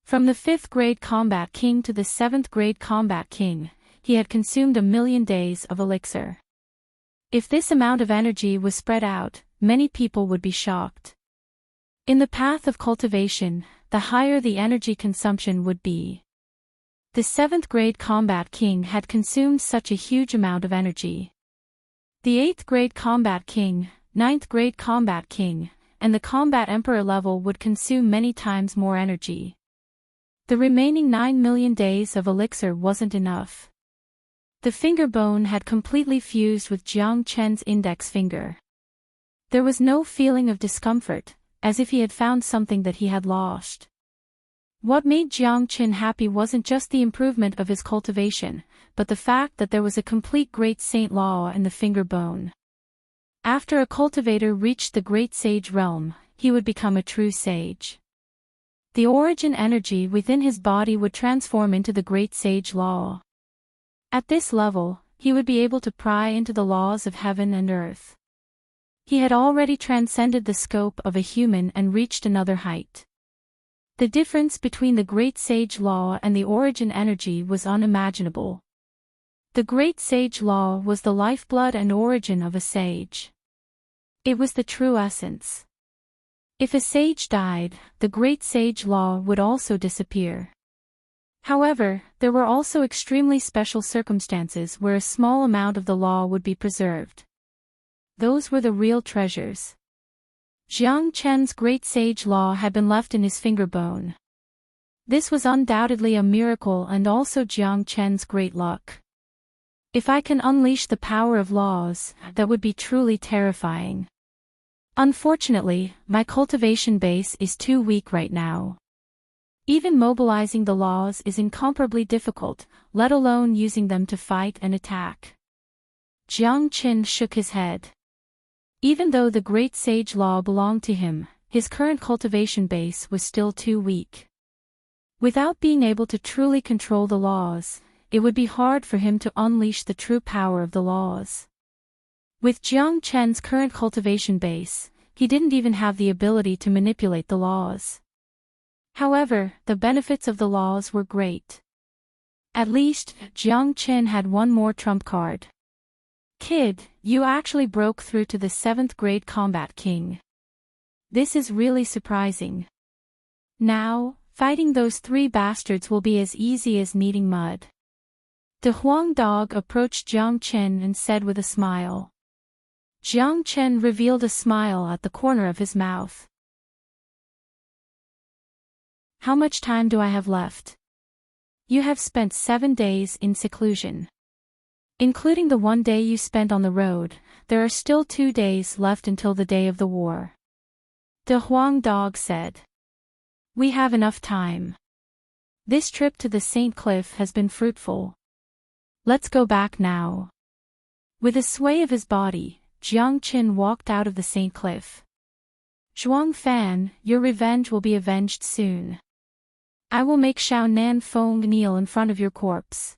[SPEAKER 1] From the 5th grade combat king to the 7th grade combat king, he had consumed 1,000,000 days of elixir. If this amount of energy was spread out, many people would be shocked. In the path of cultivation, the higher the energy consumption would be. The 7th grade combat king had consumed such a huge amount of energy. The 8th grade combat king, 9th grade combat king, and the combat emperor level would consume many times more energy. The remaining 9,000,000 days of elixir wasn't enough. The finger bone had completely fused with Jiang Chen's index finger. There was no feeling of discomfort, as if he had found something that he had lost. What made Jiang Chen happy wasn't just the improvement of his cultivation, but the fact that there was a complete great saint law in the finger bone. After a cultivator reached the great sage realm, he would become a true sage. The origin energy within his body would transform into the great sage law. At this level, he would be able to pry into the laws of heaven and earth. He had already transcended the scope of a human and reached another height. The difference between the Great Sage Law and the origin energy was unimaginable. The Great Sage Law was the lifeblood and origin of a sage. It was the true essence. If a sage died, the Great Sage Law would also disappear. However, there were also extremely special circumstances where a small amount of the law would be preserved. Those were the real treasures. Jiang Chen's Great Sage Law had been left in his finger bone. This was undoubtedly a miracle and also Jiang Chen's great luck. If I can unleash the power of laws, that would be truly terrifying. Unfortunately, my cultivation base is too weak right now. Even mobilizing the laws is incomparably difficult, let alone using them to fight and attack. Jiang Chen shook his head. Even though the Great Sage Law belonged to him, his current cultivation base was still too weak. Without being able to truly control the laws, it would be hard for him to unleash the true power of the laws. With Jiang Chen's current cultivation base, he didn't even have the ability to manipulate the laws. However, the benefits of the laws were great. At least, Jiang Chen had one more trump card. Kid, you actually broke through to the 7th grade combat king. This is really surprising. Now, fighting those 3 bastards will be as easy as kneading mud. The Huang dog approached Jiang Chen and said with a smile. Jiang Chen revealed a smile at the corner of his mouth. How much time do I have left? You have spent 7 days in seclusion. Including the 1 day you spent on the road, there are still 2 days left until the day of the war. The Huang dog said. We have enough time. This trip to the St. Cliff has been fruitful. Let's go back now. With a sway of his body, Jiang Chen walked out of the St. Cliff. Zhuang Fan, your revenge will be avenged soon. I will make Xiao Nan Feng kneel in front of your corpse.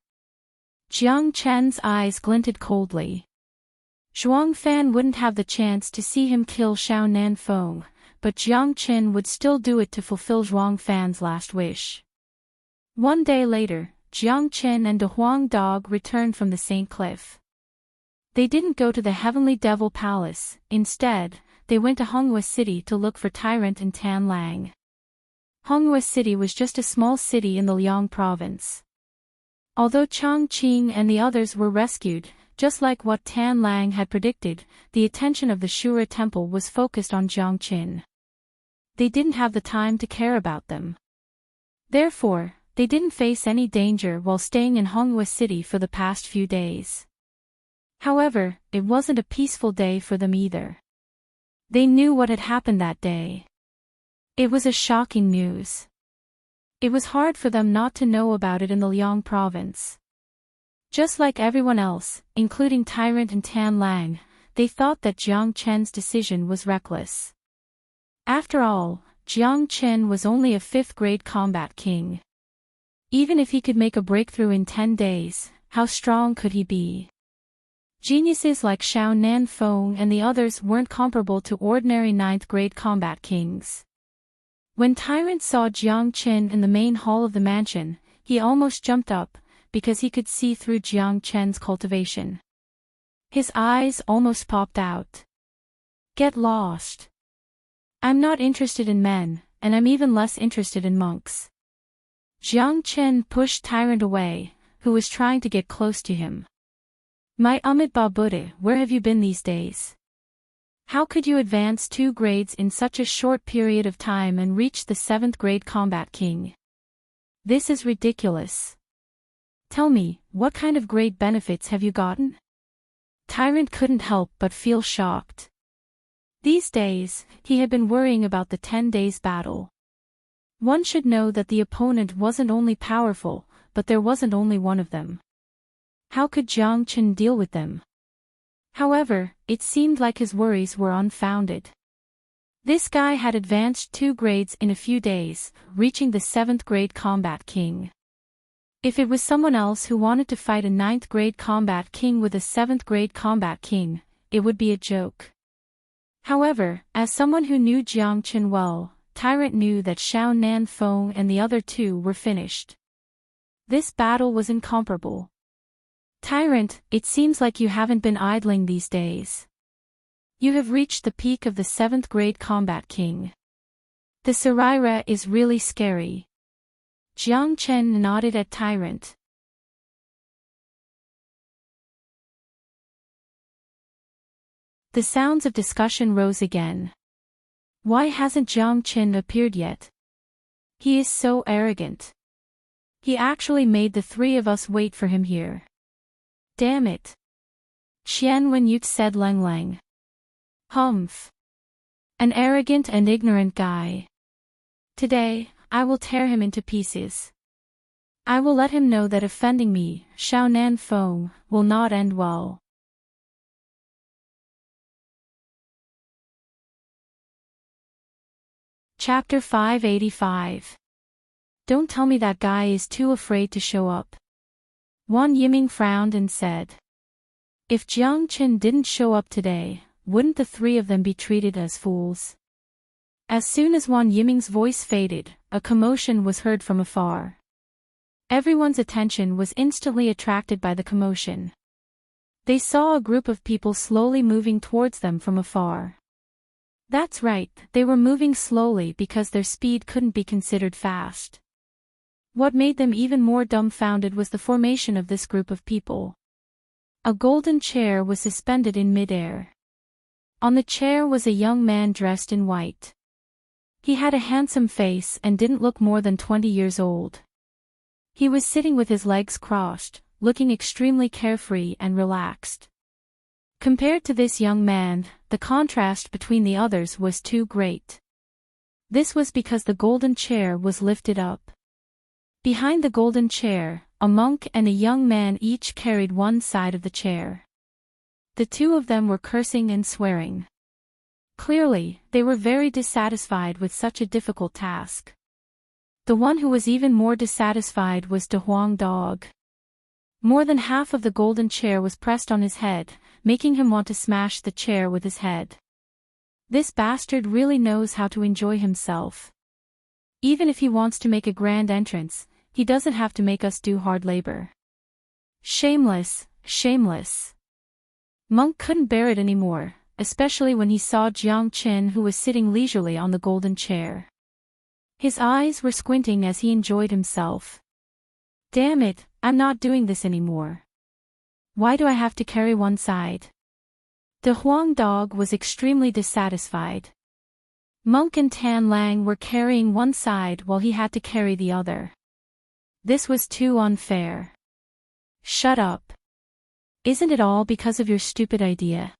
[SPEAKER 1] Jiang Chen's eyes glinted coldly. Zhuang Fan wouldn't have the chance to see him kill Xiao Nan Feng, but Jiang Chen would still do it to fulfill Zhuang Fan's last wish. 1 day later, Jiang Chen and the Huang dog returned from the St. Cliff. They didn't go to the Heavenly Devil Palace, instead, they went to Honghua City to look for Tyrant and Tan Lang. Honghua City was just a small city in the Liang province. Although Chang Qing and the others were rescued, just like what Tan Lang had predicted, the attention of the Shura temple was focused on Jiang Qin. They didn't have the time to care about them. Therefore, they didn't face any danger while staying in Honghua City for the past few days. However, it wasn't a peaceful day for them either. They knew what had happened that day. It was a shocking news. It was hard for them not to know about it in the Liang province. Just like everyone else, including Tyrant and Tan Lang, they thought that Jiang Chen's decision was reckless. After all, Jiang Chen was only a 5th grade combat king. Even if he could make a breakthrough in 10 days, how strong could he be? Geniuses like Xiao Nan Feng and the others weren't comparable to ordinary 9th grade combat kings. When Tyrant saw Jiang Chen in the main hall of the mansion, he almost jumped up, because he could see through Jiang Chen's cultivation. His eyes almost popped out. Get lost. I'm not interested in men, and I'm even less interested in monks. Jiang Chen pushed Tyrant away, who was trying to get close to him. My Amit Babude, where have you been these days? How could you advance 2 grades in such a short period of time and reach the 7th grade combat king? This is ridiculous. Tell me, what kind of great benefits have you gotten? Tyrant couldn't help but feel shocked. These days, he had been worrying about the 10 days battle. One should know that the opponent wasn't only powerful, but there wasn't only one of them. How could Jiang Chen deal with them? However, it seemed like his worries were unfounded. This guy had advanced 2 grades in a few days, reaching the 7th grade combat king. If it was someone else who wanted to fight a 9th grade combat king with a 7th grade combat king, it would be a joke. However, as someone who knew Jiang Chen well, Tyrant knew that Xiao Nan Feng and the other 2 were finished. This battle was incomparable. Tyrant, it seems like you haven't been idling these days. You have reached the peak of the 7th grade combat king. The Saraira is really scary. Jiang Chen nodded at Tyrant. The sounds of discussion rose again. Why hasn't Jiang Chen appeared yet? He is so arrogant. He actually made the 3 of us wait for him here. Damn it. Qian Wenyut said Leng Leng. Humph. An arrogant and ignorant guy. Today, I will tear him into pieces. I will let him know that offending me, Xiao Nan Feng, will not end well. Chapter 585. Don't tell me that guy is too afraid to show up. Wan Yiming frowned and said. If Jiang Qin didn't show up today, wouldn't the three of them be treated as fools? As soon as Wang Yiming's voice faded, a commotion was heard from afar. Everyone's attention was instantly attracted by the commotion. They saw a group of people slowly moving towards them from afar. That's right, they were moving slowly because their speed couldn't be considered fast. What made them even more dumbfounded was the formation of this group of people. A golden chair was suspended in midair. On the chair was a young man dressed in white. He had a handsome face and didn't look more than 20 years old. He was sitting with his legs crossed, looking extremely carefree and relaxed. Compared to this young man, the contrast between the others was too great. This was because the golden chair was lifted up. Behind the golden chair, a monk and a young man each carried one side of the chair. The two of them were cursing and swearing. Clearly, they were very dissatisfied with such a difficult task. The one who was even more dissatisfied was De Huang Dog. More than half of the golden chair was pressed on his head, making him want to smash the chair with his head. This bastard really knows how to enjoy himself. Even if he wants to make a grand entrance, he doesn't have to make us do hard labor. Shameless, shameless. Monk couldn't bear it anymore, especially when he saw Jiang Qin, who was sitting leisurely on the golden chair. His eyes were squinting as he enjoyed himself. Damn it, I'm not doing this anymore. Why do I have to carry one side? De Huang Dog was extremely dissatisfied. Monk and Tan Lang were carrying one side while he had to carry the other. This was too unfair. Shut up. Isn't it all because of your stupid idea?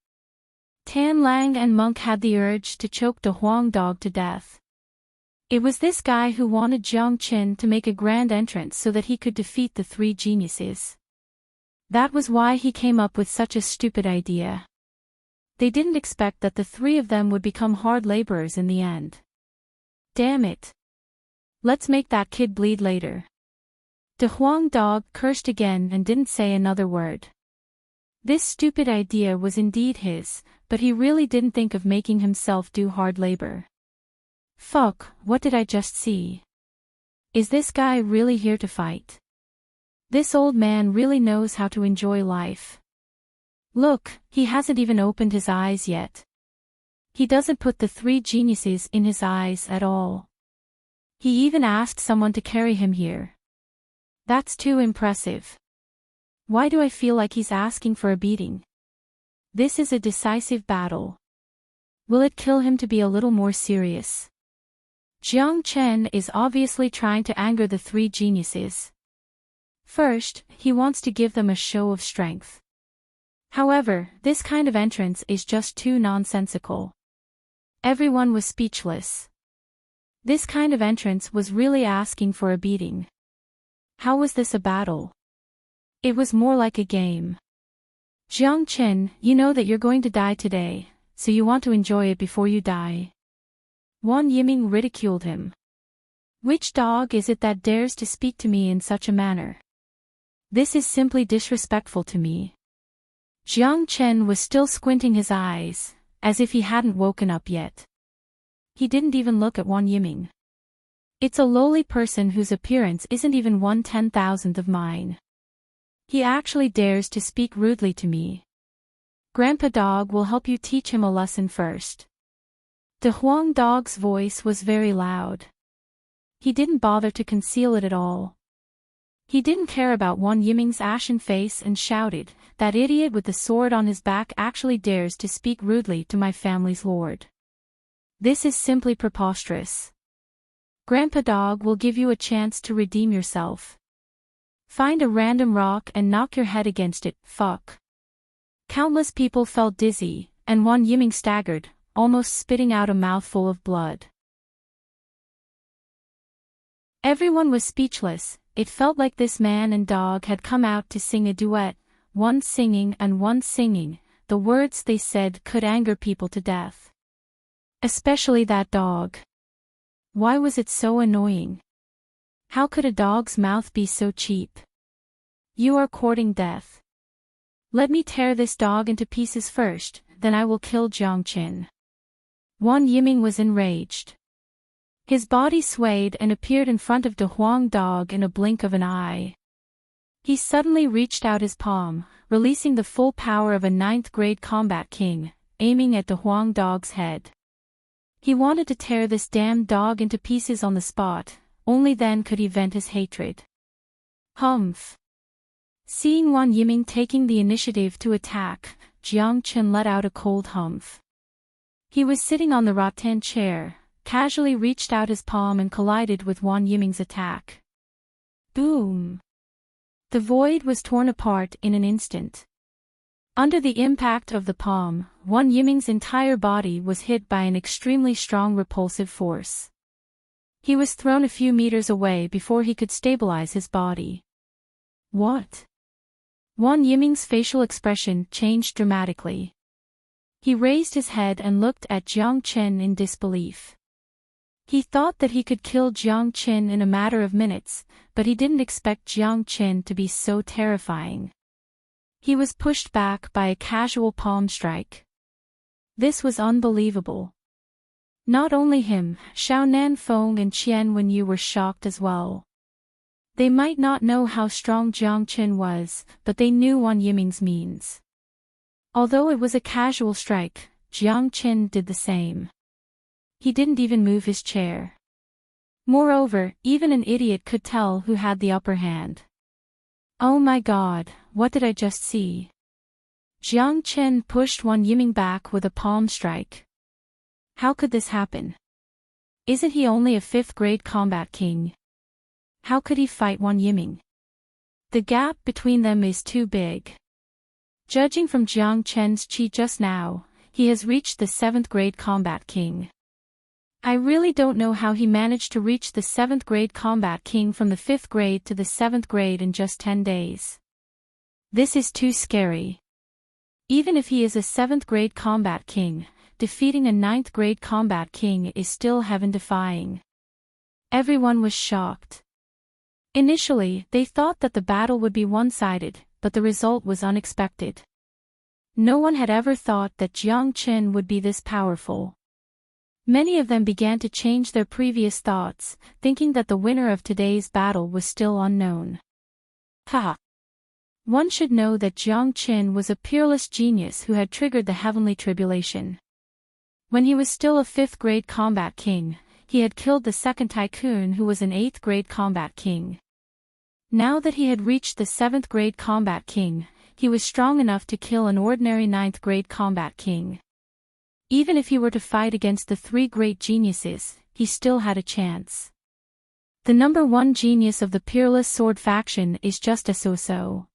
[SPEAKER 1] Tan Lang and Monk had the urge to choke De Huang Dog to death. It was this guy who wanted Jiang Qin to make a grand entrance so that he could defeat the three geniuses. That was why he came up with such a stupid idea. They didn't expect that the three of them would become hard laborers in the end. Damn it. Let's make that kid bleed later. De Huang Dog cursed again and didn't say another word. This stupid idea was indeed his, but he really didn't think of making himself do hard labor. Fuck, what did I just see? Is this guy really here to fight? This old man really knows how to enjoy life. Look, he hasn't even opened his eyes yet. He doesn't put the three geniuses in his eyes at all. He even asked someone to carry him here. That's too impressive. Why do I feel like he's asking for a beating? This is a decisive battle. Will it kill him to be a little more serious? Jiang Chen is obviously trying to anger the three geniuses. First, he wants to give them a show of strength. However, this kind of entrance is just too nonsensical. Everyone was speechless. This kind of entrance was really asking for a beating. How was this a battle? It was more like a game. Jiang Chen, you know that you're going to die today, so you want to enjoy it before you die. Wang Yiming ridiculed him. Which dog is it that dares to speak to me in such a manner? This is simply disrespectful to me. Jiang Chen was still squinting his eyes, as if he hadn't woken up yet. He didn't even look at Wang Yiming. It's a lowly person whose appearance isn't even 1/10,000th of mine. He actually dares to speak rudely to me. Grandpa Dog will help you teach him a lesson first. De Huang Dog's voice was very loud. He didn't bother to conceal it at all. He didn't care about Wang Yiming's ashen face and shouted, "That idiot with the sword on his back actually dares to speak rudely to my family's lord. This is simply preposterous. Grandpa Dog will give you a chance to redeem yourself. Find a random rock and knock your head against it, fuck." Countless people felt dizzy, and Wang Yiming staggered, almost spitting out a mouthful of blood. Everyone was speechless. It felt like this man and dog had come out to sing a duet, one singing and one singing. The words they said could anger people to death. Especially that dog. Why was it so annoying? How could a dog's mouth be so cheap? You are courting death. Let me tear this dog into pieces first, then I will kill Jiang Qin. Wang Yiming was enraged. His body swayed and appeared in front of De Huang Dog in a blink of an eye. He suddenly reached out his palm, releasing the full power of a 9th-grade combat king, aiming at De Huang Dog's head. He wanted to tear this damned dog into pieces on the spot, only then could he vent his hatred. Humph! Seeing Wang Yiming taking the initiative to attack, Jiang Qin let out a cold humph. He was sitting on the rattan chair, casually reached out his palm and collided with Wang Yiming's attack. Boom! The void was torn apart in an instant. Under the impact of the palm, Wang Yiming's entire body was hit by an extremely strong repulsive force. He was thrown a few meters away before he could stabilize his body. What? Wang Yiming's facial expression changed dramatically. He raised his head and looked at Jiang Qin in disbelief. He thought that he could kill Jiang Qin in a matter of minutes, but he didn't expect Jiang Qin to be so terrifying. He was pushed back by a casual palm strike. This was unbelievable. Not only him, Xiao Nanfeng and Qian Wenyu were shocked as well. They might not know how strong Jiang Qin was, but they knew Wang Yiming's means. Although it was a casual strike, Jiang Qin did the same. He didn't even move his chair. Moreover, even an idiot could tell who had the upper hand. Oh my god, what did I just see? Jiang Qin pushed Wang Yiming back with a palm strike. How could this happen? Isn't he only a 5th-grade combat king? How could he fight Wang Yiming? The gap between them is too big. Judging from Jiang Qin's chi just now, he has reached the 7th-grade combat king. I really don't know how he managed to reach the 7th-grade combat king from the 5th grade to the 7th grade in just 10 days. This is too scary. Even if he is a 7th-grade combat king, defeating a 9th-grade combat king is still heaven-defying. Everyone was shocked. Initially, they thought that the battle would be one-sided, but the result was unexpected. No one had ever thought that Jiang Qin would be this powerful. Many of them began to change their previous thoughts, thinking that the winner of today's battle was still unknown. Ha! One should know that Jiang Qin was a peerless genius who had triggered the heavenly tribulation. When he was still a 5th-grade combat king, he had killed the 2nd tycoon who was an 8th-grade combat king. Now that he had reached the 7th-grade combat king, he was strong enough to kill an ordinary 9th-grade combat king. Even if he were to fight against the 3 great geniuses, he still had a chance. The number 1 genius of the peerless sword faction is just a so-so.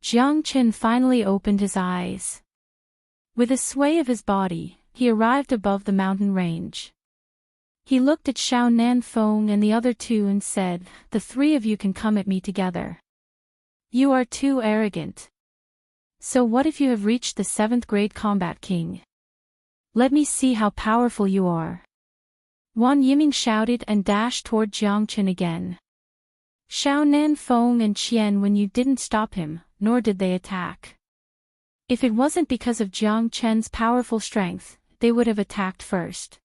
[SPEAKER 1] Jiang Qin finally opened his eyes. With a sway of his body, he arrived above the mountain range. He looked at Xiao Nanfeng and the other 2 and said, "The 3 of you can come at me together. You are too arrogant. So what if you have reached the 7th-grade combat king? Let me see how powerful you are." Wang Yiming shouted and dashed toward Jiang Qin again. Xiao Nanfeng and Qian Wenyu didn't stop him, nor did they attack. If it wasn't because of Jiang Qin's powerful strength, they would have attacked first.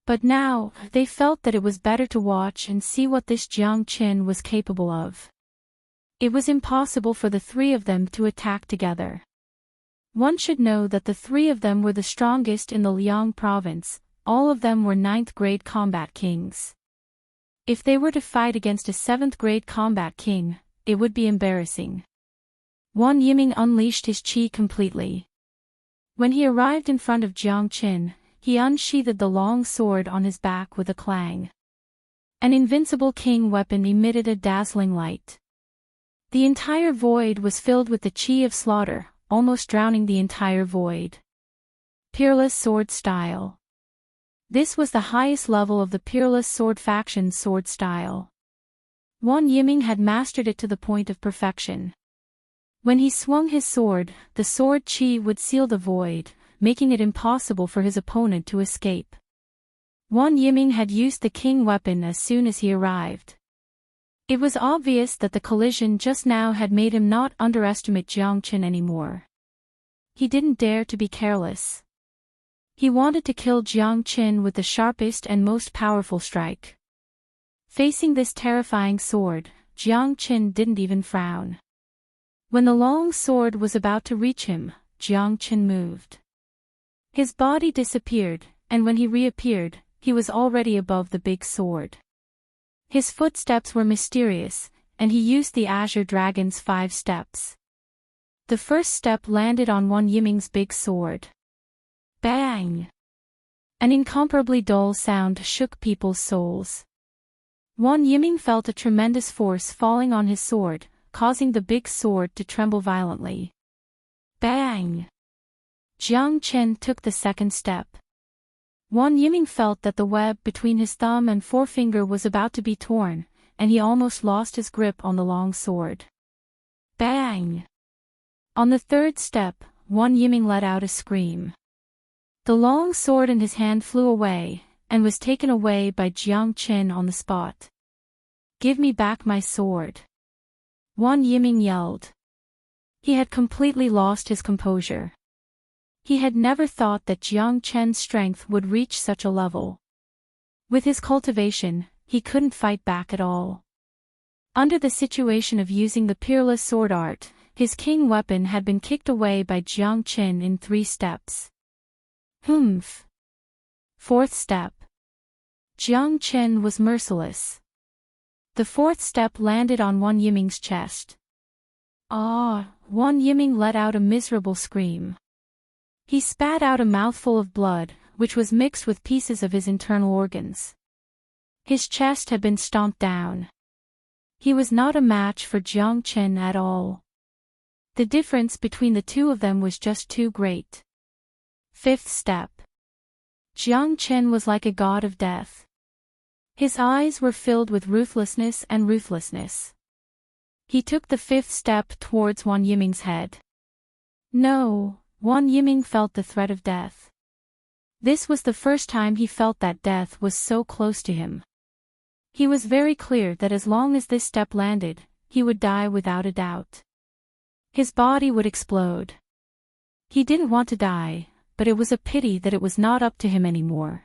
[SPEAKER 1] But now, they felt that it was better to watch and see what this Jiang Qin was capable of. It was impossible for the 3 of them to attack together. One should know that the 3 of them were the strongest in the Liang province, all of them were 9th-grade combat kings. If they were to fight against a 7th-grade combat king, it would be embarrassing. Wang Yiming unleashed his chi completely. When he arrived in front of Jiang Qin, he unsheathed the long sword on his back with a clang. An invincible king weapon emitted a dazzling light. The entire void was filled with the chi of slaughter, almost drowning the entire void. Peerless sword style. This was the highest level of the peerless sword faction's sword style. Wang Yiming had mastered it to the point of perfection. When he swung his sword, the sword chi would seal the void, making it impossible for his opponent to escape. Wang Yiming had used the king weapon as soon as he arrived. It was obvious that the collision just now had made him not underestimate Jiang Qin anymore. He didn't dare to be careless. He wanted to kill Jiang Qin with the sharpest and most powerful strike. Facing this terrifying sword, Jiang Qin didn't even frown. When the long sword was about to reach him, Jiang Qin moved. His body disappeared, and when he reappeared, he was already above the big sword. His footsteps were mysterious, and he used the Azure Dragon's 5 steps. The first step landed on Wang Yiming's big sword. Bang! An incomparably dull sound shook people's souls. Wang Yiming felt a tremendous force falling on his sword, causing the big sword to tremble violently. Bang! Jiang Qin took the second step. Wang Yiming felt that the web between his thumb and forefinger was about to be torn, and he almost lost his grip on the long sword. Bang! On the third step, Wang Yiming let out a scream. The long sword in his hand flew away, and was taken away by Jiang Qin on the spot. "Give me back my sword!" Wang Yiming yelled. He had completely lost his composure. He had never thought that Jiang Qin's strength would reach such a level. With his cultivation, he couldn't fight back at all. Under the situation of using the peerless sword art, his king weapon had been kicked away by Jiang Qin in 3 steps. Humph! 4th step. Jiang Qin was merciless. The 4th step landed on Wang Yiming's chest. Ah! Wang Yiming let out a miserable scream. He spat out a mouthful of blood, which was mixed with pieces of his internal organs. His chest had been stomped down. He was not a match for Jiang Qin at all. The difference between the two of them was just too great. 5th step. Jiang Qin was like a god of death. His eyes were filled with ruthlessness and ruthlessness. He took the 5th step towards Wang Yiming's head. No, Wang Yiming felt the threat of death. This was the first time he felt that death was so close to him. He was very clear that as long as this step landed, he would die without a doubt. His body would explode. He didn't want to die, but it was a pity that it was not up to him anymore.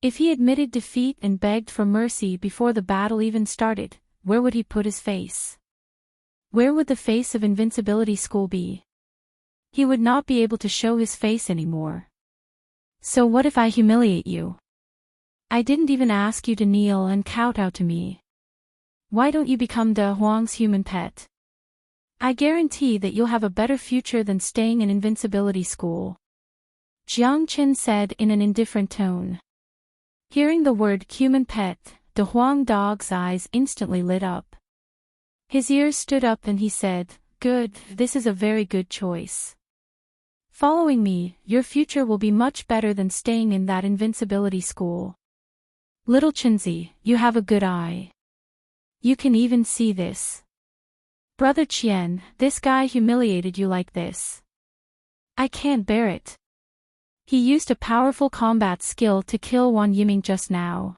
[SPEAKER 1] If he admitted defeat and begged for mercy before the battle even started, where would he put his face? Where would the face of Invincibility School be? He would not be able to show his face anymore. So what if I humiliate you? I didn't even ask you to kneel and kowtow to me. Why don't you become De Huang's human pet? I guarantee that you'll have a better future than staying in Invincibility School. Jiang Qin said in an indifferent tone. Hearing the word human pet, De Huang Dog's eyes instantly lit up. His ears stood up and he said, "Good, this is a very good choice. Following me, your future will be much better than staying in that Invincibility School. Little Chenzi, you have a good eye. You can even see this. Brother Qian, this guy humiliated you like this. I can't bear it." He used a powerful combat skill to kill Wang Yiming just now.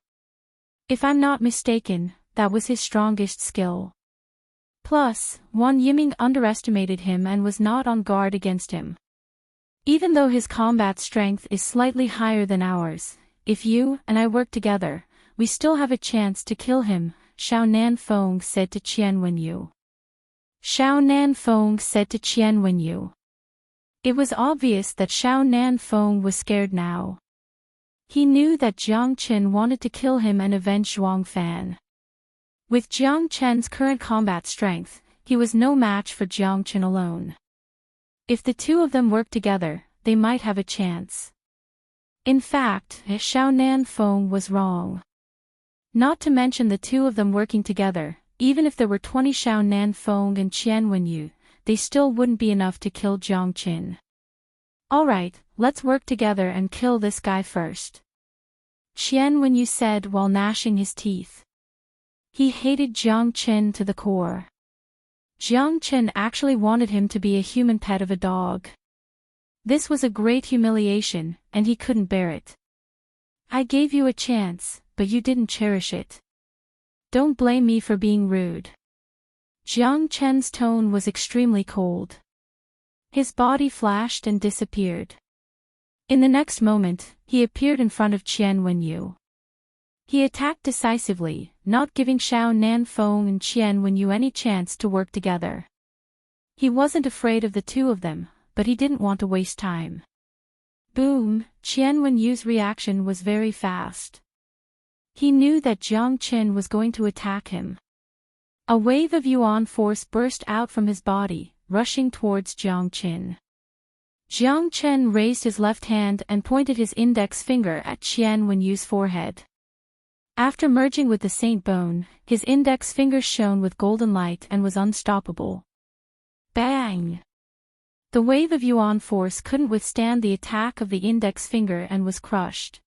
[SPEAKER 1] If I'm not mistaken, that was his strongest skill. Plus, Wang Yiming underestimated him and was not on guard against him. Even though his combat strength is slightly higher than ours, if you and I work together, we still have a chance to kill him, Xiao Nanfeng said to Qian Wenyu. Xiao Nanfeng said to Qian Wenyu. It was obvious that Xiao Nanfeng was scared now. He knew that Jiang Qin wanted to kill him and avenge Zhuang Fan. With Jiang Qin's current combat strength, he was no match for Jiang Qin alone. If the two of them worked together, they might have a chance. In fact, Xiao Nanfeng was wrong. Not to mention the two of them working together, even if there were 20 Xiao Nanfeng and Qian Wenyu, they still wouldn't be enough to kill Jiang Qin. Alright, let's work together and kill this guy first. Qian Wenyu said while gnashing his teeth. He hated Jiang Qin to the core. Jiang Qin actually wanted him to be a human pet of a dog. This was a great humiliation, and he couldn't bear it. I gave you a chance, but you didn't cherish it. Don't blame me for being rude. Jiang Chen's tone was extremely cold. His body flashed and disappeared. In the next moment, he appeared in front of Qian Wenyu. He attacked decisively, not giving Xiao Nanfeng and Qian Wenyu any chance to work together. He wasn't afraid of the two of them, but he didn't want to waste time. Boom! Qian Wenyu's reaction was very fast. He knew that Jiang Qin was going to attack him. A wave of yuan force burst out from his body, rushing towards Jiang Qin. Jiang Qin raised his left hand and pointed his index finger at Qian Wenyu's forehead. After merging with the Saint Bone, his index finger shone with golden light and was unstoppable. Bang! The wave of yuan force couldn't withstand the attack of the index finger and was crushed.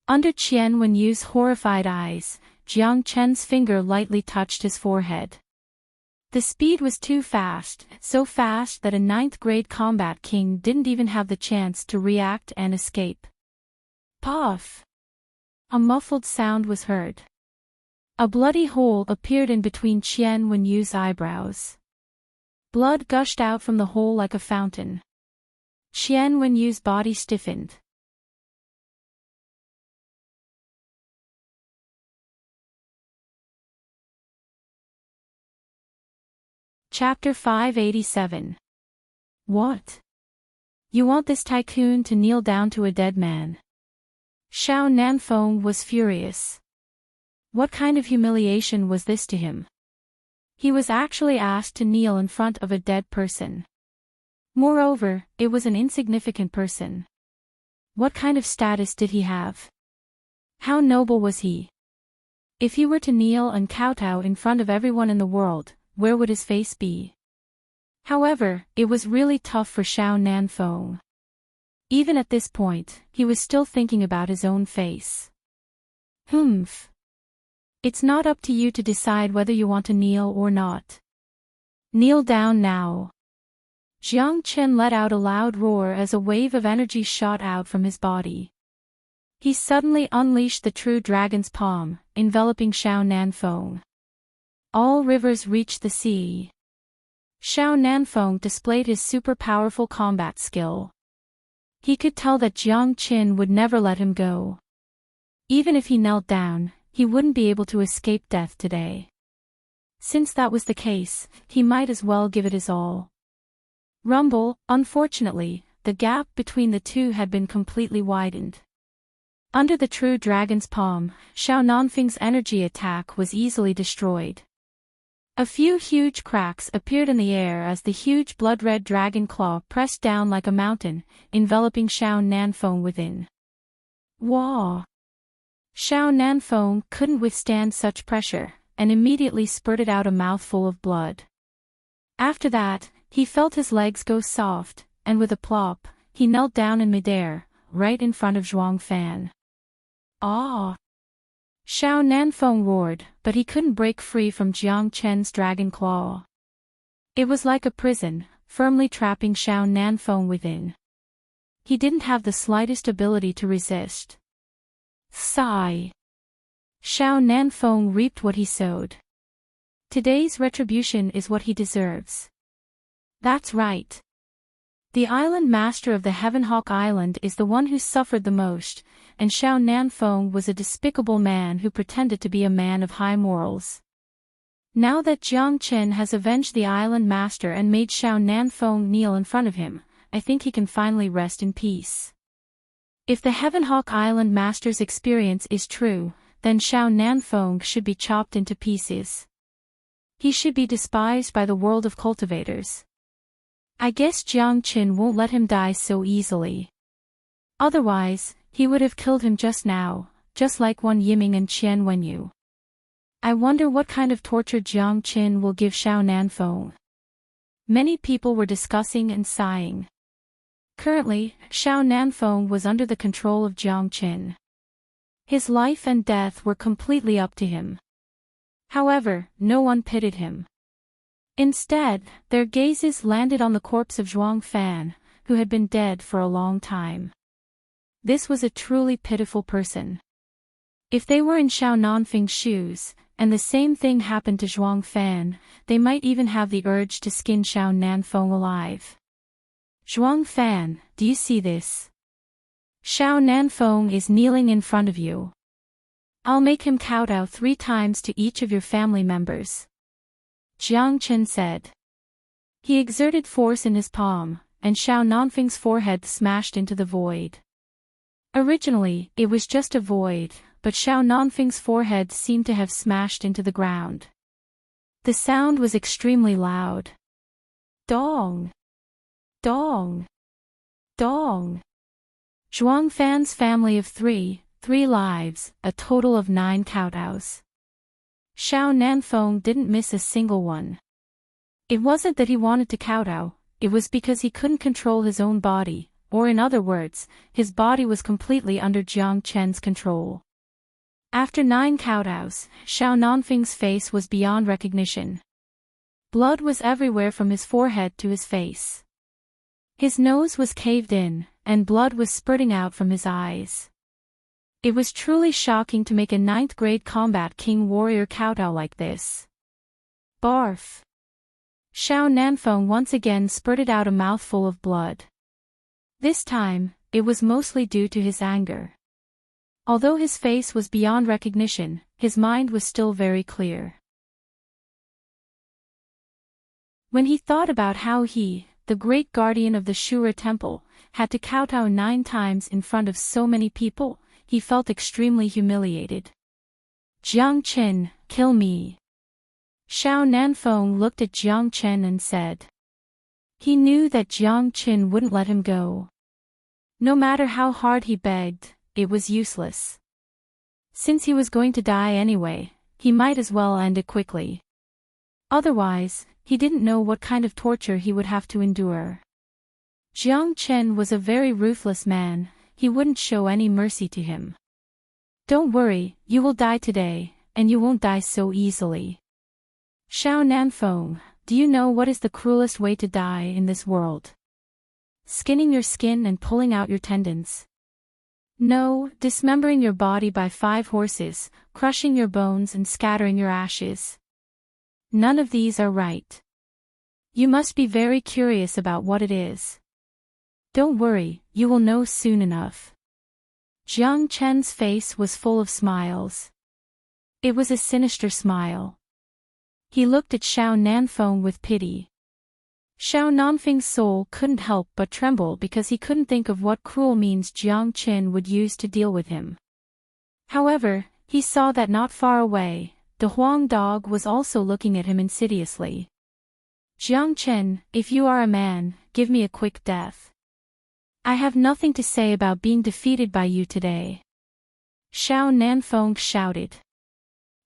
[SPEAKER 1] Under Qian Wenyu's horrified eyes, Jiang Chen's finger lightly touched his forehead. The speed was too fast, so fast that a 9th-grade combat king didn't even have the chance to react and escape. Puff! A muffled sound was heard. A bloody hole appeared in between Qian Wenyu's eyebrows. Blood gushed out from the hole like a fountain. Qian Wenyu's body stiffened. Chapter 587. What? You want this tycoon to kneel down to a dead man? Xiao Nanfeng was furious. What kind of humiliation was this to him? He was actually asked to kneel in front of a dead person. Moreover, it was an insignificant person. What kind of status did he have? How noble was he? If he were to kneel and kowtow in front of everyone in the world, where would his face be? However, it was really tough for Xiao Nanfeng. Even at this point, he was still thinking about his own face. Humph. It's not up to you to decide whether you want to kneel or not. Kneel down now. Jiang Qin let out a loud roar as a wave of energy shot out from his body. He suddenly unleashed the true dragon's palm, enveloping Xiao Nanfeng. All rivers reached the sea. Xiao Nanfeng displayed his super powerful combat skill. He could tell that Jiang Qin would never let him go. Even if he knelt down, he wouldn't be able to escape death today. Since that was the case, he might as well give it his all. Rumble, unfortunately, the gap between the two had been completely widened. Under the true dragon's palm, Xiao Nanfeng's energy attack was easily destroyed. A few huge cracks appeared in the air as the huge blood-red dragon claw pressed down like a mountain, enveloping Xiao Nanfeng within. Wah! Xiao Nanfeng couldn't withstand such pressure, and immediately spurted out a mouthful of blood. After that, he felt his legs go soft, and with a plop, he knelt down in midair, right in front of Zhuang Fan. Ah! Xiao Nanfeng roared, but he couldn't break free from Jiang Chen's dragon claw. It was like a prison, firmly trapping Xiao Nanfeng within. He didn't have the slightest ability to resist. Sigh. Xiao Nanfeng reaped what he sowed. Today's retribution is what he deserves. That's right. The island master of the Heavenhawk Island is the one who suffered the most, and Xiao Nanfeng was a despicable man who pretended to be a man of high morals. Now that Jiang Qin has avenged the island master and made Xiao Nanfeng kneel in front of him, I think he can finally rest in peace. If the Heavenhawk Island master's experience is true, then Xiao Nanfeng should be chopped into pieces. He should be despised by the world of cultivators. I guess Jiang Qin won't let him die so easily. Otherwise, he would have killed him just now, just like Wang Yiming and Qian Wenyu. I wonder what kind of torture Jiang Qin will give Xiao Nanfeng. Many people were discussing and sighing. Currently, Xiao Nanfeng was under the control of Jiang Qin. His life and death were completely up to him. However, no one pitied him. Instead, their gazes landed on the corpse of Zhuang Fan, who had been dead for a long time. This was a truly pitiful person. If they were in Xiao Nanfeng's shoes, and the same thing happened to Zhuang Fan, they might even have the urge to skin Xiao Nanfeng alive. Zhuang Fan, do you see this? Xiao Nanfeng is kneeling in front of you. I'll make him kowtow 3 times to each of your family members. Jiang Chen said. He exerted force in his palm, and Xiao Nanfeng's forehead smashed into the void. Originally, it was just a void, but Xiao Nanfeng's forehead seemed to have smashed into the ground. The sound was extremely loud. Dong! Dong! Dong! Zhuang Fan's family of 3 lives, a total of 9 kowtows. Xiao Nanfeng didn't miss a single one. It wasn't that he wanted to kowtow, it was because he couldn't control his own body, or in other words, his body was completely under Jiang Chen's control. After 9 kowtows, Xiao Nanfeng's face was beyond recognition. Blood was everywhere from his forehead to his face. His nose was caved in, and blood was spurting out from his eyes. It was truly shocking to make a 9th grade combat king warrior kowtow like this. Barf! Xiao Nanfeng once again spurted out a mouthful of blood. This time, it was mostly due to his anger. Although his face was beyond recognition, his mind was still very clear. When he thought about how he, the great guardian of the Shura temple, had to kowtow 9 times in front of so many people, he felt extremely humiliated. Jiang Chen, kill me. Xiao Nanfeng looked at Jiang Chen and said. He knew that Jiang Chen wouldn't let him go. No matter how hard he begged, it was useless. Since he was going to die anyway, he might as well end it quickly. Otherwise, he didn't know what kind of torture he would have to endure. Jiang Chen was a very ruthless man, he wouldn't show any mercy to him. Don't worry, you will die today, and you won't die so easily. Xiao Nanfeng, do you know what is the cruelest way to die in this world? Skinning your skin and pulling out your tendons. No, dismembering your body by 5 horses, crushing your bones and scattering your ashes. None of these are right. You must be very curious about what it is. Don't worry, you will know soon enough. Jiang Chen's face was full of smiles. It was a sinister smile. He looked at Xiao Nanfeng with pity. Xiao Nanfeng's soul couldn't help but tremble because he couldn't think of what cruel means Jiang Chen would use to deal with him. However, he saw that not far away, the Huang dog was also looking at him insidiously. Jiang Chen, if you are a man, give me a quick death. I have nothing to say about being defeated by you today. Xiao Nanfeng shouted.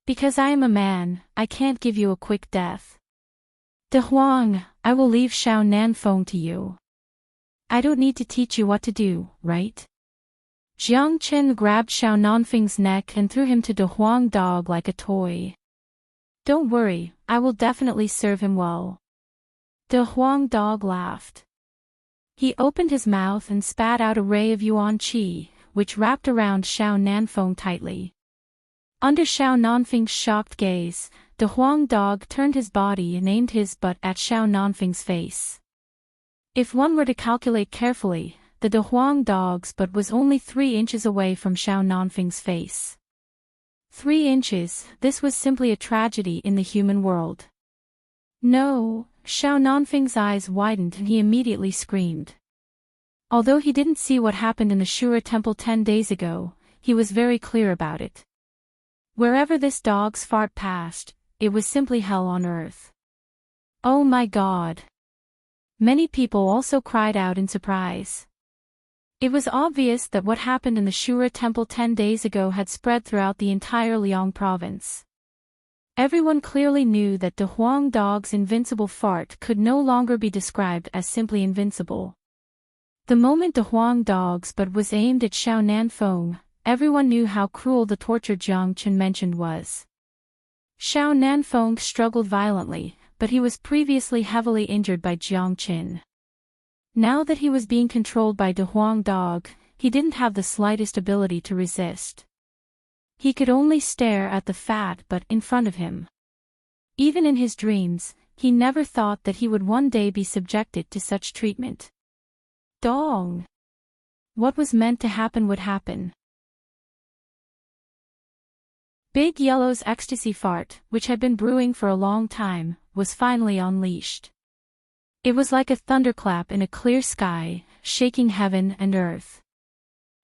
[SPEAKER 1] Because I am a man, I can't give you a quick death. De Huang, I will leave Xiao Nanfeng to you. I don't need to teach you what to do, right? Jiang Chen grabbed Xiao Nanfeng's neck and threw him to De Huang dog like a toy. Don't worry, I will definitely serve him well. De Huang dog laughed. He opened his mouth and spat out a ray of yuan qi, which wrapped around Xiao Nanfeng tightly. Under Xiao Nanfeng's shocked gaze, De Huang dog turned his body and aimed his butt at Xiao Nanfeng's face. If one were to calculate carefully, the De Huang dog's butt was only 3 inches away from Xiao Nanfeng's face. 3 inches, this was simply a tragedy in the human world. No, Xiao Nanfeng's eyes widened and he immediately screamed. Although he didn't see what happened in the Shura temple 10 days ago, he was very clear about it. Wherever this dog's fart passed, it was simply hell on earth. Oh my God! Many people also cried out in surprise. It was obvious that what happened in the Shura temple 10 days ago had spread throughout the entire Liang province. Everyone clearly knew that De Huang dog's invincible fart could no longer be described as simply invincible. The moment De Huang dog's butt was aimed at Xiao Nanfeng, everyone knew how cruel the torture Jiang Chen mentioned was. Xiao Nanfeng struggled violently, but he was previously heavily injured by Jiang Chen. Now that he was being controlled by De Huang Dog, he didn't have the slightest ability to resist. He could only stare at the fat butt in front of him. Even in his dreams, he never thought that he would one day be subjected to such treatment. Dong! What was meant to happen would happen. Big Yellow's ecstasy fart, which had been brewing for a long time, was finally unleashed. It was like a thunderclap in a clear sky, shaking heaven and earth.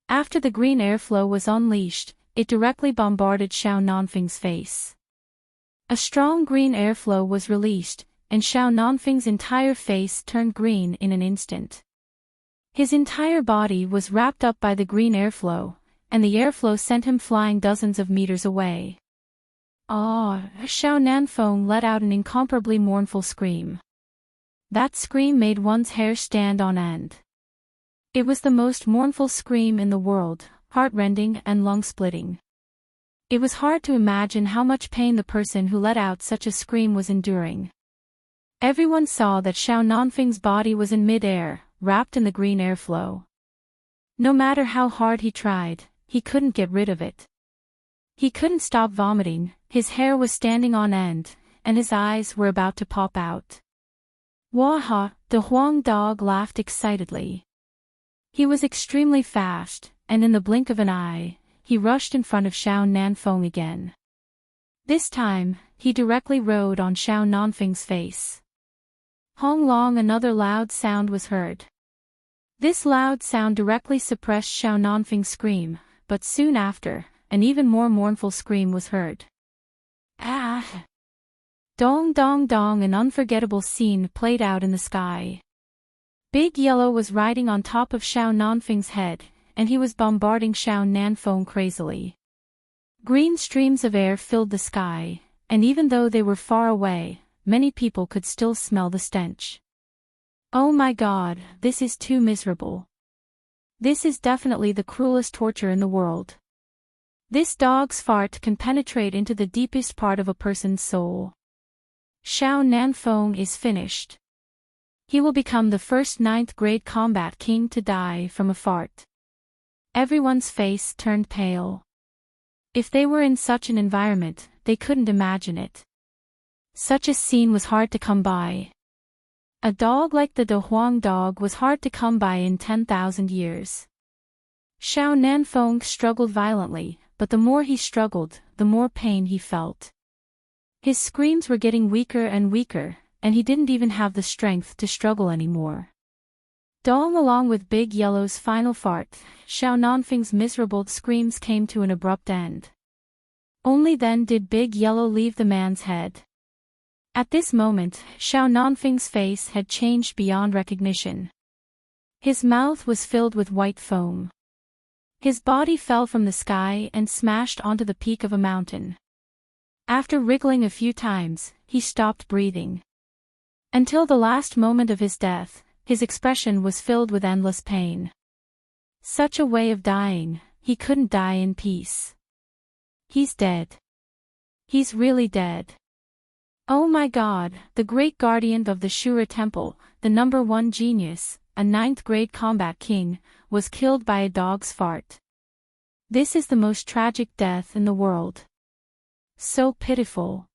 [SPEAKER 1] After the green airflow was unleashed, it directly bombarded Xiao Nanfeng's face. A strong green airflow was released, and Xiao Nanfeng's entire face turned green in an instant. His entire body was wrapped up by the green airflow, and the airflow sent him flying dozens of meters away. Ah! Xiao Nanfeng let out an incomparably mournful scream. That scream made one's hair stand on end. It was the most mournful scream in the world, heart-rending and lung-splitting. It was hard to imagine how much pain the person who let out such a scream was enduring. Everyone saw that Xiao Nanfeng's body was in mid-air, wrapped in the green airflow. No matter how hard he tried, he couldn't get rid of it. He couldn't stop vomiting, his hair was standing on end, and his eyes were about to pop out. Waha! The Huang Dog laughed excitedly. He was extremely fast, and in the blink of an eye, he rushed in front of Xiao Nanfeng again. This time, he directly rode on Xiao Nanfeng's face. Hong Long, another loud sound was heard. This loud sound directly suppressed Xiao Nanfeng's scream, but soon after, an even more mournful scream was heard. Ah! Dong dong dong, an unforgettable scene played out in the sky. Big Yellow was riding on top of Xiao Nanfeng's head, and he was bombarding Xiao Nanfeng crazily. Green streams of air filled the sky, and even though they were far away, many people could still smell the stench. Oh my God, this is too miserable. This is definitely the cruelest torture in the world. This dog's fart can penetrate into the deepest part of a person's soul. Xiao Nanfeng is finished. He will become the first 9th grade combat king to die from a fart. Everyone's face turned pale. If they were in such an environment, they couldn't imagine it. Such a scene was hard to come by. A dog like the De Huang Dog was hard to come by in 10,000 years. Xiao Nanfeng struggled violently, but the more he struggled, the more pain he felt. His screams were getting weaker and weaker, and he didn't even have the strength to struggle anymore. Dong, along with Big Yellow's final fart, Xiao Nanfeng's miserable screams came to an abrupt end. Only then did Big Yellow leave the man's head. At this moment, Xiao Nanfeng's face had changed beyond recognition. His mouth was filled with white foam. His body fell from the sky and smashed onto the peak of a mountain. After wriggling a few times, he stopped breathing. Until the last moment of his death, his expression was filled with endless pain. Such a way of dying, he couldn't die in peace. He's dead. He's really dead. Oh my God, the great guardian of the Shura Temple, the #1 genius, a 9th grade combat king, was killed by a dog's fart. This is the most tragic death in the world. So pitiful.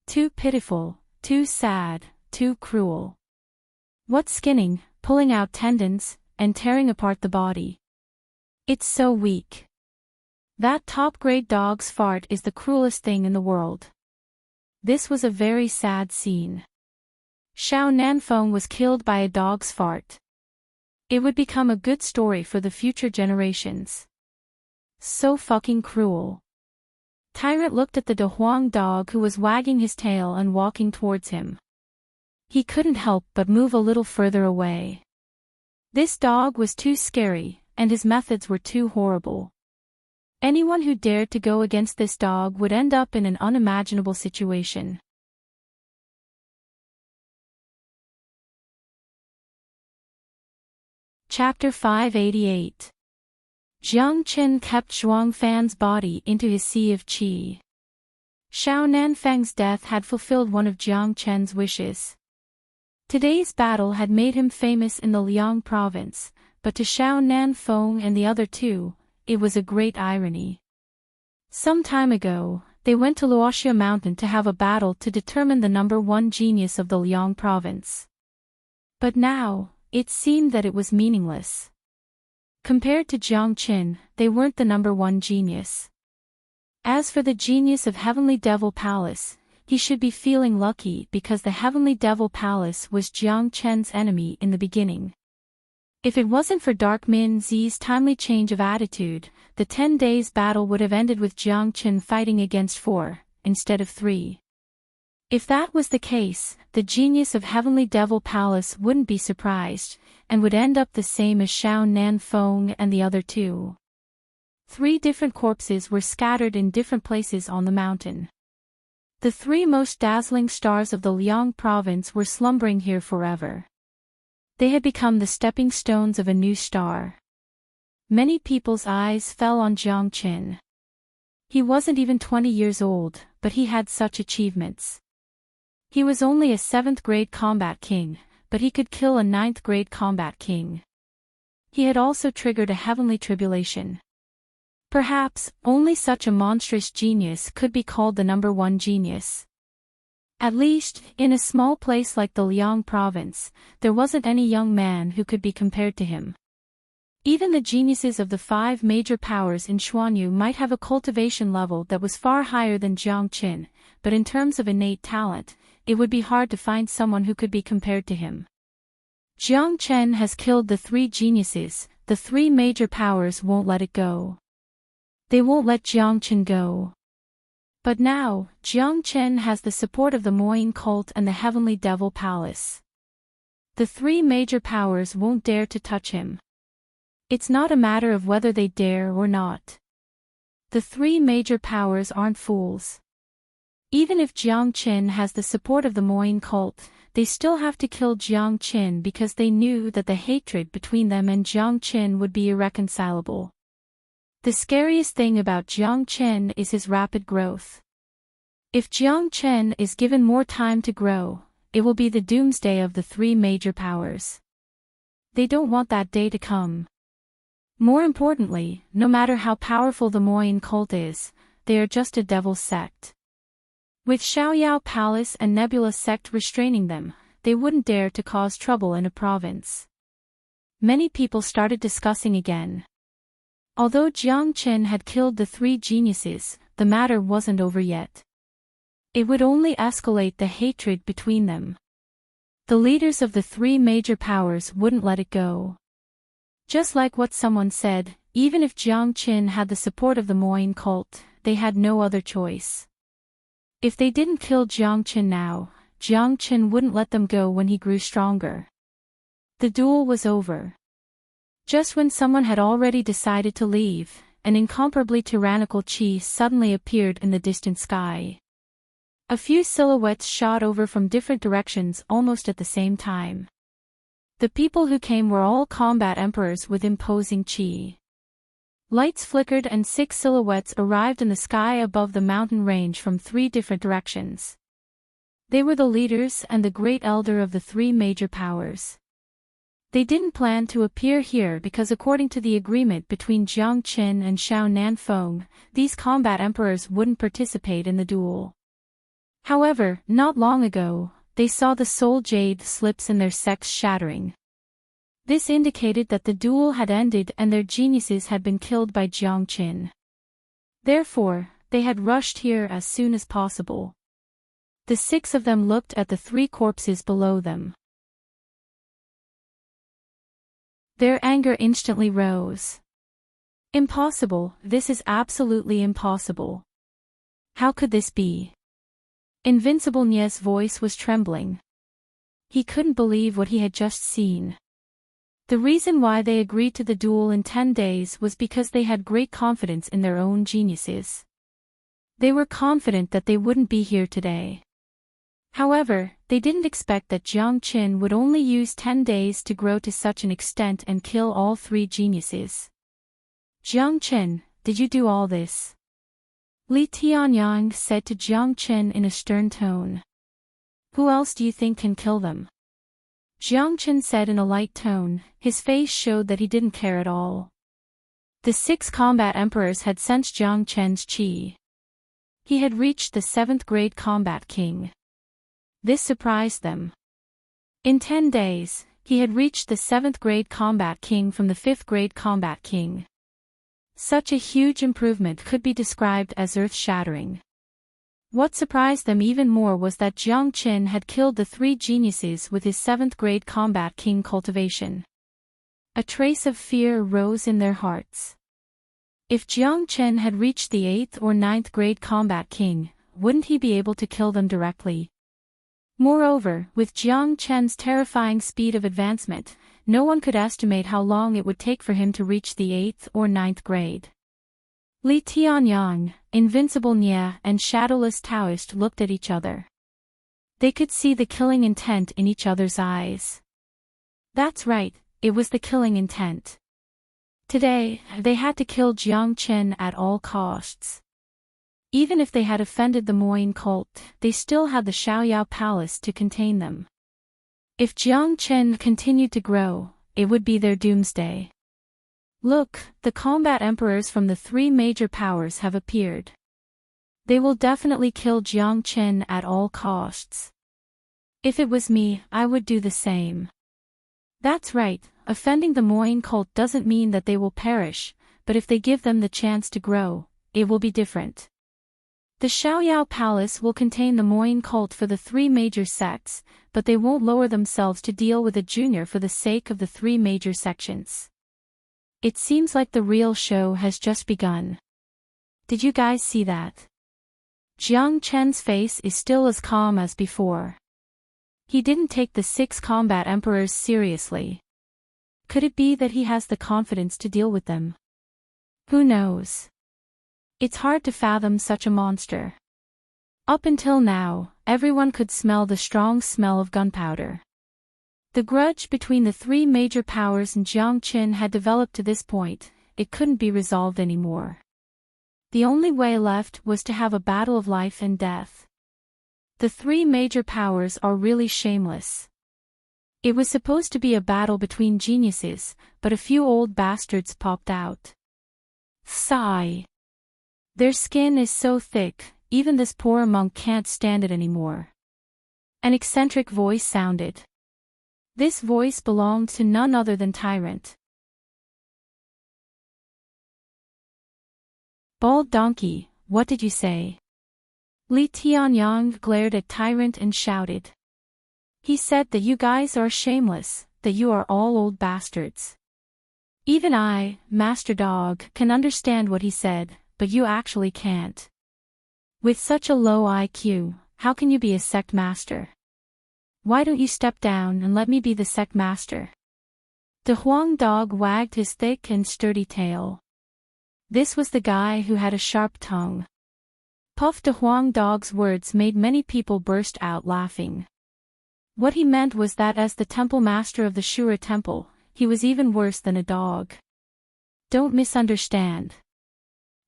[SPEAKER 1] Too pitiful, too sad, too cruel. What skinning, pulling out tendons, and tearing apart the body. It's so weak. That top-grade dog's fart is the cruelest thing in the world. This was a very sad scene. Xiao Nanfeng was killed by a dog's fart. It would become a good story for the future generations. So fucking cruel. Tyrant looked at the De Huang Dog who was wagging his tail and walking towards him. He couldn't help but move a little further away. This dog was too scary, and his methods were too horrible. Anyone who dared to go against this dog would end up in an unimaginable situation. Chapter 588. Jiang Qin kept Zhuang Fan's body into his sea of qi. Xiao Nanfeng's death had fulfilled one of Jiang Chen's wishes. Today's battle had made him famous in the Liang province, but to Xiao Nanfeng and the other two, it was a great irony. Some time ago, they went to Luoxia Mountain to have a battle to determine the number one genius of the Liang province. But now, it seemed that it was meaningless. Compared to Jiang Qin, they weren't the number one genius. As for the genius of Heavenly Devil Palace, he should be feeling lucky because the Heavenly Devil Palace was Jiang Chen's enemy in the beginning. If it wasn't for Dark Min Zi's timely change of attitude, the 10 days battle would have ended with Jiang Chen fighting against 4, instead of 3. If that was the case, the genius of Heavenly Devil Palace wouldn't be surprised, and would end up the same as Xiao Nanfeng and the other two. 3 different corpses were scattered in different places on the mountain. The 3 most dazzling stars of the Liang province were slumbering here forever. They had become the stepping stones of a new star. Many people's eyes fell on Jiang Qin. He wasn't even 20 years old, but he had such achievements. He was only a 7th grade combat king, but he could kill a 9th grade combat king. He had also triggered a heavenly tribulation. Perhaps, only such a monstrous genius could be called the number one genius. At least, in a small place like the Liang province, there wasn't any young man who could be compared to him. Even the geniuses of the 5 major powers in Xuanyu might have a cultivation level that was far higher than Jiang Qin, but in terms of innate talent, it would be hard to find someone who could be compared to him. Jiang Chen has killed the 3 geniuses, the 3 major powers won't let it go. They won't let Jiang Chen go. But now, Jiang Chen has the support of the Moyin cult and the Heavenly Devil Palace. The 3 major powers won't dare to touch him. It's not a matter of whether they dare or not. The 3 major powers aren't fools. Even if Jiang Qin has the support of the Moyin cult, they still have to kill Jiang Qin because they knew that the hatred between them and Jiang Qin would be irreconcilable. The scariest thing about Jiang Chen is his rapid growth. If Jiang Chen is given more time to grow, it will be the doomsday of the 3 major powers. They don't want that day to come. More importantly, no matter how powerful the Moyin cult is, they are just a devil sect. With Xiaoyao Palace and Nebula sect restraining them, they wouldn't dare to cause trouble in a province. Many people started discussing again. Although Jiang Chen had killed the 3 geniuses, the matter wasn't over yet. It would only escalate the hatred between them. The leaders of the 3 major powers wouldn't let it go. Just like what someone said, even if Jiang Qin had the support of the Moyin cult, they had no other choice. If they didn't kill Jiang Qin now, Jiang Qin wouldn't let them go when he grew stronger. The duel was over. Just when someone had already decided to leave, an incomparably tyrannical Qi suddenly appeared in the distant sky. A few silhouettes shot over from different directions almost at the same time. The people who came were all combat emperors with imposing Qi. Lights flickered and 6 silhouettes arrived in the sky above the mountain range from 3 different directions. They were the leaders and the great elder of the 3 major powers. They didn't plan to appear here because according to the agreement between Jiang Qin and Xiao Nanfeng, these combat emperors wouldn't participate in the duel. However, not long ago, they saw the soul jade slips in their sects shattering. This indicated that the duel had ended and their geniuses had been killed by Jiang Qin. Therefore, they had rushed here as soon as possible. The 6 of them looked at the 3 corpses below them. Their anger instantly rose. Impossible, this is absolutely impossible. How could this be? Invincible Nie's voice was trembling. He couldn't believe what he had just seen. The reason why they agreed to the duel in 10 days was because they had great confidence in their own geniuses. They were confident that they wouldn't be here today. However, they didn't expect that Jiang Qin would only use 10 days to grow to such an extent and kill all 3 geniuses. Jiang Qin, did you do all this? Li Tianyang said to Jiang Qin in a stern tone. Who else do you think can kill them? Jiang Chen said in a light tone. His face showed that he didn't care at all. The 6 combat emperors had sensed Jiang Chen's qi. He had reached the 7th grade combat king. This surprised them. In 10 days, he had reached the 7th grade combat king from the 5th grade combat king. Such a huge improvement could be described as earth-shattering. What surprised them even more was that Jiang Chen had killed the 3 geniuses with his 7th grade combat king cultivation. A trace of fear rose in their hearts. If Jiang Chen had reached the 8th or 9th grade combat king, wouldn't he be able to kill them directly? Moreover, with Jiang Chen's terrifying speed of advancement, no one could estimate how long it would take for him to reach the 8th or 9th grade. Li Tianyang, Invincible Nia and Shadowless Taoist looked at each other. They could see the killing intent in each other's eyes. That's right, it was the killing intent. Today, they had to kill Jiang Chen at all costs. Even if they had offended the Moyin cult, they still had the Xiaoyao Palace to contain them. If Jiang Chen continued to grow, it would be their doomsday. Look, the combat emperors from the 3 major powers have appeared. They will definitely kill Jiang Chen at all costs. If it was me, I would do the same. That's right, offending the Moyin cult doesn't mean that they will perish, but if they give them the chance to grow, it will be different. The Xiaoyao Palace will contain the Moyin cult for the 3 major sects, but they won't lower themselves to deal with a junior for the sake of the 3 major sections. It seems like the real show has just begun. Did you guys see that? Jiang Chen's face is still as calm as before. He didn't take the 6 combat emperors seriously. Could it be that he has the confidence to deal with them? Who knows? It's hard to fathom such a monster. Up until now, everyone could smell the strong smell of gunpowder. The grudge between the 3 major powers and Jiang Chen had developed to this point. It couldn't be resolved anymore. The only way left was to have a battle of life and death. The 3 major powers are really shameless. It was supposed to be a battle between geniuses, but a few old bastards popped out. Sigh. Their skin is so thick, even this poor monk can't stand it anymore. An eccentric voice sounded. This voice belonged to none other than Tyrant. Bald donkey, what did you say? Li Tianyang glared at Tyrant and shouted. He said that you guys are shameless, that you are all old bastards. Even I, Master Dog, can understand what he said, but you actually can't. With such a low IQ, how can you be a sect master? Why don't you step down and let me be the sect master? The Huang Dog wagged his thick and sturdy tail. This was the guy who had a sharp tongue. Puff De Huang Dog's words made many people burst out laughing. What he meant was that as the temple master of the Shura temple, he was even worse than a dog. Don't misunderstand.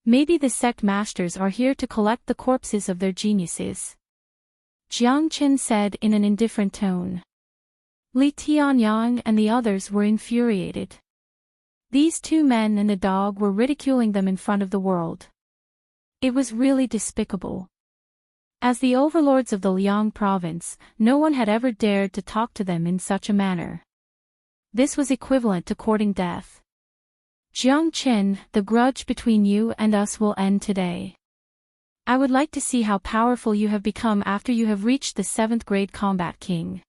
[SPEAKER 1] Maybe the sect masters are here to collect the corpses of their geniuses. Jiang Chen said in an indifferent tone. Li Tianyang and the others were infuriated. These 2 men and the dog were ridiculing them in front of the world. It was really despicable. As the overlords of the Liang province, no one had ever dared to talk to them in such a manner. This was equivalent to courting death. Jiang Chen, the grudge between you and us will end today. I would like to see how powerful you have become after you have reached the 7th grade combat king.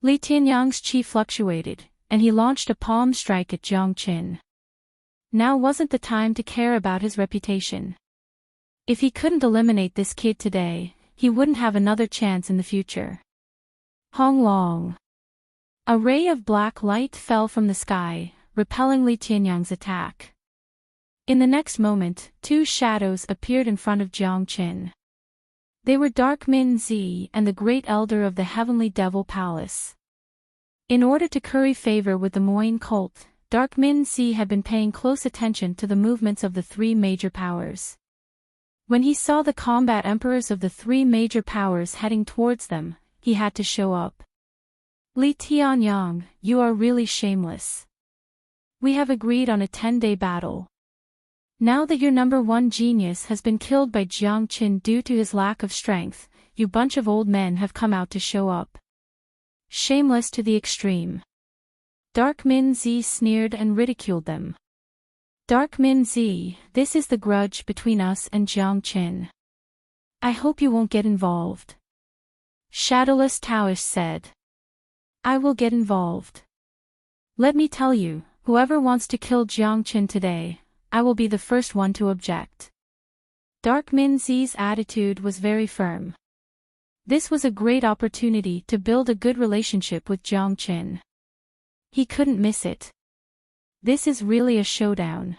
[SPEAKER 1] Li Tianyang's qi fluctuated, and he launched a palm strike at Jiang Chen. Now wasn't the time to care about his reputation. If he couldn't eliminate this kid today, he wouldn't have another chance in the future. Hong Long. A ray of black light fell from the sky, repelling Li Tianyang's attack. In the next moment, 2 shadows appeared in front of Jiang Chen. They were Dark Min Zi and the Great Elder of the Heavenly Devil Palace. In order to curry favor with the Moyin cult, Dark Min Zi had been paying close attention to the movements of the 3 major powers. When he saw the combat emperors of the 3 major powers heading towards them, he had to show up. Li Tianyang, you are really shameless. We have agreed on a 10-day battle. Now that your number one genius has been killed by Jiang Qin due to his lack of strength, you bunch of old men have come out to show up. Shameless to the extreme. Dark Min Zi sneered and ridiculed them. Dark Min Zi, this is the grudge between us and Jiang Qin. I hope you won't get involved. Shadowless Taoish said. I will get involved. Let me tell you, whoever wants to kill Jiang Qin today, I will be the first one to object. Dark Min Zi's attitude was very firm. This was a great opportunity to build a good relationship with Jiang Qin. He couldn't miss it. This is really a showdown.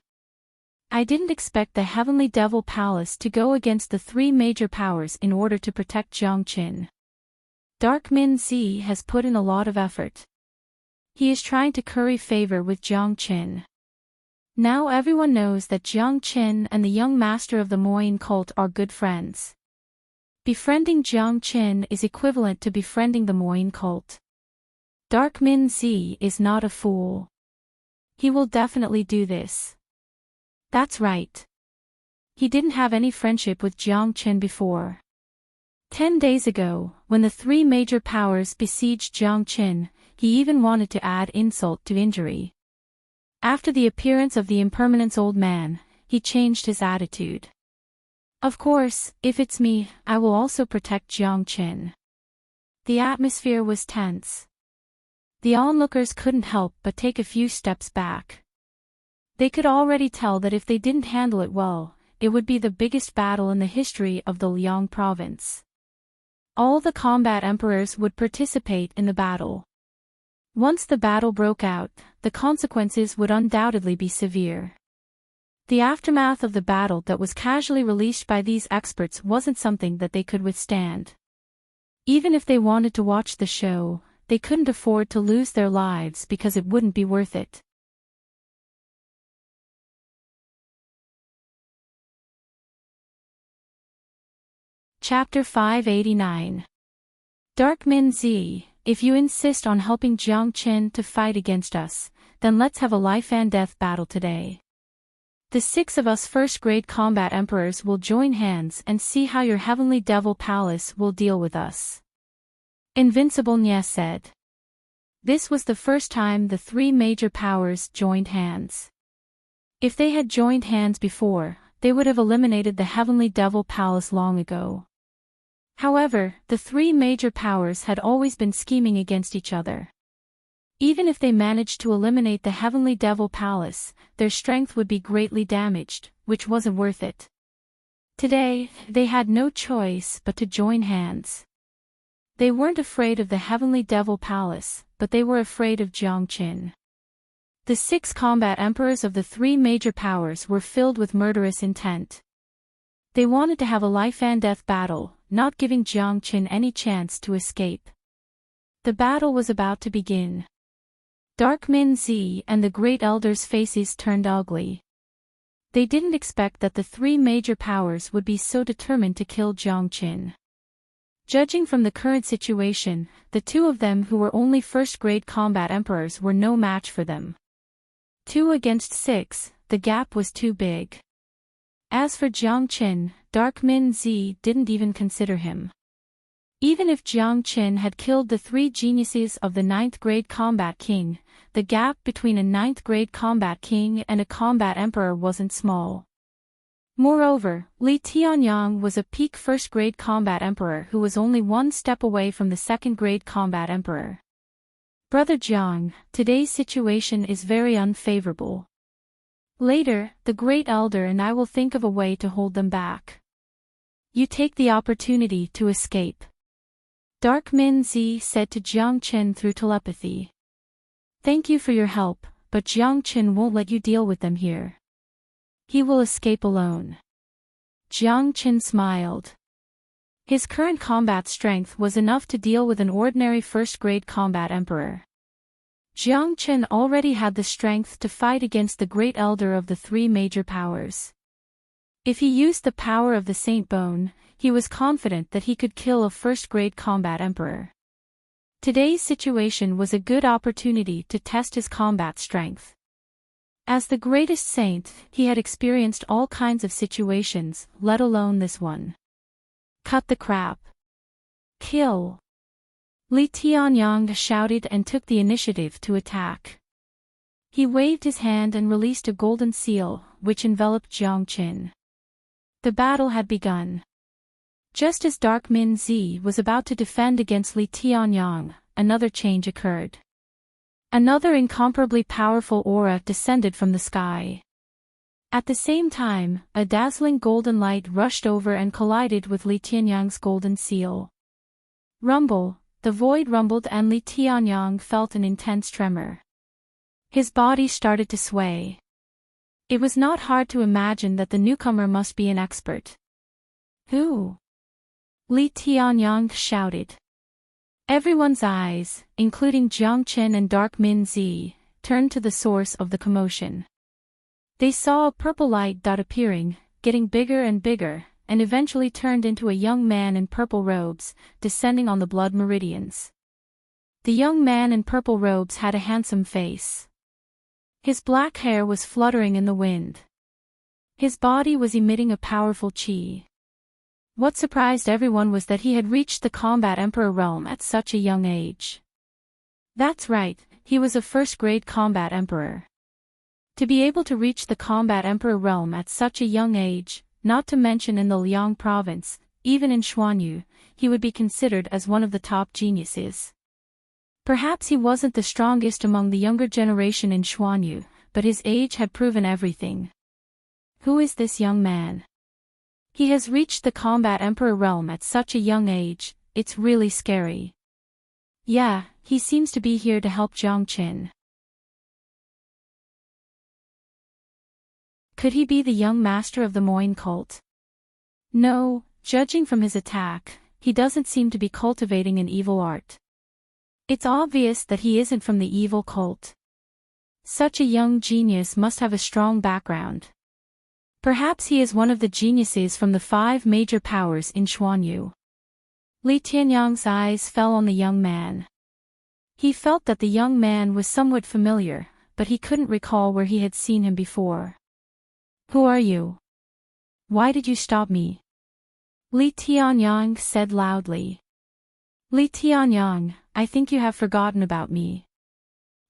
[SPEAKER 1] I didn't expect the Heavenly Devil Palace to go against the three major powers in order to protect Jiang Qin. Dark Min Zi has put in a lot of effort. He is trying to curry favor with Jiang Qin. Now everyone knows that Jiang Qin and the young master of the Moyin cult are good friends. Befriending Jiang Qin is equivalent to befriending the Moyin cult. Dark Min Zi is not a fool. He will definitely do this. That's right. He didn't have any friendship with Jiang Qin before. 10 days ago, when the three major powers besieged Jiang Qin, he even wanted to add insult to injury. After the appearance of the impermanence old man, he changed his attitude. Of course, if it's me, I will also protect Jiang Qin. The atmosphere was tense. The onlookers couldn't help but take a few steps back. They could already tell that if they didn't handle it well, it would be the biggest battle in the history of the Liang province. All the combat emperors would participate in the battle. Once the battle broke out, the consequences would undoubtedly be severe. The aftermath of the battle that was casually released by these experts wasn't something that they could withstand. Even if they wanted to watch the show, they couldn't afford to lose their lives because it wouldn't be worth it. Chapter 589. Dark Min Zi, if you insist on helping Jiang Qin to fight against us, then let's have a life and death battle today. The 6 of us first-grade combat emperors will join hands and see how your Heavenly Devil Palace will deal with us. Invincible Nya said. This was the first time the three major powers joined hands. If they had joined hands before, they would have eliminated the Heavenly Devil Palace long ago. However, the three major powers had always been scheming against each other. Even if they managed to eliminate the Heavenly Devil Palace, their strength would be greatly damaged, which wasn't worth it. Today, they had no choice but to join hands. They weren't afraid of the Heavenly Devil Palace, but they were afraid of Jiang Qin. The 6 combat emperors of the three major powers were filled with murderous intent. They wanted to have a life and death battle, not giving Jiang Qin any chance to escape. The battle was about to begin. Dark Min Zi and the Great Elder's faces turned ugly. They didn't expect that the three major powers would be so determined to kill Jiang Qin. Judging from the current situation, the 2 of them who were only first-grade combat emperors were no match for them. 2 against 6, the gap was too big. As for Jiang Qin, Dark Min Zi didn't even consider him. Even if Jiang Qin had killed the 3 geniuses of the 9th-grade combat king, the gap between a 9th-grade combat king and a combat emperor wasn't small. Moreover, Li Tianyang was a peak first-grade combat emperor who was only 1 step away from the 2nd-grade combat emperor. Brother Jiang, today's situation is very unfavorable. Later, the Great Elder and I will think of a way to hold them back. You take the opportunity to escape. Dark Min Zi said to Jiang Qin through telepathy. Thank you for your help, but Jiang Qin won't let you deal with them here. He will escape alone. Jiang Qin smiled. His current combat strength was enough to deal with an ordinary first-grade combat emperor. Jiang Qin already had the strength to fight against the Great Elder of the three major powers. If he used the power of the Saint Bone, he was confident that he could kill a first-grade combat emperor. Today's situation was a good opportunity to test his combat strength. As the greatest saint, he had experienced all kinds of situations, let alone this one. Cut the crap. Kill. Li Tianyang shouted and took the initiative to attack. He waved his hand and released a golden seal, which enveloped Jiang Qin. The battle had begun. Just as Dark Min Zi was about to defend against Li Tianyang, another change occurred. Another incomparably powerful aura descended from the sky. At the same time, a dazzling golden light rushed over and collided with Li Tianyang's golden seal. Rumble, the void rumbled and Li Tianyang felt an intense tremor. His body started to sway. It was not hard to imagine that the newcomer must be an expert. Who? Li Tianyang shouted. Everyone's eyes, including Jiang Qin and Dark Min Zi, turned to the source of the commotion. They saw a purple light dot appearing, getting bigger and bigger, and eventually turned into a young man in purple robes, descending on the blood meridians. The young man in purple robes had a handsome face. His black hair was fluttering in the wind. His body was emitting a powerful qi. What surprised everyone was that he had reached the Combat Emperor realm at such a young age. That's right, he was a first-grade Combat Emperor. To be able to reach the Combat Emperor realm at such a young age, not to mention in the Liang province, even in Xuanyu, he would be considered as one of the top geniuses. Perhaps he wasn't the strongest among the younger generation in Xuanyu, but his age had proven everything. Who is this young man? He has reached the Combat Emperor realm at such a young age, it's really scary. Yeah, he seems to be here to help Jiang Qin. Could he be the young master of the Moin cult? No, judging from his attack, he doesn't seem to be cultivating an evil art. It's obvious that he isn't from the evil cult. Such a young genius must have a strong background. Perhaps he is one of the geniuses from the 5 major powers in Xuanyu. Li Tianyang's eyes fell on the young man. He felt that the young man was somewhat familiar, but he couldn't recall where he had seen him before. Who are you? Why did you stop me? Li Tianyang said loudly. Li Tianyang, I think you have forgotten about me.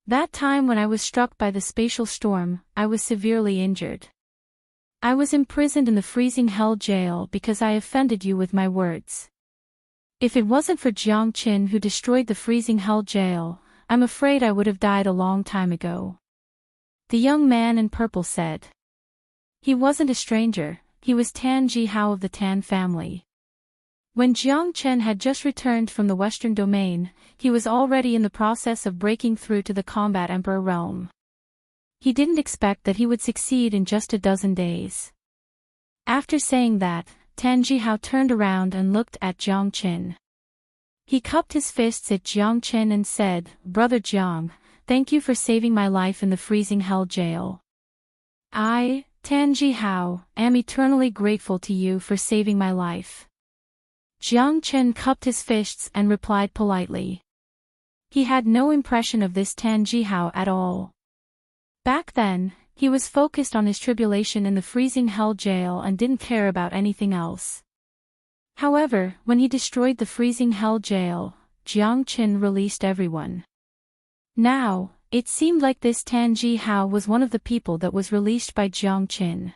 [SPEAKER 1] That time when I was struck by the spatial storm, I was severely injured. I was imprisoned in the freezing hell jail because I offended you with my words. If it wasn't for Jiang Qin who destroyed the freezing hell jail, I'm afraid I would have died a long time ago. The young man in purple said. He wasn't a stranger, he was Tan Jihao of the Tan family. When Jiang Qin had just returned from the Western Domain, he was already in the process of breaking through to the Combat Emperor realm. He didn't expect that he would succeed in just a dozen days. After saying that, Tan Jihao turned around and looked at Jiang Qin. He cupped his fists at Jiang Qin and said, Brother Jiang, thank you for saving my life in the freezing hell jail. I, Tan Jihao, am eternally grateful to you for saving my life. Jiang Qin cupped his fists and replied politely. He had no impression of this Tan Jihao at all. Back then, he was focused on his tribulation in the freezing hell jail and didn't care about anything else. However, when he destroyed the freezing hell jail, Jiang Qin released everyone. Now, it seemed like this Tan Jihao was one of the people that was released by Jiang Qin.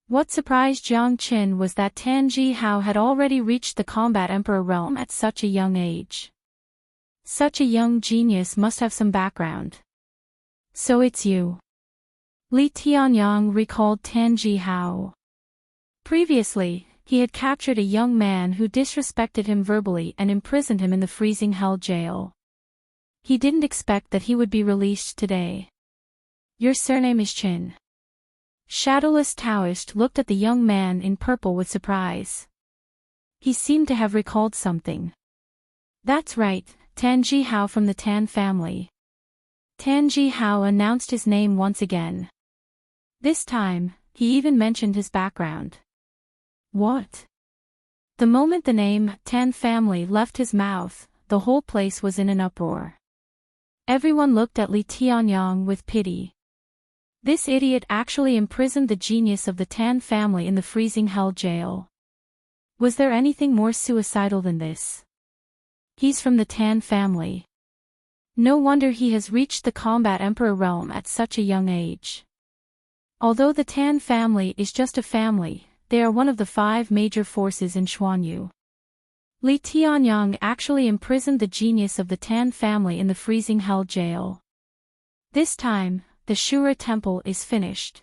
[SPEAKER 1] What surprised Jiang Qin was that Tan Jihao had already reached the Combat Emperor realm at such a young age. Such a young genius must have some background. So it's you. Li Tianyang recalled Tan Jihao. Previously, he had captured a young man who disrespected him verbally and imprisoned him in the freezing hell jail. He didn't expect that he would be released today. Your surname is Qin. Shadowless Taoist looked at the young man in purple with surprise. He seemed to have recalled something. That's right, Tan Jihao from the Tan family. Tan Jihao announced his name once again. This time, he even mentioned his background. What? The moment the name Tan family left his mouth, the whole place was in an uproar. Everyone looked at Li Tianyang with pity. This idiot actually imprisoned the genius of the Tan family in the freezing hell jail. Was there anything more suicidal than this? He's from the Tan family. No wonder he has reached the combat emperor realm at such a young age. Although the Tan family is just a family, they are one of the 5 major forces in Xuanyu. Li Tianyang actually imprisoned the genius of the Tan family in the freezing hell jail. This time, the Shura temple is finished.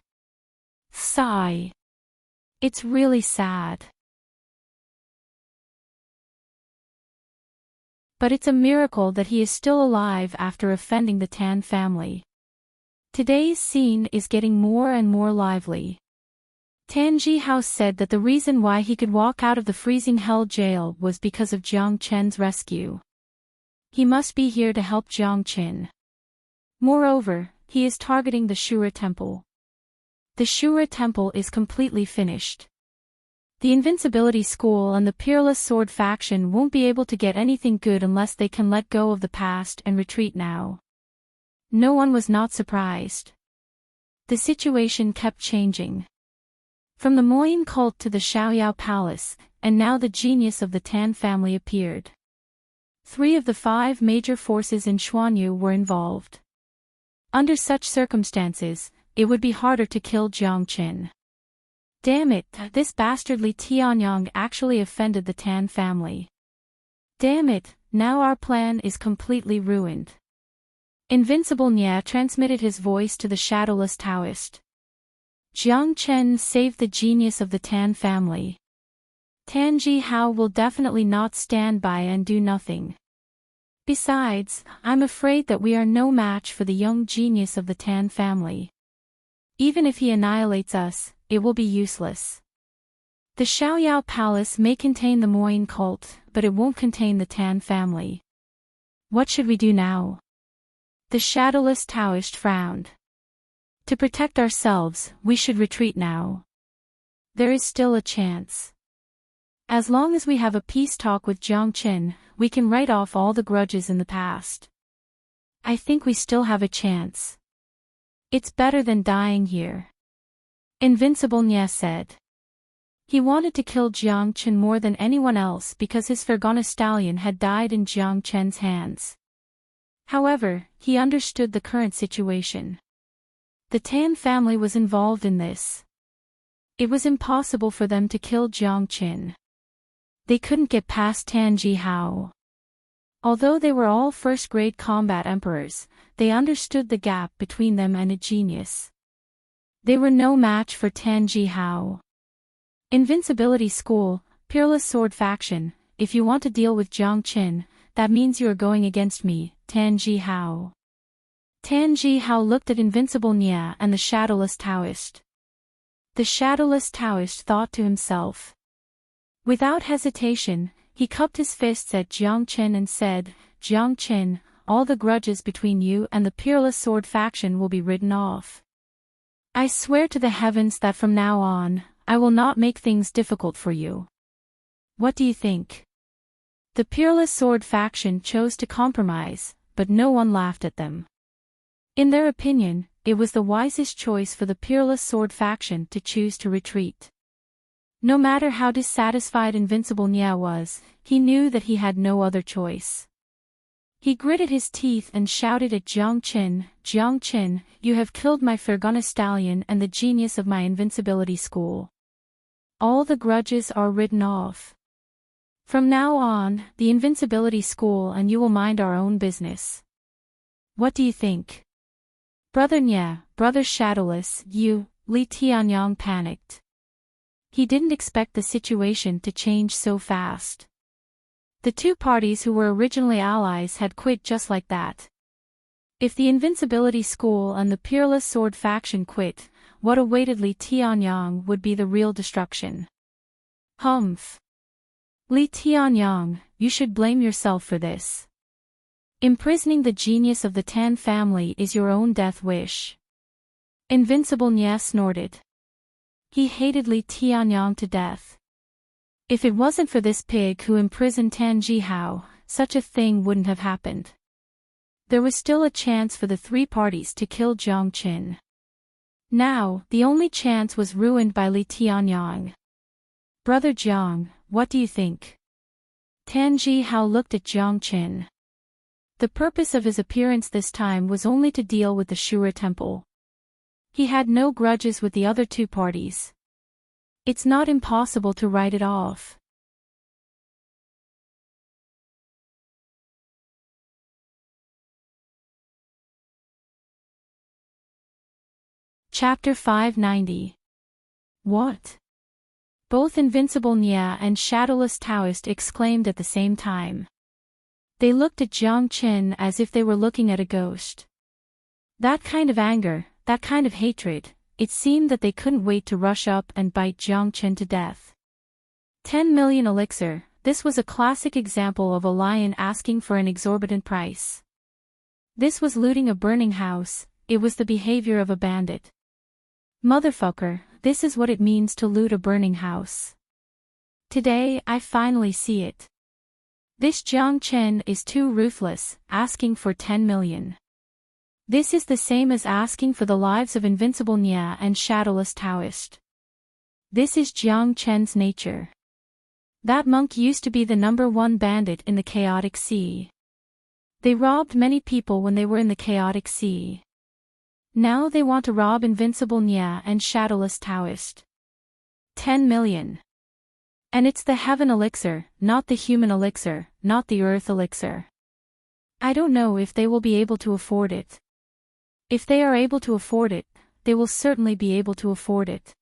[SPEAKER 1] Sigh. It's really sad. But it's a miracle that he is still alive after offending the Tan family. Today's scene is getting more and more lively. Tan Jihao said that the reason why he could walk out of the freezing hell jail was because of Jiang Chen's rescue. He must be here to help Jiang Chen. Moreover, he is targeting the Shura temple. The Shura temple is completely finished. The Invincibility School and the Peerless Sword faction won't be able to get anything good unless they can let go of the past and retreat now. No one was not surprised. The situation kept changing. From the Moyin cult to the Xiaoyao palace, and now the genius of the Tan family appeared. 3 of the 5 major forces in Xuanyu were involved. Under such circumstances, it would be harder to kill Jiang Chen. Damn it, this bastard Li Tianyang actually offended the Tan family. Damn it, now our plan is completely ruined. Invincible Nya transmitted his voice to the shadowless Taoist. Jiang Chen saved the genius of the Tan family. Tan Jihao will definitely not stand by and do nothing. Besides, I'm afraid that we are no match for the young genius of the Tan family. Even if he annihilates us, it will be useless. The Xiaoyao palace may contain the Moyin cult, but it won't contain the Tan family. What should we do now? The shadowless Taoist frowned. To protect ourselves, we should retreat now. There is still a chance. As long as we have a peace talk with Jiang Chen, we can write off all the grudges in the past. I think we still have a chance. It's better than dying here. Invincible Nya said. He wanted to kill Jiang Chen more than anyone else because his Fergana stallion had died in Jiang Chen's hands. However, he understood the current situation. The Tan family was involved in this. It was impossible for them to kill Jiang Chen. They couldn't get past Tan Jihao. Although they were all first-grade combat emperors, they understood the gap between them and a genius. They were no match for Tan Jihao. Invincibility School, Peerless Sword faction, if you want to deal with Jiang Chen, that means you are going against me, Tan Jihao. Tan Jihao looked at Invincible Nya and the shadowless Taoist. The shadowless Taoist thought to himself. Without hesitation, he cupped his fists at Jiang Chen and said, Jiang Chen, all the grudges between you and the Peerless Sword faction will be written off. I swear to the heavens that from now on, I will not make things difficult for you. What do you think? The Peerless Sword faction chose to compromise, but no one laughed at them. In their opinion, it was the wisest choice for the Peerless Sword faction to choose to retreat. No matter how dissatisfied Invincible Nya was, he knew that he had no other choice. He gritted his teeth and shouted at Jiang Chen, you have killed my Fergana stallion and the genius of my Invincibility School. All the grudges are written off. From now on, the Invincibility School and you will mind our own business. What do you think? Brother Nya, Brother Shadowless, you, Li Tianyang panicked. He didn't expect the situation to change so fast. The 2 parties who were originally allies had quit just like that. If the Invincibility School and the Peerless Sword faction quit, what awaited Li Tianyang would be the real destruction. Humph. Li Tianyang, you should blame yourself for this. Imprisoning the genius of the Tan family is your own death wish. Invincible Nya snorted. He hated Li Tianyang to death. If it wasn't for this pig who imprisoned Tan Jihao, such a thing wouldn't have happened. There was still a chance for the three parties to kill Jiang Qin. Now, the only chance was ruined by Li Tianyang. Brother Jiang, what do you think? Tan Zhihao looked at Jiang Qin. The purpose of his appearance this time was only to deal with the Shura temple. He had no grudges with the other two parties. It's not impossible to write it off. Chapter 590. What? Both Invincible Nya and Shadowless Taoist exclaimed at the same time. They looked at Jiang Qin as if they were looking at a ghost. That kind of anger, that kind of hatred, it seemed that they couldn't wait to rush up and bite Jiang Qin to death. 10 million elixir, this was a classic example of a lion asking for an exorbitant price. This was looting a burning house, it was the behavior of a bandit. Motherfucker, this is what it means to loot a burning house. Today, I finally see it. This Jiang Qin is too ruthless, asking for 10 million. This is the same as asking for the lives of Invincible Nya and Shadowless Taoist. This is Jiang Qin's nature. That monk used to be the #1 bandit in the Chaotic Sea. They robbed many people when they were in the Chaotic Sea. Now they want to rob Invincible Nya and Shadowless Taoist. 10 million. And it's the heaven elixir, not the human elixir, not the earth elixir. I don't know if they will be able to afford it. If they are able to afford it, they will certainly be able to afford it.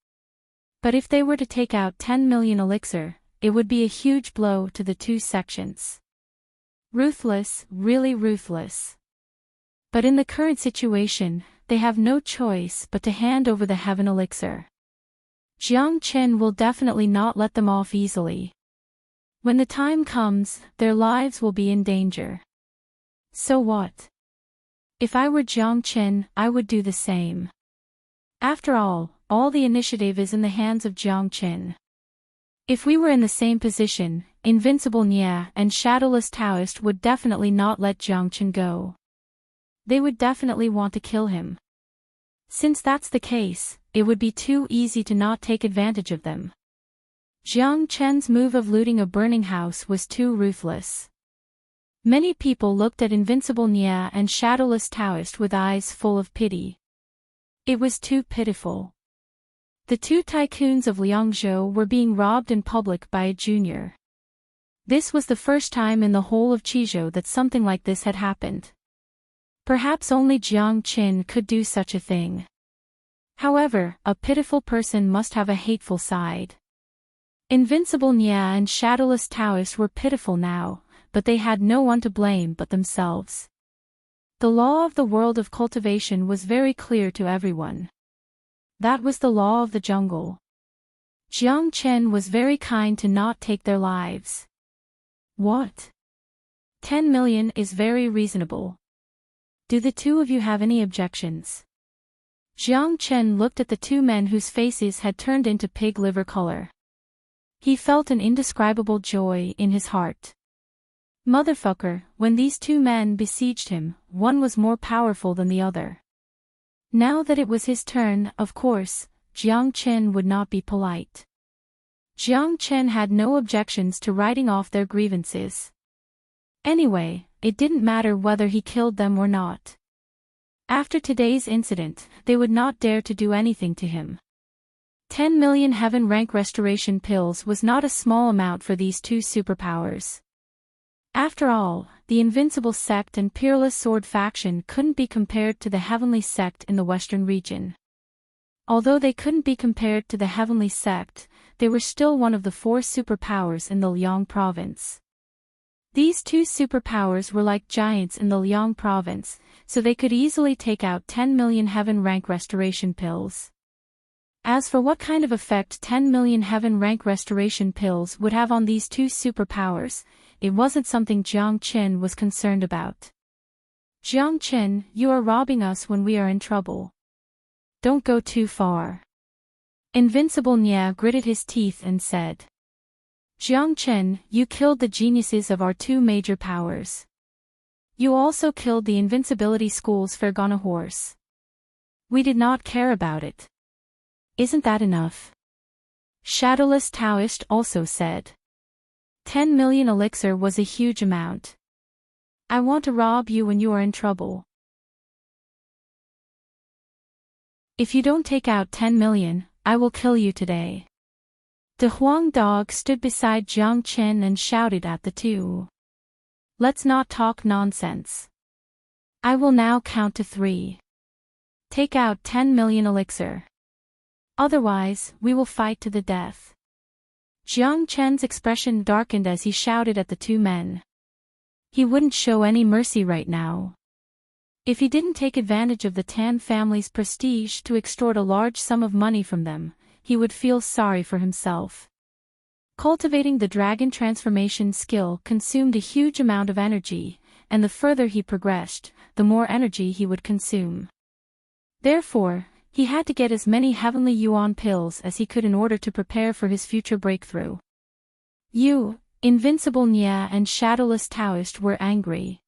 [SPEAKER 1] But if they were to take out 10 million elixir, it would be a huge blow to the two sections. Ruthless, really ruthless. But in the current situation, they have no choice but to hand over the heaven elixir. Jiang Qin will definitely not let them off easily. When the time comes, their lives will be in danger. So what? If I were Jiang Qin, I would do the same. After all the initiative is in the hands of Jiang Qin. If we were in the same position, Invincible Nya and Shadowless Taoist would definitely not let Jiang Qin go. They would definitely want to kill him. Since that's the case, it would be too easy to not take advantage of them. Jiang Qin's move of looting a burning house was too ruthless. Many people looked at Invincible Nya and Shadowless Taoist with eyes full of pity. It was too pitiful. The two tycoons of Liangzhou were being robbed in public by a junior. This was the first time in the whole of Qizhou that something like this had happened. Perhaps only Jiang Qin could do such a thing. However, a pitiful person must have a hateful side. Invincible Nya and Shadowless Taoist were pitiful now, but they had no one to blame but themselves. The law of the world of cultivation was very clear to everyone. That was the law of the jungle. Jiang Qin was very kind to not take their lives. What? 10 million is very reasonable. Do the two of you have any objections? Jiang Qin looked at the two men whose faces had turned into pig liver color. He felt an indescribable joy in his heart. Motherfucker, when these two men besieged him, one was more powerful than the other. Now that it was his turn, of course, Jiang Qin would not be polite. Jiang Qin had no objections to writing off their grievances. Anyway, it didn't matter whether he killed them or not. After today's incident, they would not dare to do anything to him. 10 million heaven rank restoration pills was not a small amount for these two superpowers. After all, the Invincible Sect and Peerless Sword faction couldn't be compared to the Heavenly Sect in the Western region. Although they couldn't be compared to the Heavenly Sect, they were still one of the 4 superpowers in the Liang province. These two superpowers were like giants in the Liang province, so they could easily take out 10 million heaven rank restoration pills. As for what kind of effect 10 million heaven rank restoration pills would have on these two superpowers, it wasn't something Jiang Qin was concerned about. Jiang Qin, you are robbing us when we are in trouble. Don't go too far. Invincible Nya gritted his teeth and said. Jiang Chen, you killed the geniuses of our two major powers. You also killed the invincibility school's Fergana horse. We did not care about it. Isn't that enough? Shadowless Taoist also said. 10 million elixir was a huge amount. I want to rob you when you are in trouble. If you don't take out 10 million, I will kill you today. The Huang dog stood beside Jiang Chen and shouted at the two. Let's not talk nonsense. I will now count to 3. Take out 10 million elixir. Otherwise, we will fight to the death. Jiang Chen's expression darkened as he shouted at the two men. He wouldn't show any mercy right now. If he didn't take advantage of the Tan family's prestige to extort a large sum of money from them, he would feel sorry for himself. Cultivating the dragon transformation skill consumed a huge amount of energy, and the further he progressed, the more energy he would consume. Therefore, he had to get as many heavenly yuan pills as he could in order to prepare for his future breakthrough. You, Invincible Nya and Shadowless Taoist were angry.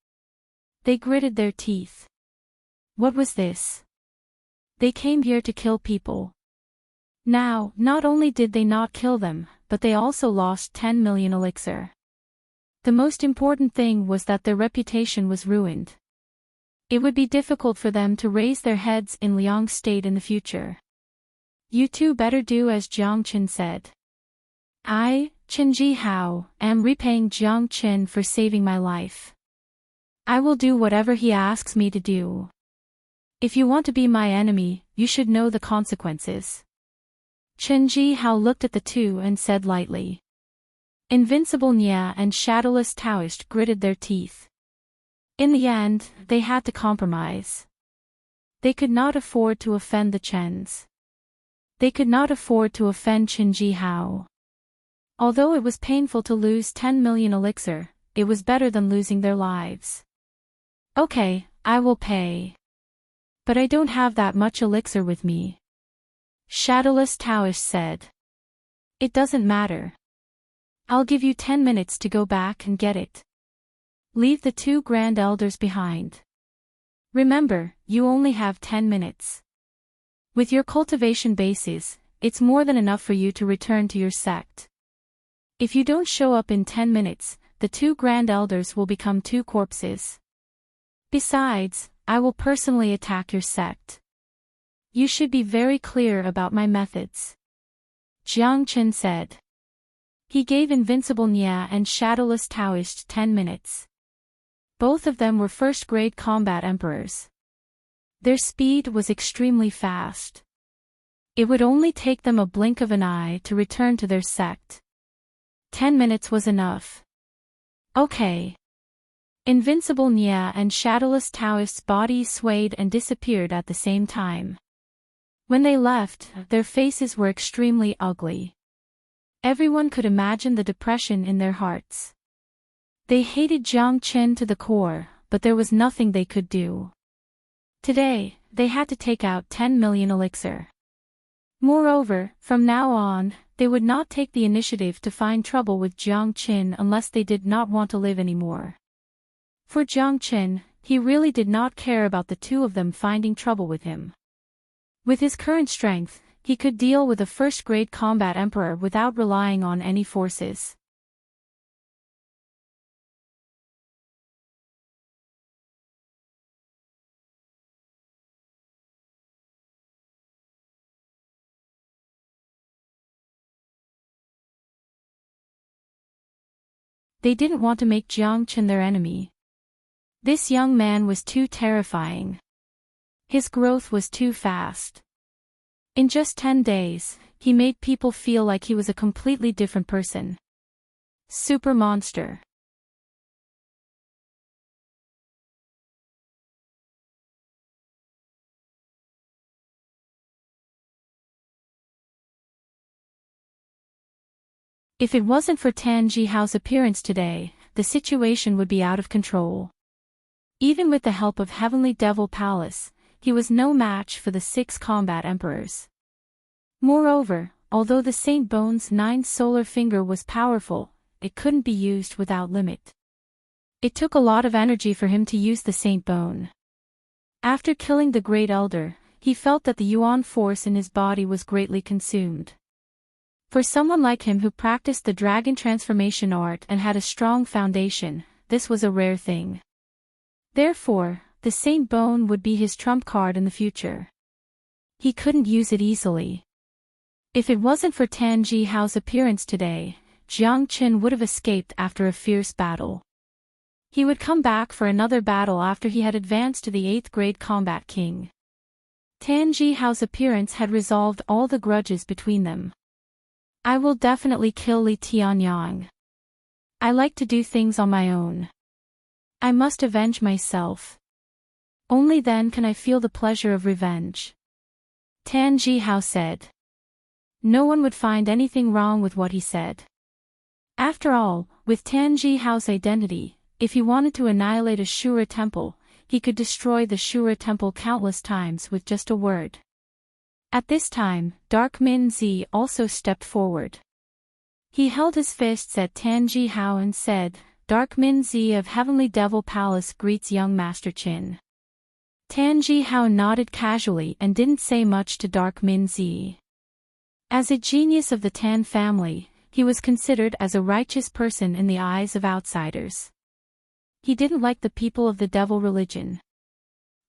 [SPEAKER 1] They gritted their teeth. What was this? They came here to kill people. Now, not only did they not kill them, but they also lost 10 million elixir. The most important thing was that their reputation was ruined. It would be difficult for them to raise their heads in Liang State in the future. You two better do as Jiang Chen said. I, Chen Ji Hao, am repaying Jiang Chen for saving my life. I will do whatever he asks me to do. If you want to be my enemy, you should know the consequences. Chen Ji Hao looked at the two and said lightly. Invincible Nya and Shadowless Taoist gritted their teeth. In the end, they had to compromise. They could not afford to offend the Chens. They could not afford to offend Chen Ji Hao. Although it was painful to lose 10 million elixir, it was better than losing their lives. Okay, I will pay. But I don't have that much elixir with me. Shadowless Taoist said. It doesn't matter. I'll give you 10 minutes to go back and get it. Leave the two grand elders behind. Remember, you only have 10 minutes. With your cultivation bases, it's more than enough for you to return to your sect. If you don't show up in 10 minutes, the two grand elders will become two corpses. Besides, I will personally attack your sect. You should be very clear about my methods. Jiang Chen said. He gave Invincible Nya and Shadowless Taoist 10 minutes. Both of them were first-grade combat emperors. Their speed was extremely fast. It would only take them a blink of an eye to return to their sect. 10 minutes was enough. Okay. Invincible Nya and Shadowless Taoist's bodies swayed and disappeared at the same time. When they left, their faces were extremely ugly. Everyone could imagine the depression in their hearts. They hated Jiang Chen to the core, but there was nothing they could do. Today, they had to take out 10 million elixir. Moreover, from now on, they would not take the initiative to find trouble with Jiang Chen unless they did not want to live anymore. For Jiang Chen, he really did not care about the two of them finding trouble with him. With his current strength, he could deal with a first-grade combat emperor without relying on any forces. They didn't want to make Jiang Chen their enemy. This young man was too terrifying. His growth was too fast. In just 10 days, he made people feel like he was a completely different person. Super monster. If it wasn't for Tan Jihao's appearance today, the situation would be out of control. Even with the help of Heavenly Devil Palace, he was no match for the 6 combat emperors. Moreover, although the Saint Bone's ninth solar finger was powerful, it couldn't be used without limit. It took a lot of energy for him to use the Saint Bone. After killing the Great Elder, he felt that the Yuan force in his body was greatly consumed. For someone like him who practiced the dragon transformation art and had a strong foundation, this was a rare thing. Therefore, the Saint Bone would be his trump card in the future. He couldn't use it easily. If it wasn't for Tan Ji Hao's appearance today, Jiang Qin would have escaped after a fierce battle. He would come back for another battle after he had advanced to the 8th grade combat king. Tan Ji Hao's appearance had resolved all the grudges between them. I will definitely kill Li Tianyang. I like to do things on my own. I must avenge myself. Only then can I feel the pleasure of revenge. Tan Ji Hao said. No one would find anything wrong with what he said. After all, with Tan Ji Hao's identity, if he wanted to annihilate a Shura temple, he could destroy the Shura temple countless times with just a word. At this time, Dark Min Zi also stepped forward. He held his fists at Tan Ji Hao and said, Dark Min Zi of Heavenly Devil Palace greets young Master Qin. Tan Ji Hao nodded casually and didn't say much to Dark Min Zi. As a genius of the Tan family, he was considered as a righteous person in the eyes of outsiders. He didn't like the people of the devil religion.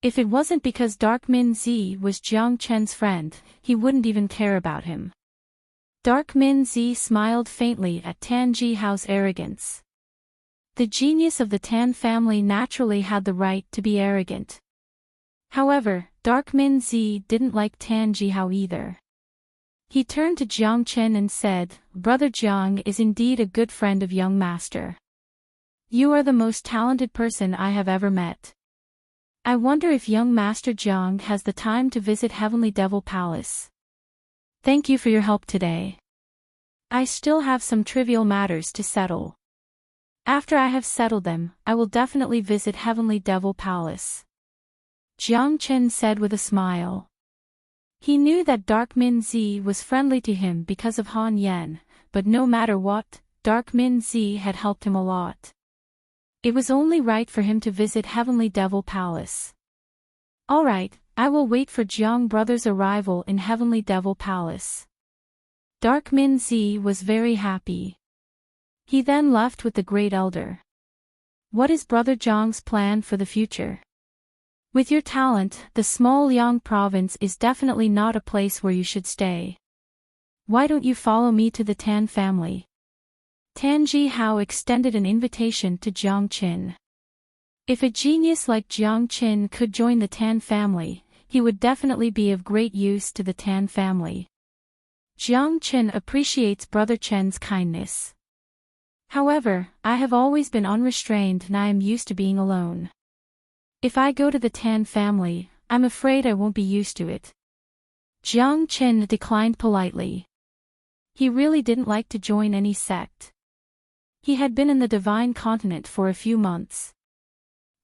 [SPEAKER 1] If it wasn't because Dark Min Zi was Jiang Chen's friend, he wouldn't even care about him. Dark Min Zi smiled faintly at Tan Ji Hao's arrogance. The genius of the Tan family naturally had the right to be arrogant. However, Dark Min Zi didn't like Tan Ji Hao either. He turned to Jiang Chen and said, Brother Jiang is indeed a good friend of young master. You are the most talented person I have ever met. I wonder if young Master Jiang has the time to visit Heavenly Devil Palace. Thank you for your help today. I still have some trivial matters to settle. After I have settled them, I will definitely visit Heavenly Devil Palace. Jiang Chen said with a smile. He knew that Dark Min Zi was friendly to him because of Han Yan, but no matter what, Dark Min Zi had helped him a lot. It was only right for him to visit Heavenly Devil Palace. Alright, I will wait for Jiang Brothers' arrival in Heavenly Devil Palace. Dark Min Zi was very happy. He then left with the Great Elder. What is Brother Jiang's plan for the future? With your talent, the small Liang province is definitely not a place where you should stay. Why don't you follow me to the Tan family? Tan Ji Hao extended an invitation to Jiang Qin. If a genius like Jiang Qin could join the Tan family, he would definitely be of great use to the Tan family. Jiang Qin appreciates Brother Chen's kindness. However, I have always been unrestrained and I am used to being alone. If I go to the Tan family, I'm afraid I won't be used to it. Jiang Qin declined politely. He really didn't like to join any sect. He had been in the Divine Continent for a few months.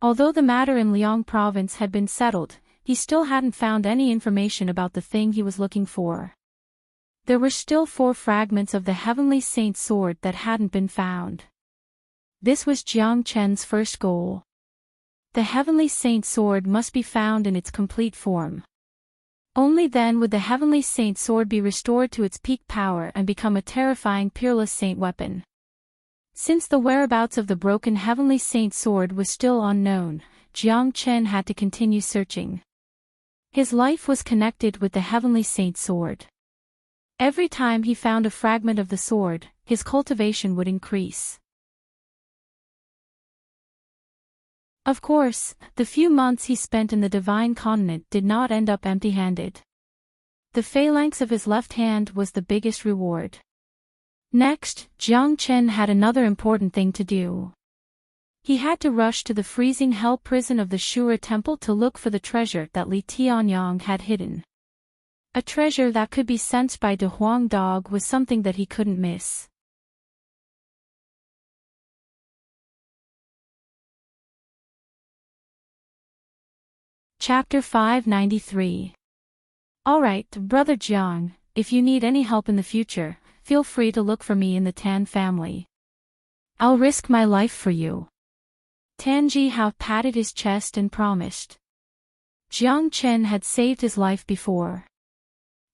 [SPEAKER 1] Although the matter in Liang province had been settled, he still hadn't found any information about the thing he was looking for. There were still 4 fragments of the Heavenly Saint Sword that hadn't been found. This was Jiang Chen's first goal. The Heavenly Saint Sword must be found in its complete form. Only then would the Heavenly Saint Sword be restored to its peak power and become a terrifying peerless saint weapon. Since the whereabouts of the broken Heavenly Saint Sword was still unknown, Jiang Chen had to continue searching. His life was connected with the Heavenly Saint Sword. Every time he found a fragment of the sword, his cultivation would increase. Of course, the few months he spent in the Divine Continent did not end up empty-handed. The phalanx of his left hand was the biggest reward. Next, Jiang Chen had another important thing to do. He had to rush to the freezing hell prison of the Shura temple to look for the treasure that Li Tianyang had hidden. A treasure that could be sensed by De Huang Dog was something that he couldn't miss. Chapter 593. Alright, Brother Jiang, if you need any help in the future, feel free to look for me in the Tan family. I'll risk my life for you. Tan Jihao patted his chest and promised. Jiang Chen had saved his life before.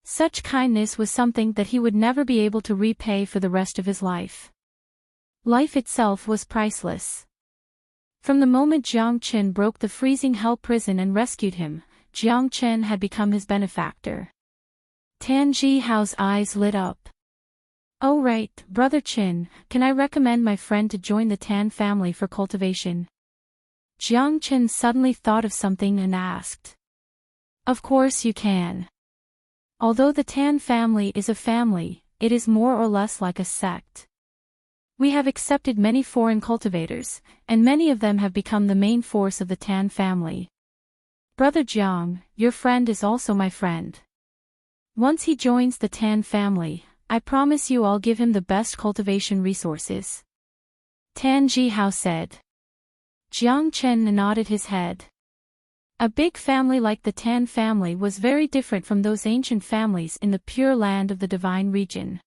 [SPEAKER 1] Such kindness was something that he would never be able to repay for the rest of his life. Life itself was priceless. From the moment Jiang Chen broke the freezing hell prison and rescued him, Jiang Chen had become his benefactor. Tan Jihao's eyes lit up. Oh right, Brother Chen, can I recommend my friend to join the Tan family for cultivation? Jiang Chen suddenly thought of something and asked. Of course you can. Although the Tan family is a family, it is more or less like a sect. We have accepted many foreign cultivators, and many of them have become the main force of the Tan family. Brother Jiang, your friend is also my friend. Once he joins the Tan family, I promise you I'll give him the best cultivation resources. Tan Jihao said. Jiang Chen nodded his head. A big family like the Tan family was very different from those ancient families in the Pure Land of the Divine Region.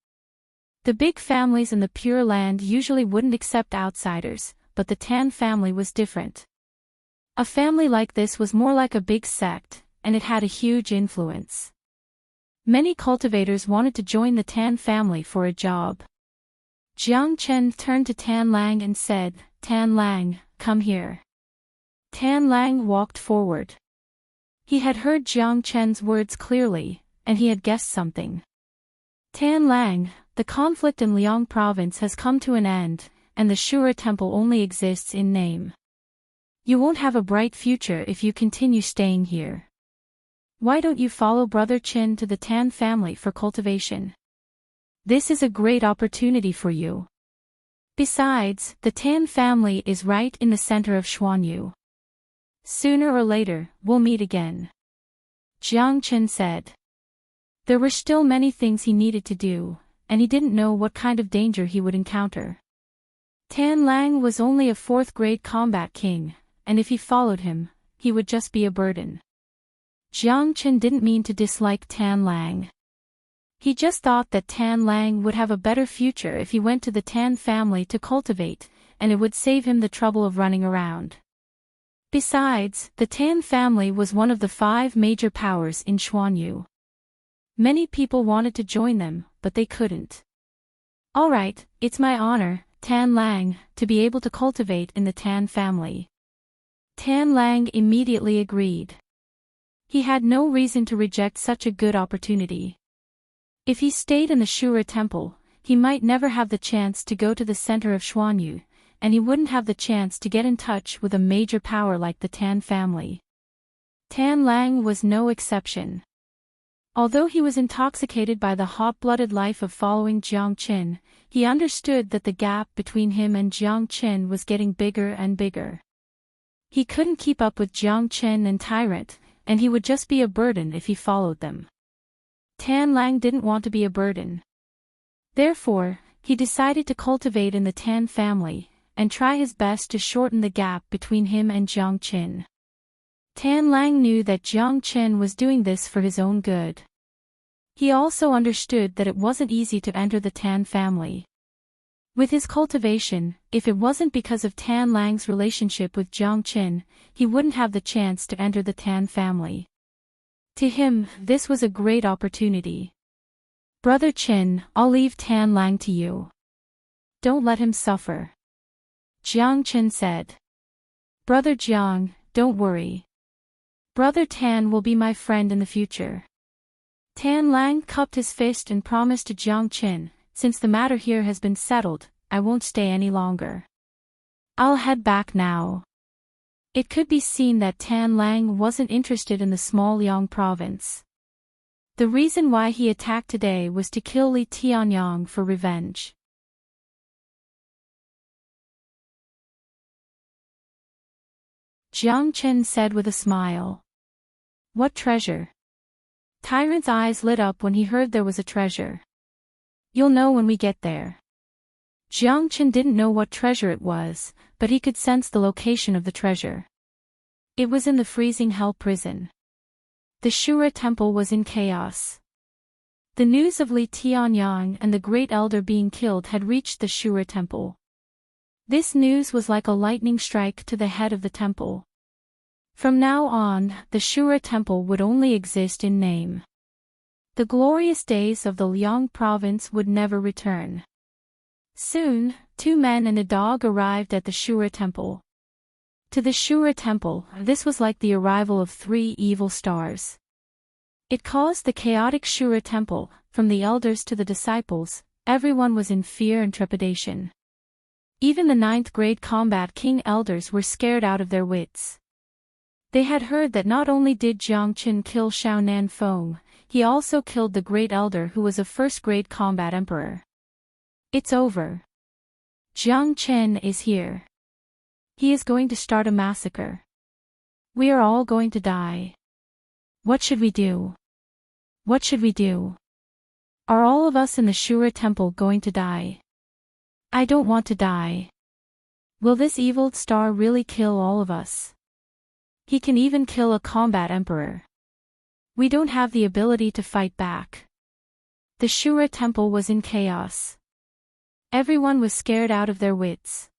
[SPEAKER 1] The big families in the Pure Land usually wouldn't accept outsiders, but the Tan family was different. A family like this was more like a big sect, and it had a huge influence. Many cultivators wanted to join the Tan family for a job. Jiang Chen turned to Tan Lang and said, Tan Lang, come here. Tan Lang walked forward. He had heard Jiang Chen's words clearly, and he had guessed something. Tan Lang, the conflict in Liang province has come to an end, and the Shura temple only exists in name. You won't have a bright future if you continue staying here. Why don't you follow Brother Chen to the Tan family for cultivation? This is a great opportunity for you. Besides, the Tan family is right in the center of Xuanyu. Sooner or later, we'll meet again. Jiang Chen said. There were still many things he needed to do, and he didn't know what kind of danger he would encounter. Tan Lang was only a 4th-grade combat king, and if he followed him, he would just be a burden. Jiang Chen didn't mean to dislike Tan Lang. He just thought that Tan Lang would have a better future if he went to the Tan family to cultivate, and it would save him the trouble of running around. Besides, the Tan family was one of the 5 major powers in Xuanyu. Many people wanted to join them, but they couldn't. Alright, it's my honor, Tan Lang, to be able to cultivate in the Tan family. Tan Lang immediately agreed. He had no reason to reject such a good opportunity. If he stayed in the Shura temple, he might never have the chance to go to the center of Xuanyu, and he wouldn't have the chance to get in touch with a major power like the Tan family. Tan Lang was no exception. Although he was intoxicated by the hot-blooded life of following Jiang Chen, he understood that the gap between him and Jiang Chen was getting bigger and bigger. He couldn't keep up with Jiang Chen and Tyrant, and he would just be a burden if he followed them. Tan Lang didn't want to be a burden. Therefore, he decided to cultivate in the Tan family, and try his best to shorten the gap between him and Jiang Chen. Tan Lang knew that Jiang Chen was doing this for his own good. He also understood that it wasn't easy to enter the Tan family. With his cultivation, if it wasn't because of Tan Lang's relationship with Jiang Chen, he wouldn't have the chance to enter the Tan family. To him, this was a great opportunity. Brother Chen, I'll leave Tan Lang to you. Don't let him suffer. Jiang Chen said. Brother Jiang, don't worry. Brother Tan will be my friend in the future. Tan Lang cupped his fist and promised to Jiang Chen, since the matter here has been settled, I won't stay any longer. I'll head back now. It could be seen that Tan Lang wasn't interested in the small Liang province. The reason why he attacked today was to kill Li Tianyang for revenge. Jiang Chen said with a smile. What treasure? Tyrant's eyes lit up when he heard there was a treasure. You'll know when we get there. Jiang Chen didn't know what treasure it was, but he could sense the location of the treasure. It was in the freezing hell prison. The Shura temple was in chaos. The news of Li Tianyang and the great elder being killed had reached the Shura temple. This news was like a lightning strike to the head of the temple. From now on, the Shura temple would only exist in name. The glorious days of the Liang province would never return. Soon, 2 men and a dog arrived at the Shura temple. To the Shura temple, this was like the arrival of 3 evil stars. It caused the chaotic Shura temple, from the elders to the disciples, everyone was in fear and trepidation. Even the 9th grade combat king elders were scared out of their wits. They had heard that not only did Jiang Qin kill Xiaonan Feng, he also killed the great elder who was a 1st grade combat emperor. It's over. Jiang Qin is here. He is going to start a massacre. We are all going to die. What should we do? What should we do? Are all of us in the Shura temple going to die? I don't want to die. Will this evil star really kill all of us? He can even kill a combat emperor. We don't have the ability to fight back. The Shura temple was in chaos. Everyone was scared out of their wits.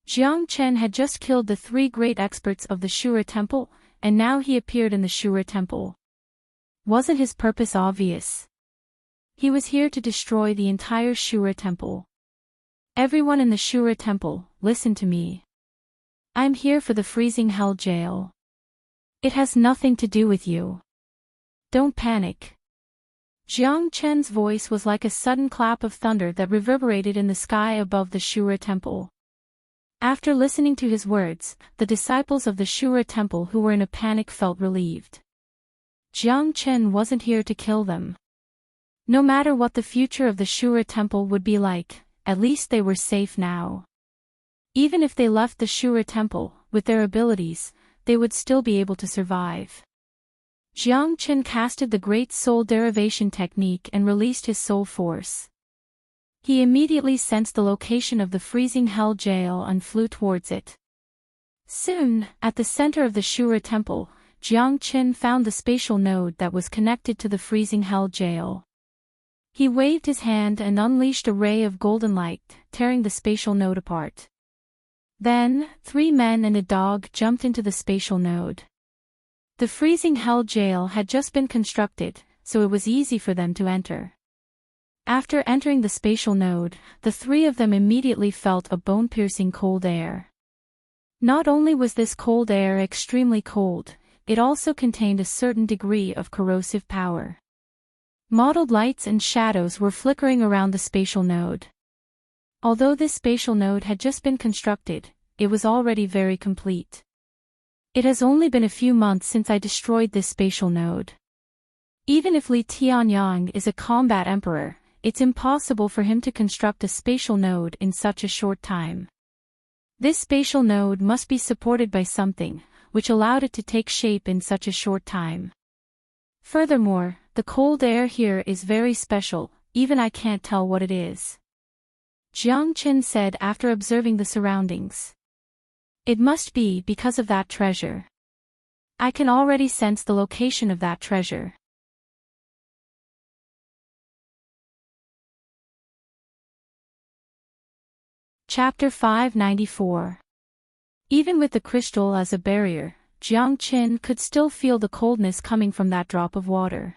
[SPEAKER 1] Jiang Chen had just killed the 3 great experts of the Shura temple, and now he appeared in the Shura temple. Wasn't his purpose obvious? He was here to destroy the entire Shura temple. Everyone in the Shura temple, listen to me. I'm here for the freezing hell jail. It has nothing to do with you. Don't panic. Jiang Chen's voice was like a sudden clap of thunder that reverberated in the sky above the Shura temple. After listening to his words, the disciples of the Shura temple who were in a panic felt relieved. Jiang Chen wasn't here to kill them. No matter what the future of the Shura temple would be like, at least they were safe now. Even if they left the Shura temple, with their abilities, they would still be able to survive. Jiang Chen casted the Great Soul Derivation technique and released his soul force. He immediately sensed the location of the freezing hell jail and flew towards it. Soon, at the center of the Shura temple, Jiang Chen found the spatial node that was connected to the freezing hell jail. He waved his hand and unleashed a ray of golden light, tearing the spatial node apart. Then, 3 men and a dog jumped into the spatial node. The freezing hell jail had just been constructed, so it was easy for them to enter. After entering the spatial node, the 3 of them immediately felt a bone-piercing cold air. Not only was this cold air extremely cold, it also contained a certain degree of corrosive power. Mottled lights and shadows were flickering around the spatial node. Although this spatial node had just been constructed, it was already very complete. It has only been a few months since I destroyed this spatial node. Even if Li Tianyang is a combat emperor, it's impossible for him to construct a spatial node in such a short time. This spatial node must be supported by something, which allowed it to take shape in such a short time. Furthermore, the cold air here is very special, even I can't tell what it is. Jiang Chen said after observing the surroundings. It must be because of that treasure. I can already sense the location of that treasure. Chapter 594. Even with the crystal as a barrier, Jiang Chen could still feel the coldness coming from that drop of water.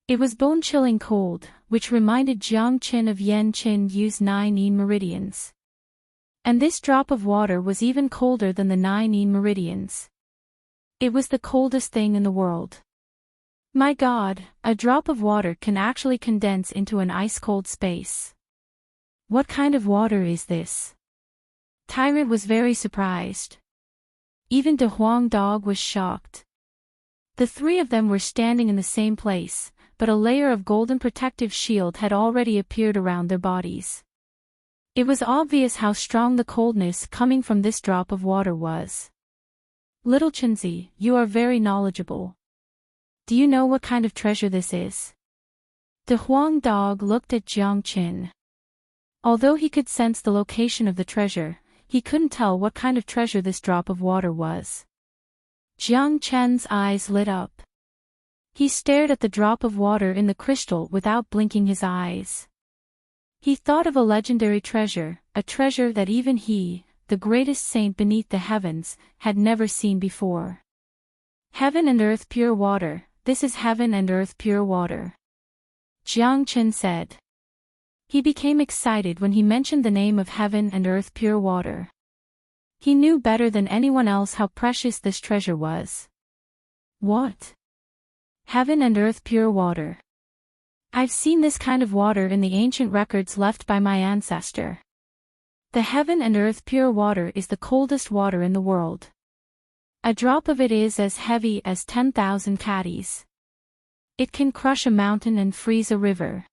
[SPEAKER 1] It was bone-chilling cold, which reminded Jiang Chen of Yan Qin Yu's 9 yin meridians. And this drop of water was even colder than the 9 yin meridians. It was the coldest thing in the world. My God, a drop of water can actually condense into an ice-cold space. What kind of water is this? Tyrant was very surprised. Even De Huang Dog was shocked. The 3 of them were standing in the same place, but a layer of golden protective shield had already appeared around their bodies. It was obvious how strong the coldness coming from this drop of water was. Little Chenzi, you are very knowledgeable. Do you know what kind of treasure this is? De Huang Dog looked at Jiang Qin. Although he could sense the location of the treasure, he couldn't tell what kind of treasure this drop of water was. Jiang Chen's eyes lit up. He stared at the drop of water in the crystal without blinking his eyes. He thought of a legendary treasure, a treasure that even he, the greatest saint beneath the heavens, had never seen before. Heaven and earth pure water, this is heaven and earth pure water. Jiang Chen said. He became excited when he mentioned the name of heaven and earth pure water. He knew better than anyone else how precious this treasure was. What? Heaven and earth pure water. I've seen this kind of water in the ancient records left by my ancestor. The heaven and earth pure water is the coldest water in the world. A drop of it is as heavy as 10,000 caddies. It can crush a mountain and freeze a river.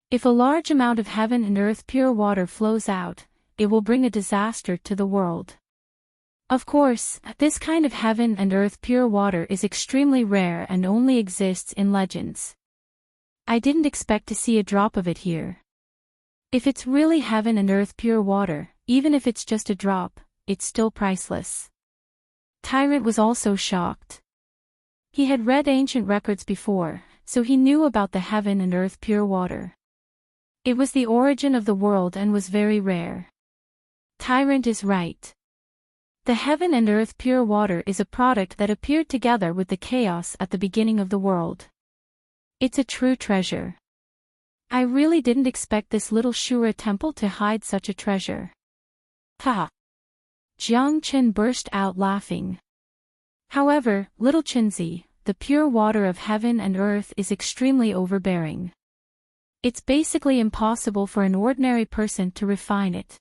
[SPEAKER 1] If a large amount of heaven and earth pure water flows out, it will bring a disaster to the world. Of course, this kind of heaven and earth pure water is extremely rare and only exists in legends. I didn't expect to see a drop of it here. If it's really heaven and earth pure water, even if it's just a drop, it's still priceless. Tyrant was also shocked. He had read ancient records before, so he knew about the heaven and earth pure water. It was the origin of the world and was very rare. Tyrant is right. The heaven and earth pure water is a product that appeared together with the chaos at the beginning of the world. It's a true treasure. I really didn't expect this little Shura temple to hide such a treasure. Ha! Jiang Chen burst out laughing. However, little Chenzi, the pure water of heaven and earth is extremely overbearing. It's basically impossible for an ordinary person to refine it.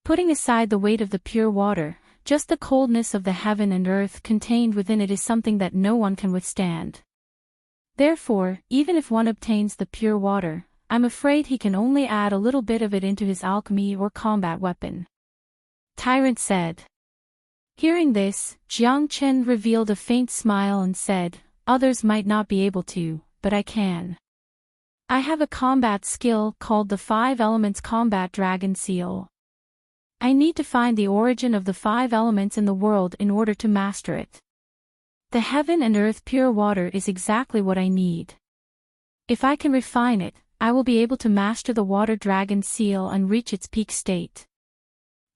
[SPEAKER 1] Putting aside the weight of the pure water, just the coldness of the heaven and earth contained within it is something that no one can withstand. Therefore, even if one obtains the pure water, I'm afraid he can only add a little bit of it into his alchemy or combat weapon. Tyrant said. Hearing this, Jiang Chen revealed a faint smile and said, others might not be able to, but I can. I have a combat skill called the 5 Elements Combat Dragon Seal. I need to find the origin of the 5 elements in the world in order to master it. The heaven and earth pure water is exactly what I need. If I can refine it, I will be able to master the water dragon seal and reach its peak state.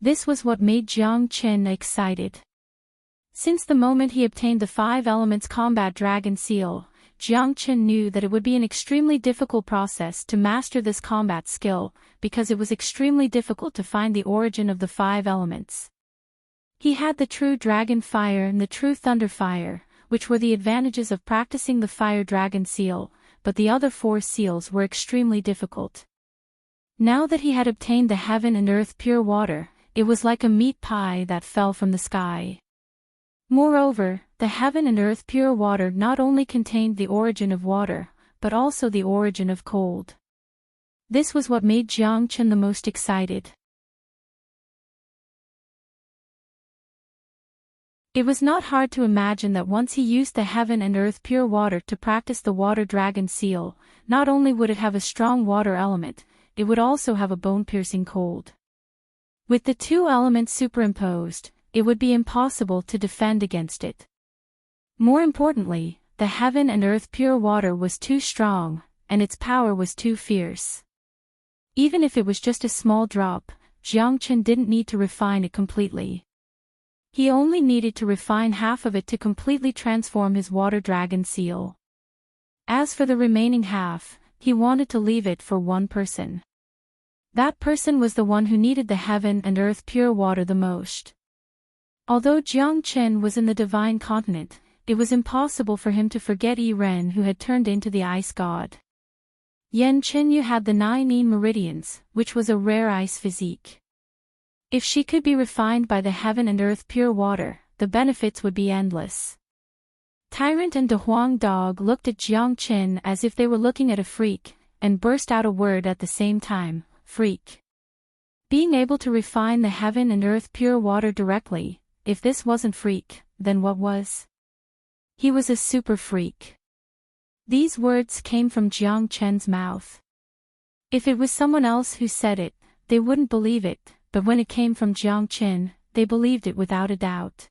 [SPEAKER 1] This was what made Jiang Chen excited. Since the moment he obtained the 5 elements combat dragon seal, Jiang Chen knew that it would be an extremely difficult process to master this combat skill, because it was extremely difficult to find the origin of the 5 elements. He had the true dragon fire and the true thunder fire, which were the advantages of practicing the fire dragon seal, but the other 4 seals were extremely difficult. Now that he had obtained the heaven and earth pure water, it was like a meat pie that fell from the sky. Moreover, the heaven and earth pure water not only contained the origin of water, but also the origin of cold. This was what made Jiang Chen the most excited. It was not hard to imagine that once he used the heaven and earth pure water to practice the water dragon seal, not only would it have a strong water element, it would also have a bone-piercing cold. With the 2 elements superimposed, it would be impossible to defend against it. More importantly, the heaven and earth pure water was too strong, and its power was too fierce. Even if it was just a small drop, Jiang Chen didn't need to refine it completely. He only needed to refine half of it to completely transform his water dragon seal. As for the remaining half, he wanted to leave it for one person. That person was the one who needed the heaven and earth pure water the most. Although Jiang Chen was in the divine continent, it was impossible for him to forget Yi Ren, who had turned into the ice god. Yan Qinyu had the 9 meridians, which was a rare ice physique. If she could be refined by the heaven and earth pure water, the benefits would be endless. Tyrant and De Huang Dog looked at Jiang Chen as if they were looking at a freak, and burst out a word at the same time, freak. Being able to refine the heaven and earth pure water directly, if this wasn't freak, then what was? He was a super freak. These words came from Jiang Chen's mouth. If it was someone else who said it, they wouldn't believe it, but when it came from Jiang Chen, they believed it without a doubt.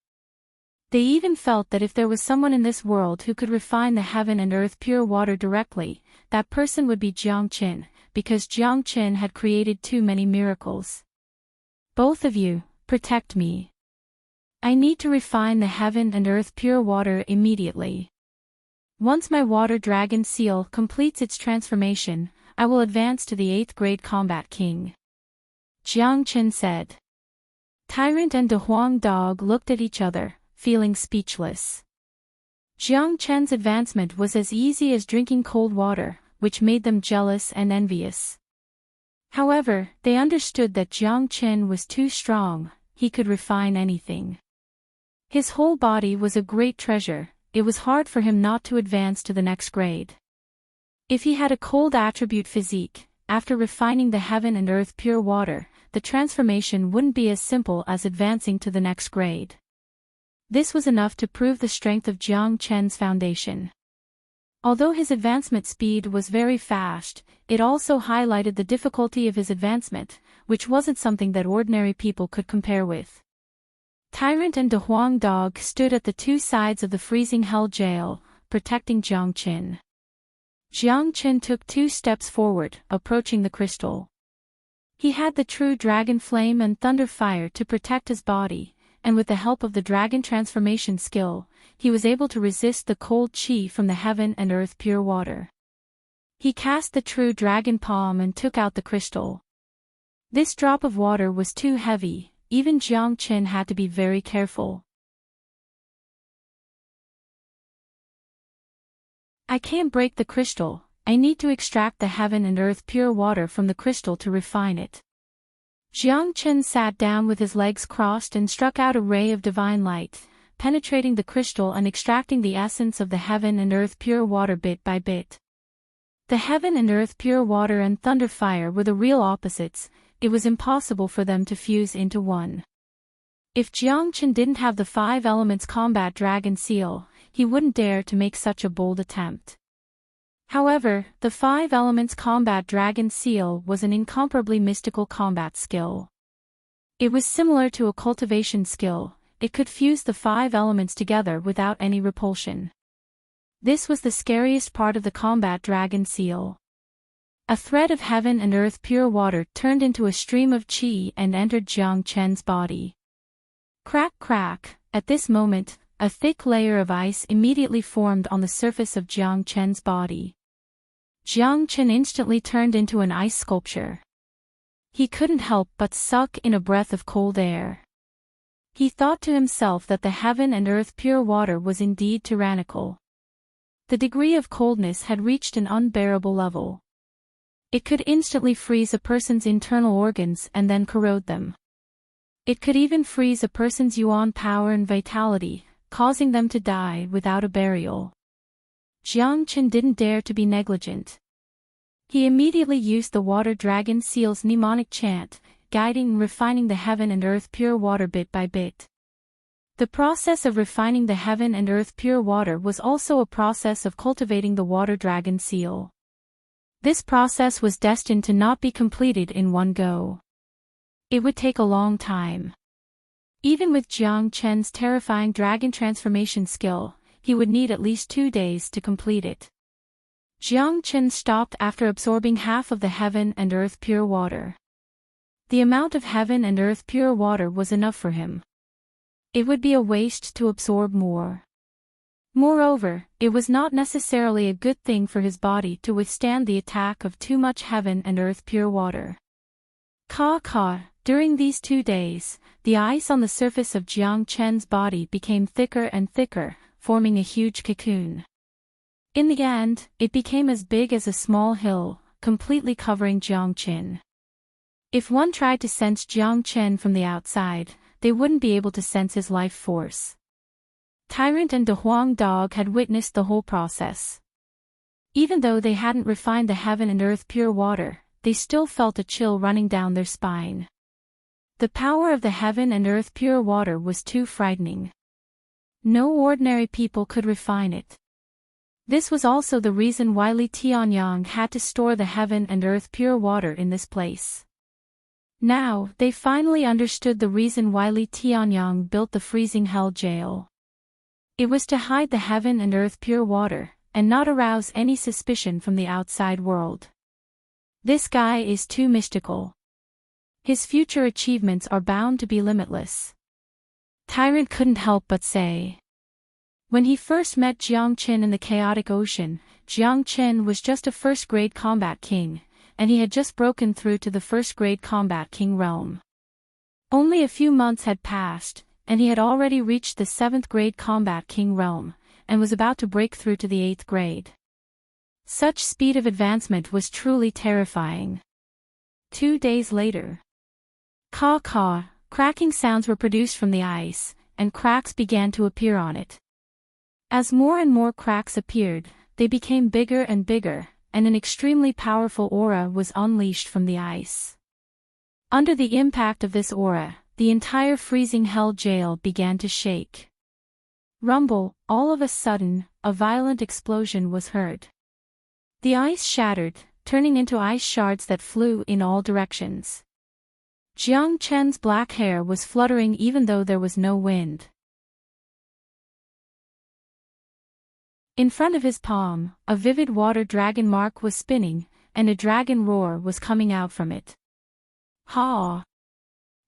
[SPEAKER 1] They even felt that if there was someone in this world who could refine the heaven and earth pure water directly, that person would be Jiang Qin, because Jiang Qin had created too many miracles. Both of you, protect me. I need to refine the heaven and earth pure water immediately. Once my water dragon seal completes its transformation, I will advance to the 8th grade combat king. Jiang Qin said. Tyrant and De Huang Dog looked at each other, feeling speechless. Jiang Chen's advancement was as easy as drinking cold water, which made them jealous and envious. However, they understood that Jiang Chen was too strong, he could refine anything. His whole body was a great treasure, it was hard for him not to advance to the next grade. If he had a cold attribute physique, after refining the heaven and earth pure water, the transformation wouldn't be as simple as advancing to the next grade. This was enough to prove the strength of Jiang Chen's foundation. Although his advancement speed was very fast, it also highlighted the difficulty of his advancement, which wasn't something that ordinary people could compare with. Tyrant and De Huang Dog stood at the two sides of the freezing hell jail, protecting Jiang Qin. Jiang Qin took 2 steps forward, approaching the crystal. He had the true dragon flame and thunder fire to protect his body, and with the help of the dragon transformation skill, he was able to resist the cold chi from the heaven and earth pure water. He cast the true dragon palm and took out the crystal. This drop of water was too heavy, even Jiang Qin had to be very careful. I can't break the crystal, I need to extract the heaven and earth pure water from the crystal to refine it. Jiang Qin sat down with his legs crossed and struck out a ray of divine light, penetrating the crystal and extracting the essence of the heaven and earth pure water bit by bit. The heaven and earth pure water and thunder fire were the real opposites, it was impossible for them to fuse into one. If Jiang Qin didn't have the 5 elements combat dragon seal, he wouldn't dare to make such a bold attempt. However, the 5 elements combat dragon seal was an incomparably mystical combat skill. It was similar to a cultivation skill, it could fuse the 5 elements together without any repulsion. This was the scariest part of the combat dragon seal. A thread of heaven and earth pure water turned into a stream of qi and entered Jiang Chen's body. Crack crack, at this moment, a thick layer of ice immediately formed on the surface of Jiang Chen's body. Jiang Chen instantly turned into an ice sculpture. He couldn't help but suck in a breath of cold air. He thought to himself that the heaven and earth pure water was indeed tyrannical. The degree of coldness had reached an unbearable level. It could instantly freeze a person's internal organs and then corrode them. It could even freeze a person's yuan power and vitality, causing them to die without a burial. Jiang Chen didn't dare to be negligent. He immediately used the water dragon seal's mnemonic chant, guiding and refining the heaven and earth pure water bit by bit. The process of refining the heaven and earth pure water was also a process of cultivating the water dragon seal. This process was destined to not be completed in one go. It would take a long time. Even with Jiang Chen's terrifying dragon transformation skill, he would need at least 2 days to complete it. Jiang Chen stopped after absorbing half of the heaven and earth pure water. The amount of heaven and earth pure water was enough for him. It would be a waste to absorb more. Moreover, it was not necessarily a good thing for his body to withstand the attack of too much heaven and earth pure water. During these 2 days, the ice on the surface of Jiang Chen's body became thicker and thicker, forming a huge cocoon. In the end, it became as big as a small hill, completely covering Jiang Chen. If one tried to sense Jiang Chen from the outside, they wouldn't be able to sense his life force. Tyrant and De Huang Dog had witnessed the whole process. Even though they hadn't refined the heaven and earth pure water, they still felt a chill running down their spine. The power of the heaven and earth pure water was too frightening. No ordinary people could refine it. This was also the reason why Li Tianyang had to store the heaven and earth pure water in this place. Now, they finally understood the reason why Li Tianyang built the freezing hell jail. It was to hide the heaven and earth pure water, and not arouse any suspicion from the outside world. This guy is too mystical. His future achievements are bound to be limitless. Tyrant couldn't help but say. When he first met Jiang Qin in the chaotic ocean, Jiang Qin was just a first-grade combat king, and he had just broken through to the first-grade combat king realm. Only a few months had passed, and he had already reached the 7th-grade combat king realm, and was about to break through to the 8th grade. Such speed of advancement was truly terrifying. 2 days later. Caw-caw, cracking sounds were produced from the ice, and cracks began to appear on it. As more and more cracks appeared, they became bigger and bigger, and an extremely powerful aura was unleashed from the ice. Under the impact of this aura, the entire freezing hell jail began to shake. Rumble, all of a sudden, a violent explosion was heard. The ice shattered, turning into ice shards that flew in all directions. Jiang Chen's black hair was fluttering even though there was no wind. In front of his palm, a vivid water dragon mark was spinning, and a dragon roar was coming out from it. Ha!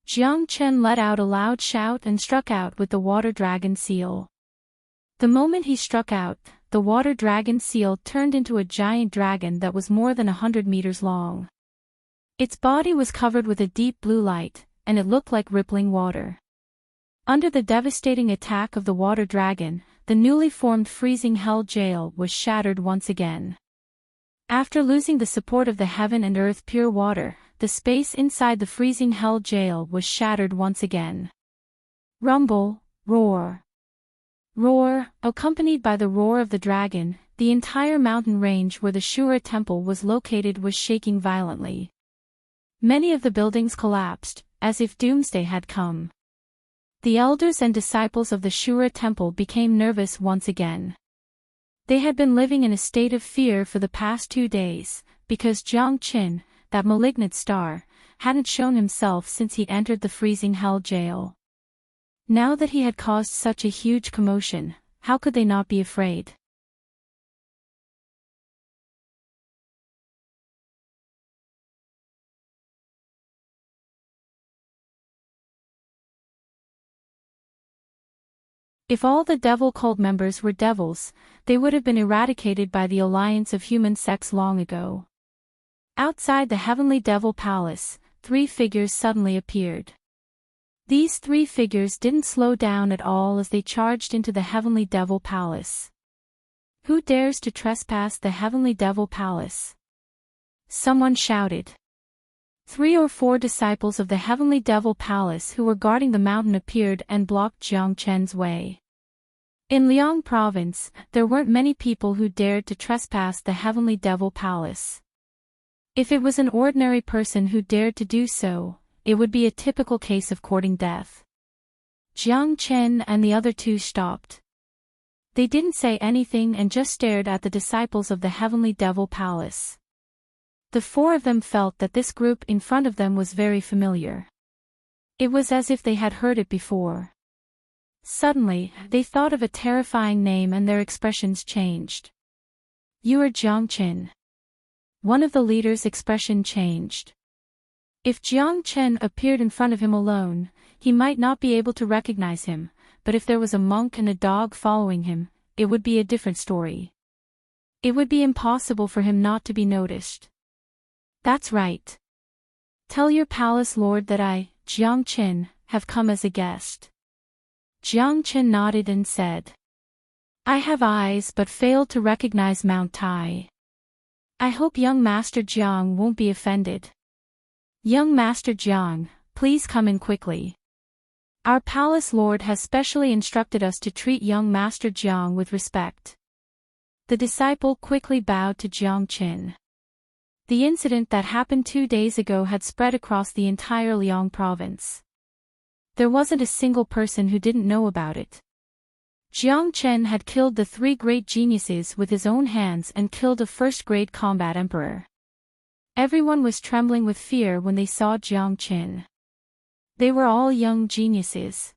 [SPEAKER 1] Jiang Chen let out a loud shout and struck out with the water dragon seal. The moment he struck out, the water dragon seal turned into a giant dragon that was more than 100 meters long. Its body was covered with a deep blue light, and it looked like rippling water. Under the devastating attack of the water dragon, the newly formed freezing hell jail was shattered once again. After losing the support of the heaven and earth pure water, the space inside the freezing hell jail was shattered once again. Rumble, roar. Roar, accompanied by the roar of the dragon, the entire mountain range where the Shura temple was located was shaking violently. Many of the buildings collapsed, as if doomsday had come. The elders and disciples of the Shura temple became nervous once again. They had been living in a state of fear for the past 2 days, because Jiang Qin, that malignant star, hadn't shown himself since he entered the freezing hell jail. Now that he had caused such a huge commotion, how could they not be afraid? If all the devil cult members were devils, they would have been eradicated by the alliance of human sex long ago. Outside the heavenly devil palace, 3 figures suddenly appeared. These 3 figures didn't slow down at all as they charged into the heavenly devil palace. Who dares to trespass the heavenly devil palace? Someone shouted. 3 or 4 disciples of the heavenly devil palace who were guarding the mountain appeared and blocked Jiang Chen's way. In Liang province, there weren't many people who dared to trespass the heavenly devil palace. If it was an ordinary person who dared to do so, it would be a typical case of courting death. Jiang Chen and the other 2 stopped. They didn't say anything and just stared at the disciples of the heavenly devil palace. The 4 of them felt that this group in front of them was very familiar. It was as if they had heard it before. Suddenly, they thought of a terrifying name and their expressions changed. You are Jiang Chen. One of the leaders' expression changed. If Jiang Chen appeared in front of him alone, he might not be able to recognize him, but if there was a monk and a dog following him, it would be a different story. It would be impossible for him not to be noticed. That's right. Tell your palace lord that I, Jiang Chen, have come as a guest. Jiang Chen nodded and said. I have eyes but failed to recognize Mount Tai. I hope young Master Jiang won't be offended. Young Master Jiang, please come in quickly. Our palace lord has specially instructed us to treat young Master Jiang with respect. The disciple quickly bowed to Jiang Chen. The incident that happened 2 days ago had spread across the entire Liang province. There wasn't a single person who didn't know about it. Jiang Chen had killed the 3 great geniuses with his own hands and killed a first-grade combat emperor. Everyone was trembling with fear when they saw Jiang Chen. They were all young geniuses.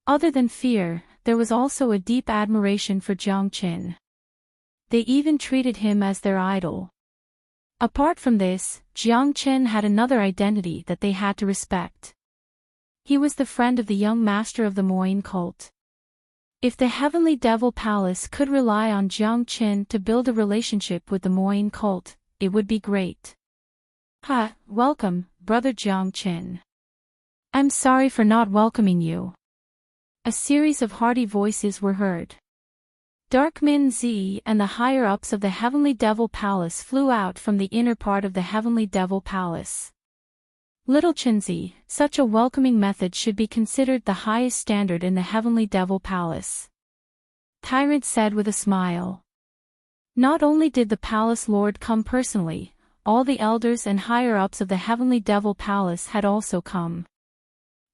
[SPEAKER 1] Other than fear, there was also a deep admiration for Jiang Qin. They even treated him as their idol. Apart from this, Jiang Qin had another identity that they had to respect. He was the friend of the young master of the Moyin cult. If the Heavenly Devil Palace could rely on Jiang Qin to build a relationship with the Moyin cult, it would be great. Welcome, Brother Jiang Qin. I'm sorry for not welcoming you. A series of hearty voices were heard. Dark Min Zi and the higher-ups of the Heavenly Devil Palace flew out from the inner part of the Heavenly Devil Palace. Little Chinzi, such a welcoming method should be considered the highest standard in the Heavenly Devil Palace. Tyrant said with a smile. Not only did the Palace Lord come personally, all the elders and higher-ups of the Heavenly Devil Palace had also come.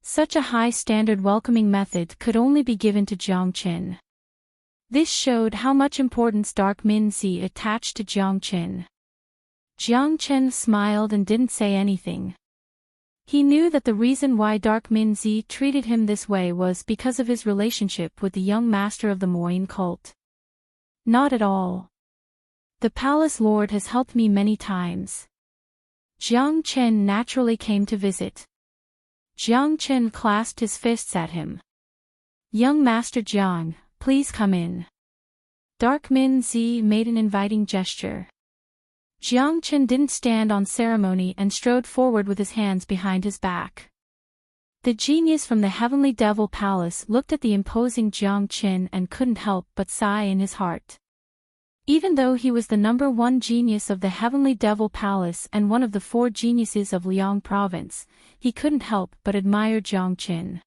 [SPEAKER 1] Such a high-standard welcoming method could only be given to Jiang Qin. This showed how much importance Dark Min Zi attached to Jiang Qin. Jiang Qin smiled and didn't say anything. He knew that the reason why Dark Min Zi treated him this way was because of his relationship with the young master of the Moyin cult. Not at all. The Palace Lord has helped me many times. Jiang Qin naturally came to visit. Jiang Qin clasped his fists at him. Young Master Jiang, please come in. Dark Min Zi made an inviting gesture. Jiang Qin didn't stand on ceremony and strode forward with his hands behind his back. The genius from the Heavenly Devil Palace looked at the imposing Jiang Qin and couldn't help but sigh in his heart. Even though he was the #1 genius of the Heavenly Devil Palace and one of the 4 geniuses of Liang Province, he couldn't help but admire Jiang Qin.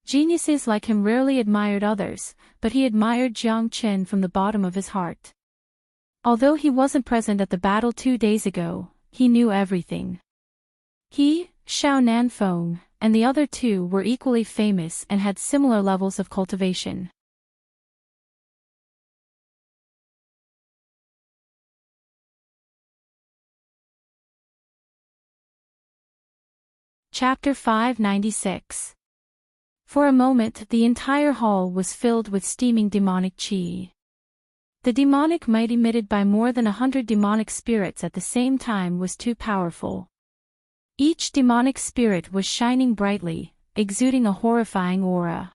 [SPEAKER 1] Geniuses like him rarely admired others, but he admired Jiang Qin from the bottom of his heart. Although he wasn't present at the battle 2 days ago, he knew everything. He, Xiao Nanfeng, and the other 2 were equally famous and had similar levels of cultivation. Chapter 596. For a moment the entire hall was filled with steaming demonic qi. The demonic might emitted by more than 100 demonic spirits at the same time was too powerful. Each demonic spirit was shining brightly, exuding a horrifying aura.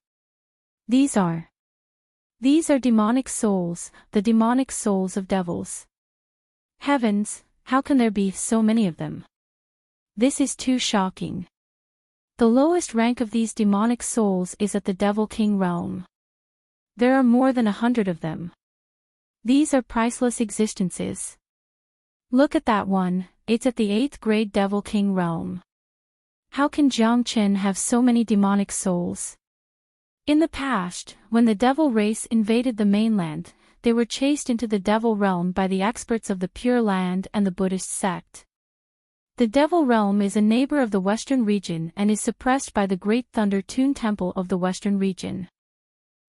[SPEAKER 1] These are demonic souls, the demonic souls of devils. Heavens, how can there be so many of them? This is too shocking. The lowest rank of these demonic souls is at the Devil King realm. There are more than 100 of them. These are priceless existences. Look at that one, it's at the 8th grade Devil King realm. How can Jiang Qin have so many demonic souls? In the past, when the devil race invaded the mainland, they were chased into the devil realm by the experts of the Pure Land and the Buddhist sect. The Devil Realm is a neighbor of the Western region and is suppressed by the Great Thunder Tune Temple of the Western region.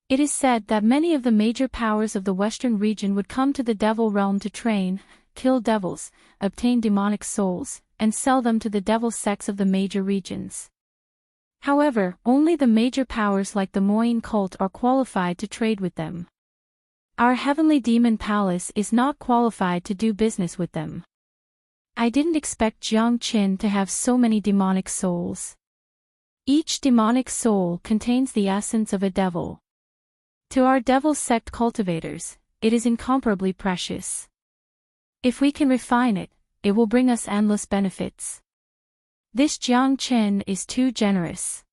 [SPEAKER 1] It is said that many of the major powers of the Western region would come to the Devil Realm to train, kill devils, obtain demonic souls, and sell them to the devil sects of the major regions. However, only the major powers like the Moyin cult are qualified to trade with them. Our Heavenly Demon Palace is not qualified to do business with them. I didn't expect Jiang Qin to have so many demonic souls. Each demonic soul contains the essence of a devil. To our devil sect cultivators, it is incomparably precious. If we can refine it, it will bring us endless benefits. This Jiang Qin is too generous.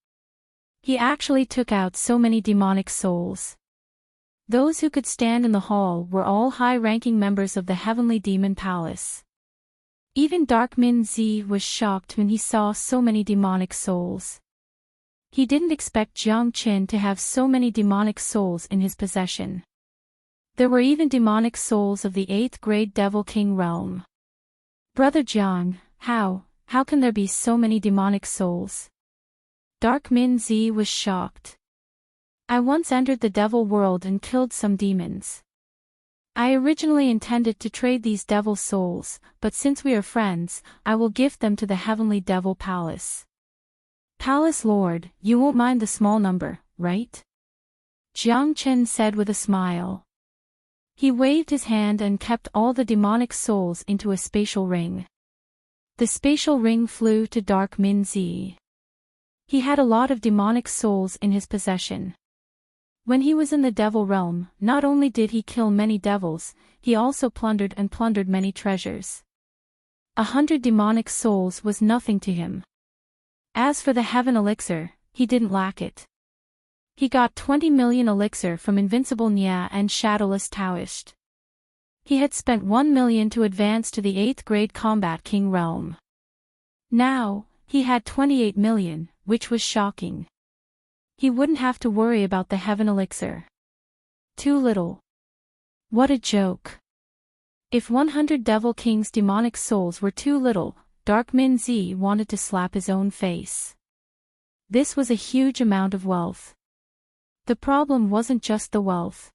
[SPEAKER 1] He actually took out so many demonic souls. Those who could stand in the hall were all high-ranking members of the Heavenly Demon Palace. Even Dark Min Zi was shocked when he saw so many demonic souls. He didn't expect Jiang Qin to have so many demonic souls in his possession. There were even demonic souls of the 8th grade Devil King realm. Brother Jiang, how can there be so many demonic souls? Dark Min Zi was shocked. I once entered the devil world and killed some demons. I originally intended to trade these devil souls, but since we are friends, I will gift them to the Heavenly Devil Palace. Palace Lord, you won't mind the small number, right? Jiang Chen said with a smile. He waved his hand and kept all the demonic souls into a spatial ring. The spatial ring flew to Dark Minzi. He had a lot of demonic souls in his possession. When he was in the devil realm, not only did he kill many devils, he also plundered many treasures. 100 demonic souls was nothing to him. As for the heaven elixir, he didn't lack it. He got 20 million elixir from Invincible Nya and Shadowless Taoist. He had spent 1 million to advance to the 8th grade Combat King realm. Now, he had 28 million, which was shocking. He wouldn't have to worry about the heaven elixir. Too little. What a joke. If 100 Devil King's demonic souls were too little, Dark Minzi wanted to slap his own face. This was a huge amount of wealth. The problem wasn't just the wealth.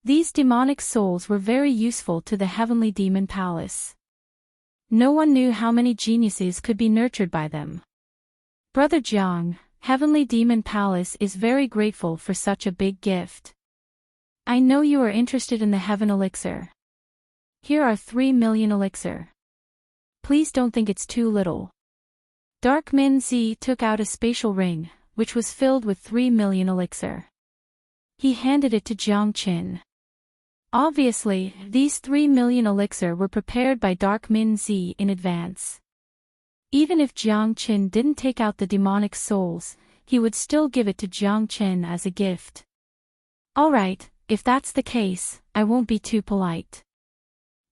[SPEAKER 1] These demonic souls were very useful to the Heavenly Demon Palace. No one knew how many geniuses could be nurtured by them. Brother Jiang, Heavenly Demon Palace is very grateful for such a big gift. I know you are interested in the Heaven Elixir. Here are 3 million elixir. Please don't think it's too little. Dark Minzi took out a spatial ring, which was filled with 3 million elixir. He handed it to Jiang Qin. Obviously, these 3 million elixir were prepared by Dark Minzi in advance. Even if Jiang Qin didn't take out the demonic souls, he would still give it to Jiang Qin as a gift. Alright, if that's the case, I won't be too polite.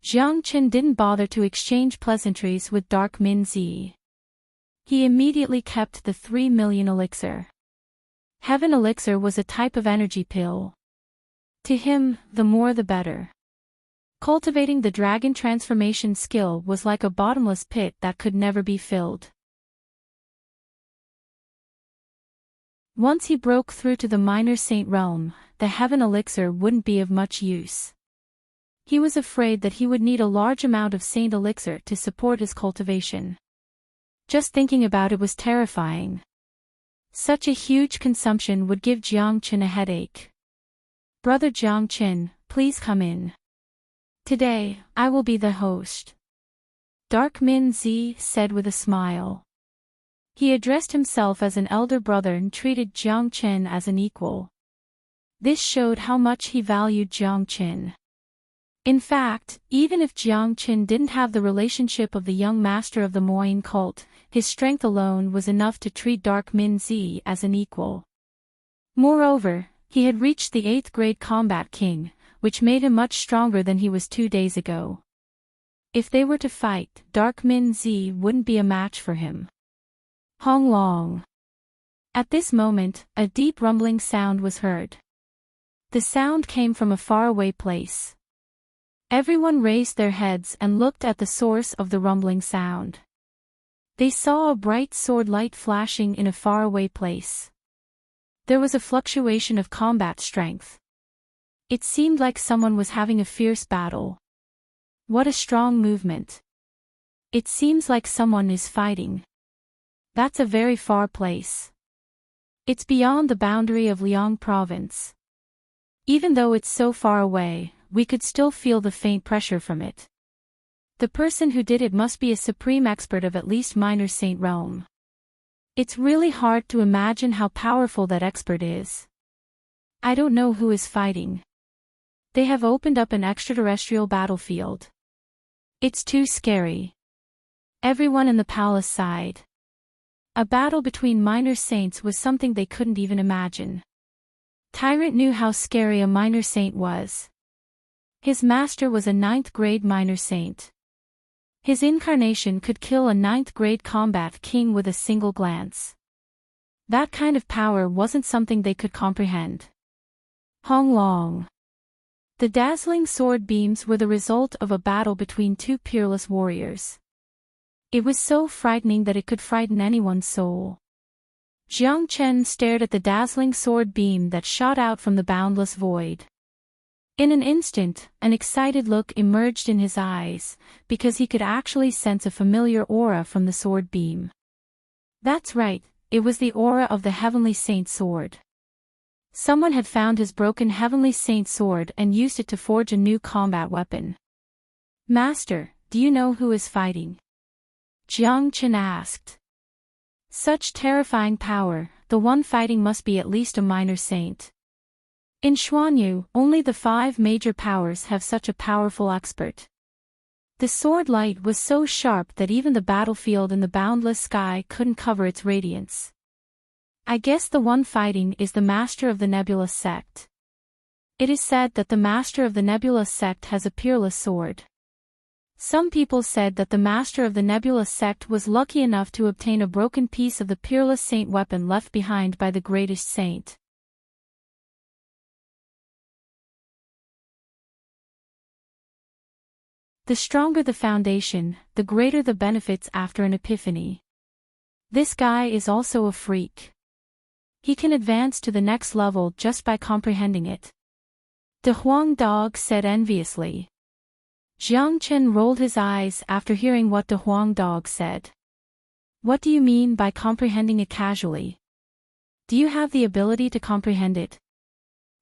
[SPEAKER 1] Jiang Qin didn't bother to exchange pleasantries with Dark Minzi. He immediately kept the 3 million elixir. Heaven elixir was a type of energy pill. To him, the more the better. Cultivating the dragon transformation skill was like a bottomless pit that could never be filled. Once he broke through to the minor saint realm, the heaven elixir wouldn't be of much use. He was afraid that he would need a large amount of saint elixir to support his cultivation. Just thinking about it was terrifying. Such a huge consumption would give Jiang Qin a headache. Brother Jiang Qin, please come in. Today, I will be the host. Dark Minzi said with a smile. He addressed himself as an elder brother and treated Jiang Qin as an equal. This showed how much he valued Jiang Qin. In fact, even if Jiang Qin didn't have the relationship of the young master of the Moyin cult, his strength alone was enough to treat Dark Minzi as an equal. Moreover, he had reached the 8th grade Combat King, which made him much stronger than he was 2 days ago. If they were to fight, Dark Minzi wouldn't be a match for him. Hong Long. At this moment, a deep rumbling sound was heard. The sound came from a faraway place. Everyone raised their heads and looked at the source of the rumbling sound. They saw a bright sword light flashing in a faraway place. There was a fluctuation of combat strength. It seemed like someone was having a fierce battle. What a strong movement. It seems like someone is fighting. That's a very far place. It's beyond the boundary of Liang province. Even though it's so far away, we could still feel the faint pressure from it. The person who did it must be a supreme expert of at least minor saint realm. It's really hard to imagine how powerful that expert is. I don't know who is fighting. They have opened up an extraterrestrial battlefield. It's too scary. Everyone in the palace sighed. A battle between minor saints was something they couldn't even imagine. Tyrant knew how scary a minor saint was. His master was a 9th grade minor saint. His incarnation could kill a 9th grade combat king with a single glance. That kind of power wasn't something they could comprehend. Hong Long. The dazzling sword beams were the result of a battle between 2 peerless warriors. It was so frightening that it could frighten anyone's soul. Jiang Chen stared at the dazzling sword beam that shot out from the boundless void. In an instant, an excited look emerged in his eyes, because he could actually sense a familiar aura from the sword beam. That's right, it was the aura of the Heavenly Saint sword. Someone had found his broken Heavenly Saint sword and used it to forge a new combat weapon. "Master, do you know who is fighting?" Jiang Chen asked. "Such terrifying power, the one fighting must be at least a minor saint. In Xuanyu, only the 5 major powers have such a powerful expert." The sword light was so sharp that even the battlefield in the boundless sky couldn't cover its radiance. "I guess the one fighting is the master of the Nebula sect. It is said that the master of the Nebula sect has a peerless sword. Some people said that the master of the Nebula sect was lucky enough to obtain a broken piece of the peerless saint weapon left behind by the greatest saint. The stronger the foundation, the greater the benefits after an epiphany. This guy is also a freak. He can advance to the next level just by comprehending it." De Huang Dog said enviously. Jiang Chen rolled his eyes after hearing what De Huang Dog said. "What do you mean by comprehending it casually? Do you have the ability to comprehend it?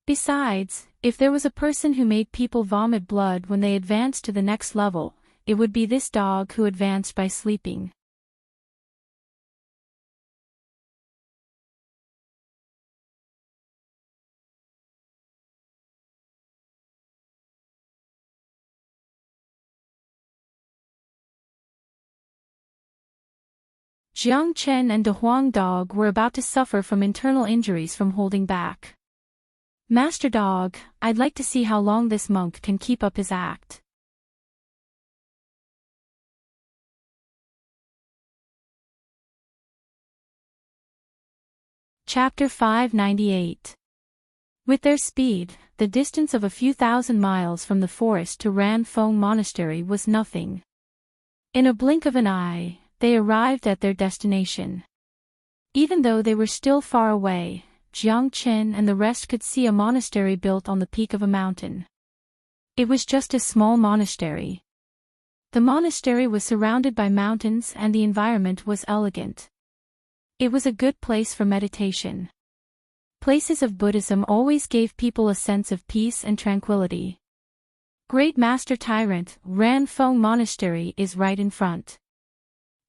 [SPEAKER 1] Besides, if there was a person who made people vomit blood when they advanced to the next level, it would be this dog who advanced by sleeping." Jiang Chen and De Huang Dog were about to suffer from internal injuries from holding back. "Master Dog, I'd like to see how long this monk can keep up his act." Chapter 598. With their speed, the distance of a few thousand miles from the forest to Ran Feng Monastery was nothing. In a blink of an eye, they arrived at their destination. Even though they were still far away, Jiang Chen and the rest could see a monastery built on the peak of a mountain. It was just a small monastery. The monastery was surrounded by mountains and the environment was elegant. It was a good place for meditation. Places of Buddhism always gave people a sense of peace and tranquility. Great Master Tyrant, Ran Feng Monastery is right in front.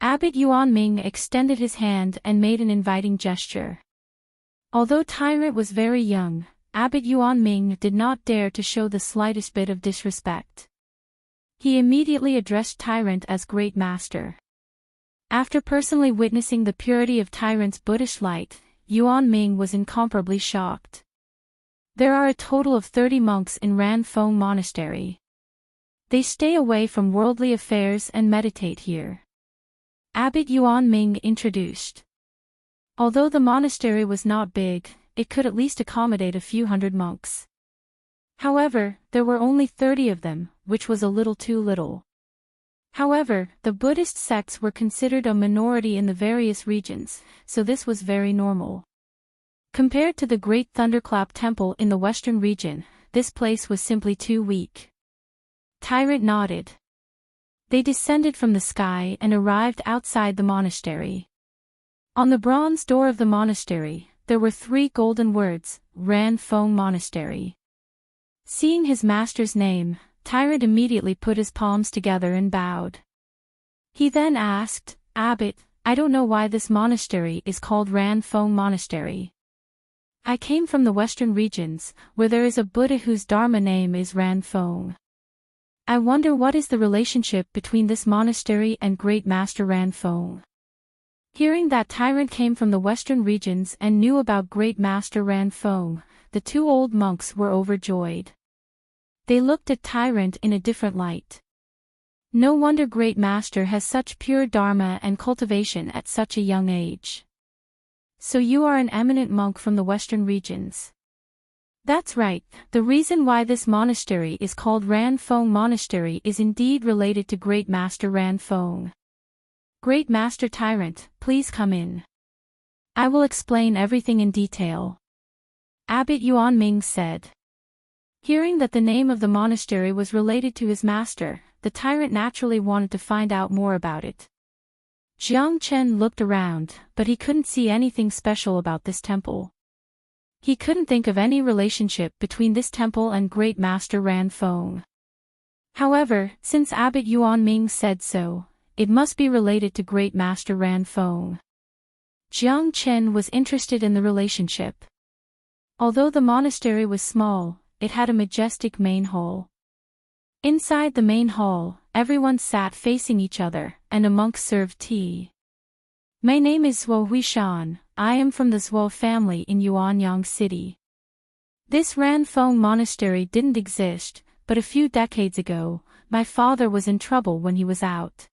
[SPEAKER 1] Abbot Yuanming extended his hand and made an inviting gesture. Although Tyrant was very young, Abbot Yuanming did not dare to show the slightest bit of disrespect. He immediately addressed Tyrant as Great Master. After personally witnessing the purity of Tyrant's Buddhist light, Yuanming was incomparably shocked. There are a total of 30 monks in Ran Feng Monastery. They stay away from worldly affairs and meditate here. Abbot Yuanming introduced. Although the monastery was not big, it could at least accommodate a few hundred monks. However, there were only 30 of them, which was a little too little. However, the Buddhist sects were considered a minority in the various regions, so this was very normal. Compared to the Great Thunderclap Temple in the western region, this place was simply too weak. Tyrant nodded. They descended from the sky and arrived outside the monastery. On the bronze door of the monastery, there were 3 golden words, Ran Feng Monastery. Seeing his master's name, Tyrant immediately put his palms together and bowed. He then asked, "Abbot, I don't know why this monastery is called Ran Feng Monastery. I came from the western regions, where there is a Buddha whose Dharma name is Ran Feng. I wonder what is the relationship between this monastery and Great Master Ran Feng." Hearing that Tyrant came from the western regions and knew about Great Master Ran Feng, the 2 old monks were overjoyed. They looked at Tyrant in a different light. No wonder Great Master has such pure dharma and cultivation at such a young age. So you are an eminent monk from the western regions. That's right, the reason why this monastery is called Ran Feng Monastery is indeed related to Great Master Ran Feng. Great Master Tyrant, please come in. I will explain everything in detail. Abbot Yuanming said. Hearing that the name of the monastery was related to his master, the tyrant naturally wanted to find out more about it. Jiang Chen looked around, but he couldn't see anything special about this temple. He couldn't think of any relationship between this temple and Great Master Ran Feng. However, since Abbot Yuan Ming said so, it must be related to Great Master Ran Feng. Jiang Chen was interested in the relationship. Although the monastery was small, it had a majestic main hall. Inside the main hall, everyone sat facing each other, and a monk served tea. My name is Zhuo Huishan. I am from the Zhuo family in Yuanyang City. This Ran Feng monastery didn't exist, but a few decades ago, my father was in trouble when he was out.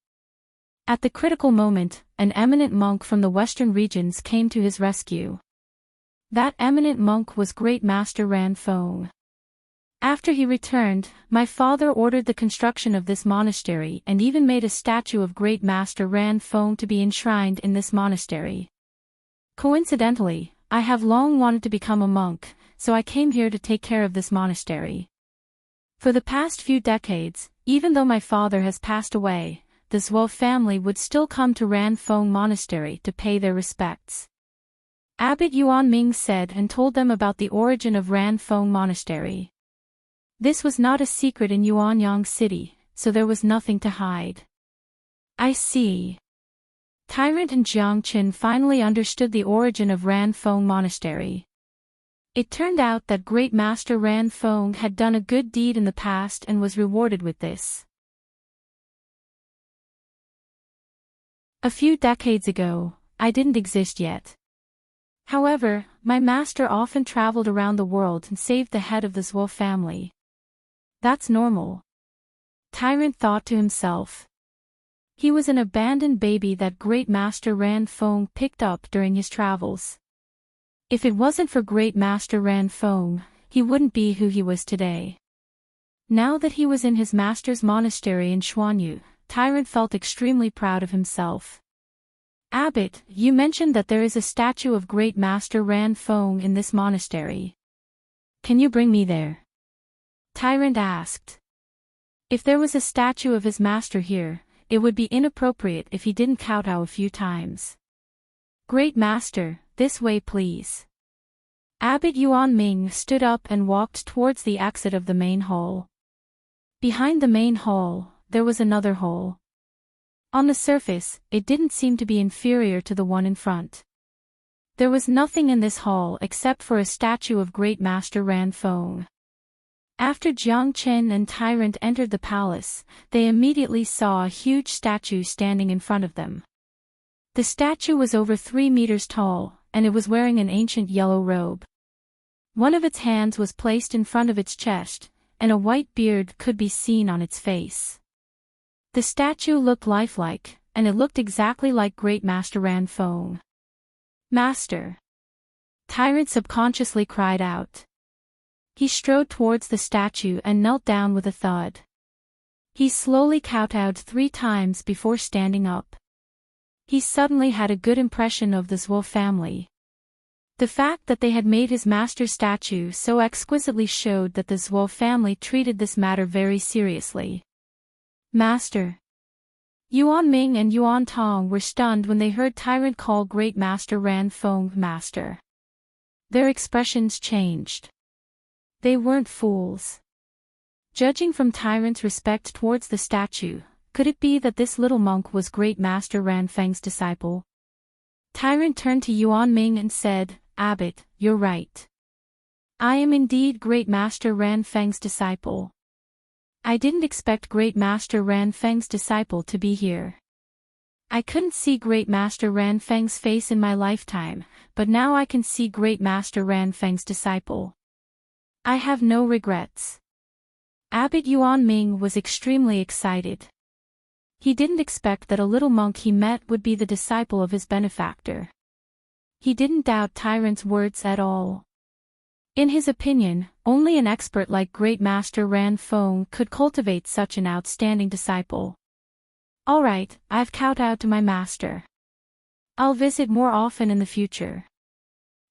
[SPEAKER 1] At the critical moment, an eminent monk from the western regions came to his rescue. That eminent monk was Great Master Ran Feng. After he returned, my father ordered the construction of this monastery and even made a statue of Great Master Ran Feng to be enshrined in this monastery. Coincidentally, I have long wanted to become a monk, so I came here to take care of this monastery. For the past few decades, even though my father has passed away, the Zhuo family would still come to Ran Feng Monastery to pay their respects. Abbot Yuan Ming said and told them about the origin of Ran Feng Monastery. This was not a secret in Yuanyang City, so there was nothing to hide. I see. Tyrant and Jiang Qin finally understood the origin of Ran Feng Monastery. It turned out that Great Master Ran Feng had done a good deed in the past and was rewarded with this. A few decades ago, I didn't exist yet. However, my master often traveled around the world and saved the head of the Zhuo family. That's normal. Tyrant thought to himself. He was an abandoned baby that Great Master Ran Feng picked up during his travels. If it wasn't for Great Master Ran Feng, he wouldn't be who he was today. Now that he was in his master's monastery in Xuanyu, Tyrant felt extremely proud of himself. Abbot, you mentioned that there is a statue of Great Master Ran Feng in this monastery. Can you bring me there? Tyrant asked. If there was a statue of his master here, it would be inappropriate if he didn't kowtow a few times. Great Master, this way please. Abbot Yuan Ming stood up and walked towards the exit of the main hall. Behind the main hall, there was another hall. On the surface, it didn't seem to be inferior to the one in front. There was nothing in this hall except for a statue of Great Master Ran Feng. After Jiang Chen and Tyrant entered the palace, they immediately saw a huge statue standing in front of them. The statue was over 3 meters tall, and it was wearing an ancient yellow robe. One of its hands was placed in front of its chest, and a white beard could be seen on its face. The statue looked lifelike, and it looked exactly like Great Master Ran Feng. Master! Tyrant subconsciously cried out. He strode towards the statue and knelt down with a thud. He slowly kowtowed 3 times before standing up. He suddenly had a good impression of the Zhuo family. The fact that they had made his master's statue so exquisitely showed that the Zhuo family treated this matter very seriously. Master! Yuan Ming and Yuan Tong were stunned when they heard Tyrant call Great Master Ran Feng Master. Their expressions changed. They weren't fools. Judging from Tyrant's respect towards the statue, could it be that this little monk was Great Master Ran Feng's disciple? Tyrant turned to Yuan Ming and said, Abbot, you're right. I am indeed Great Master Ran Feng's disciple. I didn't expect Great Master Ran Feng's disciple to be here. I couldn't see Great Master Ran Feng's face in my lifetime, but now I can see Great Master Ran Feng's disciple. I have no regrets. Abbot Yuan Ming was extremely excited. He didn't expect that a little monk he met would be the disciple of his benefactor. He didn't doubt Tyrant's words at all. In his opinion, only an expert like Great Master Ran Feng could cultivate such an outstanding disciple. All right, I've kowtowed to my master. I'll visit more often in the future.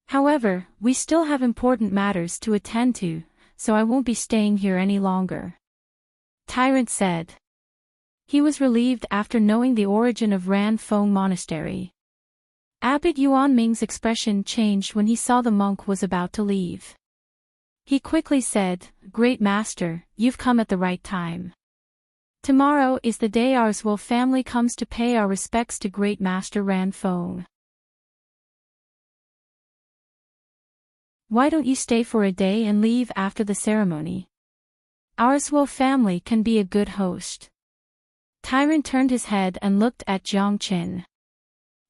[SPEAKER 1] However, we still have important matters to attend to, so I won't be staying here any longer. Tyrant said. He was relieved after knowing the origin of Ran Feng Monastery. Abbot Yuanming's expression changed when he saw the monk was about to leave. He quickly said, "Great Master, you've come at the right time. Tomorrow is the day our Zhuo family comes to pay our respects to Great Master Ran Feng. Why don't you stay for a day and leave after the ceremony? Our Zhuo family can be a good host." Tyrant turned his head and looked at Jiang Qin.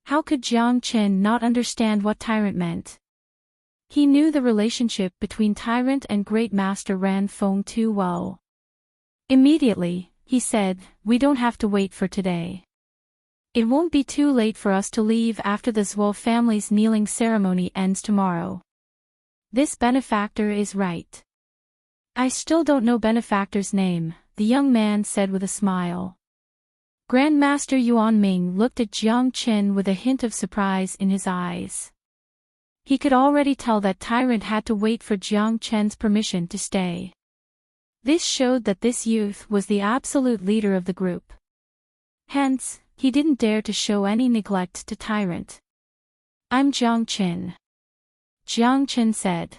[SPEAKER 1] How could Jiang Qin not understand what Tyrant meant? He knew the relationship between Tyrant and Great Master Ran Feng too well. Immediately, he said, "We don't have to wait for today. It won't be too late for us to leave after the Zhuo family's kneeling ceremony ends tomorrow." This benefactor is right. "I still don't know benefactor's name," the young man said with a smile. Grandmaster Yuanming looked at Jiang Qin with a hint of surprise in his eyes. He could already tell that Tyrant had to wait for Jiang Qin's permission to stay. This showed that this youth was the absolute leader of the group. Hence, he didn't dare to show any neglect to Tyrant. "I'm Jiang Qin," Jiang Qin said.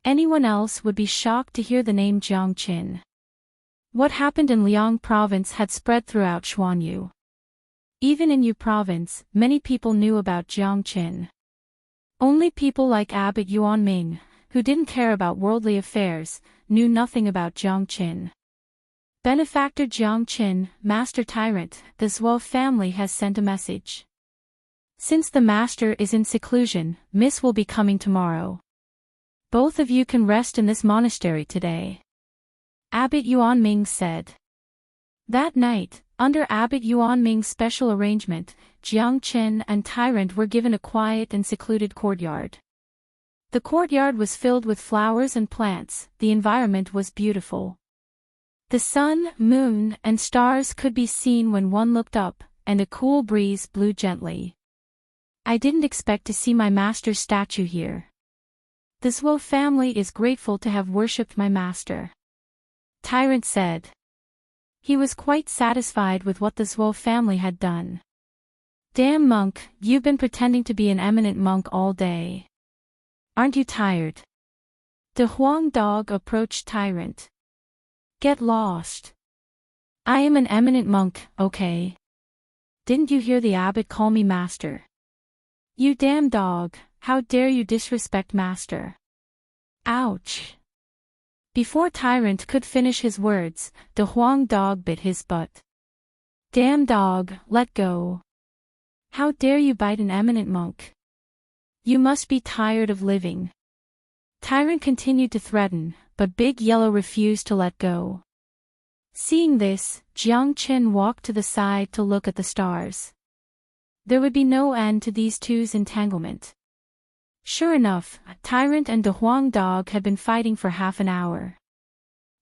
[SPEAKER 1] Anyone else would be shocked to hear the name Jiang Qin. What happened in Liang province had spread throughout Xuanyu. Even in Yu province, many people knew about Jiang Qin. Only people like Abbot Yuanming, who didn't care about worldly affairs, knew nothing about Jiang Qin. "Benefactor Jiang Qin, Master Tyrant, the Zhuo family has sent a message. Since the master is in seclusion, Miss will be coming tomorrow. Both of you can rest in this monastery today," Abbot Yuanming said. That night, under Abbot Yuanming's special arrangement, Jiang Qin and Tyrant were given a quiet and secluded courtyard. The courtyard was filled with flowers and plants, the environment was beautiful. The sun, moon, and stars could be seen when one looked up, and a cool breeze blew gently. "I didn't expect to see my master's statue here. The Zhuo family is grateful to have worshipped my master," Tyrant said. He was quite satisfied with what the Zhuo family had done. "Damn monk, you've been pretending to be an eminent monk all day. Aren't you tired?" The Huang dog approached Tyrant. "Get lost. I am an eminent monk, okay? Didn't you hear the abbot call me master? You damn dog, how dare you disrespect master." Ouch. Before Tyrant could finish his words, the Huang dog bit his butt. "Damn dog, let go. How dare you bite an eminent monk? You must be tired of living." Tyrant continued to threaten, but Big Yellow refused to let go. Seeing this, Jiang Qin walked to the side to look at the stars. There would be no end to these two's entanglement. Sure enough, Tyrant and the Huang dog had been fighting for half an hour.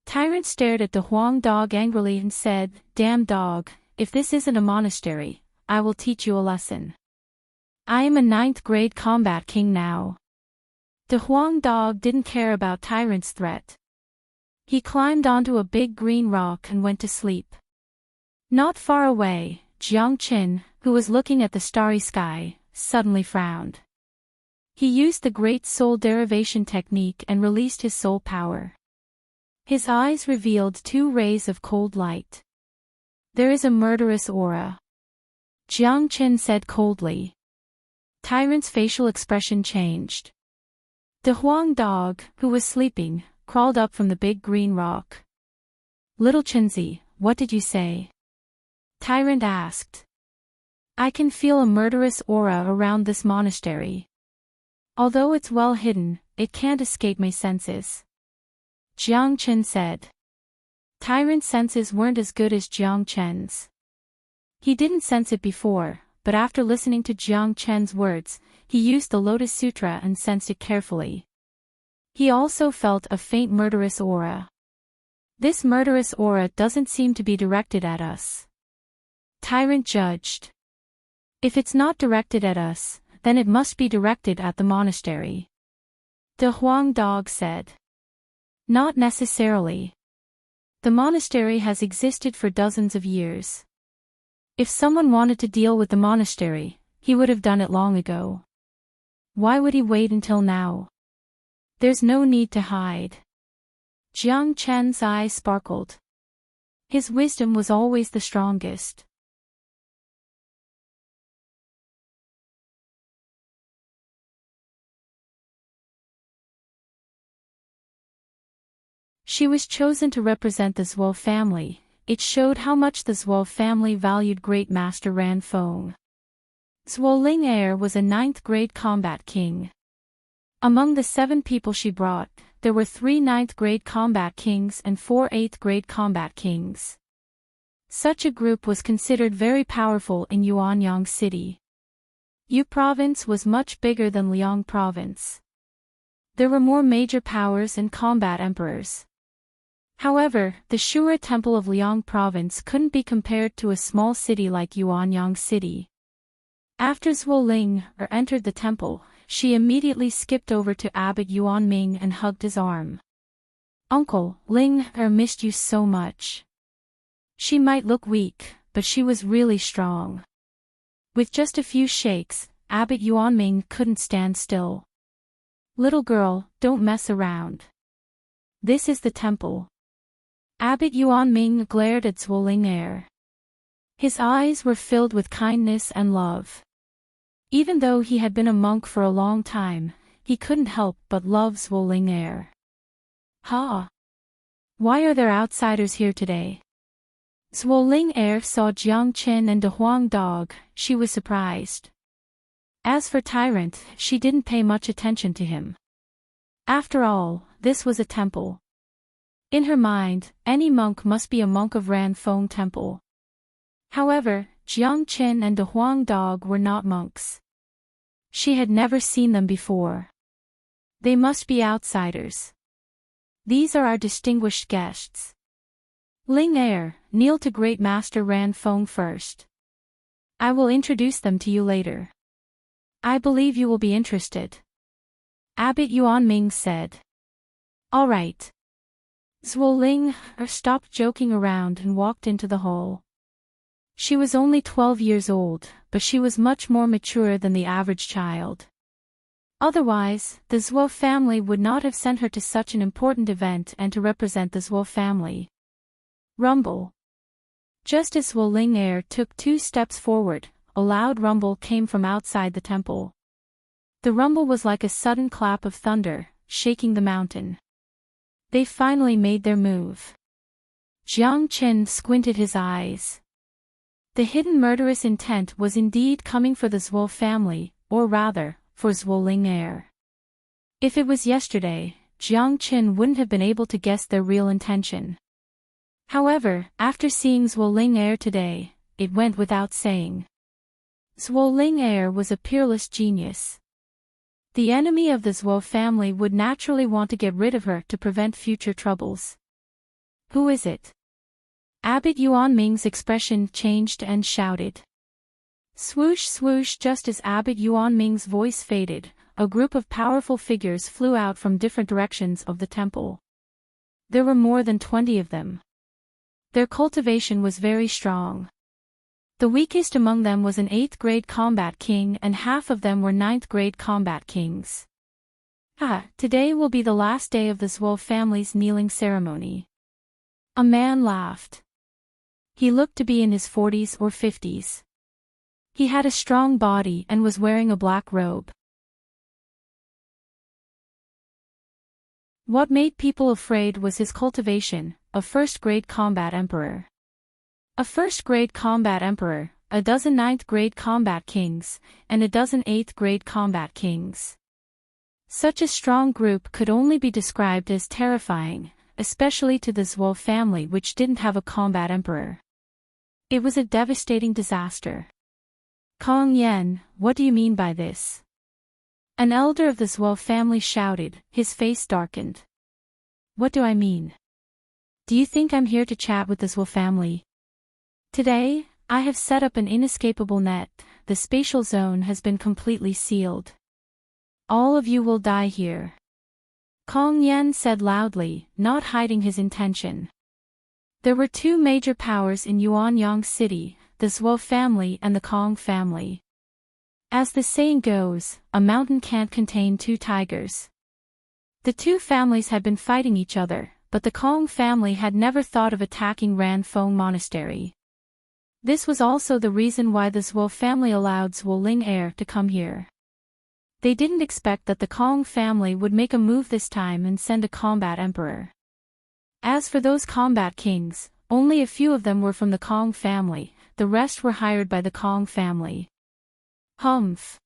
[SPEAKER 1] Tyrant stared at the Huang dog angrily and said, "Damn dog, if this isn't a monastery, I will teach you a lesson. I am a 9th grade combat king now." The Huang dog didn't care about Tyrant's threat. He climbed onto a big green rock and went to sleep. Not far away, Jiang Qin, who was looking at the starry sky, suddenly frowned. He used the Great Soul Derivation technique and released his soul power. His eyes revealed 2 rays of cold light. "There is a murderous aura," Jiang Qin said coldly. Tyrant's facial expression changed. The Huang dog, who was sleeping, crawled up from the big green rock. "Little Qinzi, what did you say?" Tyrant asked. "I can feel a murderous aura around this monastery. Although it's well hidden, it can't escape my senses," Jiang Qin said. Tyrant's senses weren't as good as Jiang Qin's. He didn't sense it before, but after listening to Jiang Qin's words, he used the Lotus Sutra and sensed it carefully. He also felt a faint murderous aura. "This murderous aura doesn't seem to be directed at us," Tyrant judged. "If it's not directed at us, then it must be directed at the monastery," the Huang dog said. "Not necessarily. The monastery has existed for dozens of years. If someone wanted to deal with the monastery, He would have done it long ago. Why would he wait until now? There's no need to hide. Jiang Chen's eyes sparkled. His wisdom was always the strongest. She was chosen to represent the Zhuo family. It showed how much the Zhuo family valued Great Master Ran Feng. Zhuo Ling'er was a 9th grade combat king. Among the 7 people she brought, there were 3 9th grade combat kings and 4 8th grade combat kings. Such a group was considered very powerful in Yuanyang City. Yu Province was much bigger than Liang Province. There were more major powers and combat emperors. However, the Shura Temple of Liang Province couldn't be compared to a small city like Yuanyang City. After Zhuo Ling'er entered the temple, she immediately skipped over to Abbot Yuan Ming and hugged his arm. "Uncle, Ling'er missed you so much." She might look weak, but she was really strong. With just a few shakes, Abbot Yuan Ming couldn't stand still. "Little girl, don't mess around. This is the temple." Abbot Yuan Ming glared at Zhuo Ling'er. His eyes were filled with kindness and love. Even though he had been a monk for a long time, he couldn't help but love Zhuo Ling'er. "Ha! Why are there outsiders here today?" Zhuo Ling'er saw Jiang Qin and De Huang Dog. She was surprised. As for Tyrant, she didn't pay much attention to him. After all, this was a temple. In her mind, any monk must be a monk of Ran Feng Temple. However, Jiang Qin and De Huang Dog were not monks. She had never seen them before. They must be outsiders. "These are our distinguished guests. Ling'er, kneel to Great Master Ran Feng first. I will introduce them to you later. I believe you will be interested," Abbot Yuan Ming said. "All right." Zhuo Ling'er stopped joking around and walked into the hall. She was only 12 years old, but she was much more mature than the average child. Otherwise, the Zhuo family would not have sent her to such an important event and to represent the Zhuo family. Rumble. Just as Zhuo Ling'er took 2 steps forward, a loud rumble came from outside the temple. The rumble was like a sudden clap of thunder, shaking the mountain. They finally made their move. Jiang Qin squinted his eyes. The hidden murderous intent was indeed coming for the Zhuo family, or rather, for Zhuo Ling'er. If it was yesterday, Jiang Qin wouldn't have been able to guess their real intention. However, after seeing Zhuo Ling'er today, it went without saying. Zhuo Ling'er was a peerless genius. The enemy of the Zhuo family would naturally want to get rid of her to prevent future troubles. "Who is it?" Abbot Yuan Ming's expression changed and shouted. Swoosh swoosh. Just as Abbot Yuan Ming's voice faded, a group of powerful figures flew out from different directions of the temple. There were more than 20 of them. Their cultivation was very strong. The weakest among them was an 8th grade combat king and half of them were 9th grade combat kings. Today will be the last day of the Zhuo family's kneeling ceremony. A man laughed. He looked to be in his 40s or 50s. He had a strong body and was wearing a black robe. What made people afraid was his cultivation, a 1st grade combat emperor. A 1st grade combat emperor, a dozen 9th grade combat kings, and a dozen 8th grade combat kings. Such a strong group could only be described as terrifying, especially to the Zhuo family which didn't have a combat emperor. It was a devastating disaster. "Kong Yan, what do you mean by this?" An elder of the Zhuo family shouted, his face darkened. "What do I mean? Do you think I'm here to chat with the Zhuo family? Today, I have set up an inescapable net. The spatial zone has been completely sealed. All of you will die here," Kong Yan said loudly, not hiding his intention. There were 2 major powers in Yuanyang City, the Zhuo family and the Kong family. As the saying goes, a mountain can't contain two tigers. The two families had been fighting each other, but the Kong family had never thought of attacking Ran Fong Monastery. This was also the reason why the Zhuo family allowed Zhuo Ling heir to come here. They didn't expect that the Kong family would make a move this time and send a combat emperor. As for those combat kings, only a few of them were from the Kong family, the rest were hired by the Kong family. Humph.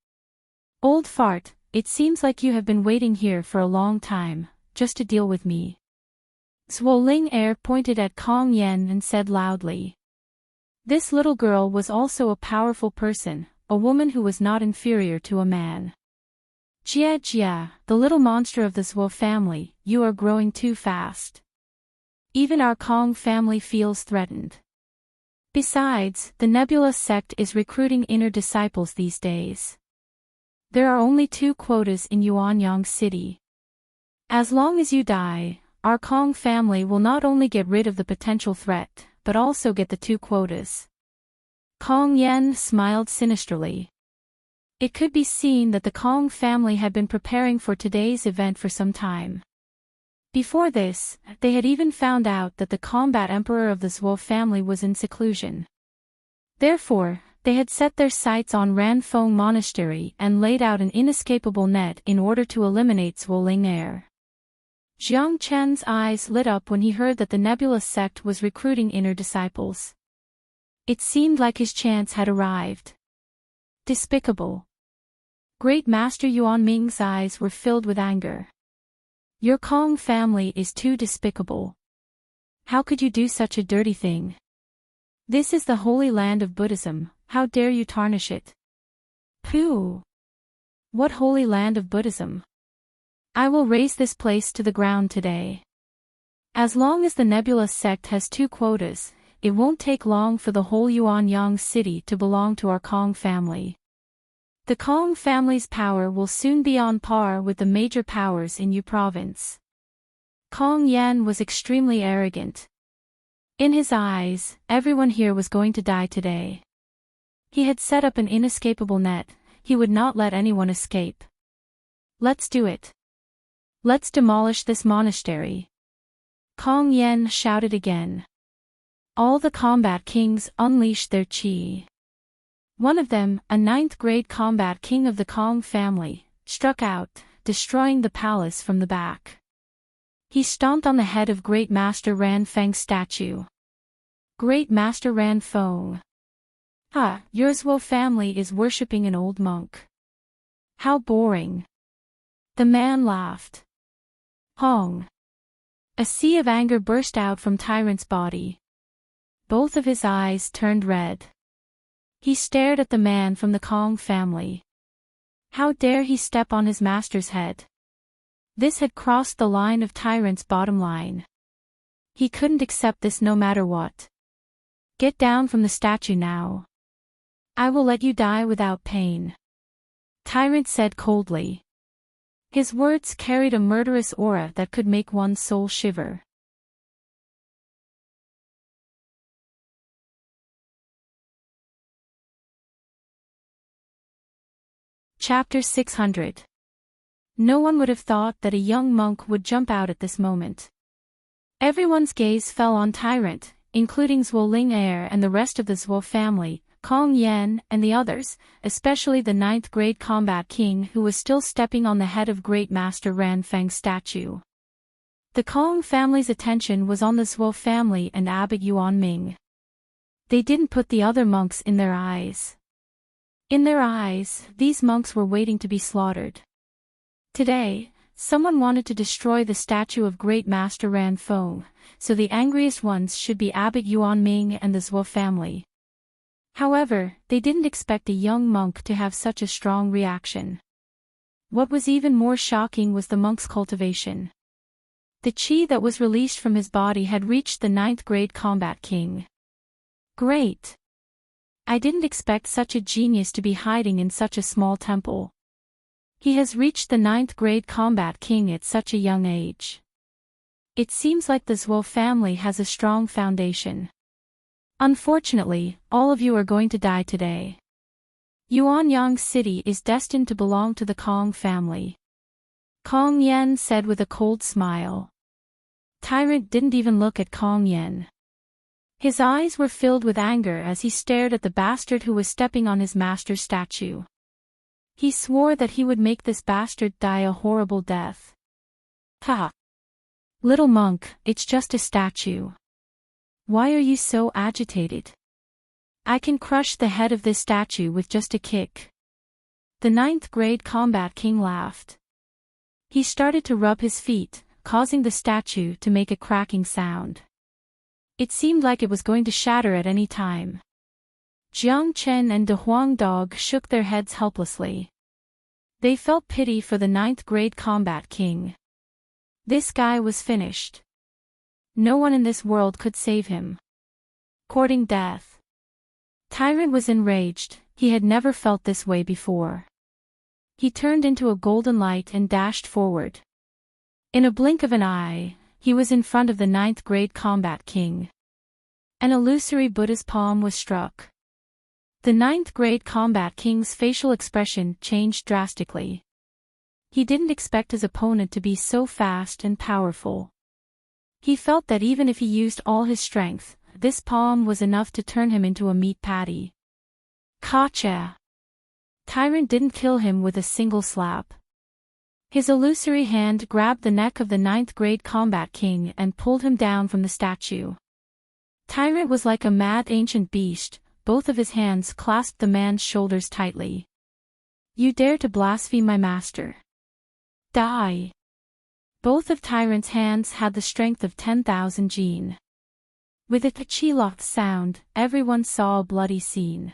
[SPEAKER 1] Old fart, it seems like you have been waiting here for a long time, just to deal with me. Zhuo Ling heir pointed at Kong Yen and said loudly. This little girl was also a powerful person, a woman who was not inferior to a man. Jia Jia, the little monster of the Zhuo family, you are growing too fast. Even our Kong family feels threatened. Besides, the Nebula sect is recruiting inner disciples these days. There are only 2 quotas in Yuanyang City. As long as you die, our Kong family will not only get rid of the potential threat, but also get the 2 quotas. Kong Yen smiled sinisterly. It could be seen that the Kong family had been preparing for today's event for some time. Before this, they had even found out that the combat emperor of the Zhuo family was in seclusion. Therefore, they had set their sights on Ran Fong Monastery and laid out an inescapable net in order to eliminate Zhuo Ling heir. Jiang Chen's eyes lit up when he heard that the Nebula sect was recruiting inner disciples. It seemed like his chance had arrived. Despicable. Great Master Yuan Ming's eyes were filled with anger. Your Kong family is too despicable. How could you do such a dirty thing? This is the holy land of Buddhism, how dare you tarnish it? Pooh! What holy land of Buddhism? I will raze this place to the ground today. As long as the Nebula sect has 2 quotas, it won't take long for the whole Yuanyang city to belong to our Kong family. The Kong family's power will soon be on par with the major powers in Yu province. Kong Yan was extremely arrogant. In his eyes, everyone here was going to die today. He had set up an inescapable net, he would not let anyone escape. Let's do it. Let's demolish this monastery. Kong Yan shouted again. All the combat kings unleashed their qi. One of them, a 9th grade combat king of the Kong family, struck out, destroying the palace from the back. He stomped on the head of Great Master Ran Feng's statue. Great Master Ran Feng. Ah, your Zhuo family is worshipping an old monk. How boring. The man laughed. Hong. A sea of anger burst out from Tyrant's body. Both of his eyes turned red. He stared at the man from the Kong family. How dare he step on his master's head? This had crossed the line of Tyrant's bottom line. He couldn't accept this no matter what. Get down from the statue now. I will let you die without pain. Tyrant said coldly. His words carried a murderous aura that could make one's soul shiver. Chapter 600. No one would have thought that a young monk would jump out at this moment. Everyone's gaze fell on Tyrant, including Zhuo Ling heir and the rest of the Zhuo family, Kong Yan and the others, especially the 9th grade combat king who was still stepping on the head of Great Master Ran Feng's statue. The Kong family's attention was on the Zhuo family and Abbot Yuan Ming. They didn't put the other monks in their eyes. In their eyes, these monks were waiting to be slaughtered. Today, someone wanted to destroy the statue of Great Master Ran Feng, so the angriest ones should be Abbot Yuan Ming and the Zhuo family. However, they didn't expect a young monk to have such a strong reaction. What was even more shocking was the monk's cultivation. The qi that was released from his body had reached the 9th grade combat king. Great! I didn't expect such a genius to be hiding in such a small temple. He has reached the 9th grade combat king at such a young age. It seems like the Zhuo family has a strong foundation. Unfortunately, all of you are going to die today. Yuanyang City is destined to belong to the Kong family. Kong Yen said with a cold smile. Tyrant didn't even look at Kong Yen. His eyes were filled with anger as he stared at the bastard who was stepping on his master's statue. He swore that he would make this bastard die a horrible death. Ha! Little monk, it's just a statue. Why are you so agitated? I can crush the head of this statue with just a kick. The 9th grade combat king laughed. He started to rub his feet, causing the statue to make a cracking sound. It seemed like it was going to shatter at any time. Jiang Chen and De Huang Dog shook their heads helplessly. They felt pity for the 9th grade combat king. This guy was finished. No one in this world could save him. Courting death. Tyrant was enraged, he had never felt this way before. He turned into a golden light and dashed forward. In a blink of an eye, he was in front of the 9th grade combat king. An illusory Buddha's palm was struck. The 9th grade combat king's facial expression changed drastically. He didn't expect his opponent to be so fast and powerful. He felt that even if he used all his strength, this palm was enough to turn him into a meat patty. Gotcha! Tyrant didn't kill him with a single slap. His illusory hand grabbed the neck of the 9th grade combat king and pulled him down from the statue. Tyrant was like a mad ancient beast, both of his hands clasped the man's shoulders tightly. You dare to blaspheme my master? Die! Both of Tyrant's hands had the strength of 10,000 jin. With a chi-locked sound, everyone saw a bloody scene.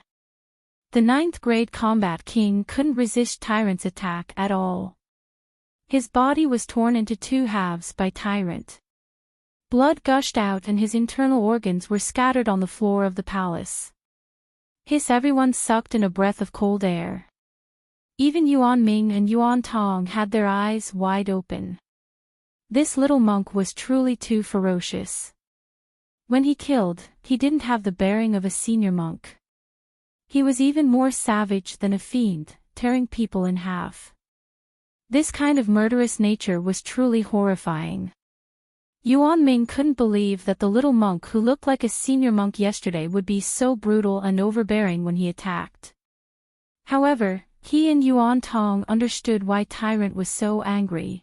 [SPEAKER 1] The 9th grade combat king couldn't resist Tyrant's attack at all. His body was torn into 2 halves by Tyrant. Blood gushed out and his internal organs were scattered on the floor of the palace. Everyone sucked in a breath of cold air. Even Yuan Ming and Yuan Tong had their eyes wide open. This little monk was truly too ferocious. When he killed, he didn't have the bearing of a senior monk. He was even more savage than a fiend, tearing people in half. This kind of murderous nature was truly horrifying. Yuan Ming couldn't believe that the little monk who looked like a senior monk yesterday would be so brutal and overbearing when he attacked. However, he and Yuan Tong understood why Tyrant was so angry.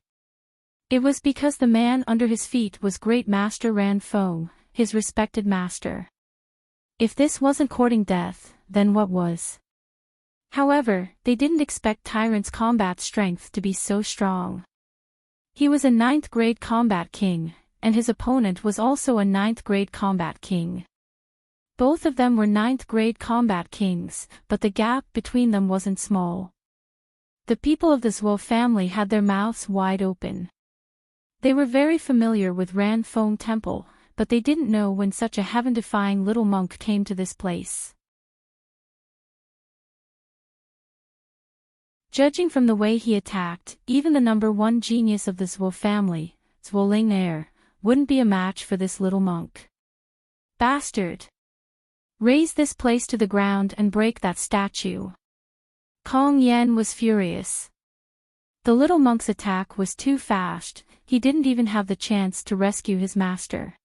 [SPEAKER 1] It was because the man under his feet was Great Master Ran Feng, his respected master. If this wasn't courting death, then what was? However, they didn't expect Tyrant's combat strength to be so strong. He was a 9th grade combat king, and his opponent was also a 9th grade combat king. Both of them were 9th grade combat kings, but the gap between them wasn't small. The people of the Zhuo family had their mouths wide open. They were very familiar with Ran Feng Temple, but they didn't know when such a heaven-defying little monk came to this place. Judging from the way he attacked, even the #1 genius of the Zhuo family, Zhuo Ling'er, wouldn't be a match for this little monk. Bastard! Raise this place to the ground and break that statue. Kong Yen was furious. The little monk's attack was too fast, he didn't even have the chance to rescue his master.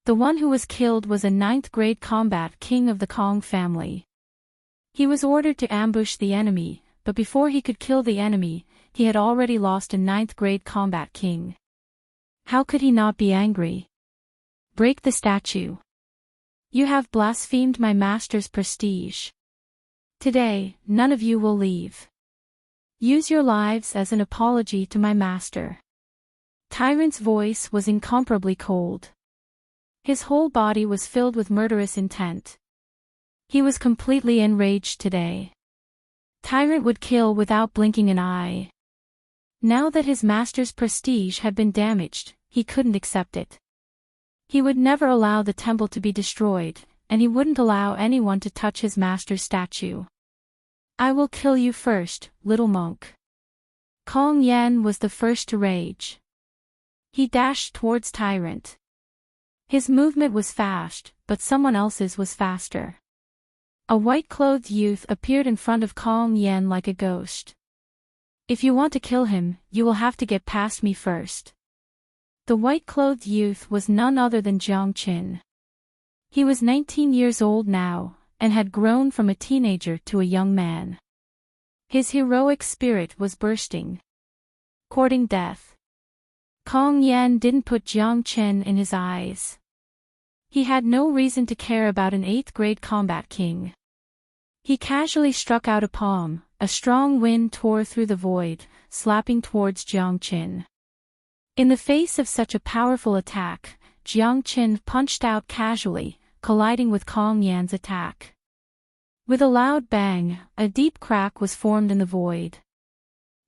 [SPEAKER 1] The one who was killed was a 9th grade combat king of the Kong family. He was ordered to ambush the enemy, but before he could kill the enemy, he had already lost a 9th grade combat king. How could he not be angry? Break the statue. You have blasphemed my master's prestige. Today, none of you will leave. Use your lives as an apology to my master. Tyrant's voice was incomparably cold. His whole body was filled with murderous intent. He was completely enraged today. Tyrant would kill without blinking an eye. Now that his master's prestige had been damaged, he couldn't accept it. He would never allow the temple to be destroyed, and he wouldn't allow anyone to touch his master's statue. I will kill you first, little monk. Kong Yen was the first to rage. He dashed towards Tyrant. His movement was fast, but someone else's was faster. A white-clothed youth appeared in front of Kong Yan like a ghost. If you want to kill him, you will have to get past me first. The white-clothed youth was none other than Jiang Qin. He was 19 years old now, and had grown from a teenager to a young man. His heroic spirit was bursting. Courting death. Kong Yan didn't put Jiang Qin in his eyes. He had no reason to care about an 8th-grade combat king. He casually struck out a palm, a strong wind tore through the void, slapping towards Jiang Qin. In the face of such a powerful attack, Jiang Qin punched out casually, colliding with Kong Yan's attack. With a loud bang, a deep crack was formed in the void.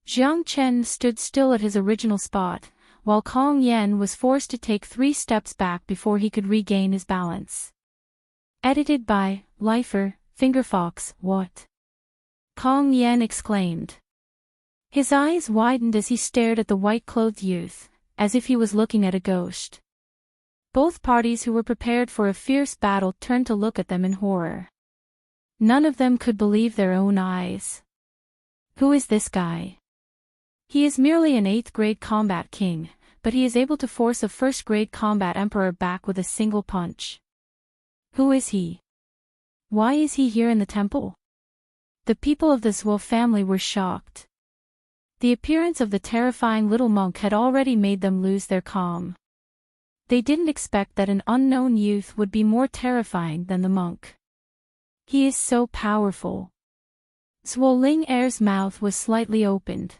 [SPEAKER 1] Jiang Qin stood still at his original spot, while Kong Yan was forced to take 3 steps back before he could regain his balance. Edited by Lifer, Fingerfox, what? Kong Yan exclaimed. His eyes widened as he stared at the white-clothed youth, as if he was looking at a ghost. Both parties who were prepared for a fierce battle turned to look at them in horror. None of them could believe their own eyes. Who is this guy? He is merely an 8th-grade combat king, but he is able to force a 1st-grade combat emperor back with a single punch. Who is he? Why is he here in the temple? The people of the Zhuo family were shocked. The appearance of the terrifying little monk had already made them lose their calm. They didn't expect that an unknown youth would be more terrifying than the monk. He is so powerful. Zhuo Ling'er's mouth was slightly opened.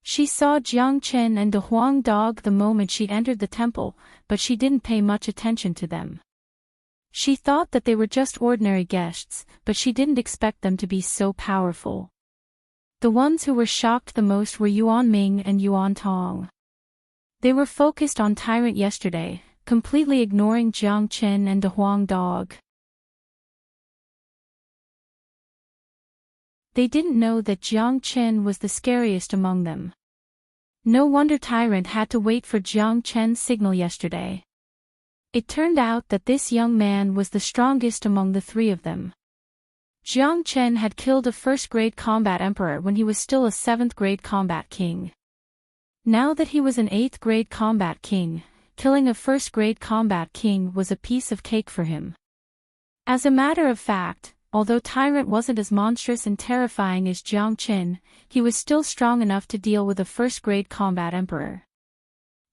[SPEAKER 1] She saw Jiang Qin and De Huang Dog the moment she entered the temple, but she didn't pay much attention to them. She thought that they were just ordinary guests, but she didn't expect them to be so powerful. The ones who were shocked the most were Yuan Ming and Yuan Tong. They were focused on Tyrant yesterday, completely ignoring Jiang Qin and De Huang Dog. They didn't know that Jiang Qin was the scariest among them. No wonder Tyrant had to wait for Jiang Qin's signal yesterday. It turned out that this young man was the strongest among the 3 of them. Jiang Qin had killed a 1st-grade combat emperor when he was still a 7th-grade combat king. Now that he was an 8th-grade combat king, killing a 1st-grade combat king was a piece of cake for him. As a matter of fact, although Tyrant wasn't as monstrous and terrifying as Jiang Qin, he was still strong enough to deal with a 1st-grade combat emperor.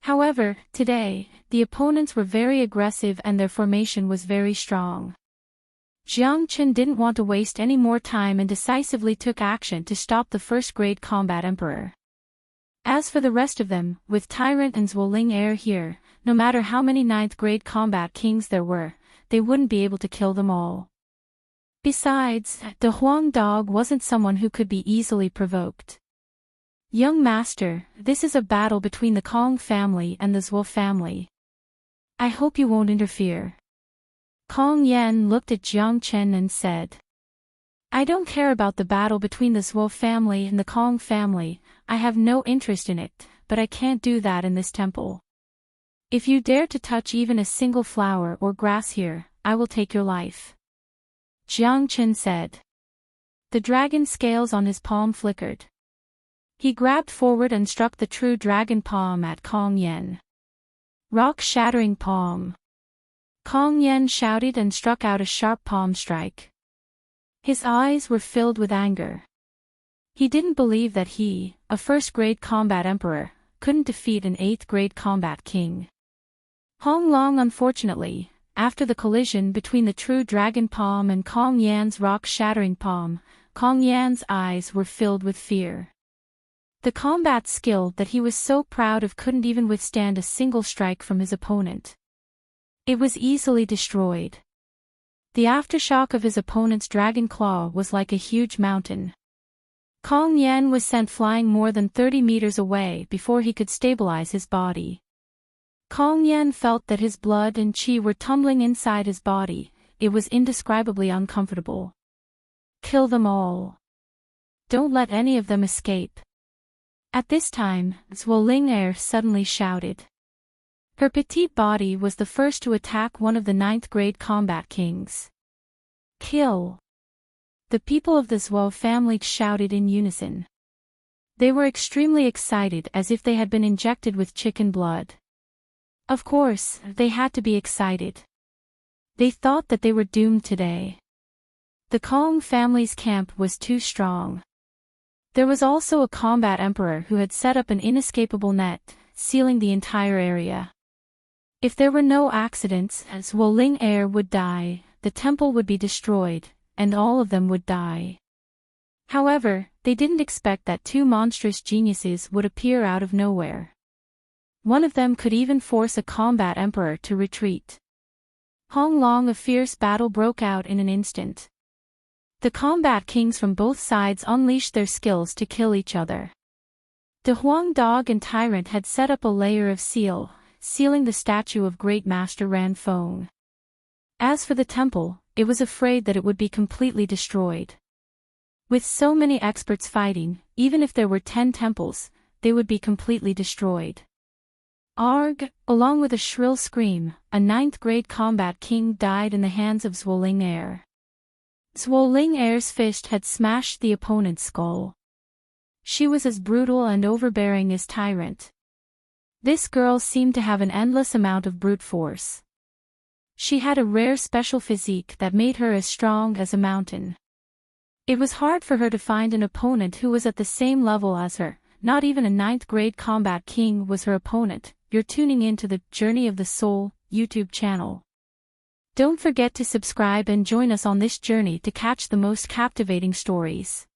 [SPEAKER 1] However, today, the opponents were very aggressive and their formation was very strong. Jiang Qin didn't want to waste any more time and decisively took action to stop the 1st-grade combat emperor. As for the rest of them, with Tyrant and Zhuo Ling'er here, no matter how many 9th-grade combat kings there were, they wouldn't be able to kill them all. Besides, De Huang Dog wasn't someone who could be easily provoked. Young master, this is a battle between the Kong family and the Zhuo family. I hope you won't interfere. Kong Yan looked at Jiang Qin and said. I don't care about the battle between the Zhuo family and the Kong family, I have no interest in it, but I can't do that in this temple. If you dare to touch even a single flower or grass here, I will take your life. Jiang Qin said. The dragon scales on his palm flickered. He grabbed forward and struck the true dragon palm at Kong Yan. Rock-shattering palm. Kong Yan shouted and struck out a sharp palm strike. His eyes were filled with anger. He didn't believe that he, a 1st-grade combat emperor, couldn't defeat an 8th-grade combat king. Hong Long unfortunately, after the collision between the true dragon palm and Kong Yan's rock-shattering palm, Kong Yan's eyes were filled with fear. The combat skill that he was so proud of couldn't even withstand a single strike from his opponent. It was easily destroyed. The aftershock of his opponent's dragon claw was like a huge mountain. Kong Yan was sent flying more than 30 meters away before he could stabilize his body. Kong Yan felt that his blood and qi were tumbling inside his body. It was indescribably uncomfortable. Kill them all. Don't let any of them escape. At this time, Zhuo Ling'er suddenly shouted. Her petite body was the first to attack one of the 9th-grade combat kings. Kill. The people of the Zhuo family shouted in unison. They were extremely excited, as if they had been injected with chicken blood. Of course, they had to be excited. They thought that they were doomed today. The Kong family's camp was too strong. There was also a combat emperor who had set up an inescapable net, sealing the entire area. If there were no accidents, Zhuoling heir would die, the temple would be destroyed, and all of them would die. However, they didn't expect that two monstrous geniuses would appear out of nowhere. One of them could even force a combat emperor to retreat. Honglong, a fierce battle broke out in an instant. The combat kings from both sides unleashed their skills to kill each other. The Huang dog and tyrant had set up a layer of seal, sealing the statue of Great Master Ran Feng. As for the temple, it was afraid that it would be completely destroyed. With so many experts fighting, even if there were 10 temples, they would be completely destroyed. Arg! Along with a shrill scream, a 9th-grade combat king died in the hands of Zhuoling heir. Zhuoling heir's fist had smashed the opponent's skull. She was as brutal and overbearing as tyrant. This girl seemed to have an endless amount of brute force. She had a rare special physique that made her as strong as a mountain. It was hard for her to find an opponent who was at the same level as her. Not even a 9th-grade combat king was her opponent. You're tuning in to the Journey of the Soul YouTube channel. Don't forget to subscribe and join us on this journey to catch the most captivating stories.